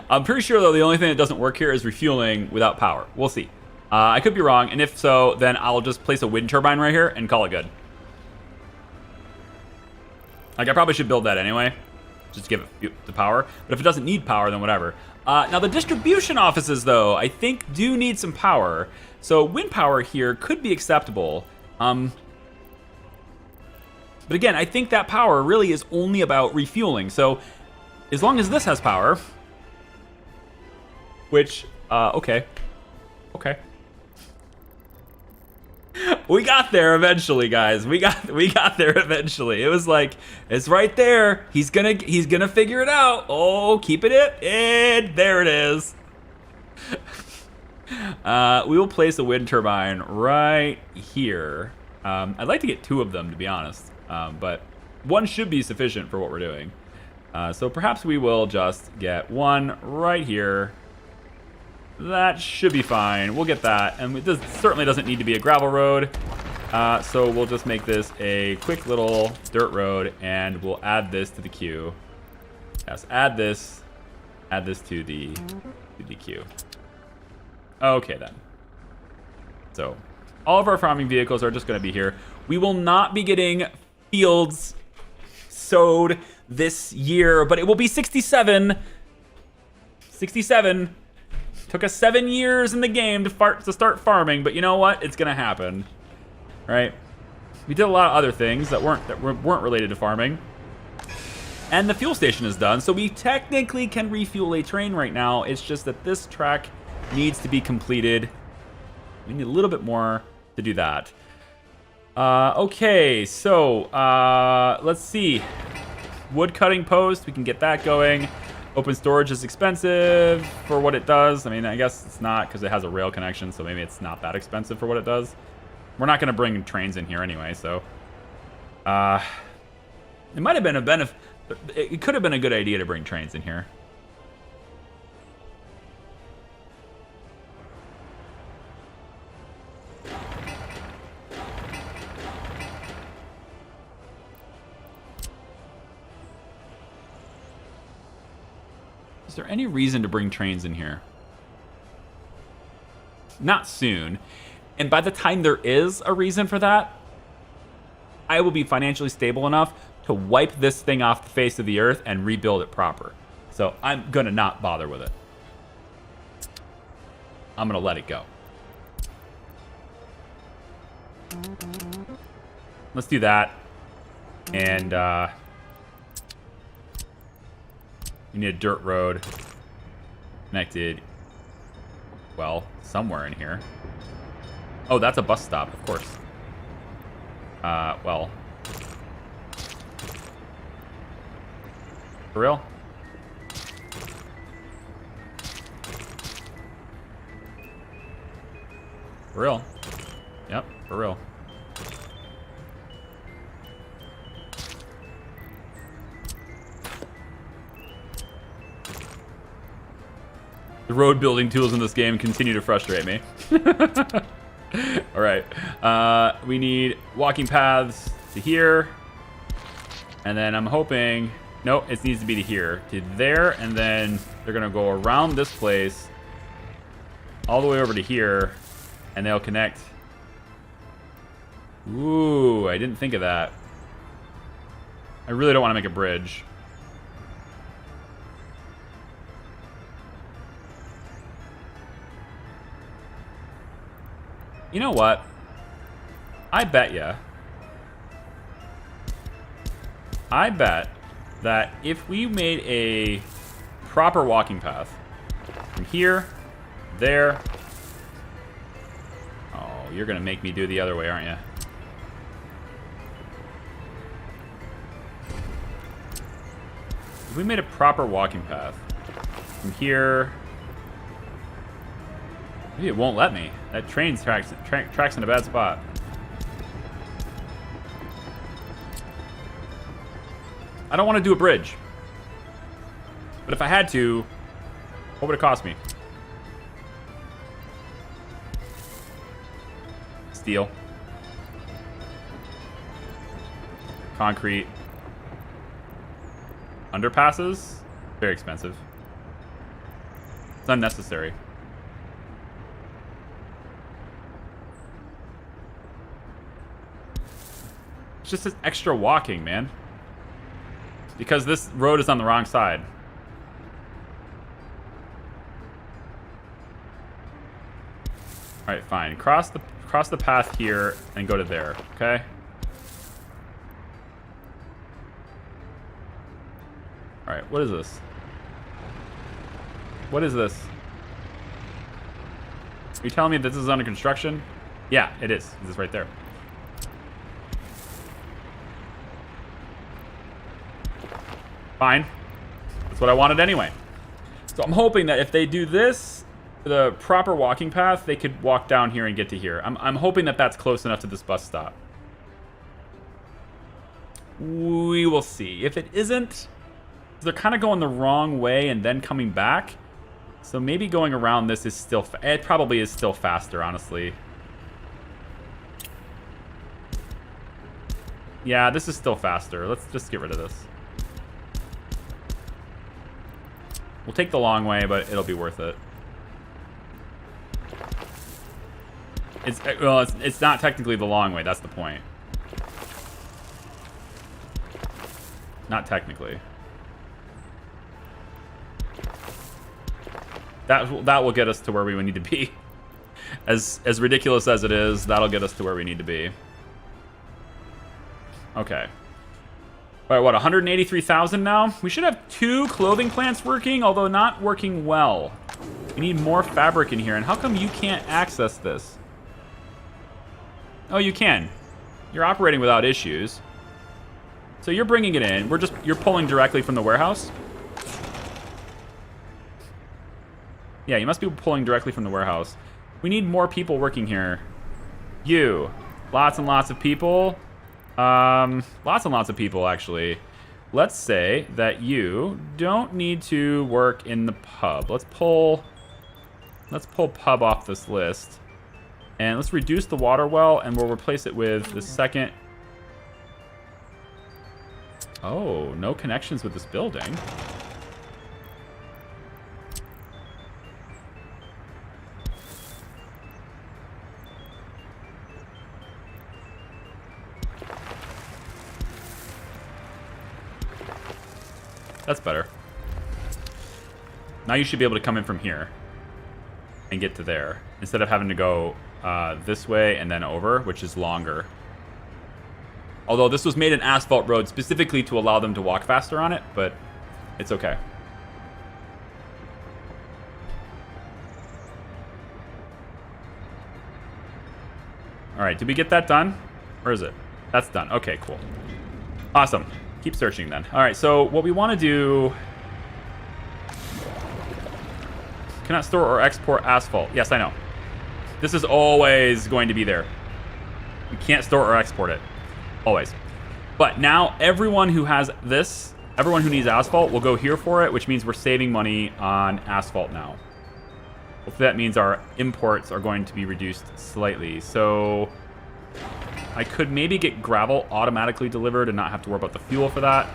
I'm pretty sure, though, the only thing that doesn't work here is refueling without power. We'll see. I could be wrong, and if so, then I'll just place a wind turbine right here and call it good. Like, I probably should build that anyway, just to give it the power. But if it doesn't need power, then whatever. Now, the distribution offices, though, I think do need some power. So wind power here could be acceptable. But again, I think that power really is only about refueling. So as long as this has power, which, okay. We got there eventually, guys. We got there eventually. It was like, it's right there. He's gonna figure it out. Oh, keep it in. There it is. We will place a wind turbine right here. I'd like to get 2 of them, to be honest. But 1 should be sufficient for what we're doing. So perhaps we will just get 1 right here. That should be fine. We'll get that. And this certainly doesn't need to be a gravel road. So we'll just make this a quick little dirt road, and we'll add this to the queue. Yes, add this to the queue. Okay, then. So all of our farming vehicles are just going to be here. We will not be getting fields sowed this year, but it will be 67. 67. Took us 7 years in the game to start farming, but you know what? It's gonna happen, right? We did a lot of other things that weren't related to farming, and the fuel station is done, so we technically can refuel a train right now. It's just that this track needs to be completed. We need a little bit more to do that. Okay, so let's see. Wood cutting post, we can get that going. Open storage is expensive for what it does. I mean, I guess it's not because it has a rail connection, so maybe it's not that expensive for what it does. We're not going to bring trains in here anyway, so it might have been a benefit. It could have been a good idea to bring trains in here. Is there any reason to bring trains in here? Not soon. And by the time there is a reason for that, I will be financially stable enough to wipe this thing off the face of the earth and rebuild it proper. So I'm gonna not bother with it. I'm gonna let it go. Let's do that. And we need a dirt road connected, well, somewhere in here. Oh, that's a bus stop, of course. Well. For real? For real? Yep, for real. The road building tools in this game continue to frustrate me. All right. We need walking paths to here. And then I'm hoping Nope, it needs to be to here. To there, and then they're going to go around this place all the way over to here, and they'll connect. Ooh, I didn't think of that. I really don't want to make a bridge. You know what? I bet that if we made a proper walking path from here, there. Oh, you're gonna make me do the other way, aren't you? If we made a proper walking path from here, maybe it won't let me. That train tracks in a bad spot. I don't want to do a bridge. But if I had to, what would it cost me? Steel. Concrete. Underpasses? Very expensive. It's unnecessary. It's just this extra walking, man. Because this road is on the wrong side. Alright, fine. Cross the path here and go to there, okay? Alright, what is this? What is this? Are you telling me this is under construction? Yeah, it is. This is right there. Fine. That's what I wanted anyway. So I'm hoping that if they do this, the proper walking path, they could walk down here and get to here. I'm hoping that that's close enough to this bus stop. We will see. If it isn't, they're kind of going the wrong way and then coming back. So maybe going around this is still... It probably is still faster, honestly. Yeah, this is still faster. Let's just get rid of this. We'll take the long way, but it'll be worth it. It's not technically the long way. That's the point. Not technically. That will get us to where we need to be. As ridiculous as it is, that'll get us to where we need to be. Okay. All right, what, 183,000 now? We should have 2 clothing plants working, although not working well. We need more fabric in here. And how come you can't access this? Oh, you can. You're operating without issues. So you're bringing it in. You're pulling directly from the warehouse? Yeah, you must be pulling directly from the warehouse. We need more people working here. You. Lots and lots of people. Lots and lots of people, actually. Let's say that you don't need to work in the pub. Let's pull pub off this list. And let's reduce the water well, and we'll replace it with the second... Oh, no connections with this building. That's better. Now you should be able to come in from here and get to there instead of having to go this way and then over, which is longer. Although this was made an asphalt road specifically to allow them to walk faster on it, but it's okay. All right, did we get that done? Or is it? That's done. Okay, cool. Awesome. Keep searching then. All right, so what we want to do... Cannot store or export asphalt. Yes, I know. This is always going to be there. You can't store or export it. Always. But now everyone who has this, everyone who needs asphalt will go here for it, which means we're saving money on asphalt now. Hopefully that means our imports are going to be reduced slightly. So I could maybe get gravel automatically delivered and not have to worry about the fuel for that.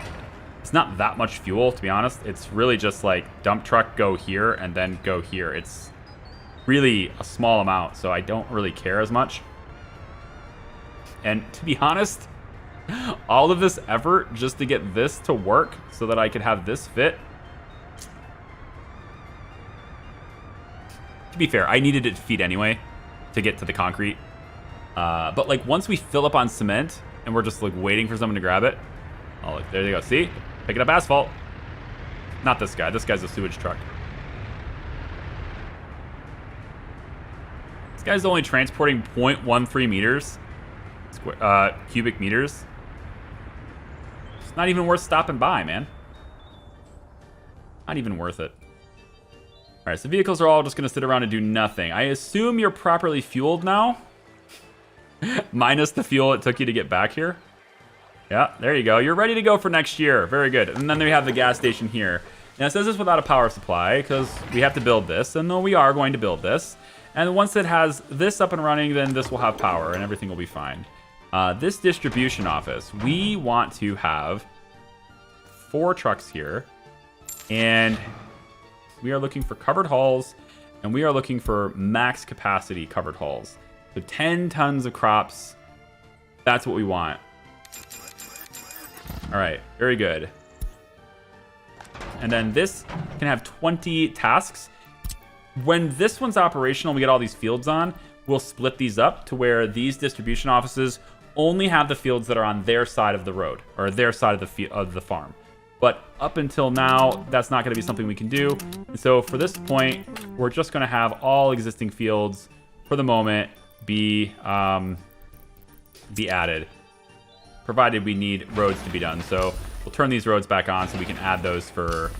It's not that much fuel, to be honest. It's really just like dump truck, go here, and then go here. It's really a small amount, so I don't really care as much. And to be honest, all of this effort just to get this to work so that I could have this fit. To be fair, I needed it to feed anyway to get to the concrete. But like once we fill up on cement and we're just like waiting for someone to grab it. Oh, look, there you go. See? Picking up asphalt. Not this guy. This guy's a sewage truck. This guy's only transporting 0.13 meters. Cubic meters. It's not even worth stopping by, man. Not even worth it. All right, so vehicles are all just going to sit around and do nothing. I assume you're properly fueled now. Minus the fuel it took you to get back here. Yeah, there you go. You're ready to go for next year. Very good. And then we have the gas station here. Now, it says this without a power supply because we have to build this. And though we are going to build this. And once it has this up and running, then this will have power and everything will be fine. This distribution office, we want to have 4 trucks here. And we are looking for covered hulls. And we are looking for max capacity covered hulls. So 10 tons of crops. That's what we want. All right, very good. And then this can have 20 tasks. When this one's operational, we get all these fields on, we'll split these up to where these distribution offices only have the fields that are on their side of the road or their side of the farm. But up until now, that's not going to be something we can do. And so for this point, we're just going to have all existing fields for the moment be added, provided we need roads to be done. So we'll turn these roads back on so we can add those for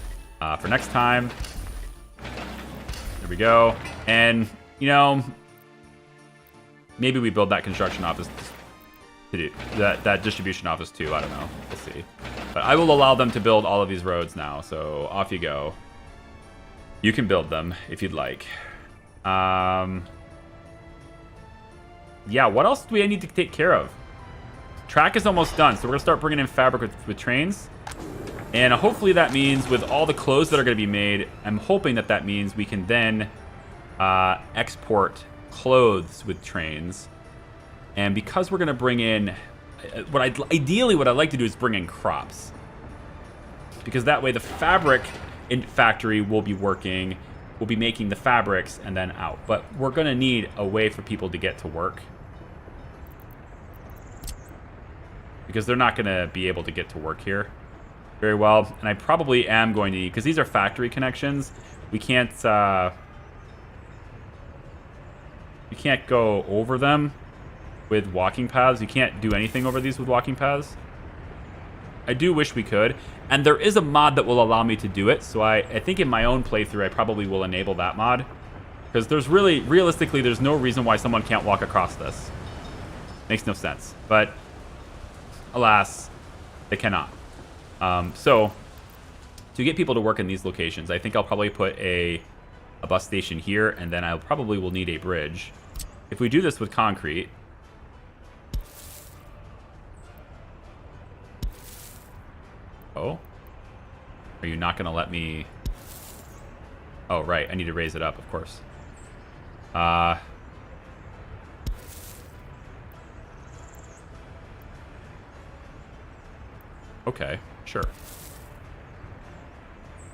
next time. There we go. And, you know, maybe we build that construction office to do that distribution office too. I don't know. We'll see. But I will allow them to build all of these roads now. So off you go. You can build them if you'd like. Yeah, what else do we need to take care of? Track is almost done, so we're going to start bringing in fabric with trains. And hopefully that means with all the clothes that are going to be made, I'm hoping that that means we can then export clothes with trains. And because we're going to bring in... Ideally, what I'd like to do is bring in crops. Because that way the fabric factory will be working, we'll be making the fabrics and then out. But we're going to need a way for people to get to work. Because they're not going to be able to get to work here very well. And I probably am going to need, because these are factory connections, we can't go over them with walking paths. You can't do anything over these with walking paths. I do wish we could. And there is a mod that will allow me to do it. So I think in my own playthrough, I probably will enable that mod. Because there's realistically, there's no reason why someone can't walk across this. Makes no sense. But alas, they cannot. So to get people to work in these locations, I think I'll probably put a bus station here, and then I probably will need a bridge. If we do this with concrete... Oh? Are you not going to let me... Oh, right. I need to raise it up, of course. Okay, sure.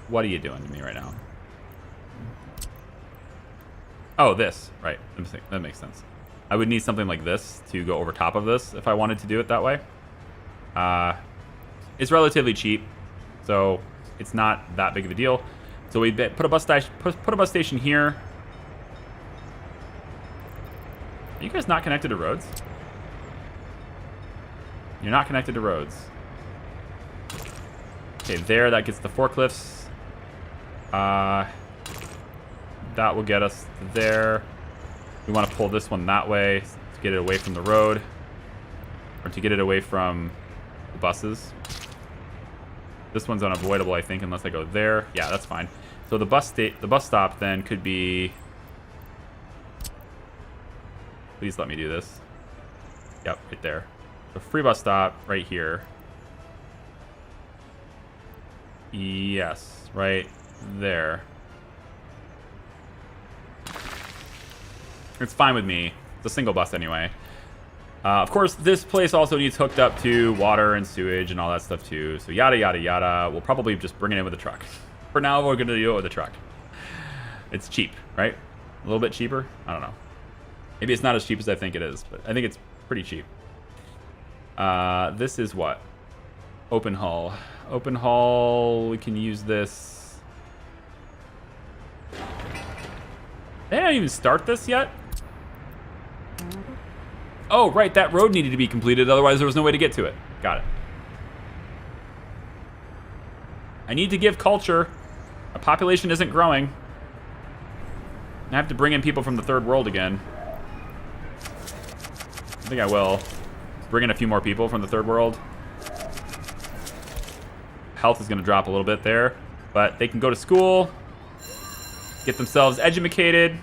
What are you doing to me right now? Oh, this. Right. That makes sense. I would need something like this to go over top of this if I wanted to do it that way. It's relatively cheap, so it's not that big of a deal. So we put a bus station here. Are you guys not connected to roads? You're not connected to roads. Okay, there, that gets the forklifts. That will get us there. We want to pull this one that way to get it away from the road. Or to get it away from the buses. This one's unavoidable, I think, unless I go there. Yeah, that's fine. So the bus stop then could be... Please let me do this. Yep, right there. So free bus stop right here. Yes, right there. It's fine with me. It's a single bus anyway. Of course, this place also needs hooked up to water and sewage and all that stuff too. So yada, yada, yada. We'll probably just bring it in with a truck. For now, we're going to do it with a truck. It's cheap, right? A little bit cheaper? I don't know. Maybe it's not as cheap as I think it is, but I think it's pretty cheap. This is what? Open hull. Open hull, we can use this. They didn't even start this yet? Oh, right, that road needed to be completed, otherwise there was no way to get to it. Got it. I need to give culture. Our population isn't growing. I have to bring in people from the third world again. I think I will. Bring in a few more people from the third world. Health is going to drop a little bit there, but they can go to school, get themselves educated.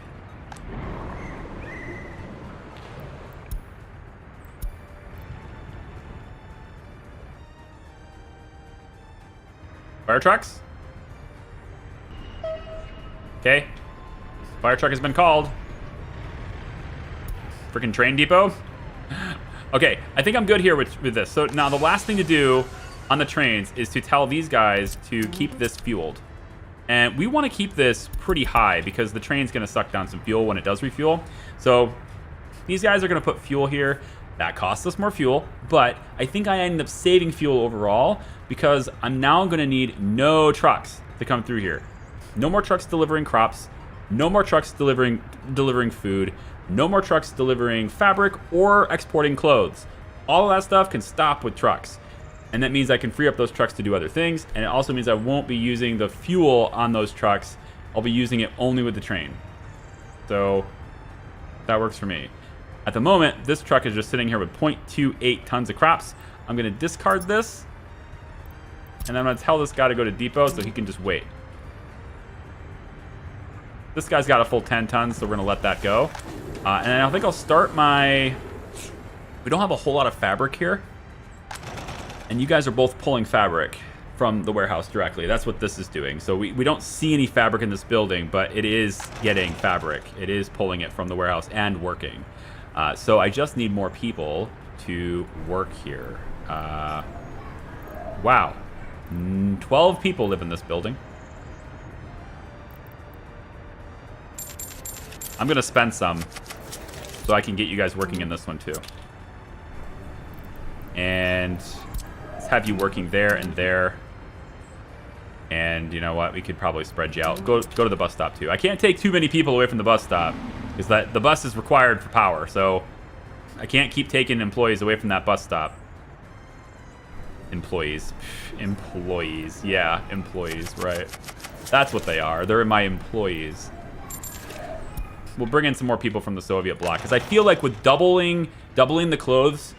Fire trucks? Okay. Fire truck has been called. Freaking train depot. Okay, I think I'm good here with this. So now the last thing to do on the trains is to tell these guys to keep this fueled. And we want to keep this pretty high because the train's going to suck down some fuel when it does refuel. So these guys are going to put fuel here. That costs us more fuel, but I think I end up saving fuel overall because I'm now going to need no trucks to come through here. No more trucks delivering crops, no more trucks delivering food, no more trucks delivering fabric or exporting clothes. All of that stuff can stop with trucks. And that means I can free up those trucks to do other things, and it also means I won't be using the fuel on those trucks. I'll be using it only with the train. So that works for me. At the moment, this truck is just sitting here with 0.28 tons of crops. I'm going to discard this, and I'm going to tell this guy to go to depot so he can just wait. This guy's got a full 10 tons, so we're going to let that go. And I think I'll start my... We don't have a whole lot of fabric here. And you guys are both pulling fabric from the warehouse directly. That's what this is doing. So we don't see any fabric in this building, but it is getting fabric. It is pulling it from the warehouse and working. So I just need more people to work here. Wow. 12 people live in this building. I'm going to spend some so I can get you guys working in this one too. And let's have you working there and there. And you know what? We could probably spread you out. Go to the bus stop too. I can't take too many people away from the bus stop because that the bus is required for power. So I can't keep taking employees away from that bus stop. Employees. Employees. Yeah, employees, right. That's what they are. They're my employees. We'll bring in some more people from the Soviet bloc because I feel like with doubling the clothes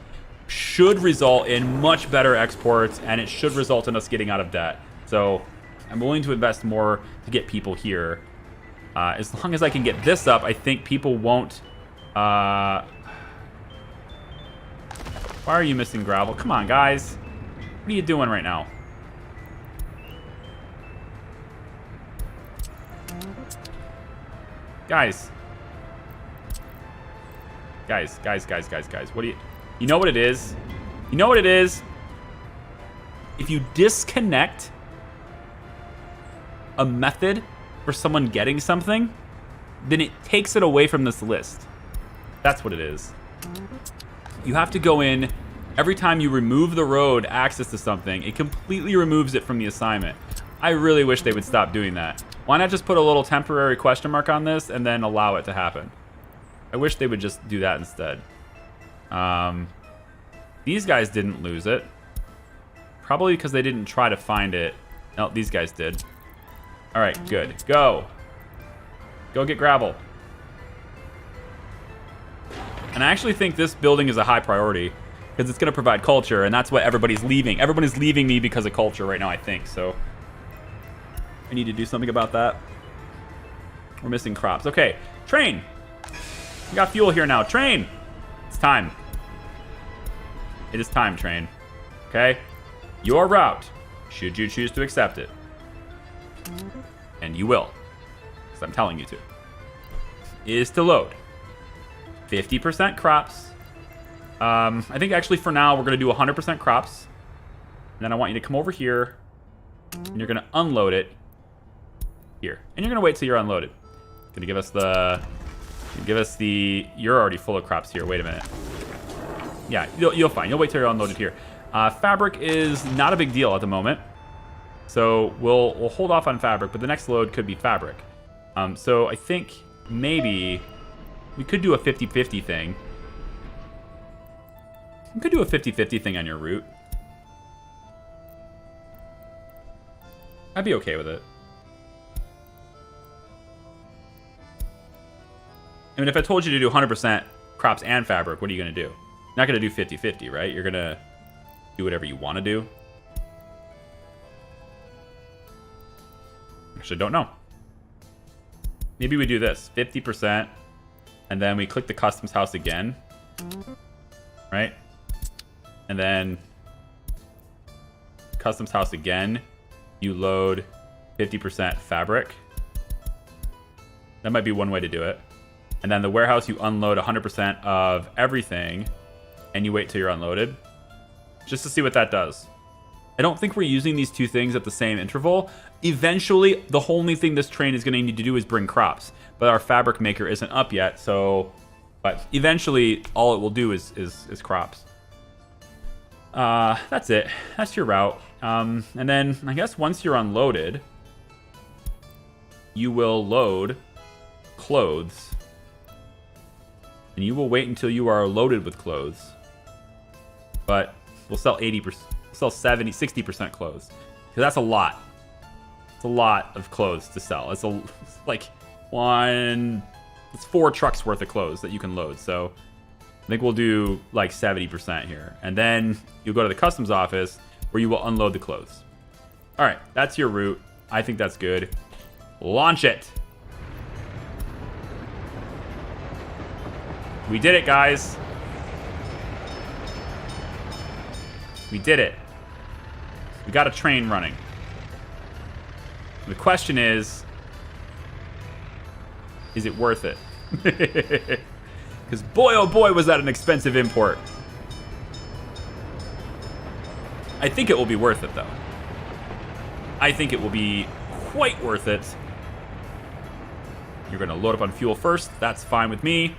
should result in much better exports, and it should result in us getting out of debt. So I'm willing to invest more to get people here. As long as I can get this up, I think people won't... Why are you missing gravel? Come on, guys. What are you doing right now? Guys. Guys. What do you... You know what it is? You know what it is? If you disconnect a method for someone getting something, then it takes it away from this list. That's what it is. You have to go in every time you remove the road access to something, it completely removes it from the assignment. I really wish they would stop doing that. Why not just put a little temporary question mark on this and then allow it to happen? I wish they would just do that instead. These guys didn't lose it. Probably because they didn't try to find it. No, these guys did. All right, good. Go. Go get gravel. And I actually think this building is a high priority because it's going to provide culture, and that's what everybody's leaving. Everybody's leaving me because of culture right now, I think. So I need to do something about that. We're missing crops. Okay, train. We got fuel here now. Train. It's time. It is time, train. Okay? Your route, should you choose to accept it, and you will, because I'm telling you to, is to load 50% crops. I think actually for now we're going to do 100% crops. And then I want you to come over here, and you're going to unload it here. And you're going to wait till you're unloaded. Going to give us the, you're already full of crops here. Wait a minute. Yeah, you'll find. You'll wait till you're unloaded here. Fabric is not a big deal at the moment. So we'll hold off on fabric, but the next load could be fabric. So I think maybe we could do a 50-50 thing. We could do a 50-50 thing on your route. I'd be okay with it. I mean, if I told you to do 100% crops and fabric, what are you going to do? You're not going to do 50-50, right? You're going to do whatever you want to do. Actually, don't know. Maybe we do this, 50%, and then we click the customs house again, right? And then customs house again, you load 50% fabric. That might be one way to do it. And then the warehouse, you unload 100% of everything, and you wait till you're unloaded, just to see what that does. I don't think we're using these two things at the same interval. Eventually, the only thing this train is going to need to do is bring crops. But our fabric maker isn't up yet, so... But eventually, all it will do is crops. That's it. That's your route. And then, I guess once you're unloaded, you will load clothes. And you will wait until you are loaded with clothes. But we'll sell 80%, sell 70, 60% clothes. Because that's a lot. It's a lot of clothes to sell. It's like it's 4 trucks worth of clothes that you can load. So I think we'll do like 70% here. And then you'll go to the customs office where you will unload the clothes. All right, that's your route. I think that's good. Launch it. We did it, guys. We did it. We got a train running. The question is it worth it? Because boy, oh boy, was that an expensive import. I think it will be worth it, though. I think it will be quite worth it. You're going to load up on fuel first. That's fine with me.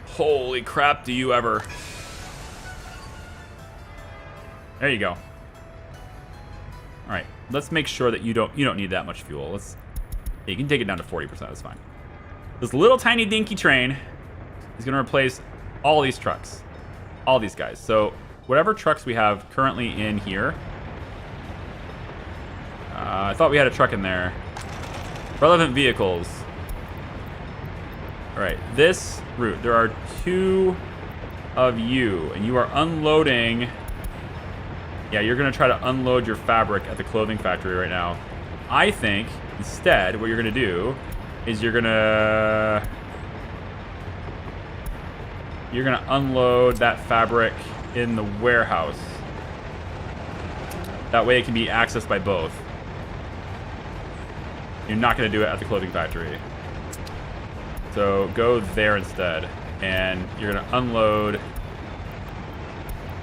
Holy crap, do you ever. There you go. All right, let's make sure that you don't need that much fuel. You can take it down to 40%, that's fine. This little tiny dinky train is going to replace all these trucks. All these guys. So whatever trucks we have currently in here. I thought we had a truck in there. Relevant vehicles. All right, this route, there are 2 of you, and you are unloading. Yeah, you're going to try to unload your fabric at the clothing factory right now. I think, instead, what you're going to do is you're going to unload that fabric in the warehouse. That way it can be accessed by both. You're not going to do it at the clothing factory. So go there instead, and you're going to unload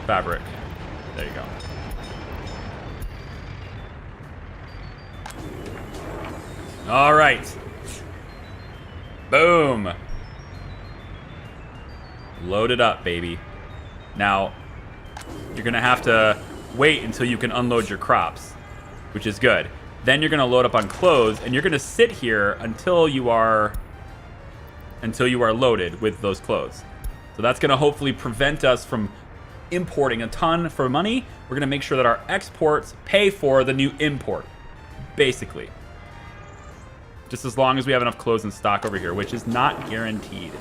fabric. There you go. All right. Boom. Load it up, baby. Now, you're going to have to wait until you can unload your crops, which is good. Then you're going to load up on clothes, and you're going to sit here until you are loaded with those clothes. So that's going to hopefully prevent us from importing a ton for money. We're going to make sure that our exports pay for the new import, basically. Just as long as we have enough clothes in stock over here, which is not guaranteed.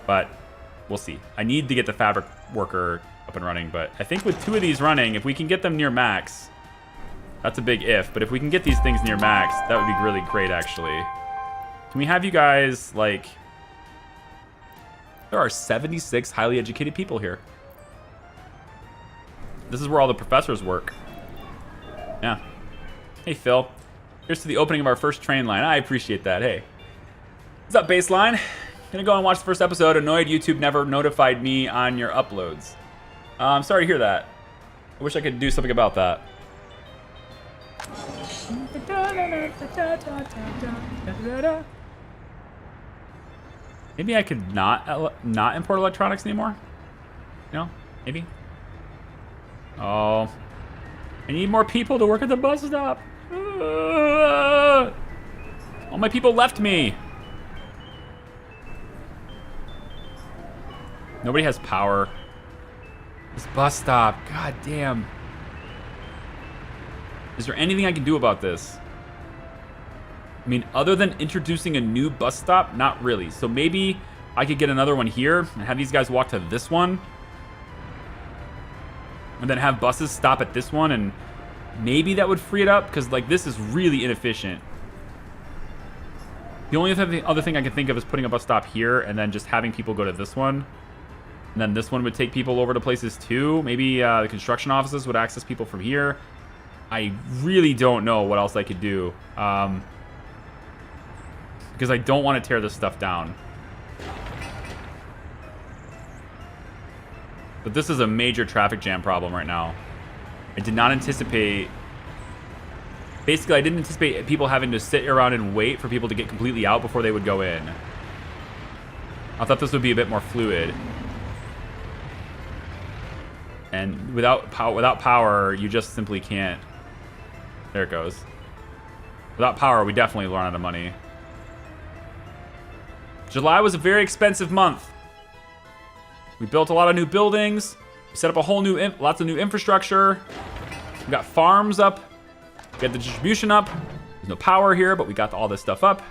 But we'll see. I need to get the fabric worker up and running, but I think with 2 of these running, if we can get them near max, that's a big if, but if we can get these things near max, that would be really great, actually. Can we have you guys, like... There are 76 highly educated people here. This is where all the professors work. Yeah. Hey, Phil. Here's to the opening of our first train line. I appreciate that. Hey. What's up, Baseline? Gonna go and watch the first episode. Annoyed YouTube never notified me on your uploads. I'm sorry to hear that. I wish I could do something about that. Maybe I could not import electronics anymore? You know, maybe. Oh. I need more people to work at the bus stop. All my people left me. Nobody has power. This bus stop, god damn. Is there anything I can do about this? I mean, other than introducing a new bus stop, not really. So maybe I could get another one here and have these guys walk to this one. And then have buses stop at this one, and maybe that would free it up, because like this is really inefficient. The only other thing I can think of is putting a bus stop here and then just having people go to this one. And then this one would take people over to places too. Maybe the construction offices would access people from here. I really don't know what else I could do. Because I don't want to tear this stuff down. But this is a major traffic jam problem right now. I did not anticipate... Basically, I didn't anticipate people having to sit around and wait for people to get completely out before they would go in. I thought this would be a bit more fluid. And without power, you just simply can't. There it goes. Without power, we definitely run out of money. July was a very expensive month. We built a lot of new buildings. We set up a whole new, lots of new infrastructure. We got farms up. We got the distribution up. There's no power here, but we got all this stuff up.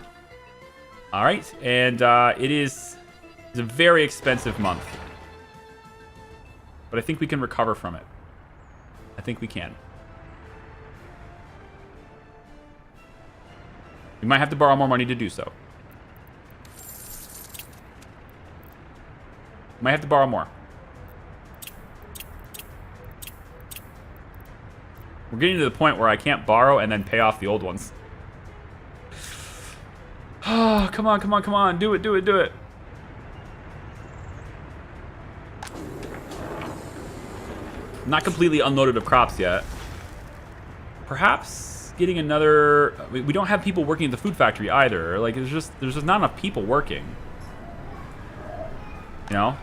All right, and it's a very expensive month. But I think we can recover from it. I think we can. We might have to borrow more money to do so. Might have to borrow more. We're getting to the point where I can't borrow and then pay off the old ones. Oh, come on, come on, come on. Do it, do it, do it. Not completely unloaded of crops yet. Perhaps getting another... We don't have people working at the food factory either. Like, there's just not enough people working. You know?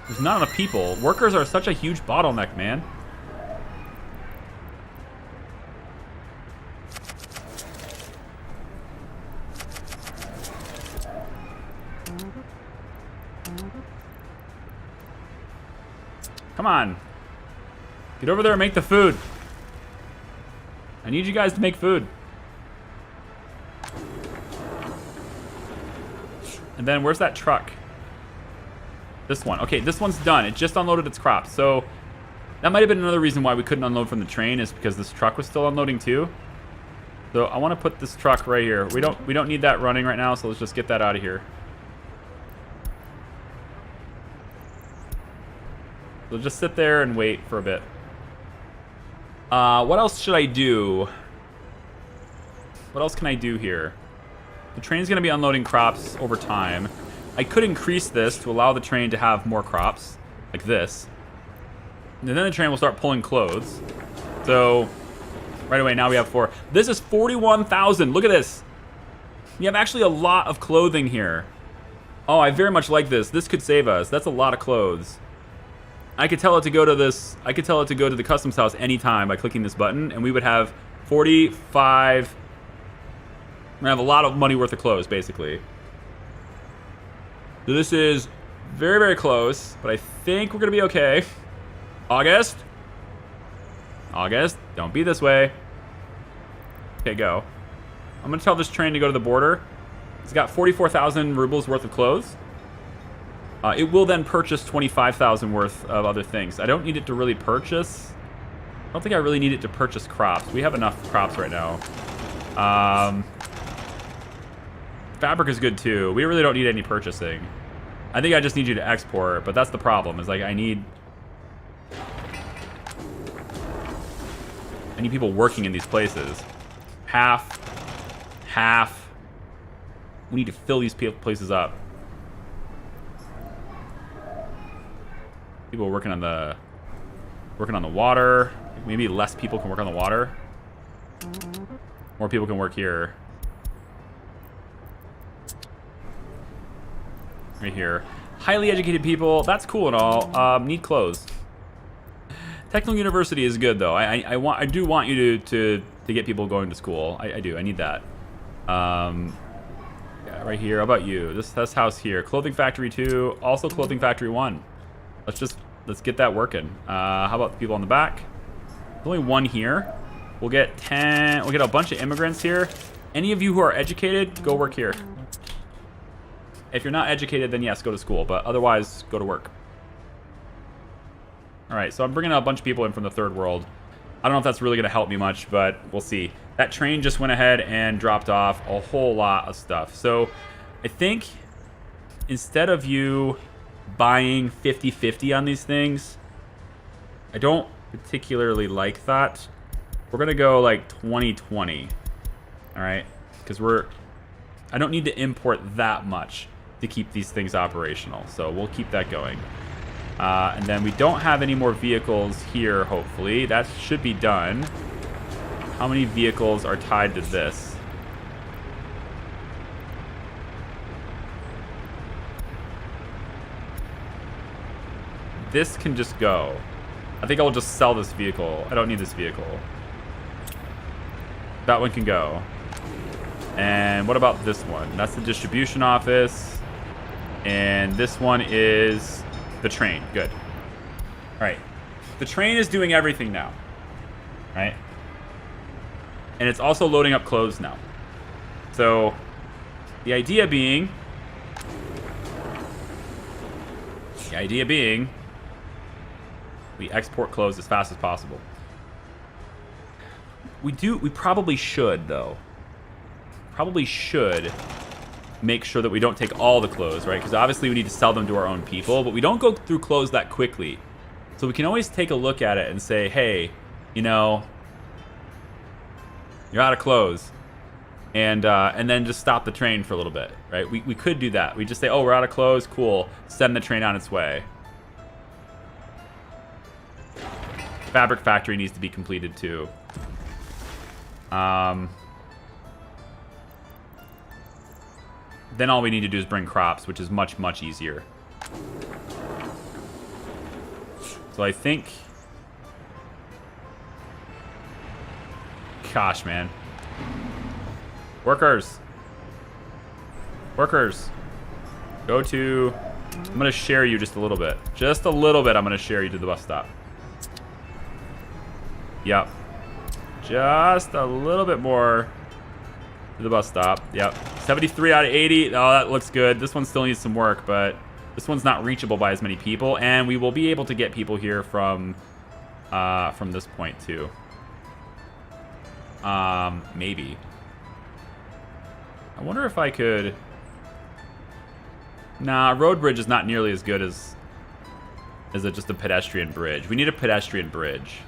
There's not enough people. Workers are such a huge bottleneck, man. Come on. Get over there and make the food. I need you guys to make food. And then where's that truck? This one. Okay, this one's done. It just unloaded its crops. So that might have been another reason why we couldn't unload from the train, is because this truck was still unloading too. So I want to put this truck right here. We don't need that running right now, so let's just get that out of here. So just sit there and wait for a bit. What else should I do? What else can I do here? The train's going to be unloading crops over time. I could increase this to allow the train to have more crops, like this. And then the train will start pulling clothes. So, right away, now we have 4. This is 41,000. Look at this. You have actually a lot of clothing here. Oh, I very much like this. This could save us. That's a lot of clothes. I could tell it to go to this. I could tell it to go to the customs house anytime by clicking this button, and we would have 45. We're gonna have a lot of money worth of clothes, basically. So this is very, very close, but I think we're gonna be okay. August, don't be this way. Okay, go. I'm gonna tell this train to go to the border. It's got 44,000 rubles worth of clothes. It will then purchase 25,000 worth of other things. I don't need it to really purchase. I don't think I really need it to purchase crops. We have enough crops right now. Fabric is good too. We really don't need any purchasing. I think I just need you to export, but that's the problem. Is like I need... I need people working in these places. Half. Half. We need to fill these places up. People working on the water. Maybe less people can work on the water. More people can work here. Right here. Highly educated people. That's cool and all. Need clothes. Technical university is good though. I do want you to get people going to school. I do. I need that. Yeah, right here. How about you? This house here. Clothing factory 2. Also clothing factory 1. Let's get that working. How about the people on the back? There's only 1 here. We'll get 10. We'll get a bunch of immigrants here. Any of you who are educated, go work here. If you're not educated, then yes, go to school. But otherwise, go to work. All right, so I'm bringing a bunch of people in from the third world. I don't know if that's really going to help me much, but we'll see. That train just went ahead and dropped off a whole lot of stuff. So I think instead of you buying 50-50 on these things, I don't particularly like that. We're going to go like 20-20. All right, because I don't need to import that much to keep these things operational. So we'll keep that going. And then we don't have any more vehicles here, hopefully. That should be done. How many vehicles are tied to this? This can just go. I think I'll just sell this vehicle. I don't need this vehicle. That one can go. And what about this one? That's the distribution office. And this one is the train. Good. All right. The train is doing everything now. Right? And it's also loading up clothes now. So the idea being we export clothes as fast as possible. We probably should though. Probably should make sure that we don't take all the clothes, right? Because obviously we need to sell them to our own people, but we don't go through clothes that quickly. So we can always take a look at it and say, hey, you know, you're out of clothes. And then just stop the train for a little bit, right? We could do that. We just say, oh, we're out of clothes, cool. Send the train on its way. Fabric factory needs to be completed too. Then all we need to do is bring crops, which is much, much easier. So I think... Gosh, man. Workers. Workers. Go to... I'm going to share you just a little bit. Just a little bit I'm going to share you to the bus stop. Yep. Just a little bit more to the bus stop. Yep. 73 out of 80. Oh, that looks good. This one still needs some work, but this one's not reachable by as many people, and we will be able to get people here from this point too. Maybe. I wonder if I could... Nah, road bridge is not nearly as good as just a pedestrian bridge. We need a pedestrian bridge.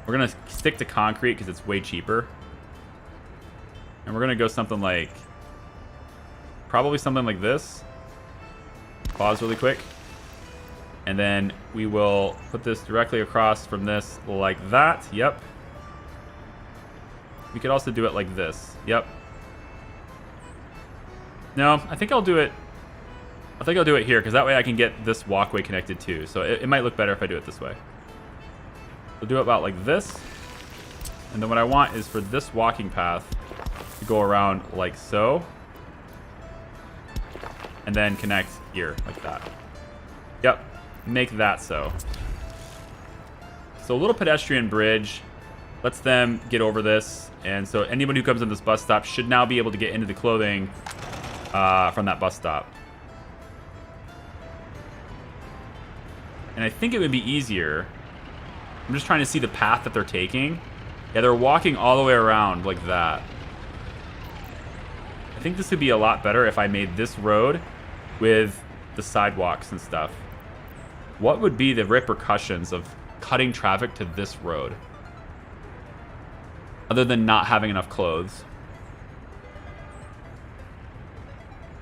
We're going to stick to concrete because it's way cheaper. And we're going to go something like... Probably something like this. Pause really quick. And then we will put this directly across from this like that. Yep. We could also do it like this. Yep. No, I think I'll do it... I think I'll do it here because that way I can get this walkway connected too. So it might look better if I do it this way. We'll do it about like this. And then what I want is for this walking path to go around like so. And then connect here like that. Yep. Make that so. So a little pedestrian bridge lets them get over this. And so anyone who comes in this bus stop should now be able to get into the clothing from that bus stop. And I think it would be easier. I'm just trying to see the path that they're taking. Yeah, they're walking all the way around like that. I think this would be a lot better if I made this road with the sidewalks and stuff. What would be the repercussions of cutting traffic to this road? Other than not having enough clothes.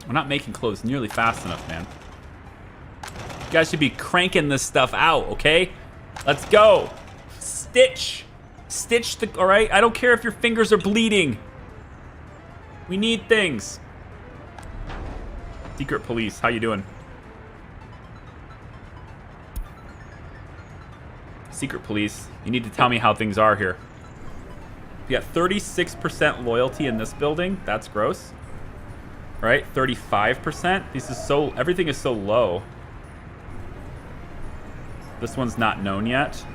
We're not making clothes nearly fast enough, man. You guys should be cranking this stuff out, okay? Let's go. Stitch. Stitch the... All right? I don't care if your fingers are bleeding. We need things. Secret police, how you doing? Secret police, you need to tell me how things are here. You got 36% loyalty in this building. That's gross. Right? 35%. This is so... Everything is so low. This one's not known yet.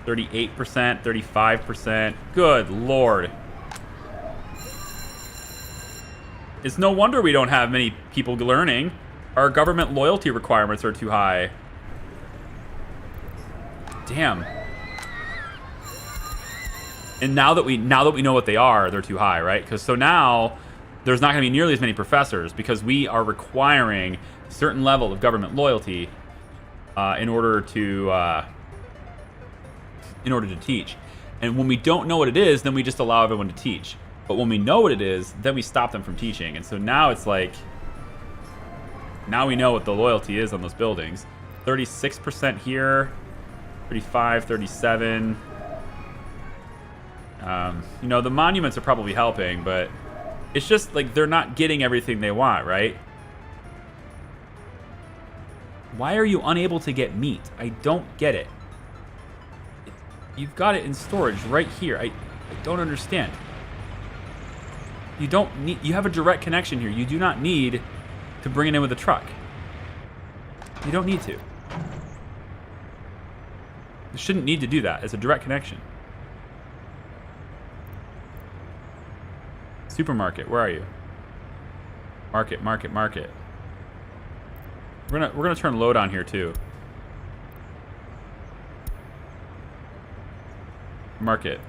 38%, 35%. Good lord. It's no wonder we don't have many people learning. Our government loyalty requirements are too high. Damn. And now that we know what they are, they're too high, right? Because so now there's not going to be nearly as many professors because we are requiring a certain level of government loyalty in order to teach. And when we don't know what it is, then we just allow everyone to teach. But when we know what it is, then we stop them from teaching. And so now it's like, now we know what the loyalty is on those buildings. 36% here, 35, 37. You know, the monuments are probably helping, but it's just like they're not getting everything they want, right? Why are you unable to get meat? I don't get it. You've got it in storage right here. I don't understand. You don't need... You have a direct connection here. You do not need to bring it in with a truck. You don't need to. You shouldn't need to do that. It's a direct connection. Supermarket, where are you? Market, market, market. We're gonna turn load on here too. Market.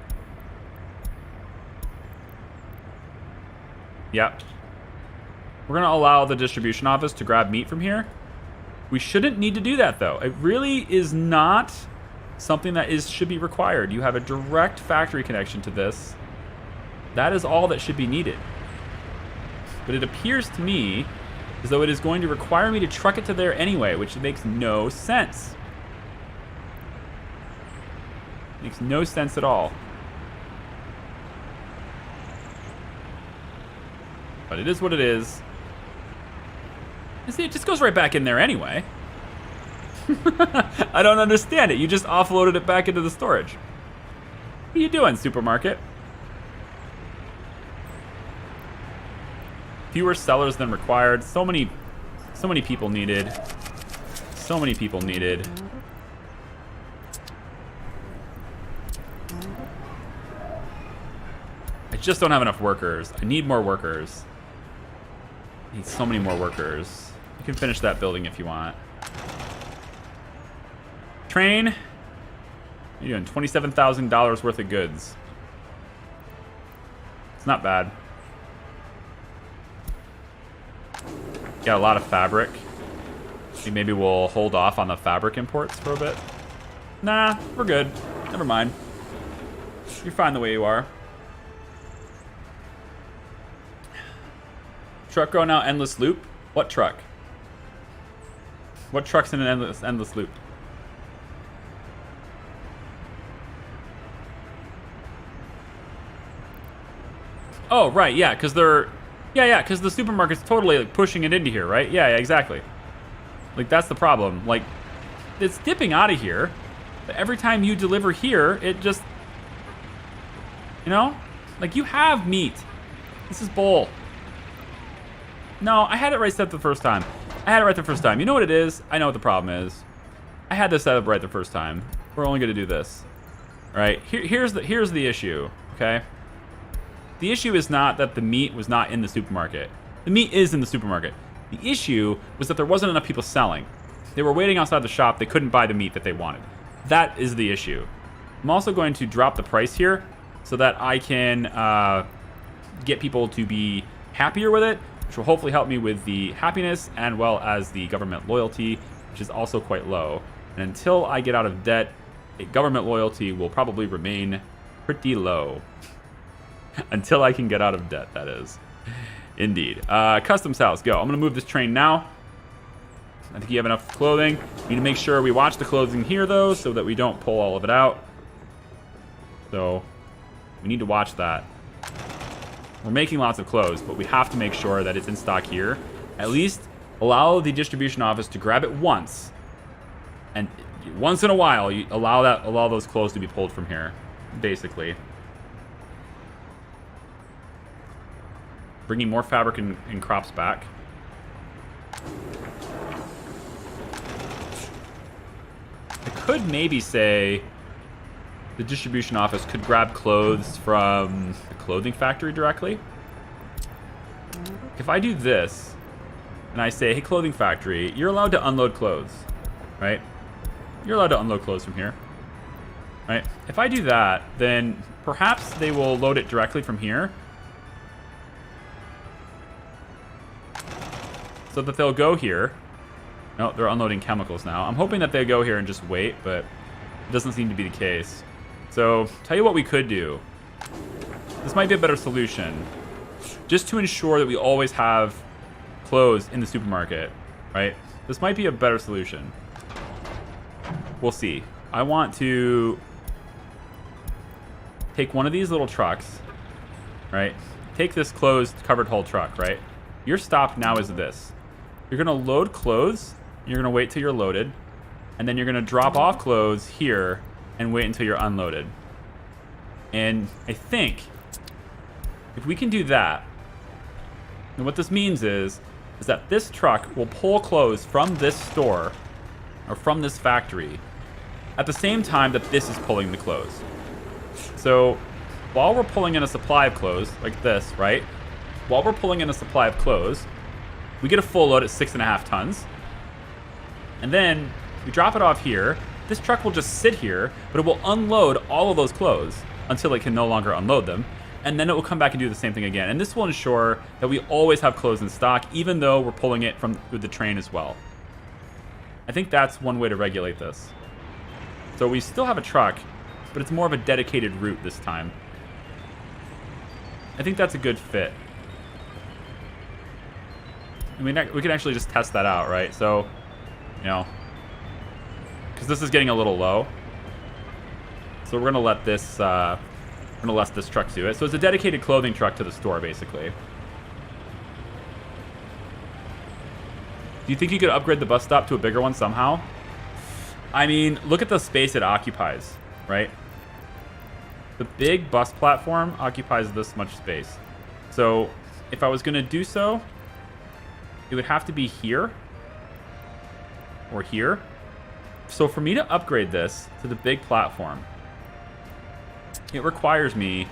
Yep. We're gonna allow the distribution office to grab meat from here. We shouldn't need to do that though. It really is not something that should be required. You have a direct factory connection to this. That is all that should be needed. But it appears to me as though it is going to require me to truck it to there anyway, which makes no sense. Makes no sense at all. But it is what it is. You see, it just goes right back in there anyway. I don't understand it. You just offloaded it back into the storage. What are you doing, supermarket? Fewer sellers than required. So many people needed. So many people needed. I just don't have enough workers. I need more workers. I need so many more workers. You can finish that building if you want. Train. You're doing $27,000 worth of goods. It's not bad. Got a lot of fabric. Maybe we'll hold off on the fabric imports for a bit. Nah, we're good. Never mind. You're fine the way you are. Truck going out endless loop? What truck? What truck's in an endless loop? Oh, right, yeah, because they're... Yeah, because the supermarket's totally like pushing it into here, right? Yeah, exactly. Like, that's the problem. Like, it's dipping out of here. But every time you deliver here, it just... You know? Like, you have meat. This is bull. No, I had it right set the first time. I had it right the first time. You know what it is? I know what the problem is. I had this set up right the first time. We're only going to do this. All right? Here's the issue, okay? The issue is not that the meat was not in the supermarket. The meat is in the supermarket. The issue was that there wasn't enough people selling. They were waiting outside the shop. They couldn't buy the meat that they wanted. That is the issue. I'm also going to drop the price here so that I can get people to be happier with it, which will hopefully help me with the happiness and well as the government loyalty, which is also quite low. And until I get out of debt, government loyalty will probably remain pretty low. Until I can get out of debt, that is. Indeed. Customs house, go. I'm going to move this train now. I think you have enough clothing. We need to make sure we watch the clothing here, though, so that we don't pull all of it out. So we need to watch that. We're making lots of clothes, but we have to make sure that it's in stock here. At least allow the distribution office to grab it once. And once in a while, you allow those clothes to be pulled from here, basically. Bringing more fabric and crops back. I could maybe say the distribution office could grab clothes from the clothing factory directly. If I do this, and I say, hey, clothing factory, you're allowed to unload clothes, right? You're allowed to unload clothes from here, right? If I do that, then perhaps they will load it directly from here. So that they'll go here. No, they're unloading chemicals now. I'm hoping that they go here and just wait, but it doesn't seem to be the case. So, tell you what we could do. This might be a better solution. Just to ensure that we always have clothes in the supermarket, right? This might be a better solution. We'll see. I want to take one of these little trucks, right? Take this closed covered hull truck, right? Your stop now is this. You're going to load clothes. You're going to wait till you're loaded. And then you're going to drop off clothes here and wait until you're unloaded. And I think if we can do that, and what this means is that this truck will pull clothes from this store or from this factory at the same time that this is pulling the clothes. So while we're pulling in a supply of clothes like this, right? While we're pulling in a supply of clothes, we get a full load at 6.5 tons. And then we drop it off here. This truck will just sit here, but it will unload all of those clothes until it can no longer unload them. And then it will come back and do the same thing again. And this will ensure that we always have clothes in stock, even though we're pulling it from with the train as well. I think that's one way to regulate this. So we still have a truck, but it's more of a dedicated route this time. I think that's a good fit. I mean, we can actually just test that out, right? So, you know, because this is getting a little low. So we're gonna let this truck do it. So it's a dedicated clothing truck to the store, basically. Do you think you could upgrade the bus stop to a bigger one somehow? I mean, look at the space it occupies, right? The big bus platform occupies this much space. So if I was gonna do so, it would have to be here or here. So for me to upgrade this to the big platform, it requires me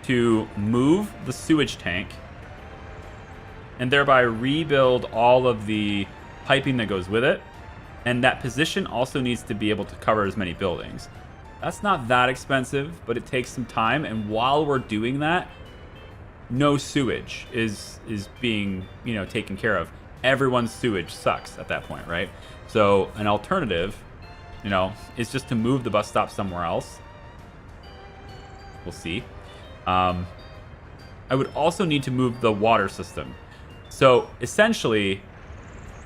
to move the sewage tank and thereby rebuild all of the piping that goes with it. And that position also needs to be able to cover as many buildings. That's not that expensive, but it takes some time. And while we're doing that, no sewage is being, taken care of. Everyone's sewage sucks at that point, right? So an alternative, is just to move the bus stop somewhere else. We'll see. I would also need to move the water system. So essentially,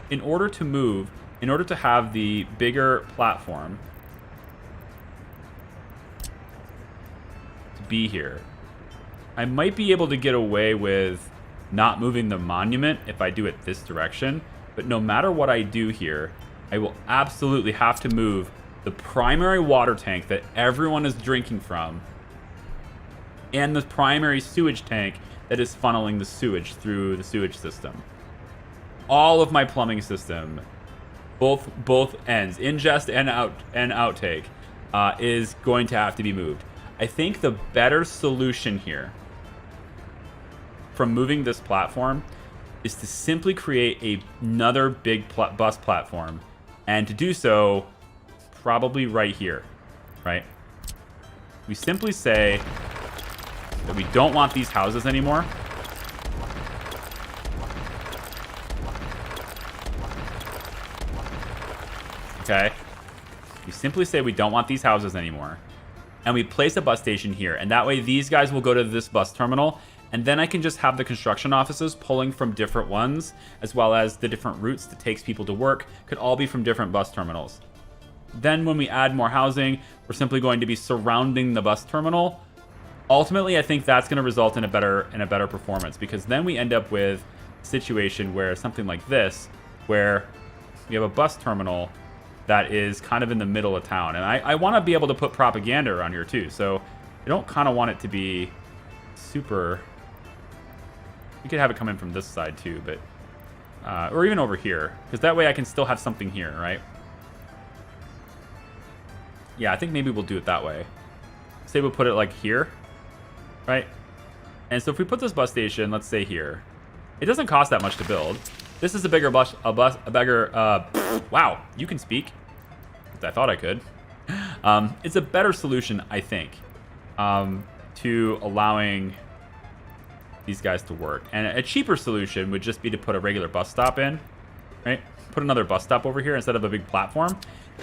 in order to have the bigger platform to be here, I might be able to get away with not moving the monument if I do it this direction. But no matter what I do here, I will absolutely have to move the primary water tank that everyone is drinking from and the primary sewage tank that is funneling the sewage through the sewage system. All of my plumbing system, both ends, ingest and outtake, is going to have to be moved. I think the better solution here from moving this platform is to simply create another big bus platform, and to do so probably right here, right? We simply say that we don't want these houses anymore. Okay. We simply say we don't want these houses anymore. and we place a bus station here. And that way these guys will go to this bus terminal, and then I can just have the construction offices pulling from different ones, as well as the different routes that takes people to work could all be from different bus terminals. Then when we add more housing, we're simply going to be surrounding the bus terminal. Ultimately, I think that's going to result in a better performance, because then we end up with a situation where something like this, where we have a bus terminal that is kind of in the middle of town. And I want to be able to put propaganda around here too. So I don't kind of want it to be super... You could have it come in from this side too, but... or even over here, because that way I can still have something here, right? Yeah, I think maybe we'll do it that way. Say we'll put it like here, right? And so if we put this bus station, let's say here, it doesn't cost that much to build. This is a bigger wow, you can speak. I thought I could. It's a better solution, I think, to allowing these guys to work. And a cheaper solution would just be to put a regular bus stop in, right? Put another bus stop over here instead of a big platform.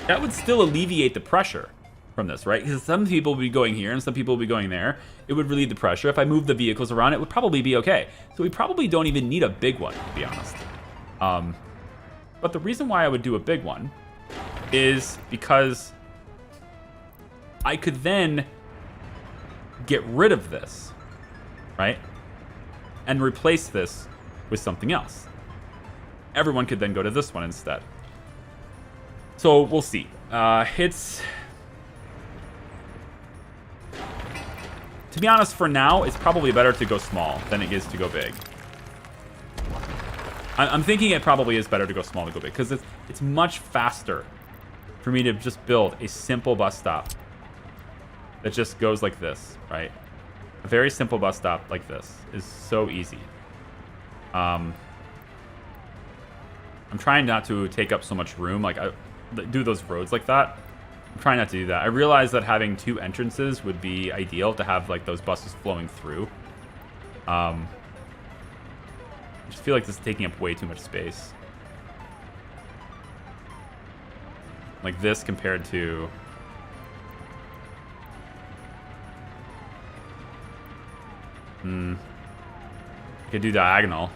That would still alleviate the pressure from this, right? Because some people will be going here and some people will be going there. It would relieve the pressure. If I move the vehicles around, it would probably be okay. So we probably don't even need a big one, to be honest. But the reason why I would do a big one is because I could then get rid of this, right? And replace this with something else. Everyone could then go to this one instead. So we'll see. To be honest, for now, it's probably better to go small than it is to go big. I'm thinking it probably is better to go small than go big, because it's much faster for me to just build a simple bus stop that just goes like this, right? A very simple bus stop like this is so easy. I'm trying not to take up so much room, like I do those roads like that. I'm trying not to do that. I realize that having two entrances would be ideal to have like those buses flowing through. I just feel like this is taking up way too much space. Like this compared to... I could do diagonal.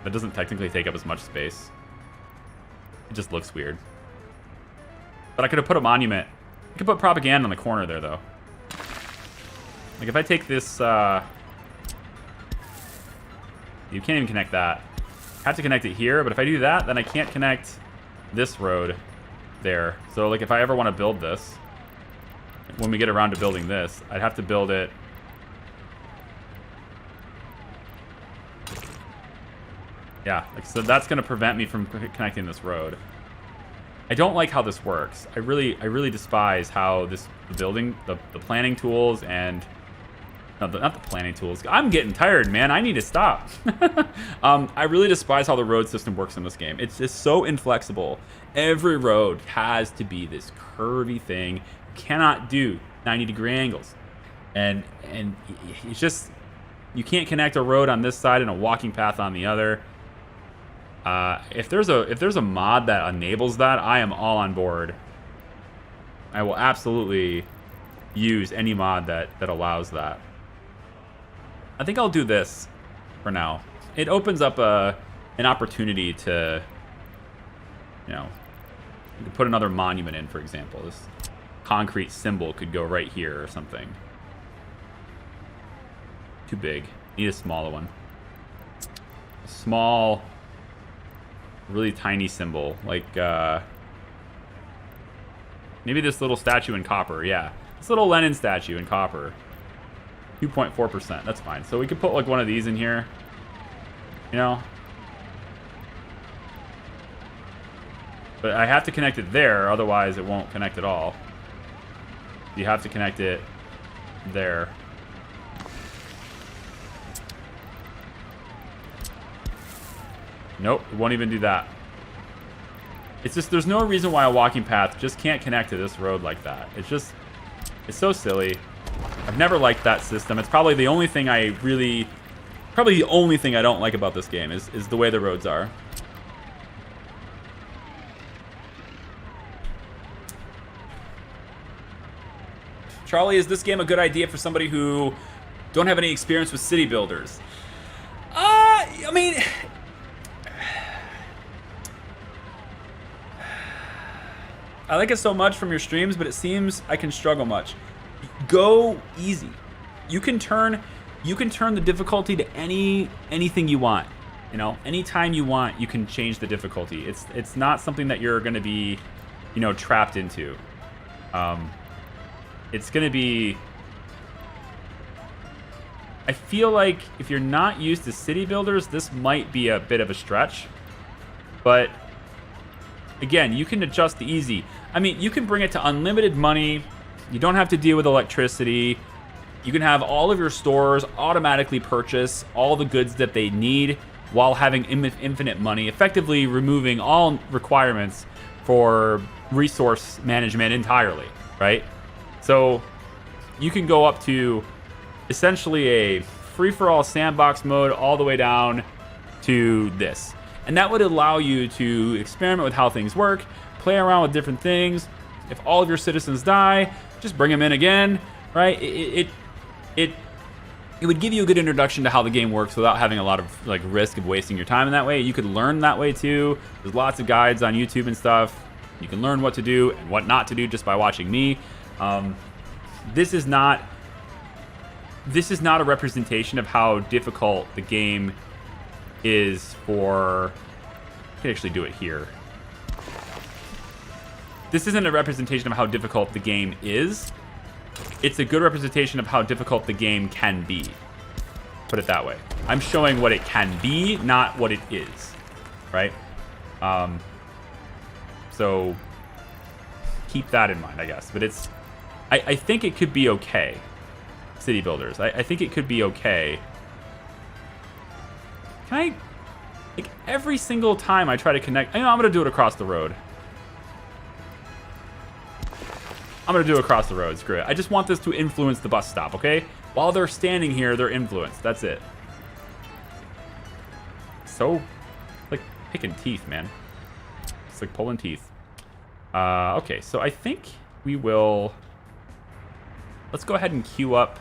That doesn't technically take up as much space. It just looks weird. But I could have put a monument. I could put propaganda on the corner there, though. Like, if I take this... You can't even connect that. I have to connect it here, but if I do that, then I can't connect this road there. So, like, if I ever want to build this, when we get around to building this, I'd have to build it... Yeah, like, so that's going to prevent me from connecting this road. I don't like how this works. I really despise how the planning tools and... No, not the planning tools. I'm getting tired, man. I need to stop. I really despise how the road system works in this game. It's just so inflexible. Every road has to be this curvy thing. You cannot do 90-degree angles. And it's just... You can't connect a road on this side and a walking path on the other. If there's a mod that enables that, I am all on board. I will absolutely use any mod that allows that. I think I'll do this for now. It opens up an opportunity to, you know, you could put another monument in, for example. This concrete symbol could go right here or something. Too big. Need a smaller one. A small, really tiny symbol, like maybe this little statue in copper. Yeah, this little Lenin statue in copper. 2.4%. That's fine. So we could put like one of these in here. You know. But I have to connect it there, otherwise it won't connect at all. You have to connect it there. Nope, it won't even do that. It's just, there's no reason why a walking path just can't connect to this road like that. It's just, it's so silly. I've never liked that system. It's probably the only thing I don't like about this game is the way the roads are. Charlie, is this game a good idea for somebody who don't have any experience with city builders? I mean, I like it so much from your streams, but it seems I can struggle much. Go easy. You can turn the difficulty to anything you want. You know, anytime you want, you can change the difficulty. It's not something that you're going to be, you know, trapped into. It's going to be... I feel like if you're not used to city builders, this might be a bit of a stretch. But again, you can adjust the easy. I mean, you can bring it to unlimited money. You don't have to deal with electricity. You can have all of your stores automatically purchase all the goods that they need while having infinite money, effectively removing all requirements for resource management entirely, right? So you can go up to essentially a free-for-all sandbox mode all the way down to this. And that would allow you to experiment with how things work, play around with different things. If all of your citizens die, just bring them in again, right? It would give you a good introduction to how the game works without having a lot of like risk of wasting your time in that way. You could learn that way too. There's lots of guides on YouTube and stuff. You can learn what to do and what not to do just by watching me. This is not a representation of how difficult the game is for... I can actually do it here. This isn't a representation of how difficult the game is. It's a good representation of how difficult the game can be. Put it that way. I'm showing what it can be, not what it is. Right? So keep that in mind, I guess. But it's... I think it could be okay. City builders. I think it could be okay. Can I... Like, every single time I try to connect... I'm going to do it across the road. I'm going to do it across the road. Screw it. I just want this to influence the bus stop, okay? While they're standing here, they're influenced. That's it. So, like, picking teeth, man. It's like pulling teeth. Okay, so I think we will... Let's go ahead and queue up...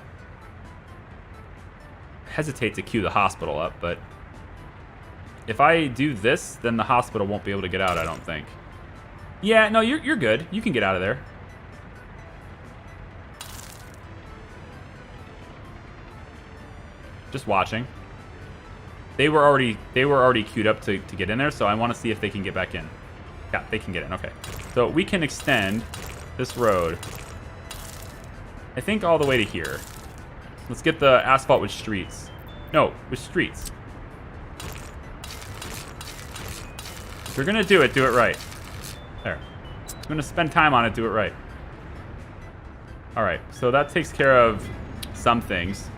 Hesitate to queue the hospital up, but... If I do this, then the hospital won't be able to get out, I don't think. Yeah, no, you're good. You can get out of there. Just watching. They were already queued up to get in there, so I want to see if they can get back in. Yeah, they can get in. Okay. So we can extend this road, I think, all the way to here. Let's get the asphalt with streets. No, with streets. If you're gonna do it right. There. I'm gonna spend time on it, do it right. Alright, so that takes care of some things.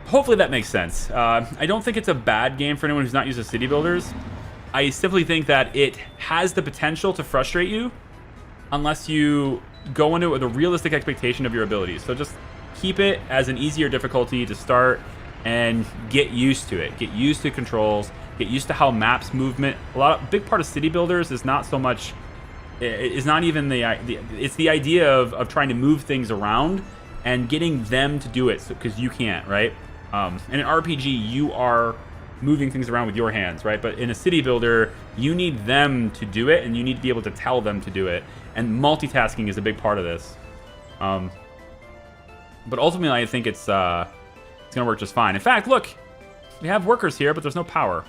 Hopefully that makes sense. I don't think it's a bad game for anyone who's not used to city builders. I simply think that it has the potential to frustrate you unless you go into it with a realistic expectation of your abilities. So just keep it as an easier difficulty to start and get used to it. Get used to controls. Get used to how maps movement. Big part of city builders is not so much. It's not even it's the idea of trying to move things around and getting them to do it because you can't, right? In an RPG, you are moving things around with your hands, right? But in a city builder, you need them to do it, and you need to be able to tell them to do it. And multitasking is a big part of this. But ultimately, I think it's gonna work just fine. In fact, look, we have workers here, but there's no power.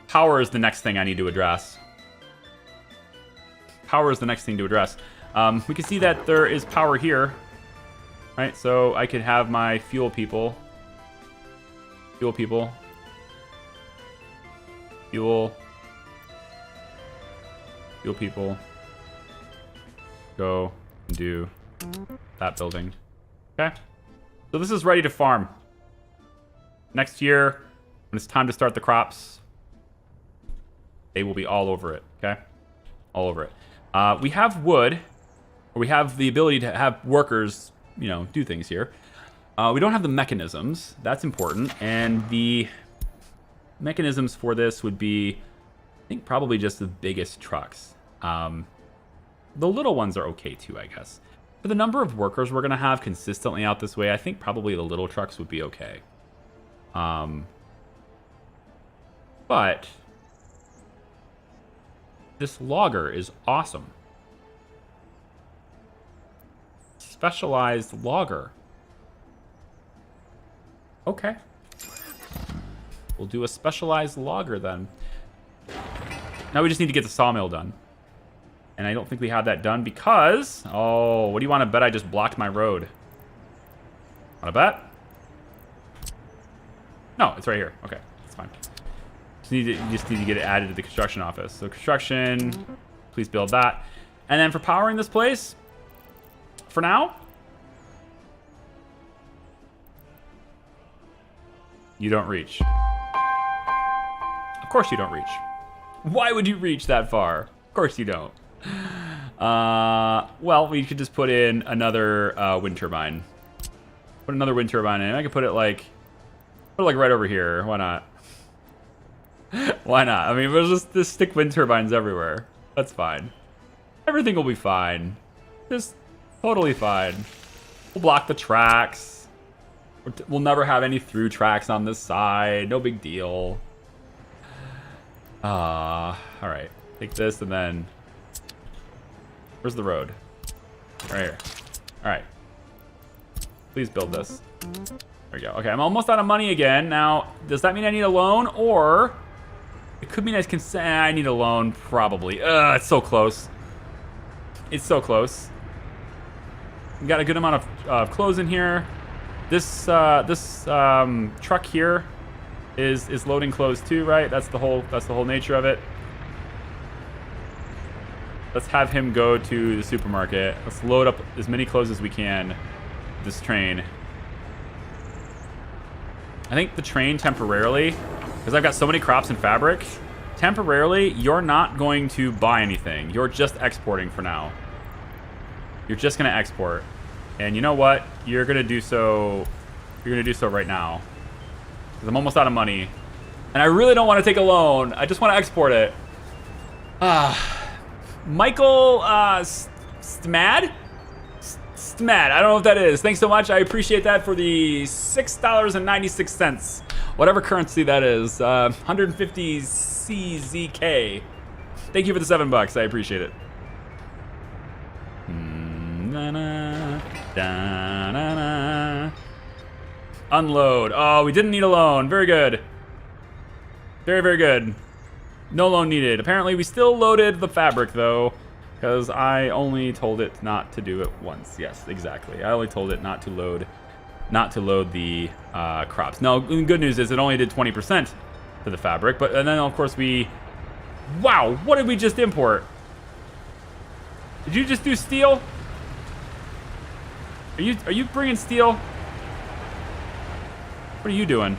Power is the next thing I need to address. Power is the next thing to address. We can see that there is power here, right? So I could have my fuel people. Fuel people. Fuel. Fuel people. Go and do that building. Okay. So this is ready to farm. Next year, when it's time to start the crops, they will be all over it, okay? All over it. We have wood, or we have the ability to have workers, you know, do things here. We don't have the mechanisms. That's important. And the mechanisms for this would be, I think, probably just the biggest trucks. The little ones are okay too, I guess. For the number of workers we're gonna have consistently out this way, I think probably the little trucks would be okay. But this logger is awesome. Specialized logger. Okay. We'll do a specialized logger then. Now we just need to get the sawmill done. And I don't think we had that done because... Oh, what do you want to bet I just blocked my road? Want to bet? No, it's right here. Okay, it's fine. You just need to get it added to the construction office. So construction, please build that. And then for powering this place, for now, you don't reach. Of course you don't reach. Why would you reach that far? Of course you don't. Well, we could just put in another wind turbine. Put another wind turbine in. I could put it like right over here. Why not? Why not? I mean, we'll just stick wind turbines everywhere. That's fine. Everything will be fine. Just totally fine. We'll block the tracks. We'll never have any through tracks on this side. No big deal. All right. Take this and then... Where's the road? Right here. All right. Please build this. There we go. Okay, I'm almost out of money again. Now, does that mean I need a loan? Or it could mean I need a loan, probably. It's so close. It's so close. We got a good amount of clothes in here. This truck here is loading clothes too, right? That's the whole nature of it. Let's have him go to the supermarket. Let's load up as many clothes as we can. This train. I think the train temporarily, because I've got so many crops and fabric, temporarily you're not going to buy anything. You're just exporting for now. You're just gonna export. And you know what? You're gonna do so right now. Because I'm almost out of money. And I really don't want to take a loan. I just want to export it. Michael Stmad? Stmad, I don't know what that is. Thanks so much. I appreciate that for the $6.96. Whatever currency that is. 150 CZK. Thank you for the $7. I appreciate it. Unload. Oh, we didn't need a loan. Very good. Very, very good. No loan needed. Apparently, we still loaded the fabric, though, because I only told it not to do it once. Yes, exactly. I only told it not to load the crops. No, the good news is it only did 20% to the fabric, and then of course wow, what did we just import? Did you just do steel? Are you bringing steel? What are you doing?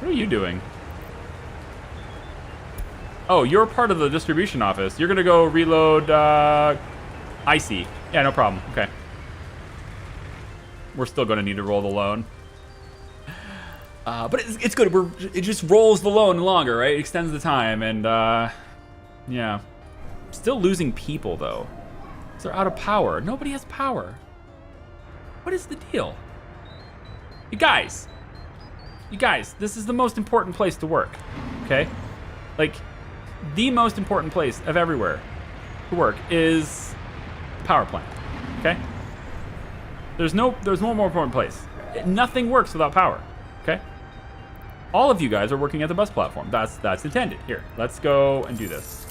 What are you doing? Oh, you're part of the distribution office. You're gonna go reload Icy. Yeah, no problem. Okay. We're still gonna need to roll the loan. But it's good. It just rolls the loan longer, right? It extends the time, and yeah. Still losing people though. They're out of power. Nobody has power. What is the deal? You guys, this is the most important place to work, okay? Like, the most important place of everywhere to work is the power plant, okay? There's no more important place. Nothing works without power, okay? All of you guys are working at the bus platform. That's intended. Here, let's go and do this.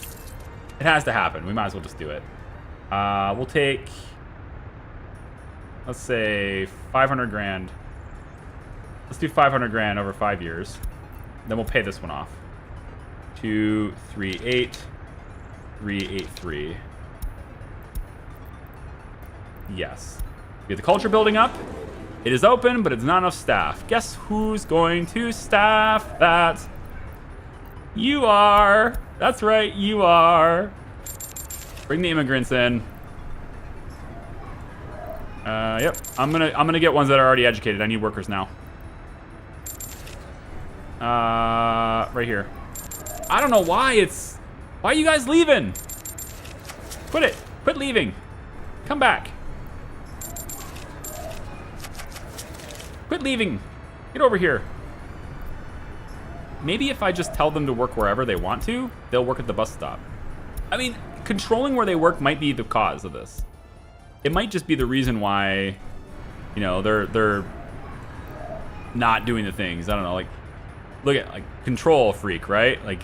It has to happen. We might as well just do it. We'll take, let's say, 500 grand. Let's do 500 grand over 5 years. Then we'll pay this one off. 238,383. Yes. We get the culture building up. It is open, but it's not enough staff. Guess who's going to staff that? You are. That's right, you are. Bring the immigrants in. Yep. I'm gonna get ones that are already educated. I need workers now. Right here. I don't know why are you guys leaving? Quit it. Quit leaving. Come back. Quit leaving. Get over here. Maybe if I just tell them to work wherever they want to, they'll work at the bus stop. I mean, controlling where they work might be the cause of this. It might just be the reason why, you know, they're not doing the things. I don't know, like, look at, like, control freak, right? Like,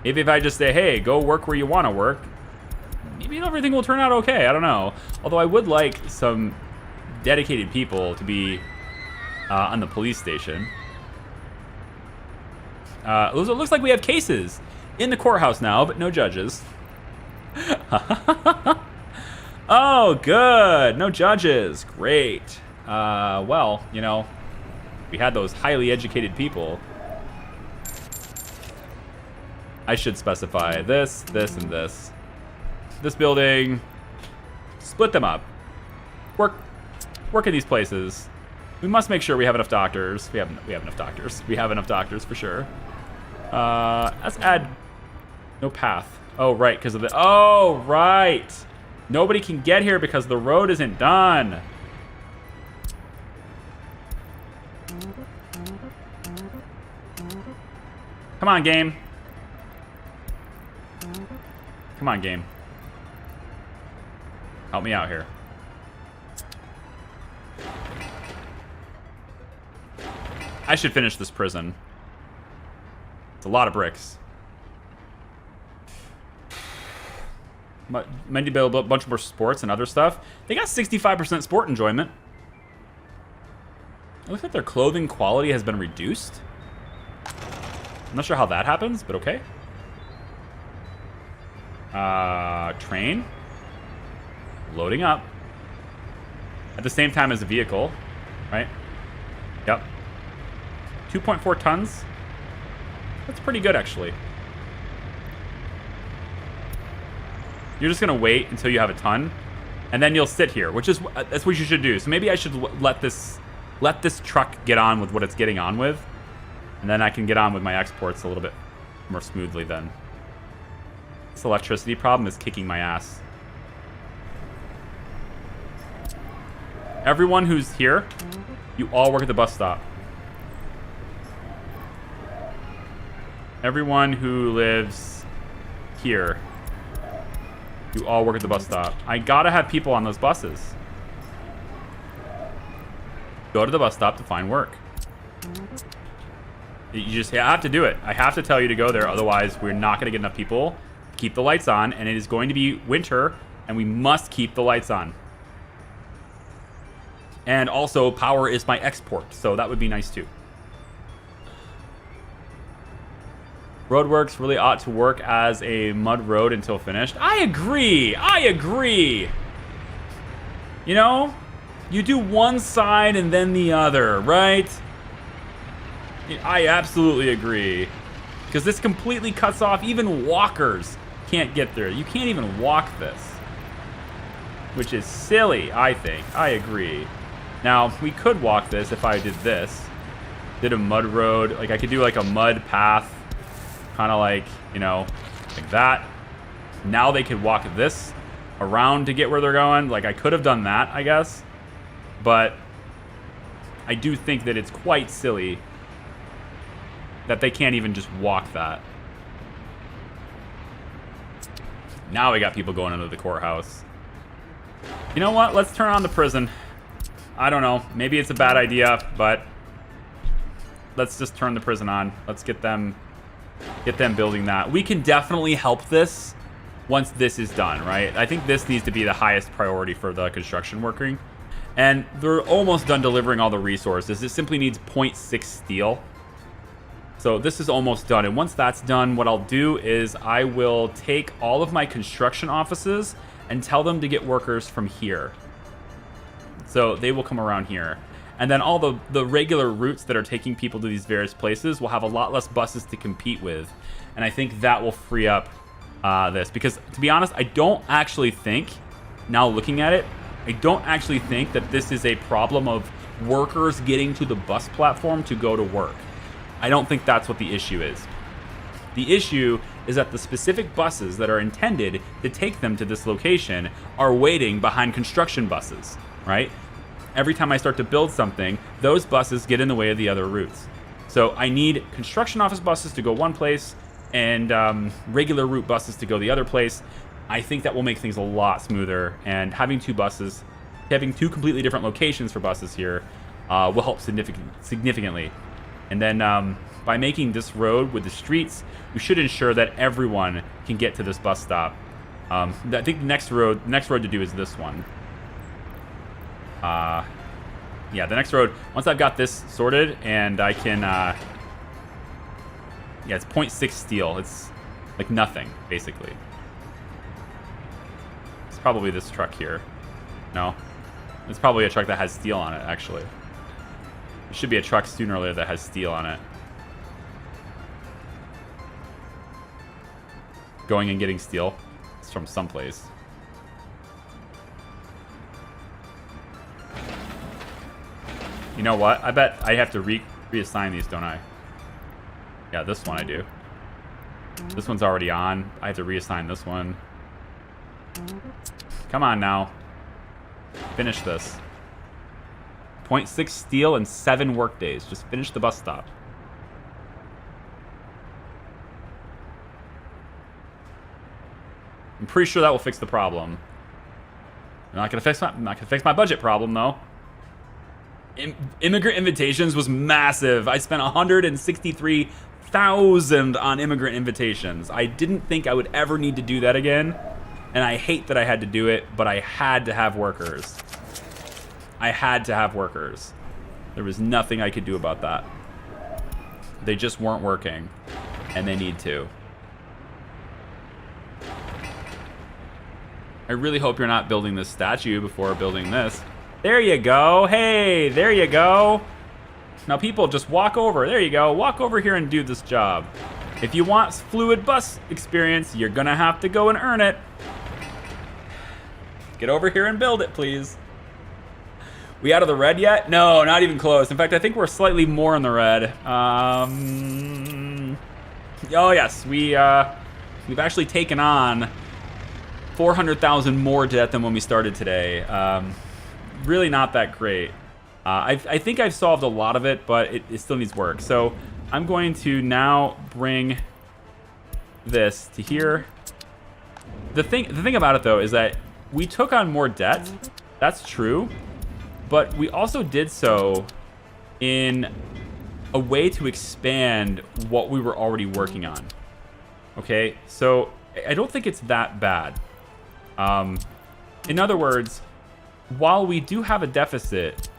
maybe if I just say, hey, go work where you want to work, maybe everything will turn out okay. I don't know. Although I would like some dedicated people to be on the police station. It looks like we have cases in the courthouse now, but no judges. Oh, good. No judges. Great. Well, you know, we had those highly educated people. I should specify this, this, and this. This building, split them up. Work at these places. We must make sure we have enough doctors. We have enough doctors. We have enough doctors for sure. Let's add no path. Oh, right, because of the... Oh, right. Nobody can get here because the road isn't done. Come on, game. Come on, game. Help me out here. I should finish this prison. It's a lot of bricks. Might need to build a bunch more sports and other stuff. They got 65% sport enjoyment. It looks like their clothing quality has been reduced. I'm not sure how that happens, but okay. Train. Loading up. At the same time as a vehicle, right? Yep. 2.4 tons. That's pretty good, actually. You're just gonna wait until you have a ton, and then you'll sit here, which is that's what you should do. So maybe I should let this truck get on with what it's getting on with, and then I can get on with my exports a little bit more smoothly then. This electricity problem is kicking my ass. Everyone who's here, you all work at the bus stop. Everyone who lives here, you all work at the bus stop. I gotta have people on those buses. Go to the bus stop to find work. You have to do it. I have to tell you to go there, otherwise we're not gonna get enough people to keep the lights on, and it is going to be winter, and we must keep the lights on. And also, power is my export, so that would be nice too. Roadworks really ought to work as a mud road until finished. I agree. I agree. You know, you do one side and then the other, right? I absolutely agree. Because this completely cuts off, even walkers can't get there. You can't even walk this. Which is silly, I think. I agree. Now, we could walk this if I did this. Did a mud road. Like, I could do like a mud path. Kind of like, you know, like that. Now they could walk this around to get where they're going. Like, I could have done that, I guess. But I do think that it's quite silly that they can't even just walk that. Now we got people going into the courthouse. You know what? Let's turn on the prison. I don't know. Maybe it's a bad idea, but let's just turn the prison on. Let's get them building that. We can definitely help this once this is done, right? I think this needs to be the highest priority for the construction working. And they're almost done delivering all the resources. It simply needs 0.6 steel. So this is almost done. And once that's done, what I'll do is I will take all of my construction offices and tell them to get workers from here. So they will come around here. And then all the regular routes that are taking people to these various places will have a lot less buses to compete with. And I think that will free up this. Because, to be honest, I don't actually think, now looking at it, I don't actually think that this is a problem of workers getting to the bus platform to go to work. I don't think that's what the issue is. The issue is that the specific buses that are intended to take them to this location are waiting behind construction buses, right? Every time I start to build something, those buses get in the way of the other routes. So I need construction office buses to go one place and regular route buses to go the other place. I think that will make things a lot smoother, and having two completely different locations for buses here will help significantly. And then by making this road with the streets, we should ensure that everyone can get to this bus stop. I think the next road to do is this one. Yeah, the next road, once I've got this sorted and I can, yeah, it's 0.6 steel. It's like nothing, basically. It's probably this truck here. No, it's probably a truck that has steel on it, actually. There should be a truck sooner or later that has steel on it. Going and getting steel. It's from someplace. You know what? I bet I have to reassign these, don't I? Yeah, this one I do. This one's already on. I have to reassign this one. Come on now. Finish this. 0.6 steel and 7 work days. Just finish the bus stop. I'm pretty sure that will fix the problem. I'm not gonna fix my budget problem though. Immigrant invitations was massive. I spent 163,000 on immigrant invitations. I didn't think I would ever need to do that again, and I hate that I had to do it, but I had to have workers. I had to have workers. There was nothing I could do about that. They just weren't working, and they need to. I really hope you're not building this statue before building this. There you go. Hey, there you go. Now people just walk over. There you go. Walk over here and do this job. If you want fluid bus experience, you're gonna have to go and earn it. Get over here and build it, please. We out of the red yet? No, not even close. In fact, I think we're slightly more in the red. Oh yes, we've actually taken on 400,000 more debt than when we started today. Really not that great. I think I've solved a lot of it, but it still needs work. So I'm going to now bring this to here. The thing about it though is that we took on more debt. That's true, but we also did so in a way to expand what we were already working on. Okay, so I don't think it's that bad. In other words, while we do have a deficit,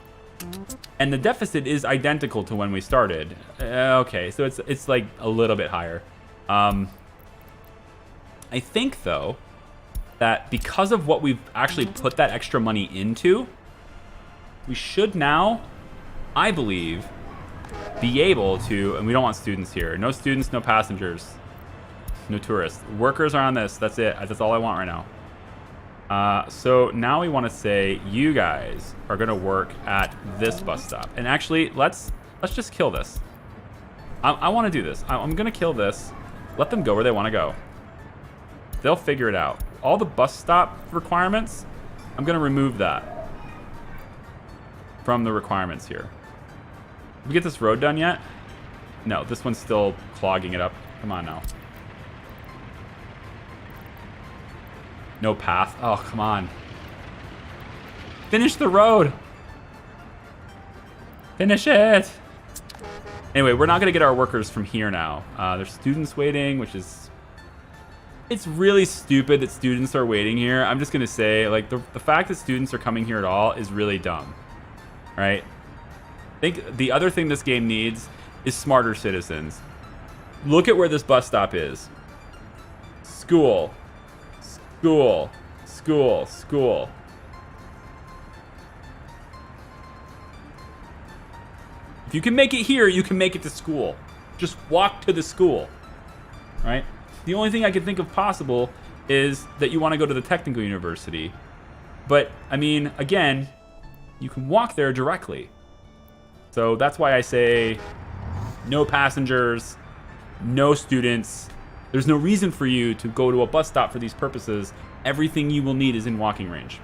and the deficit is identical to when we started. Okay, so it's like a little bit higher. I think though that because of what we've actually put that extra money into, we should now, I believe, be able to, and we don't want students here. No students, no passengers, no tourists. Workers are on this. That's it. That's all I want right now. So now we want to say you guys are going to work at this bus stop. And actually, let's just kill this. I want to do this. I'm going to kill this. Let them go where they want to go. They'll figure it out. All the bus stop requirements, I'm going to remove that from the requirements here. Did we get this road done yet? No, this one's still clogging it up. Come on now. No path. Oh, come on. Finish the road. Finish it. Anyway, we're not going to get our workers from here now. There's students waiting, which is... It's really stupid that students are waiting here. I'm just going to say, like, the fact that students are coming here at all is really dumb. Right? I think the other thing this game needs is smarter citizens. Look at where this bus stop is. School. School, school, school. If you can make it here, you can make it to school. Just walk to the school, right? The only thing I can think of possible is that you want to go to the technical university. But, I mean, again, you can walk there directly. So that's why I say no passengers, no students. There's no reason for you to go to a bus stop for these purposes. Everything you will need is in walking range.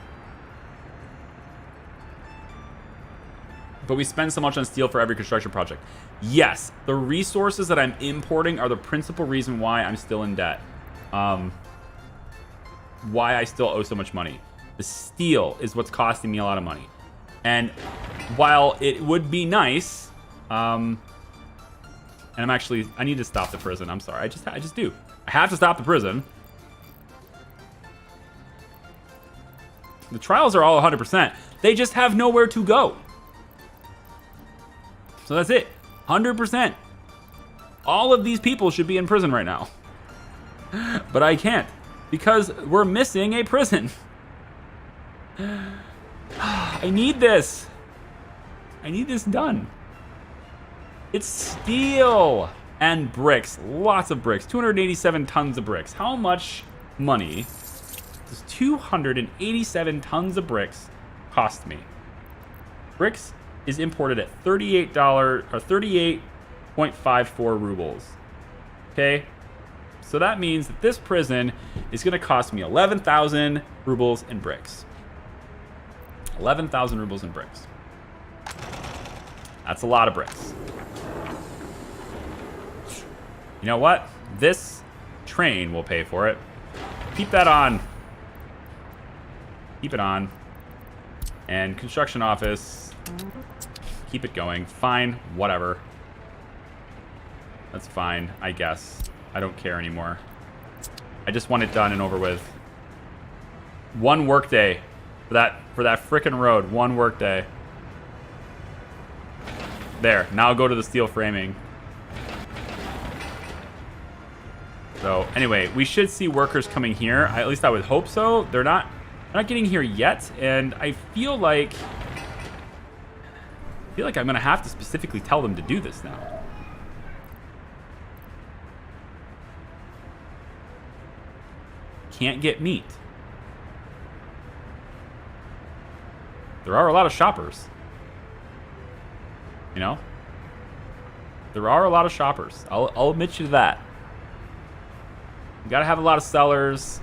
But we spend so much on steel for every construction project. Yes, the resources that I'm importing are the principal reason why I'm still in debt. Why I still owe so much money. The steel is what's costing me a lot of money. And while it would be nice, and I need to stop the prison. I'm sorry, I just do. I have to stop the prison. The trials are all 100%. They just have nowhere to go. So that's it. 100%. All of these people should be in prison right now. But I can't. Because we're missing a prison. I need this. I need this done. It's steel and bricks. Lots of bricks. 287 tons of bricks. How much money does 287 tons of bricks cost me? Bricks is imported at $38 or 38.54 rubles. Okay? So that means that this prison is going to cost me 11,000 rubles in bricks. 11,000 rubles in bricks. That's a lot of bricks. You know what? This train will pay for it. Keep that on. Keep it on. And construction office. Keep it going. Fine. Whatever. That's fine, I guess. I don't care anymore. I just want it done and over with. One workday for that frickin' road. One workday. There. Now go to the steel framing. So anyway, we should see workers coming here. At least I would hope so. They're not getting here yet, and I feel like I'm gonna have to specifically tell them to do this now. Can't get meat. There are a lot of shoppers. You know? There are a lot of shoppers. I'll admit you to that. You gotta have a lot of sellers.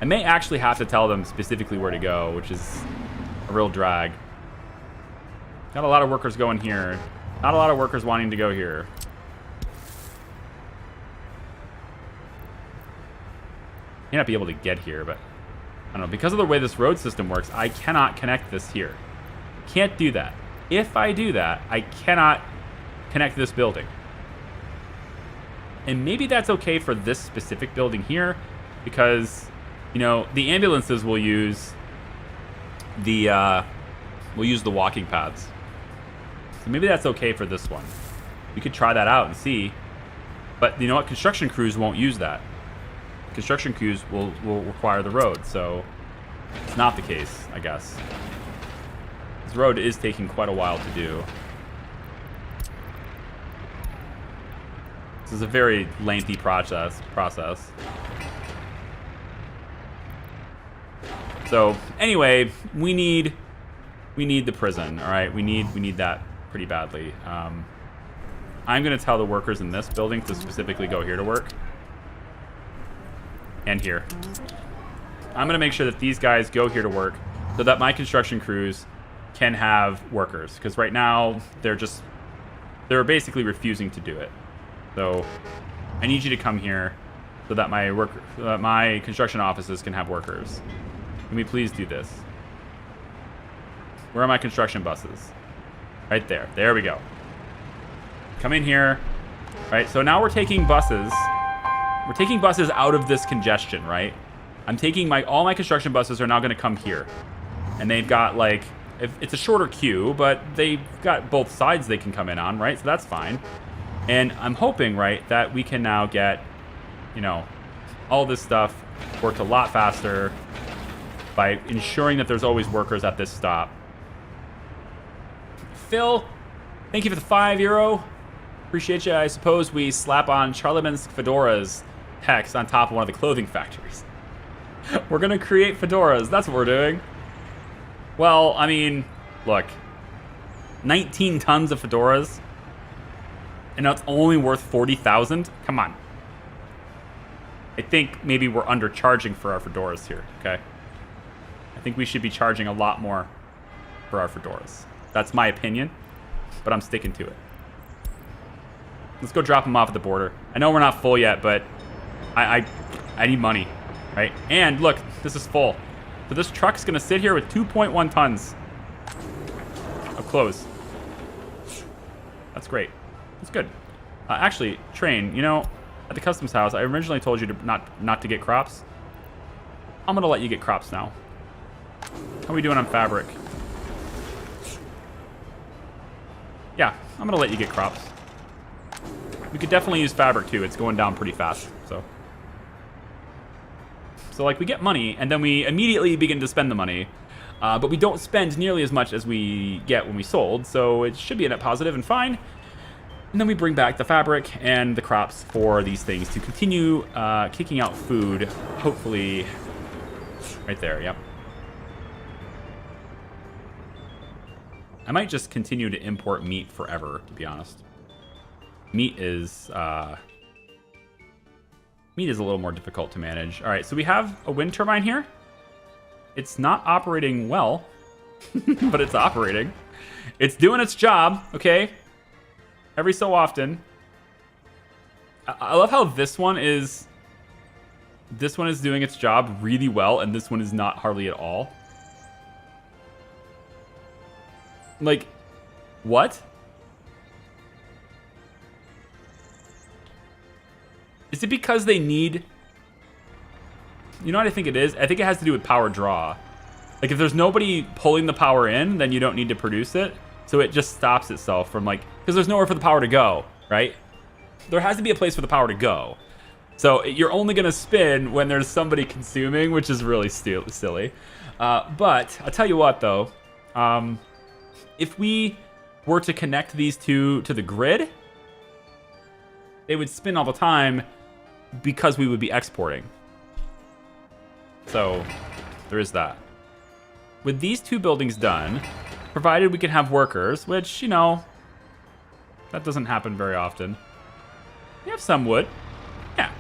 I may actually have to tell them specifically where to go, which is a real drag. Got a lot of workers going here. Not a lot of workers wanting to go here. May not be able to get here, but I don't know. Because of the way this road system works, I cannot connect this here. Can't do that. If I do that, I cannot connect this building. And maybe that's okay for this specific building here, because, you know, the ambulances will use the walking paths. So maybe that's okay for this one. We could try that out and see. But you know what? Construction crews won't use that. Construction crews will require the road, so it's not the case, I guess. This road is taking quite a while to do. This is a very lengthy process. So anyway, we need the prison. All right, we need that pretty badly. I'm gonna tell the workers in this building to specifically go here to work, and here. I'm gonna make sure that these guys go here to work, so that my construction crews can have workers. Because right now they're basically refusing to do it. So I need you to come here so that my construction offices can have workers. Can we please do this? Where are my construction buses? Right there. There we go. Come in here. Right, so now we're taking buses. We're taking buses out of this congestion, right? I'm taking all my construction buses are now going to come here. And they've got, like, it's a shorter queue, but they've got both sides they can come in on, right? So that's fine. And I'm hoping, right, that we can now get, you know, all this stuff worked a lot faster by ensuring that there's always workers at this stop. Phil, thank you for the €5. Appreciate you. I suppose we slap on Charlemagne's fedoras text on top of one of the clothing factories. We're going to create fedoras. That's what we're doing. Well, I mean, look. 19 tons of fedoras. And now it's only worth 40,000? Come on. I think maybe we're undercharging for our fedoras here, okay? I think we should be charging a lot more for our fedoras. That's my opinion, but I'm sticking to it. Let's go drop them off at the border. I know we're not full yet, but I need money, right? And look, this is full. So this truck's gonna sit here with 2.1 tons of clothes. That's great. That's good. Actually, Train, you know, at the customs house, I originally told you to not to get crops. I'm gonna let you get crops now. How are we doing on fabric? Yeah, I'm gonna let you get crops. We could definitely use fabric too. It's going down pretty fast, so like we get money and then we immediately begin to spend the money, but we don't spend nearly as much as we get when we sold, so it should be a net positive and fine. And then we bring back the fabric and the crops for these things to continue kicking out food, hopefully right there. Yep. I might just continue to import meat forever, to be honest. Meat is a little more difficult to manage. All right, so we have a wind turbine here. It's not operating well, but it's operating. It's doing its job, okay? Every so often. I love how this one is doing its job really well, and this one is not hardly at all. Like, what? Is it because they need... You know what I think it is? I think it has to do with power draw. Like, if there's nobody pulling the power in, then you don't need to produce it. So it just stops itself from, like... Because there's nowhere for the power to go, right? There has to be a place for the power to go. So you're only going to spin when there's somebody consuming, which is really silly. But I'll tell you what, though. If we were to connect these two to the grid, they would spin all the time because we would be exporting. So there is that. With these two buildings done, provided we can have workers, which, you know, that doesn't happen very often. We have some wood. Yeah.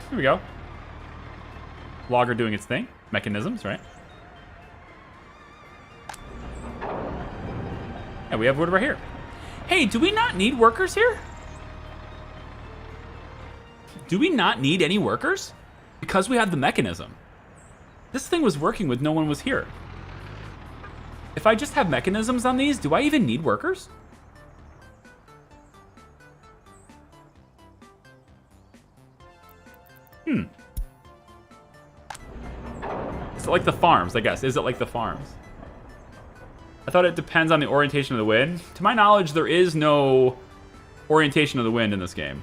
Here we go. Logger doing its thing. Mechanisms, right? Yeah, we have wood right here. Hey, do we not need workers here? Do we not need any workers? Because we have the mechanism. This thing was working with no one was here. If I just have mechanisms on these, do I even need workers? Is it like the farms, I guess? Is it like the farms? I thought it depends on the orientation of the wind. To my knowledge, there is no orientation of the wind in this game.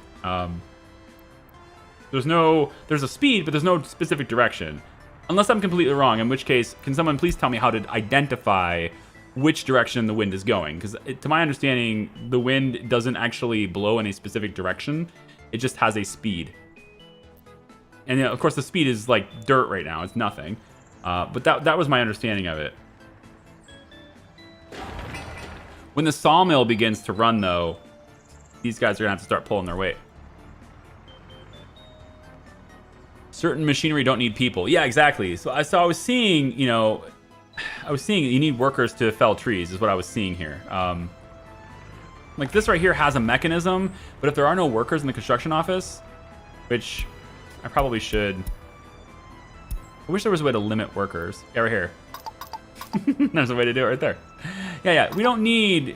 There's a speed, but there's no specific direction. Unless I'm completely wrong, in which case, can someone please tell me how to identify which direction the wind is going? Because to my understanding, the wind doesn't actually blow in a specific direction. It just has a speed. And you know, of course, the speed is like dirt right now. It's nothing. But that was my understanding of it. When the sawmill begins to run, though, these guys are going to have to start pulling their weight. Certain machinery don't need people. Yeah, exactly. So I was seeing, you know, you need workers to fell trees is what I was seeing here. Like this right here has a mechanism, but if there are no workers in the construction office, which I probably should. I wish there was a way to limit workers. Yeah, right here. There's a way to do it right there. Yeah. We don't need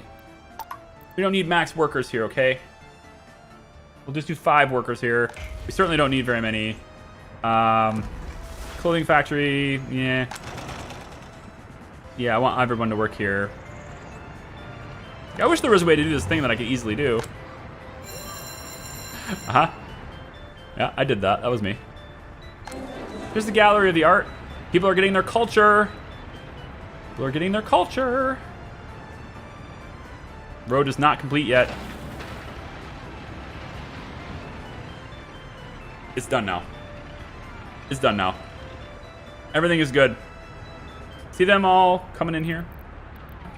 max workers here, okay? We'll just do 5 workers here. We certainly don't need very many. Clothing factory, yeah. Yeah, I want everyone to work here. I wish there was a way to do this thing that I could easily do. Yeah, I did that. That was me. Here's the gallery of the art. People are getting their culture. People are getting their culture. Road is not complete yet. It's done now. It's done now. Everything is good. See them all coming in here?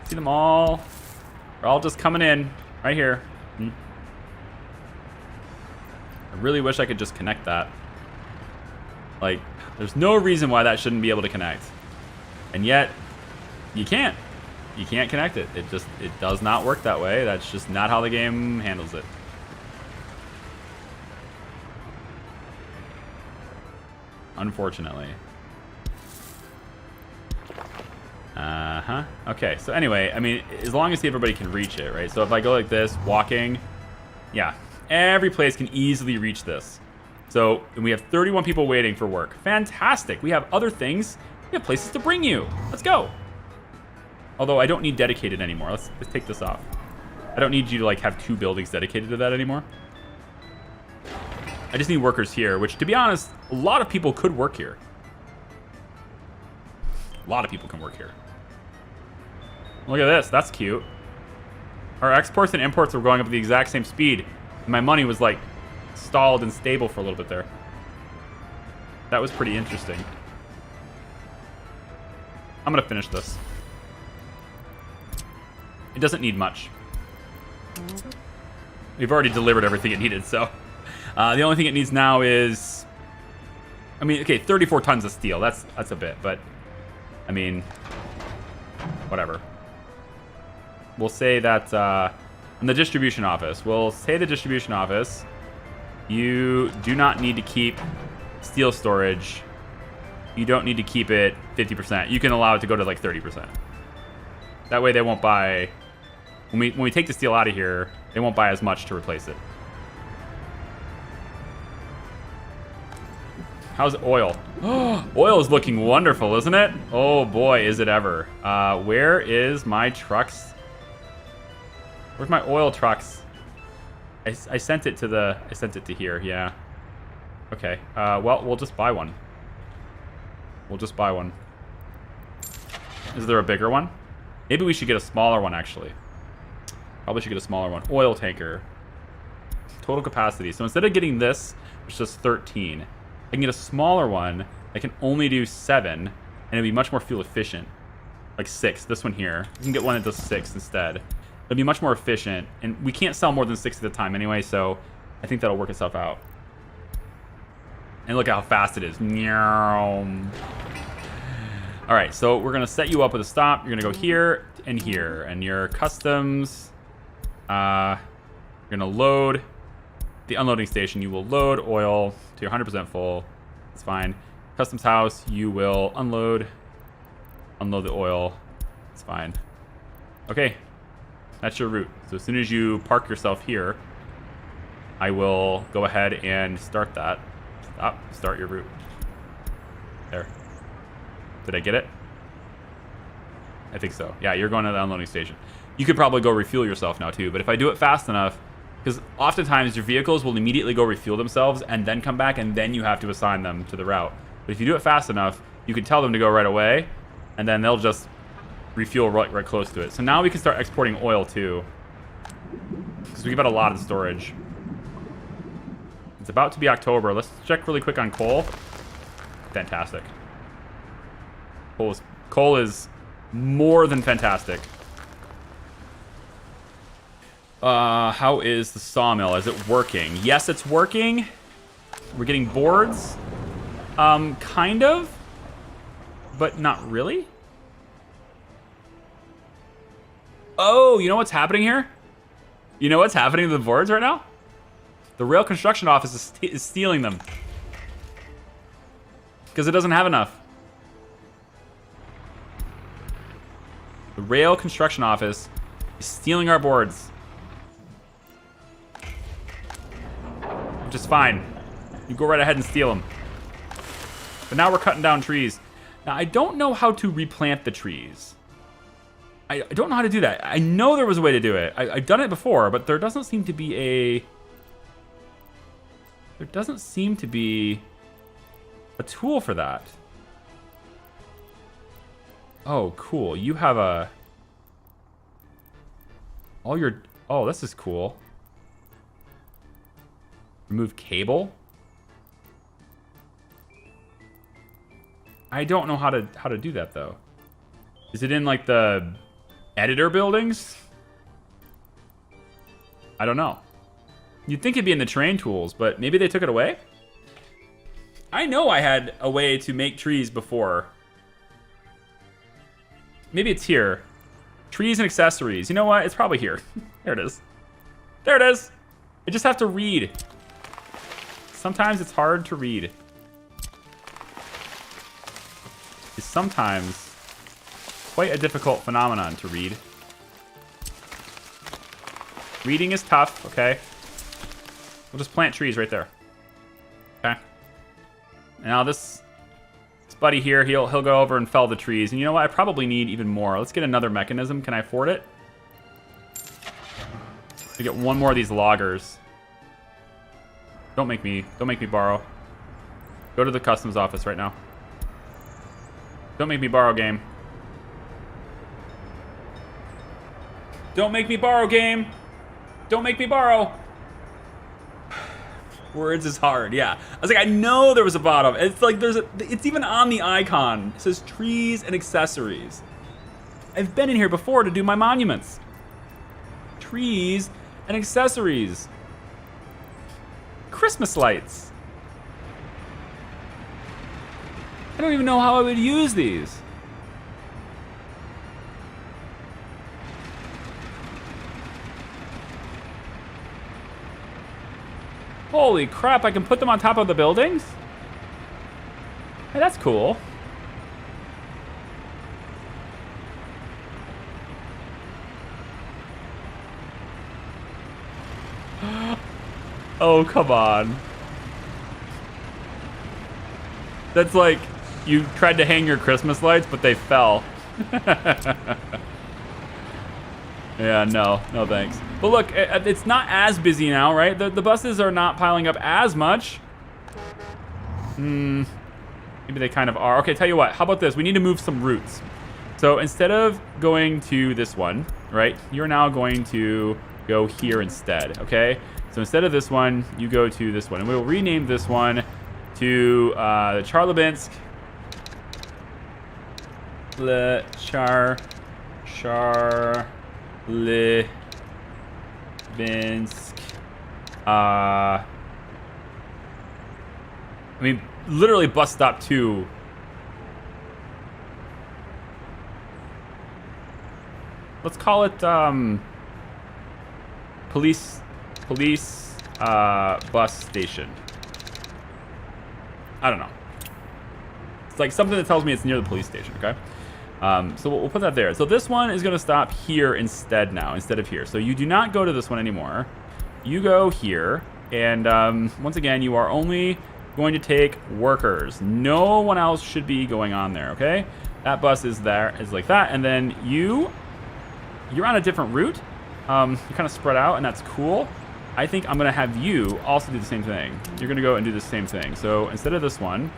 See them all? They're all just coming in right here. I really wish I could just connect that. Like, there's no reason why that shouldn't be able to connect. And yet, you can't. You can't connect it. It does not work that way. That's just not how the game handles it. Unfortunately. Okay, so anyway, I mean, as long as everybody can reach it, right? So if I go like this, walking, yeah, every place can easily reach this. So, and we have 31 people waiting for work. Fantastic. We have other things. We have places to bring you. Let's go. Although I don't need dedicated anymore. Let's take this off. I don't need you to like have 2 buildings dedicated to that anymore. I just need workers here, which to be honest, a lot of people could work here. A lot of people can work here. Look at this. That's cute. Our exports and imports were going up at the exact same speed. And my money was like stalled and stable for a little bit there. That was pretty interesting. I'm going to finish this. It doesn't need much. We've already delivered everything it needed, so... the only thing it needs now is... I mean, okay, 34 tons of steel. That's a bit, but... I mean... Whatever. We'll say that... in the distribution office. We'll say the distribution office... You do not need to keep steel storage. You don't need to keep it 50%. You can allow it to go to like 30%. That way they won't buy... When we take the steel out of here, they won't buy as much to replace it. How's oil? Oil is looking wonderful, isn't it? Oh boy, is it ever. Where is my trucks? Where's my oil trucks? I sent it to here, yeah. Okay, well, we'll just buy one. We'll just buy one. Is there a bigger one? Maybe we should get a smaller one, actually. Probably should get a smaller one. Oil tanker. Total capacity. So instead of getting this, which is 13, I can get a smaller one that can only do 7, and it'll be much more fuel efficient. Like 6, this one here. You can get one that does 6 instead. It'll be much more efficient, and we can't sell more than 6 at a time anyway, so I think that'll work itself out. And look how fast it is. All right, so we're gonna set you up with a stop. You're gonna go here and here, and your customs, you're gonna load the unloading station. You will load oil to your 100% full. It's fine. Customs house, you will unload the oil. It's fine. Okay, that's your route. So as soon as you park yourself here, I will go ahead and start that. Start your route. There. Did I get it? I think so. Yeah, you're going to the unloading station. You could probably go refuel yourself now too, but if I do it fast enough, because oftentimes your vehicles will immediately go refuel themselves and then come back, and then you have to assign them to the route. But if you do it fast enough, you can tell them to go right away, and then they'll just refuel right close to it. So now we can start exporting oil too, because we got a lot of storage. It's about to be October. Let's check really quick on coal. Fantastic. Coal is more than fantastic. How is the sawmill? Is it working? Yes, it's working. We're getting boards. Kind of. But not really. Oh, you know what's happening here? You know what's happening to the boards right now? The rail construction office is stealing them. Because it doesn't have enough. The rail construction office is stealing our boards. Which is fine. You go right ahead and steal them. But now we're cutting down trees. Now, I don't know how to replant the trees. I don't know how to do that. I know there was a way to do it. I've done it before, but there doesn't seem to be a... There doesn't seem to be a tool for that. Oh, cool. You have a... All your... Oh, this is cool. Remove cable? I don't know how to do that, though. Is it in, like, the editor buildings? I don't know. You'd think it'd be in the terrain tools, but maybe they took it away? I know I had a way to make trees before. Maybe it's here. Trees and accessories. You know what? It's probably here. There it is. There it is. I just have to read. Sometimes it's hard to read. It's sometimes quite a difficult phenomenon to read. Reading is tough, okay? We'll just plant trees right there. Okay. Now this buddy here, he'll go over and fell the trees. And you know what? I probably need even more. Let's get another mechanism. Can I afford it? To get one more of these loggers. Don't make me borrow. Go to the customs office right now. Don't make me borrow, game. Don't make me borrow, game. Don't make me borrow. Words is hard, yeah. I was like, I know there was a bottom. It's like it's even on the icon. It says trees and accessories. I've been in here before to do my monuments. Trees and accessories. Christmas lights. I don't even know how I would use these. Holy crap, I can put them on top of the buildings? Hey, that's cool. Oh, come on. That's like you tried to hang your Christmas lights, but they fell. Yeah, no thanks. But look, it's not as busy now, right? The buses are not piling up as much. Maybe they kind of are. Okay, tell you what, how about this? We need to move some routes. So instead of going to this one, right, you're now going to go here instead, okay? So instead of this one, you go to this one. And we'll rename this one to Charlabinsk. Charlabinsk. I mean, literally bus stop 2. Let's call it police bus station. I don't know. It's like something that tells me it's near the police station, okay? So we'll put that there. So this one is going to stop here instead of here. So you do not go to this one anymore. You go here. And once again, you are only going to take workers. No one else should be going on there, okay? That bus is there, is like that. And then you're on a different route. You're kind of spread out, and that's cool. I think I'm going to have you also do the same thing. You're going to go and do the same thing. So instead of this one,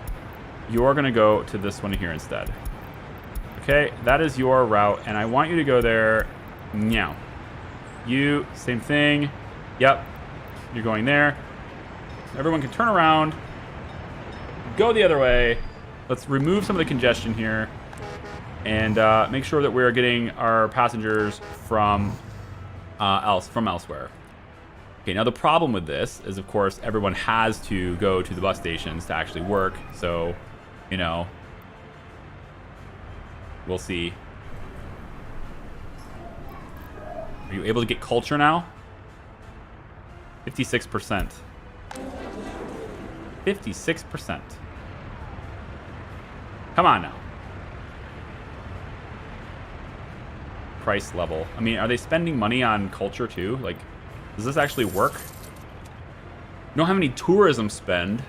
you're going to go to this one here instead. Okay, that is your route, and I want you to go there now. You, same thing. Yep, you're going there. Everyone can turn around, go the other way. Let's remove some of the congestion here and make sure that we're getting our passengers from elsewhere. Okay, now the problem with this is, of course, everyone has to go to the bus stations to actually work. So, you know, we'll see. Are you able to get culture now? 56%. 56%. Come on now. Price level. I mean, are they spending money on culture too? Like, does this actually work? You know how many tourism spend.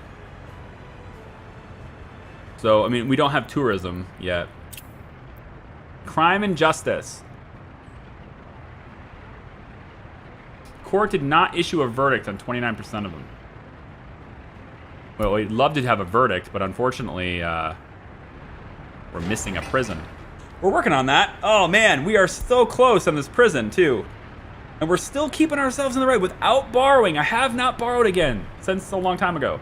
So, I mean, we don't have tourism yet. Crime and justice. Court did not issue a verdict on 29% of them. Well, we'd love to have a verdict, but unfortunately, we're missing a prison. We're working on that. Oh man, we are so close on this prison too. And we're still keeping ourselves in the right without borrowing. I have not borrowed again since a long time ago.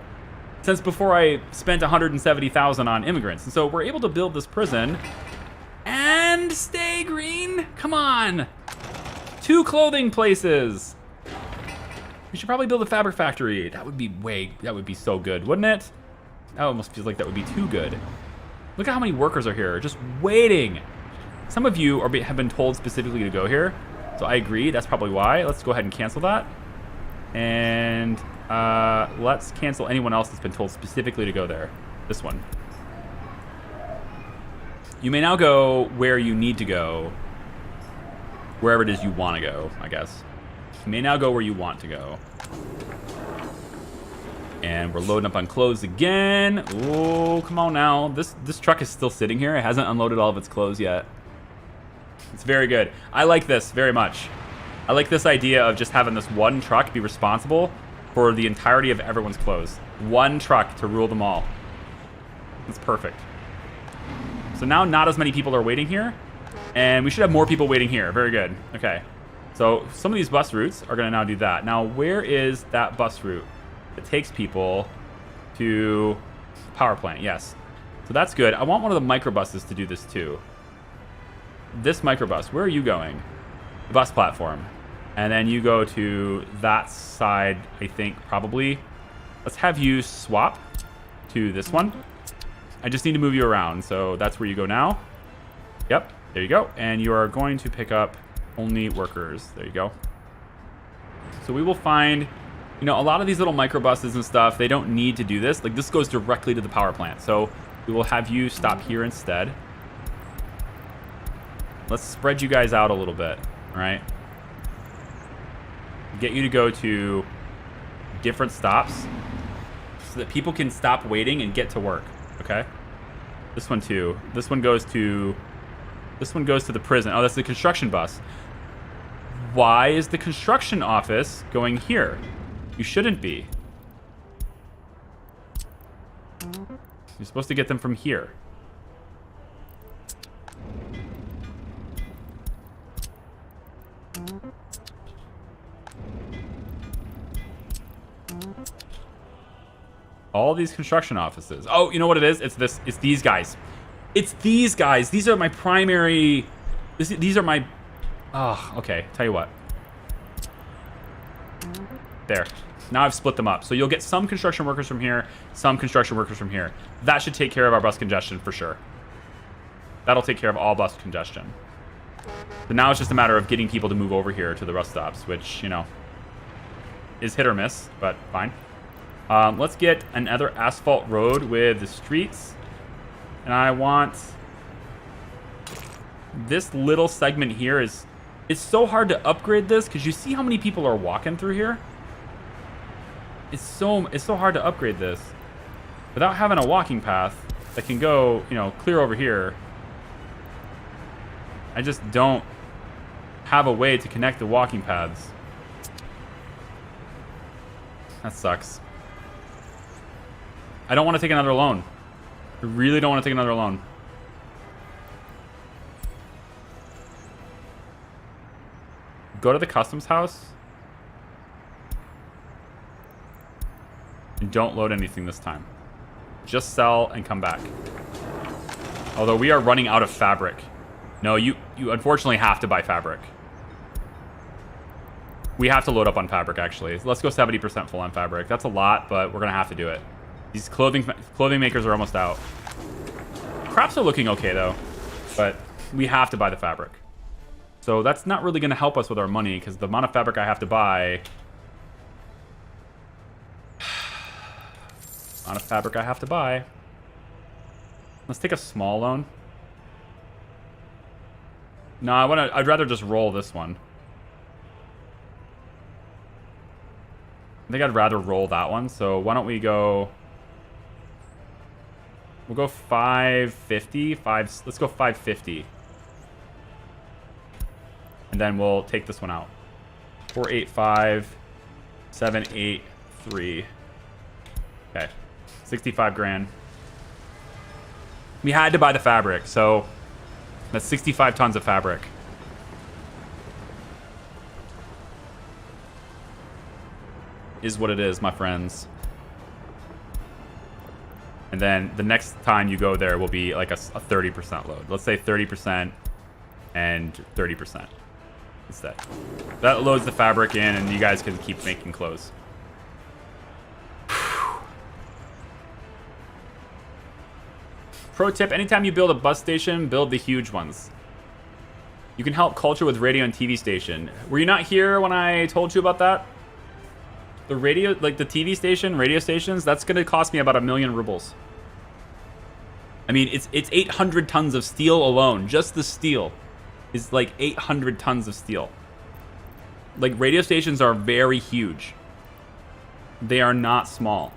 Since before I spent $170,000 on immigrants. And so we're able to build this prison and stay green. Come on. 2 clothing places. We should probably build a fabric factory. That would be so good, wouldn't it? That almost feels like that would be too good. Look at how many workers are here, just waiting. Some of you have been told specifically to go here, so I agree. That's probably why. Let's go ahead and cancel that. And let's cancel anyone else that's been told specifically to go there. This one. You may now go where you need to go. Wherever it is you want to go, I guess. You may now go where you want to go. And we're loading up on clothes again. Oh, come on now. This truck is still sitting here. It hasn't unloaded all of its clothes yet. It's very good. I like this very much. I like this idea of just having this one truck be responsible for the entirety of everyone's clothes. One truck to rule them all. It's perfect. So now not as many people are waiting here. And we should have more people waiting here. Very good. Okay. So some of these bus routes are going to now do that. Now, where is that bus route that takes people to the power plant? Yes. So that's good. I want one of the microbuses to do this too. This microbus, where are you going? The bus platform. And then you go to that side, I think, probably. Let's have you swap to this one. I just need to move you around. So that's where you go now. Yep. There you go. And you are going to pick up only workers. There you go. So we will find, you know, a lot of these little microbuses and stuff, they don't need to do this. Like, this goes directly to the power plant. So we will have you stop here instead. Let's spread you guys out a little bit, all right? Get you to go to different stops so that people can stop waiting and get to work, okay? This one too. This one goes to the prison. Oh, that's the construction bus. Why is the construction office going here? You shouldn't be. You're supposed to get them from here. All these construction offices. Oh, you know what it is? It's this. It's these guys. It's these guys. These are my primary. These are my. Oh, okay. Tell you what. There. Now I've split them up. So you'll get some construction workers from here, some construction workers from here. That should take care of our bus congestion for sure. That'll take care of all bus congestion. But now it's just a matter of getting people to move over here to the bus stops, which, you know, is hit or miss, but fine. Let's get another asphalt road with the streets. And I want this little segment here is, it's so hard to upgrade this because you see how many people are walking through here. It's so hard to upgrade this without having a walking path that can go, you know, clear over here. I just don't have a way to connect the walking paths. That sucks. I don't want to take another loan. I really don't want to take another loan. Go to the customs house. And don't load anything this time. Just sell and come back. Although we are running out of fabric. No, you unfortunately have to buy fabric. We have to load up on fabric, actually. Let's go 70% full on fabric. That's a lot, but we're going to have to do it. These clothing makers are almost out. Crops are looking okay, though. But we have to buy the fabric. So that's not really going to help us with our money, because the amount of fabric I have to buy... amount of fabric I have to buy. Let's take a small loan. No, I'd rather just roll this one. I think I'd rather roll that one. So why don't we go... We'll go 550. Let's go 550. And then we'll take this one out. 485 783. Okay. 65 grand. We had to buy the fabric, so that's 65 tons of fabric. Is what it is, my friends. And then the next time you go there will be like a 30% load. Let's say 30% and 30%. instead. That loads the fabric in, and you guys can keep making clothes. Pro tip, anytime you build a bus station, build the huge ones. You can help culture with radio and TV station. Were you not here when I told you about that? The radio, like the TV station, radio stations, that's gonna cost me about 1,000,000 rubles. I mean, it's 800 tons of steel alone. Just the steel is like 800 tons of steel. Like, radio stations are very huge. They are not small.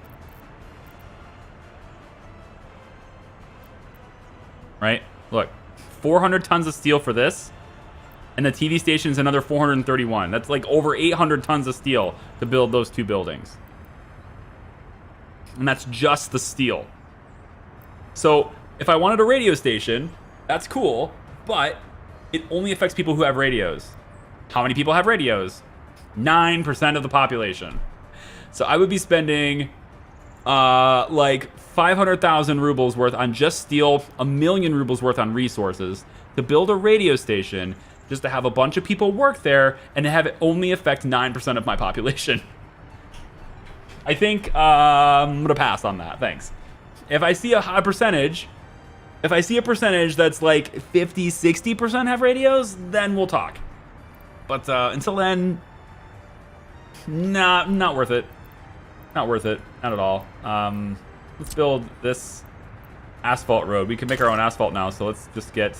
Right? Look, 400 tons of steel for this, and the TV station's another 431. That's like over 800 tons of steel to build those 2 buildings. And that's just the steel. So, if I wanted a radio station, that's cool, but it only affects people who have radios. How many people have radios? 9% of the population. So I would be spending like 500,000 rubles worth on just steel, 1,000,000 rubles worth on resources to build a radio station, just to have a bunch of people work there and have it only affect 9% of my population. I think I'm gonna pass on that. Thanks. If I see a high percentage, if I see a percentage that's like 50, 60% have radios, then we'll talk. But until then, not worth it. Not worth it. Not at all. Let's build this asphalt road. We can make our own asphalt now, so let's just get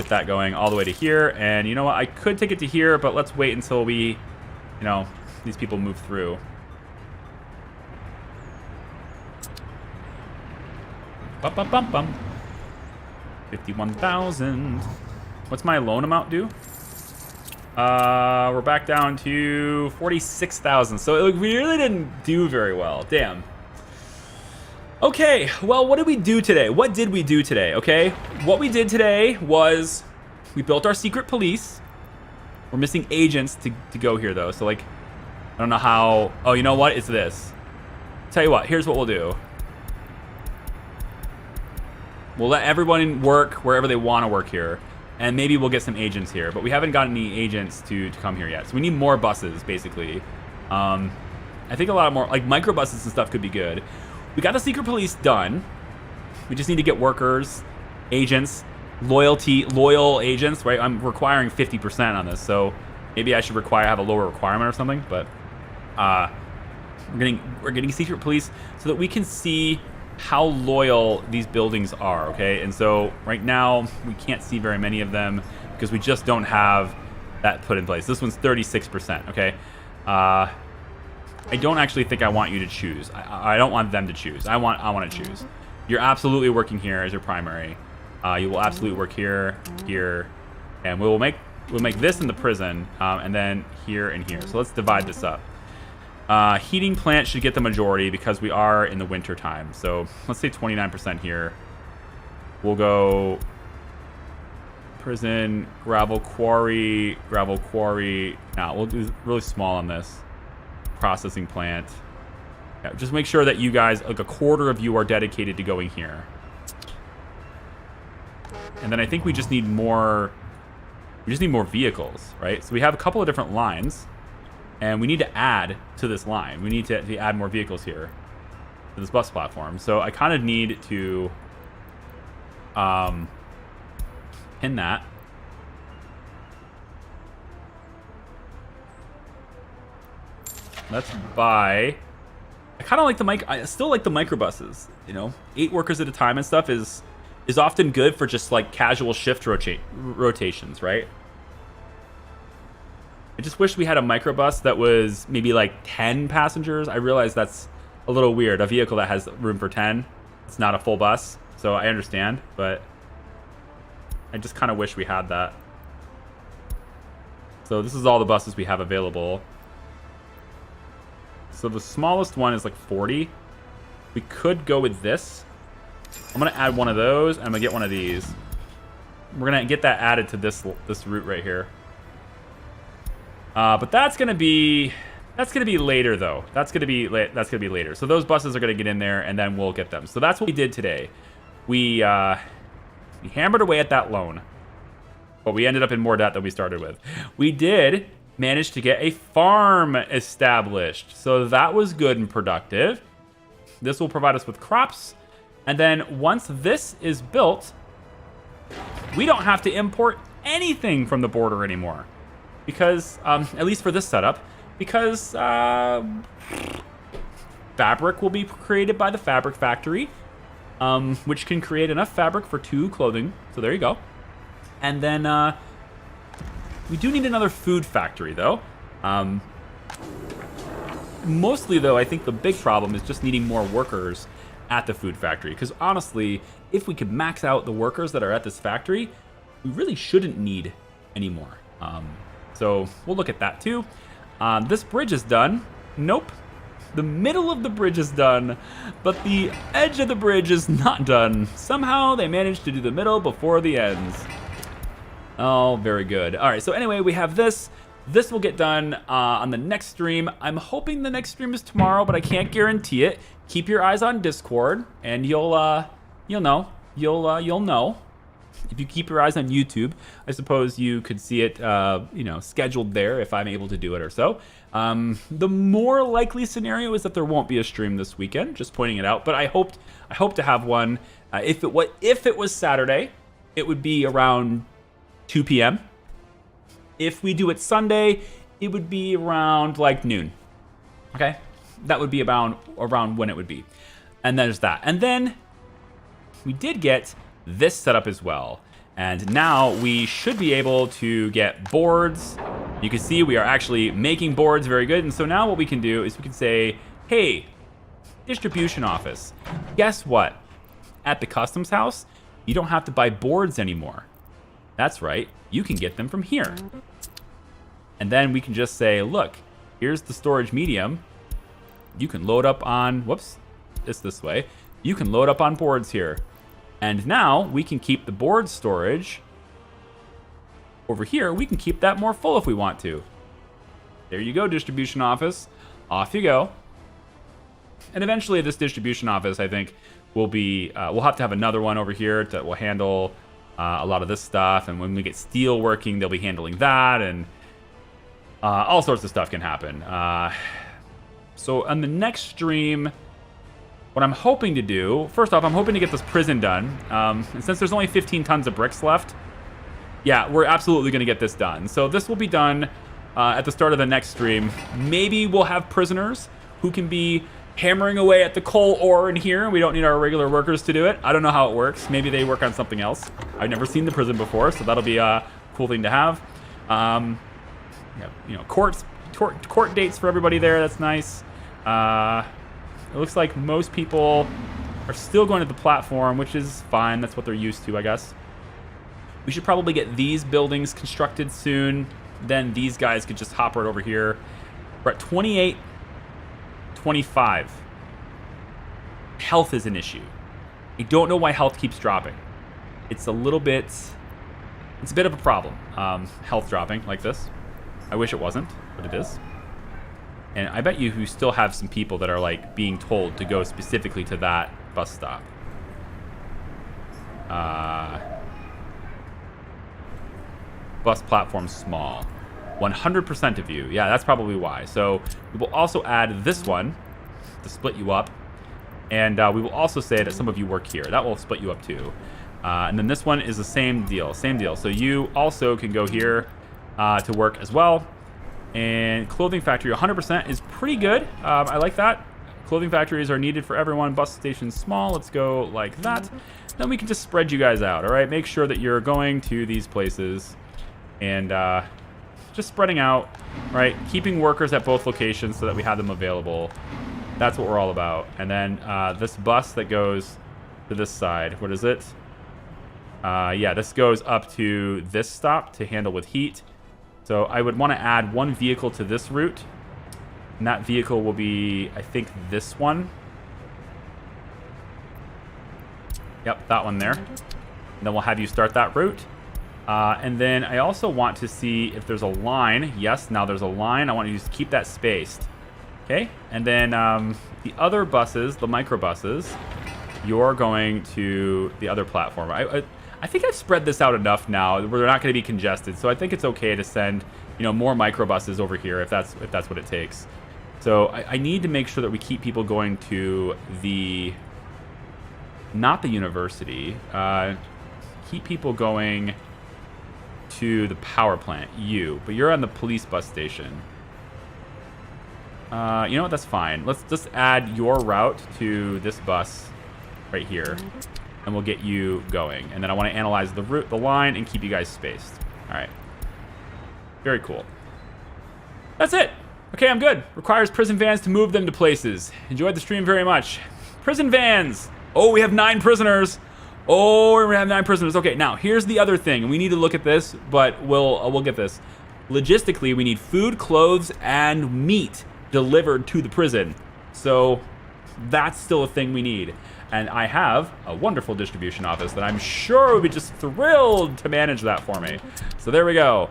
that going all the way to here. And you know what? I could take it to here, but let's wait until we, you know, these people move through. Bum, bum, bum, bum. 51,000. What's my loan amount due? We're back down to 46,000. So we really didn't do very well. Damn. Okay, well, what did we do today? What did we do today, okay? What we did today was we built our secret police. We're missing agents to go here, though. So, like, I don't know how... Oh, you know what? It's this. Tell you what, here's what we'll do. We'll let everyone work wherever they want to work here. And maybe we'll get some agents here. But we haven't gotten any agents to come here yet. So we need more buses, basically. I think a lot more, like, microbuses and stuff could be good. We got the secret police done. We just need to get workers, agents, loyal agents, right? I'm requiring 50% on this. So maybe I should have a lower requirement or something. But we're getting secret police so that we can see how loyal these buildings are, okay? And so right now we can't see very many of them because we just don't have that put in place. This one's 36%, okay? I don't actually think I want you to choose. I don't want them to choose. I want to choose. You're absolutely working here as your primary. You will absolutely work here, and we'll make this in the prison, and then here and here. So let's divide this up. Heating plant should get the majority because we are in the winter time. So let's say 29% here. We'll go prison, gravel quarry. Now we'll do really small on this. Processing plant. Yeah, just make sure that you guys, like, a quarter of you are dedicated to going here. And then I think we just need more. We just need more vehicles, right? So we have a couple of different lines. And we need to add to this line. We need to add more vehicles here to this bus platform. So I kind of need to pin that. Let's buy. I kind of like I still like the microbuses. You know, 8 workers at a time and stuff is often good for just like casual shift rotations, right? I just wish we had a microbus that was maybe like 10 passengers. I realize that's a little weird. A vehicle that has room for 10. It's not a full bus, so I understand, but I just kind of wish we had that. So this is all the buses we have available. So the smallest one is like 40. We could go with this. I'm gonna add one of those, and I'm gonna get one of these. We're gonna get that added to this route right here. But that's gonna be later though. That's gonna be later. So those buses are gonna get in there, and then we'll get them. So that's what we did today. We hammered away at that loan. But we ended up in more debt than we started with. We did manage to get a farm established. So that was good and productive. This will provide us with crops. And then once this is built, we don't have to import anything from the border anymore. Because, at least for this setup, because fabric will be created by the fabric factory, which can create enough fabric for 2 clothing. So there you go. And then we do need another food factory, though. Mostly, though, I think the big problem is just needing more workers at the food factory. Because honestly, if we could max out the workers that are at this factory, we really shouldn't need any more. So we'll look at that too. This bridge is done. Nope. The middle of the bridge is done, but the edge of the bridge is not done. Somehow they managed to do the middle before the ends. Oh, very good. All right, so anyway, we have this. This will get done on the next stream. I'm hoping the next stream is tomorrow, but I can't guarantee it. Keep your eyes on Discord, and you'll know. You'll know. If you keep your eyes on YouTube, I suppose you could see it, scheduled there if I'm able to do it or so. The more likely scenario is that there won't be a stream this weekend. Just pointing it out, but I hope to have one. If it was Saturday, it would be around 2 p.m. If we do it Sunday, it would be around like noon. Okay, that would be around when it would be, and there's that. And then we did get this setup as well. And now we should be able to get boards. You can see we are actually making boards very good. And so now what we can do is we can say, hey, distribution office, guess what? At the customs house, you don't have to buy boards anymore. That's right, you can get them from here. And then we can just say, look, here's the storage medium. You can load up on, whoops, it's this way. You can load up on boards here. And now we can keep the board storage over here. We can keep that more full if we want to. There you go, distribution office. Off you go. And eventually this distribution office, I think, will be, we'll have to have another one over here that will handle a lot of this stuff. And when we get steel working, they'll be handling that. And all sorts of stuff can happen. So on the next stream, what I'm hoping to do, first off, I'm hoping to get this prison done. And since there's only 15 tons of bricks left, yeah, we're absolutely going to get this done. So this will be done at the start of the next stream. Maybe we'll have prisoners who can be hammering away at the coal ore in here. We don't need our regular workers to do it. I don't know how it works. Maybe they work on something else. I've never seen the prison before, so that'll be a cool thing to have. Court dates for everybody there. That's nice. It looks like most people are still going to the platform, which is fine. That's what they're used to, I guess. We should probably get these buildings constructed soon. Then these guys could just hop right over here. We're at 28, 25. Health is an issue. I don't know why health keeps dropping. It's a bit of a problem. Health dropping like this. I wish it wasn't, but it is. And I bet you still have some people that are like being told to go specifically to that bus stop. Bus platform small. 100% of you. Yeah, that's probably why. So we will also add this one to split you up. And we will also say that some of you work here. That will split you up too. And then this one is the same deal. So you also can go here to work as well. And clothing factory 100% is pretty good. I like that. Clothing factories are needed for everyone. Bus station small. Let's go like that. Then we can just spread you guys out. All right. Make sure that you're going to these places and just spreading out. Right. Keeping workers at both locations so that we have them available. That's what we're all about. And then this bus that goes to this side. What is it? Yeah, this goes up to this stop to handle with heat. So I would want to add one vehicle to this route. And that vehicle will be, I think, this one. Yep, that one there. And then we'll have you start that route. And then I also want to see if there's a line. Yes, now there's a line. I want you to keep that spaced. Okay, and then the other buses, the microbuses, you're going to the other platform. I I think I've spread this out enough now where they're not going to be congested. So I think it's okay to send, more microbuses over here if that's what it takes. So I need to make sure that we keep people going to not the university. Keep people going to the power plant. But you're on the police bus station. You know what? That's fine. Let's just add your route to this bus right here, and we'll get you going. And then I want to analyze the route, the line, and keep you guys spaced. All right. Very cool. That's it. Okay, I'm good. Requires prison vans to move them to places. Enjoyed the stream very much. Prison vans. Oh, we have 9 prisoners. Oh, we're gonna have 9 prisoners. Okay, now here's the other thing. We need to look at this, but we'll get this. Logistically, we need food, clothes, and meat delivered to the prison. So that's still a thing we need. And I have a wonderful distribution office that I'm sure would be just thrilled to manage that for me. So there we go.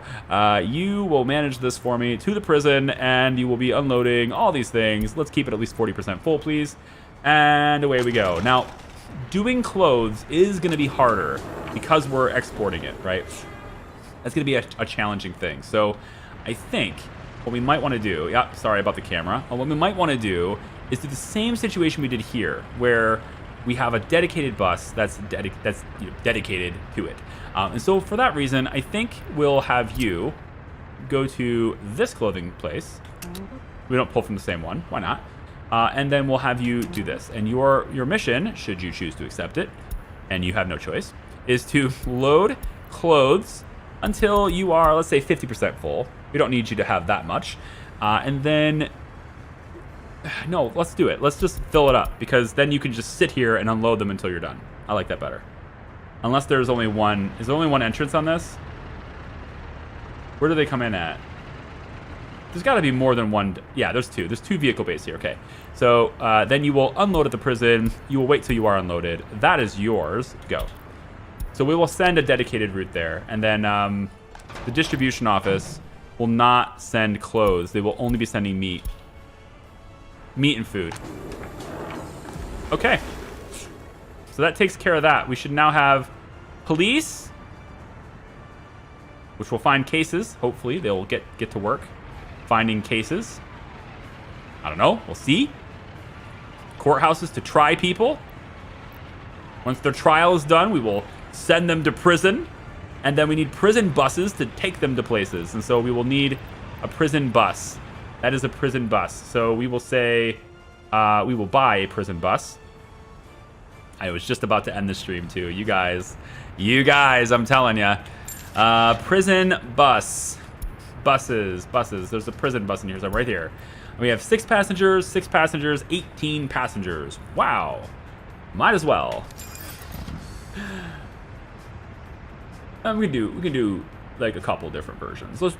You will manage this for me to the prison, and you will be unloading all these things. Let's keep it at least 40% full, please. And away we go. Now, doing clothes is going to be harder because we're exporting it, right? That's going to be a challenging thing. So I think what we might want to do, sorry about the camera. What we might want to do is do the same situation we did here, where we have a dedicated bus that's dedicated to it. And so for that reason, I think we'll have you go to this clothing place. We don't pull from the same one. Why not? And then we'll have you do this. And your mission, should you choose to accept it, and you have no choice, is to load clothes until you are, let's say, 50% full. We don't need you to have that much. And then, no, let's do it. Let's just fill it up, because then you can just sit here and unload them until you're done. I like that better. Unless there's only one. Is there only one entrance on this? Where do they come in at? There's got to be more than one. Yeah, there's 2. There's 2 vehicle bays here. Okay. So then you will unload at the prison. You will wait till you are unloaded. That is yours. Go. So we will send a dedicated route there. And then the distribution office will not send clothes. They will only be sending meat. Meat and food. Okay. So that takes care of that. We should now have police, which will find cases. Hopefully they'll get to work finding cases. I don't know. We'll see. Courthouses to try people. Once their trial is done, we will send them to prison. And then we need prison buses to take them to places. And so we will need a prison bus. That is a prison bus. So we will say, we will buy a prison bus. I was just about to end the stream too. You guys, I'm telling you. Prison bus. Buses. There's a prison bus in here, so right here. We have 6 passengers, 18 passengers. Wow. Might as well. We can do like a couple different versions. We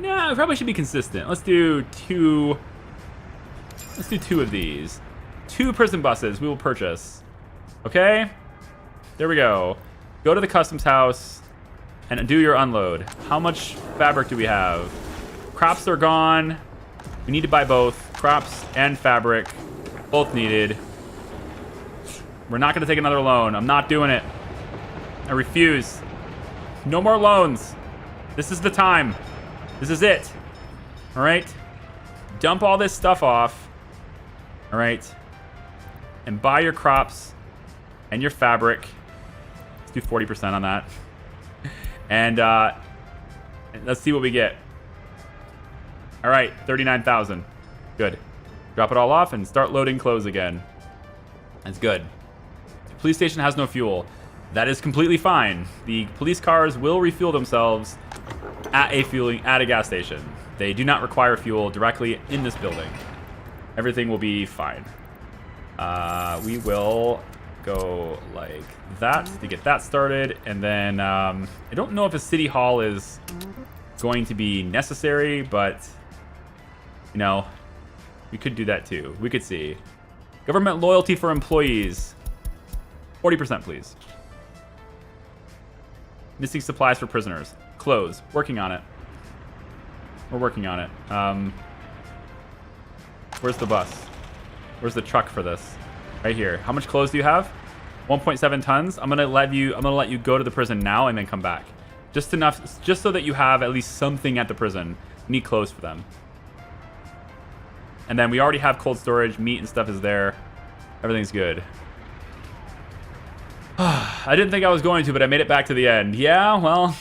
probably should be consistent. Let's do 2. Let's do 2 of these. 2 prison buses we will purchase. Okay? There we go. Go to the customs house and do your unload. How much fabric do we have? Crops are gone. We need to buy both. Crops and fabric. Both needed. We're not going to take another loan. I'm not doing it. I refuse. No more loans. This is the time. This is it. All right? Dump all this stuff off. All right? And buy your crops and your fabric. Let's do 40% on that. And let's see what we get. All right, 39,000. Good. Drop it all off and start loading clothes again. That's good. The police station has no fuel. That is completely fine. The police cars will refuel themselves at a gas station. They do not require fuel directly in this building. Everything will be fine. We will go like that to get that started, and then I don't know if a city hall is going to be necessary, but you know, we could do that too. We could see. Government loyalty for employees. 40%, please. Missing supplies for prisoners. Clothes. Working on it. We're working on it. Where's the bus? Where's the truck for this? Right here. How much clothes do you have? 1.7 tons. I'm gonna let you go to the prison now and then come back. Just enough, just so that you have at least something at the prison. We need clothes for them. And then we already have cold storage. Meat and stuff is there. Everything's good. I didn't think I was going to, but I made it back to the end. Yeah, well,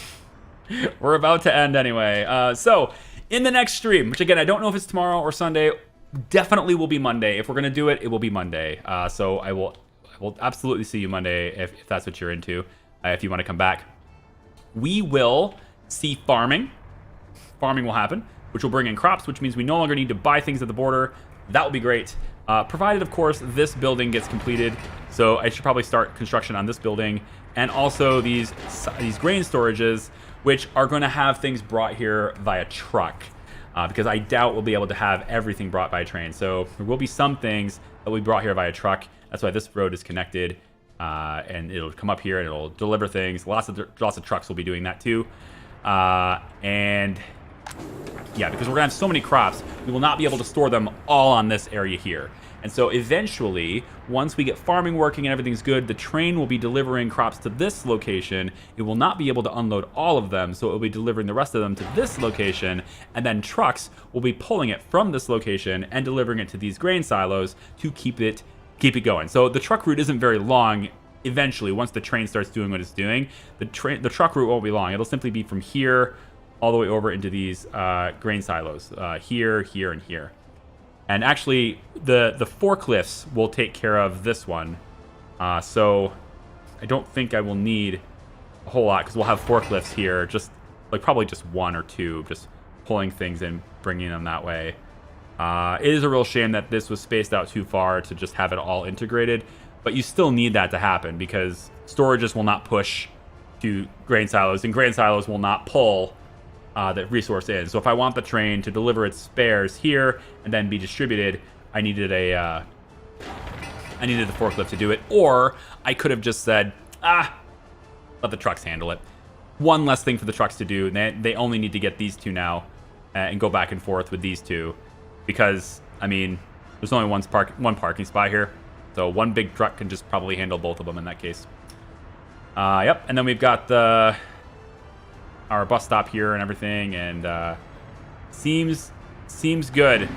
we're about to end anyway. So, in the next stream, which again, I don't know if it's tomorrow or Sunday, definitely will be Monday. If we're going to do it, it will be Monday. So I will absolutely see you Monday if that's what you're into, if you want to come back. We will see farming. Farming will happen, which will bring in crops, which means we no longer need to buy things at the border. That will be great. Provided, of course, this building gets completed. So I should probably start construction on this building. And also these grain storages, which are going to have things brought here via truck. Because I doubt we'll be able to have everything brought by train. So there will be some things that will be brought here via truck. That's why this road is connected. And it'll come up here and it'll deliver things. Lots of trucks will be doing that too. And yeah, because we're gonna have so many crops, we will not be able to store them all on this area here. And so eventually, once we get farming working and everything's good, the train will be delivering crops to this location. It will not be able to unload all of them, so it will be delivering the rest of them to this location, and then trucks will be pulling it from this location and delivering it to these grain silos to keep it going. So the truck route isn't very long. Eventually, once the train starts doing what it's doing, the truck route won't be long. It'll simply be from here all the way over into these grain silos, here, here, and here. And actually, the forklifts will take care of this one. So I don't think I will need a whole lot, because we'll have forklifts here, just like probably just one or two, just pulling things and bringing them that way. It is a real shame that this was spaced out too far to just have it all integrated, but you still need that to happen, because storages will not push to grain silos, and grain silos will not pull the resource in. So if I want the train to deliver its spares here and then be distributed, I needed the forklift to do it. Or I could have just said, let the trucks handle it. One less thing for the trucks to do. They only need to get these two now and go back and forth with these two, because I mean, there's only one parking spot here, so one big truck can just probably handle both of them in that case. Yep, and then we've got our bus stop here and everything, and seems good.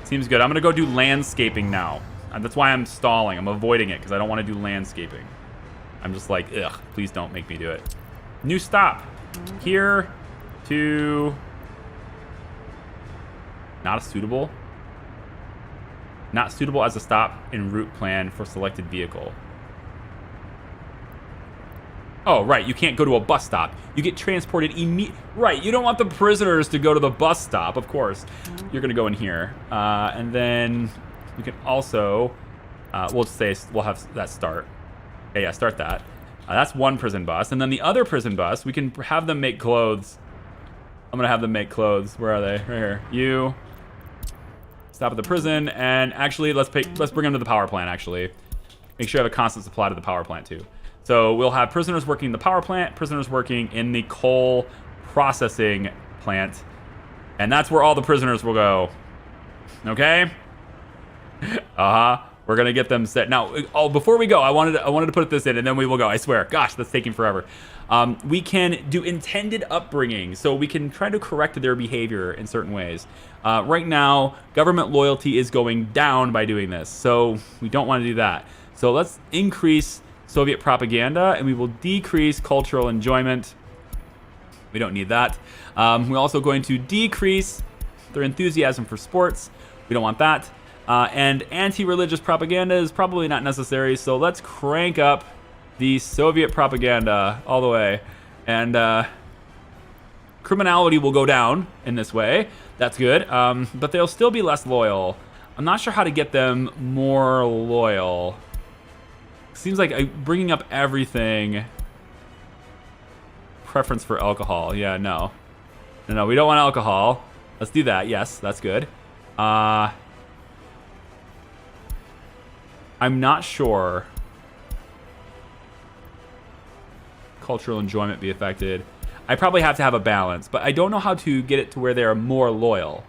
Seems good. I'm gonna go do landscaping now. That's why I'm stalling. I'm avoiding it because I don't want to do landscaping. I'm just like, ugh, please don't make me do it. New stop here to not suitable as a stop in route plan for selected vehicle. Oh, right, you can't go to a bus stop. You get transported right, you don't want the prisoners to go to the bus stop, of course. You're gonna go in here. And then you can also, we'll have that start. Okay, yeah, start that. That's one prison bus. And then the other prison bus, we can have them make clothes. I'm gonna have them make clothes. Where are they? Right here. You stop at the prison, and actually, let's bring them to the power plant, actually. Make sure you have a constant supply to the power plant, too. So we'll have prisoners working in the power plant, prisoners working in the coal processing plant, and that's where all the prisoners will go. Okay? We're gonna get them set. Now, before we go, I wanted to put this in, and then we will go. I swear. Gosh, that's taking forever. We can do intended upbringing, so we can try to correct their behavior in certain ways. Right now, government loyalty is going down by doing this, so we don't want to do that. So let's increase Soviet propaganda, and we will decrease cultural enjoyment. We don't need that. We're also going to decrease their enthusiasm for sports. We don't want that. And anti-religious propaganda is probably not necessary, so let's crank up the Soviet propaganda all the way. And criminality will go down in this way. That's good. But they'll still be less loyal. I'm not sure how to get them more loyal. Seems like bringing up everything. Preference for alcohol. Yeah, no. No, we don't want alcohol. Let's do that. Yes, that's good. I'm not sure. Cultural enjoyment be affected. I probably have to have a balance, but I don't know how to get it to where they are more loyal.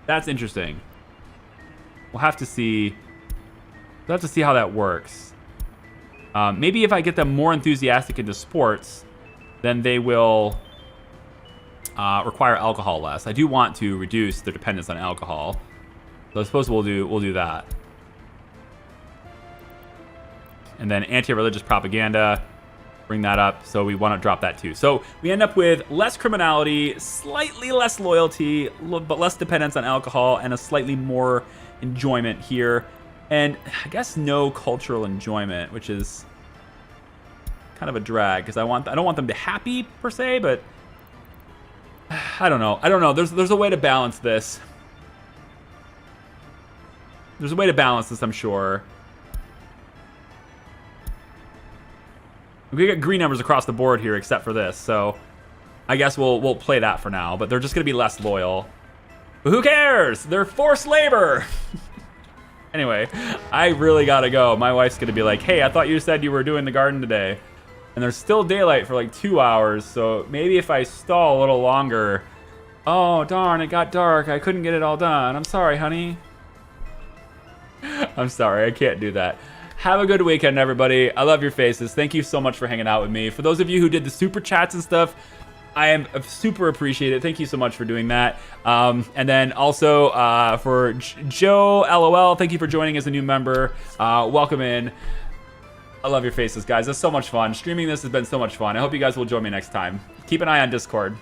That's interesting. We'll have to see We'll have to see how that works. Maybe if I get them more enthusiastic into sports, then they will require alcohol less. I do want to reduce their dependence on alcohol. So I suppose we'll do that. And then anti-religious propaganda, bring that up. So we want to drop that too. So we end up with less criminality, slightly less loyalty, but less dependence on alcohol, and a slightly more enjoyment here. And I guess no cultural enjoyment, which is kind of a drag because I don't want them to be happy per se, but I don't know. There's a way to balance this. There's a way to balance this, I'm sure. We get green numbers across the board here, except for this. So I guess we'll play that for now. But they're just gonna be less loyal. But who cares? They're forced labor. Anyway, I really gotta go. My wife's gonna be like, "Hey, I thought you said you were doing the garden today." And there's still daylight for like 2 hours. So maybe if I stall a little longer. Oh darn! It got dark. I couldn't get it all done. I'm sorry, honey. I'm sorry. I can't do that. Have a good weekend, everybody. I love your faces. Thank you so much for hanging out with me. For those of you who did the super chats and stuff, I am super appreciated. Thank you so much for doing that. And then also for Joe LOL, thank you for joining as a new member. Welcome in. I love your faces, guys. That's so much fun. Streaming this has been so much fun. I hope you guys will join me next time. Keep an eye on Discord.